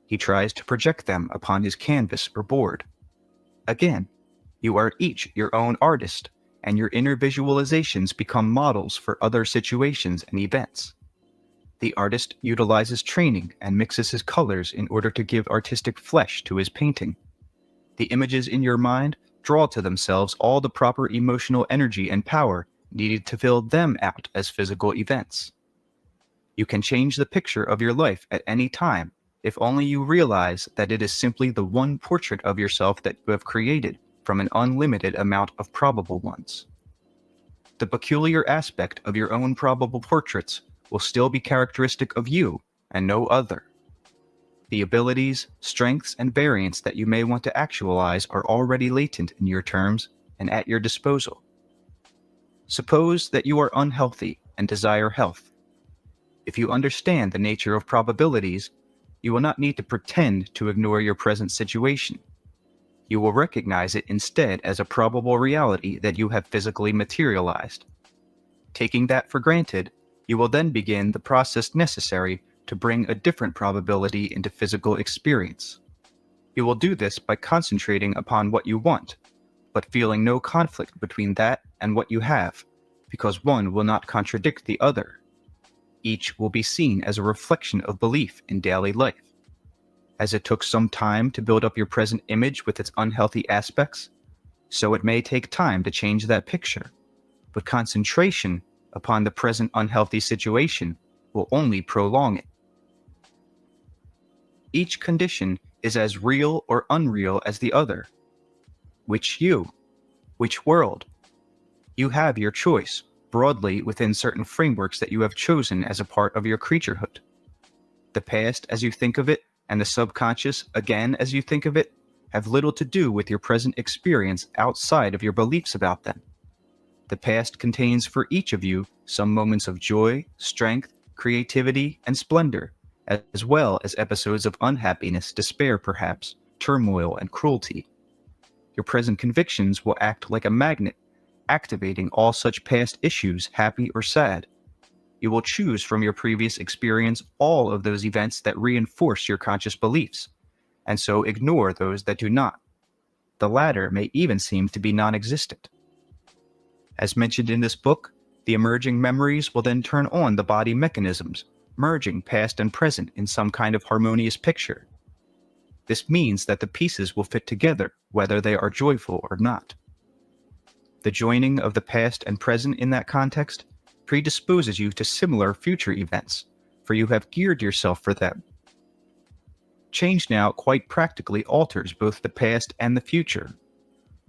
He tries to project them upon his canvas or board. Again, you are each your own artist, and your inner visualizations become models for other situations and events. The artist utilizes training and mixes his colors in order to give artistic flesh to his painting. The images in your mind draw to themselves all the proper emotional energy and power needed to fill them out as physical events. You can change the picture of your life at any time if only you realize that it is simply the one portrait of yourself that you have created from an unlimited amount of probable ones. The peculiar aspect of your own probable portraits will still be characteristic of you and no other. The abilities, strengths, and variants that you may want to actualize are already latent in your terms and at your disposal. Suppose that you are unhealthy and desire health. If you understand the nature of probabilities, you will not need to pretend to ignore your present situation. You will recognize it instead as a probable reality that you have physically materialized. Taking that for granted, you will then begin the process necessary to bring a different probability into physical experience. You will do this by concentrating upon what you want, but feeling no conflict between that and what you have, because one will not contradict the other. Each will be seen as a reflection of belief in daily life. As it took some time to build up your present image with its unhealthy aspects, so it may take time to change that picture, but concentration upon the present unhealthy situation will only prolong it. Each condition is as real or unreal as the other. Which you? Which world? You have your choice, broadly within certain frameworks that you have chosen as a part of your creaturehood. The past as you think of it, and the subconscious, again as you think of it, have little to do with your present experience outside of your beliefs about them. The past contains for each of you some moments of joy, strength, creativity, and splendor, as well as episodes of unhappiness, despair perhaps, turmoil, and cruelty. Your present convictions will act like a magnet, activating all such past issues, happy or sad. You will choose from your previous experience all of those events that reinforce your conscious beliefs, and so ignore those that do not. The latter may even seem to be non-existent. As mentioned in this book, the emerging memories will then turn on the body mechanisms, merging past and present in some kind of harmonious picture. This means that the pieces will fit together, whether they are joyful or not. The joining of the past and present in that context predisposes you to similar future events, for you have geared yourself for them. Change now quite practically alters both the past and the future.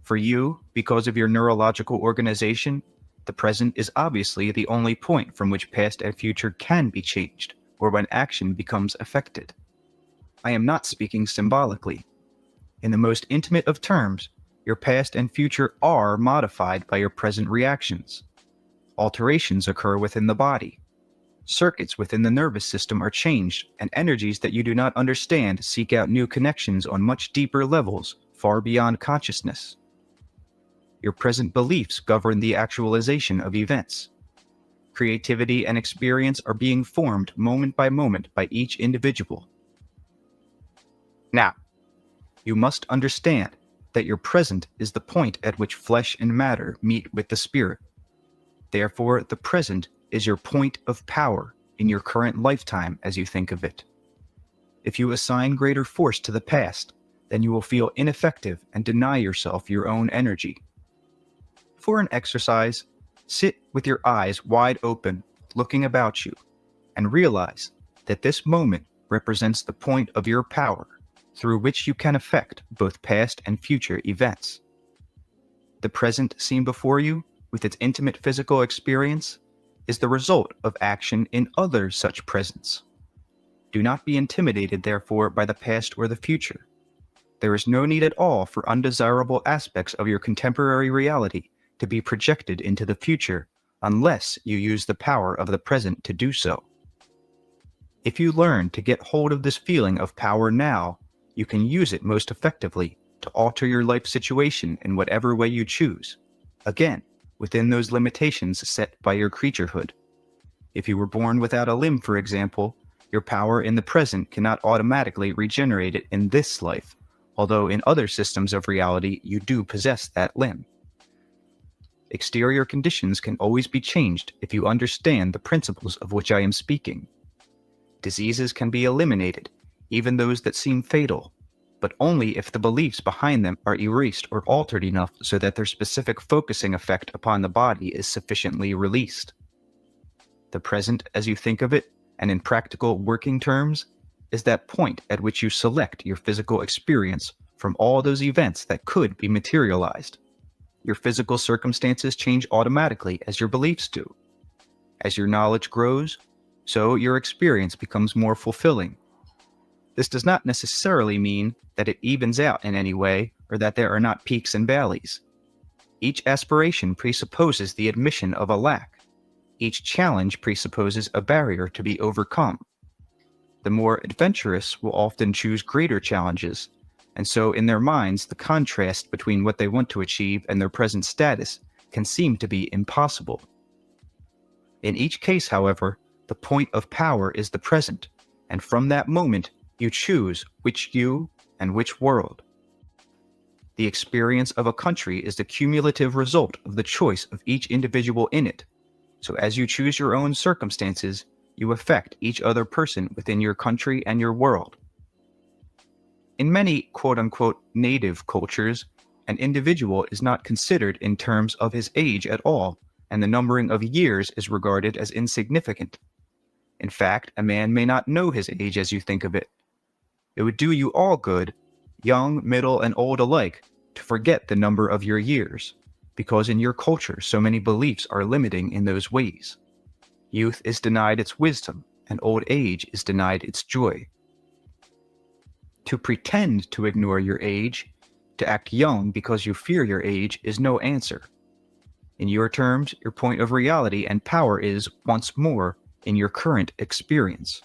For you, because of your neurological organization, the present is obviously the only point from which past and future can be changed, or when action becomes affected. I am not speaking symbolically. In the most intimate of terms, your past and future are modified by your present reactions. Alterations occur within the body. Circuits within the nervous system are changed, and energies that you do not understand seek out new connections on much deeper levels, far beyond consciousness. Your present beliefs govern the actualization of events. Creativity and experience are being formed moment by moment by each individual. Now, you must understand that your present is the point at which flesh and matter meet with the spirit. Therefore, the present is your point of power in your current lifetime as you think of it. If you assign greater force to the past, then you will feel ineffective and deny yourself your own energy. For an exercise, sit with your eyes wide open, looking about you, and realize that this moment represents the point of your power through which you can affect both past and future events. The present seen before you, with its intimate physical experience, is the result of action in other such presents. Do not be intimidated, therefore, by the past or the future. There is no need at all for undesirable aspects of your contemporary reality to be projected into the future unless you use the power of the present to do so. If you learn to get hold of this feeling of power now, you can use it most effectively to alter your life situation in whatever way you choose. Again, within those limitations set by your creaturehood. If you were born without a limb, for example, your power in the present cannot automatically regenerate it in this life, although in other systems of reality you do possess that limb. Exterior conditions can always be changed if you understand the principles of which I am speaking. Diseases can be eliminated, even those that seem fatal, but only if the beliefs behind them are erased or altered enough so that their specific focusing effect upon the body is sufficiently released. The present, as you think of it, and in practical working terms, is that point at which you select your physical experience from all those events that could be materialized. Your physical circumstances change automatically as your beliefs do. As your knowledge grows, so your experience becomes more fulfilling. This does not necessarily mean that it evens out in any way or that there are not peaks and valleys. Each aspiration presupposes the admission of a lack. Each challenge presupposes a barrier to be overcome. The more adventurous will often choose greater challenges, and so in their minds the contrast between what they want to achieve and their present status can seem to be impossible. In each case, however, the point of power is the present, and from that moment you choose which you and which world. The experience of a country is the cumulative result of the choice of each individual in it. So as you choose your own circumstances, you affect each other person within your country and your world. In many quote-unquote native cultures, an individual is not considered in terms of his age at all, and the numbering of years is regarded as insignificant. In fact, a man may not know his age as you think of it. It would do you all good, young, middle, and old alike, to forget the number of your years, because in your culture so many beliefs are limiting in those ways. Youth is denied its wisdom, and old age is denied its joy. To pretend to ignore your age, to act young because you fear your age, is no answer. In your terms, your point of reality and power is, once more, in your current experience.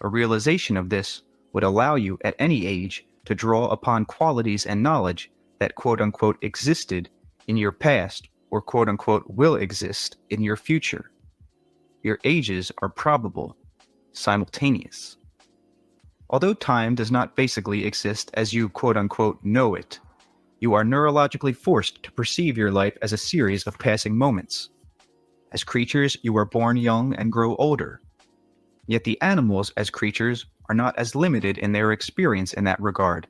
A realization of this would allow you at any age to draw upon qualities and knowledge that quote-unquote existed in your past or quote-unquote will exist in your future. Your ages are probable, simultaneous. Although time does not basically exist as you quote-unquote know it, you are neurologically forced to perceive your life as a series of passing moments. As creatures, you are born young and grow older. Yet the animals, as creatures, are not as limited in their experience in that regard.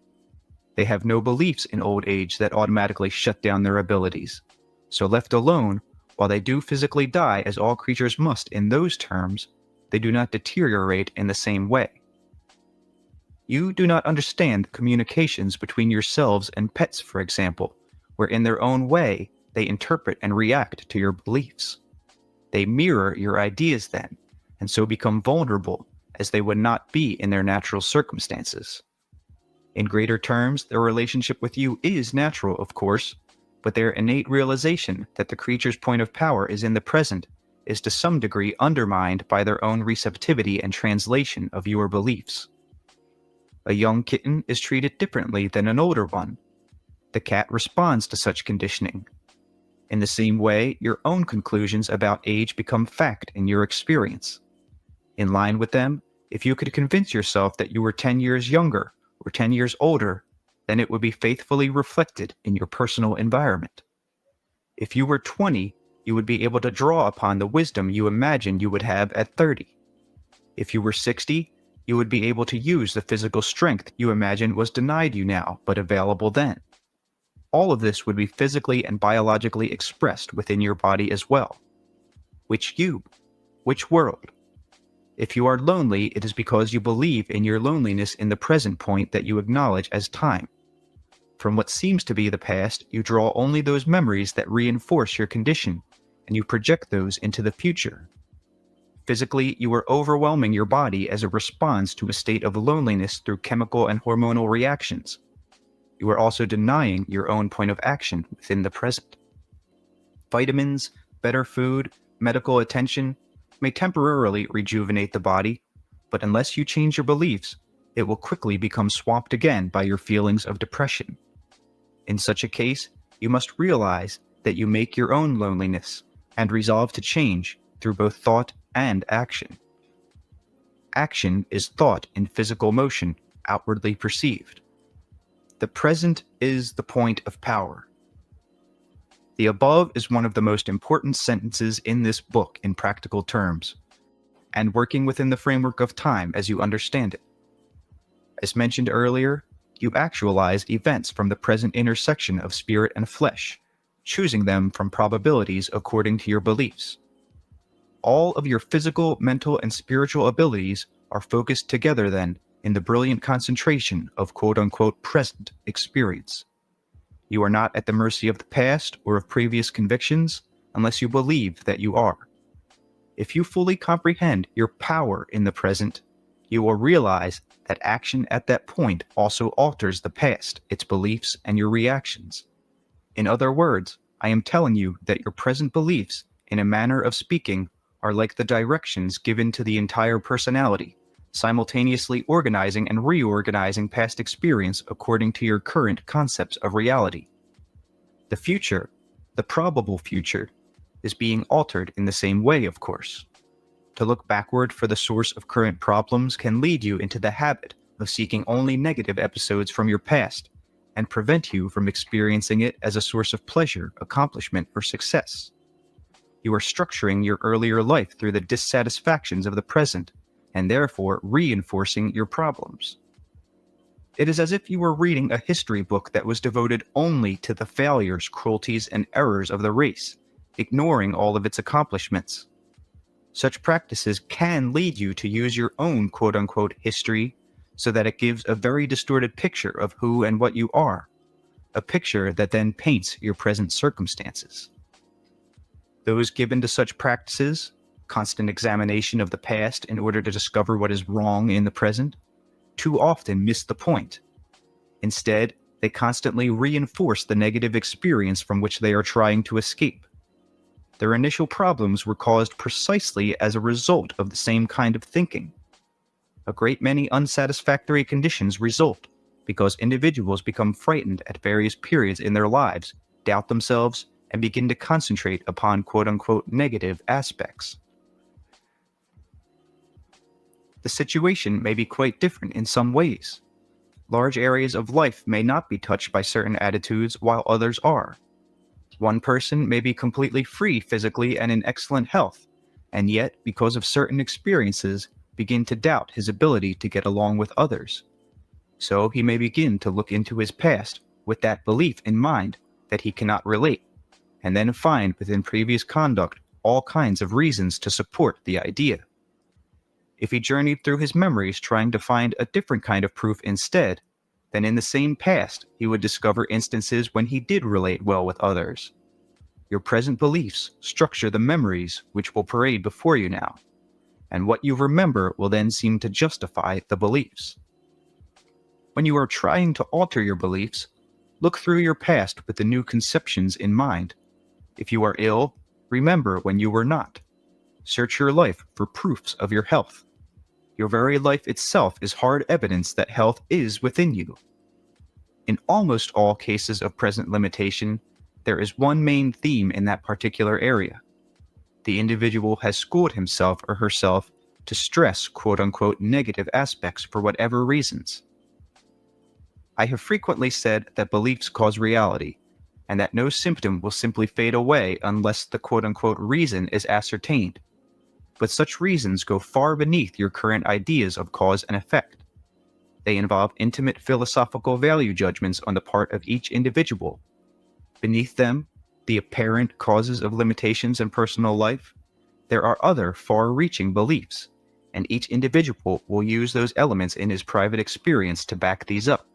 They have no beliefs in old age that automatically shut down their abilities. So left alone, while they do physically die as all creatures must in those terms, they do not deteriorate in the same way. You do not understand the communications between yourselves and pets, for example, where in their own way they interpret and react to your beliefs. They mirror your ideas then, and so become vulnerable as they would not be in their natural circumstances. In greater terms, their relationship with you is natural, of course, but their innate realization that the creature's point of power is in the present is to some degree undermined by their own receptivity and translation of your beliefs. A young kitten is treated differently than an older one. The cat responds to such conditioning. In the same way, your own conclusions about age become fact in your experience. In line with them, if you could convince yourself that you were 10 years younger or 10 years older, then it would be faithfully reflected in your personal environment. If you were 20, you would be able to draw upon the wisdom you imagined you would have at 30. If you were 60, you would be able to use the physical strength you imagined was denied you now, but available then. All of this would be physically and biologically expressed within your body as well. Which you? Which world? If you are lonely, it is because you believe in your loneliness in the present point that you acknowledge as time. From what seems to be the past, you draw only those memories that reinforce your condition, and you project those into the future. Physically, you are overwhelming your body as a response to a state of loneliness through chemical and hormonal reactions. You are also denying your own point of action within the present. Vitamins, better food, medical attention may temporarily rejuvenate the body, But unless you change your beliefs, it will quickly become swamped again by your feelings of depression. In such a case, you must realize that you make your own loneliness and resolve to change through both thought and action. Action is thought in physical motion, outwardly perceived. The present is the point of power. The above is one of the most important sentences in this book in practical terms, and working within the framework of time as you understand it. As mentioned earlier, you actualize events from the present intersection of spirit and flesh, choosing them from probabilities according to your beliefs. All of your physical, mental, and spiritual abilities are focused together then in the brilliant concentration of quote-unquote present experience. You are not at the mercy of the past or of previous convictions unless you believe that you are. If you fully comprehend your power in the present, you will realize that action at that point also alters the past, its beliefs, and your reactions. In other words, I am telling you that your present beliefs, in a manner of speaking, are like the directions given to the entire personality, simultaneously organizing and reorganizing past experience according to your current concepts of reality. The future, the probable future, is being altered in the same way, of course. To look backward for the source of current problems can lead you into the habit of seeking only negative episodes from your past and prevent you from experiencing it as a source of pleasure, accomplishment, or success. You are structuring your earlier life through the dissatisfactions of the present and therefore reinforcing your problems. It is as if you were reading a history book that was devoted only to the failures, cruelties, and errors of the race, ignoring all of its accomplishments. Such practices can lead you to use your own quote-unquote history so that it gives a very distorted picture of who and what you are, a picture that then paints your present circumstances. Those given to such practices, constant examination of the past in order to discover what is wrong in the present, too often miss the point. Instead, they constantly reinforce the negative experience from which they are trying to escape. Their initial problems were caused precisely as a result of the same kind of thinking. A great many unsatisfactory conditions result because individuals become frightened at various periods in their lives, doubt themselves, and begin to concentrate upon quote-unquote negative aspects. The situation may be quite different in some ways. Large areas of life may not be touched by certain attitudes while others are. One person may be completely free physically and in excellent health, and yet, because of certain experiences, begin to doubt his ability to get along with others. So he may begin to look into his past with that belief in mind that he cannot relate, and then find within previous conduct all kinds of reasons to support the idea. If he journeyed through his memories trying to find a different kind of proof instead, then in the same past he would discover instances when he did relate well with others. Your present beliefs structure the memories which will parade before you now, and what you remember will then seem to justify the beliefs. When you are trying to alter your beliefs, look through your past with the new conceptions in mind. If you are ill, remember when you were not. Search your life for proofs of your health. Your very life itself is hard evidence that health is within you. In almost all cases of present limitation, there is one main theme in that particular area. The individual has schooled himself or herself to stress quote-unquote negative aspects for whatever reasons. I have frequently said that beliefs cause reality, and that no symptom will simply fade away unless the quote-unquote reason is ascertained. But such reasons go far beneath your current ideas of cause and effect. They involve intimate philosophical value judgments on the part of each individual. Beneath them, the apparent causes of limitations in personal life, there are other far-reaching beliefs, and each individual will use those elements in his private experience to back these up.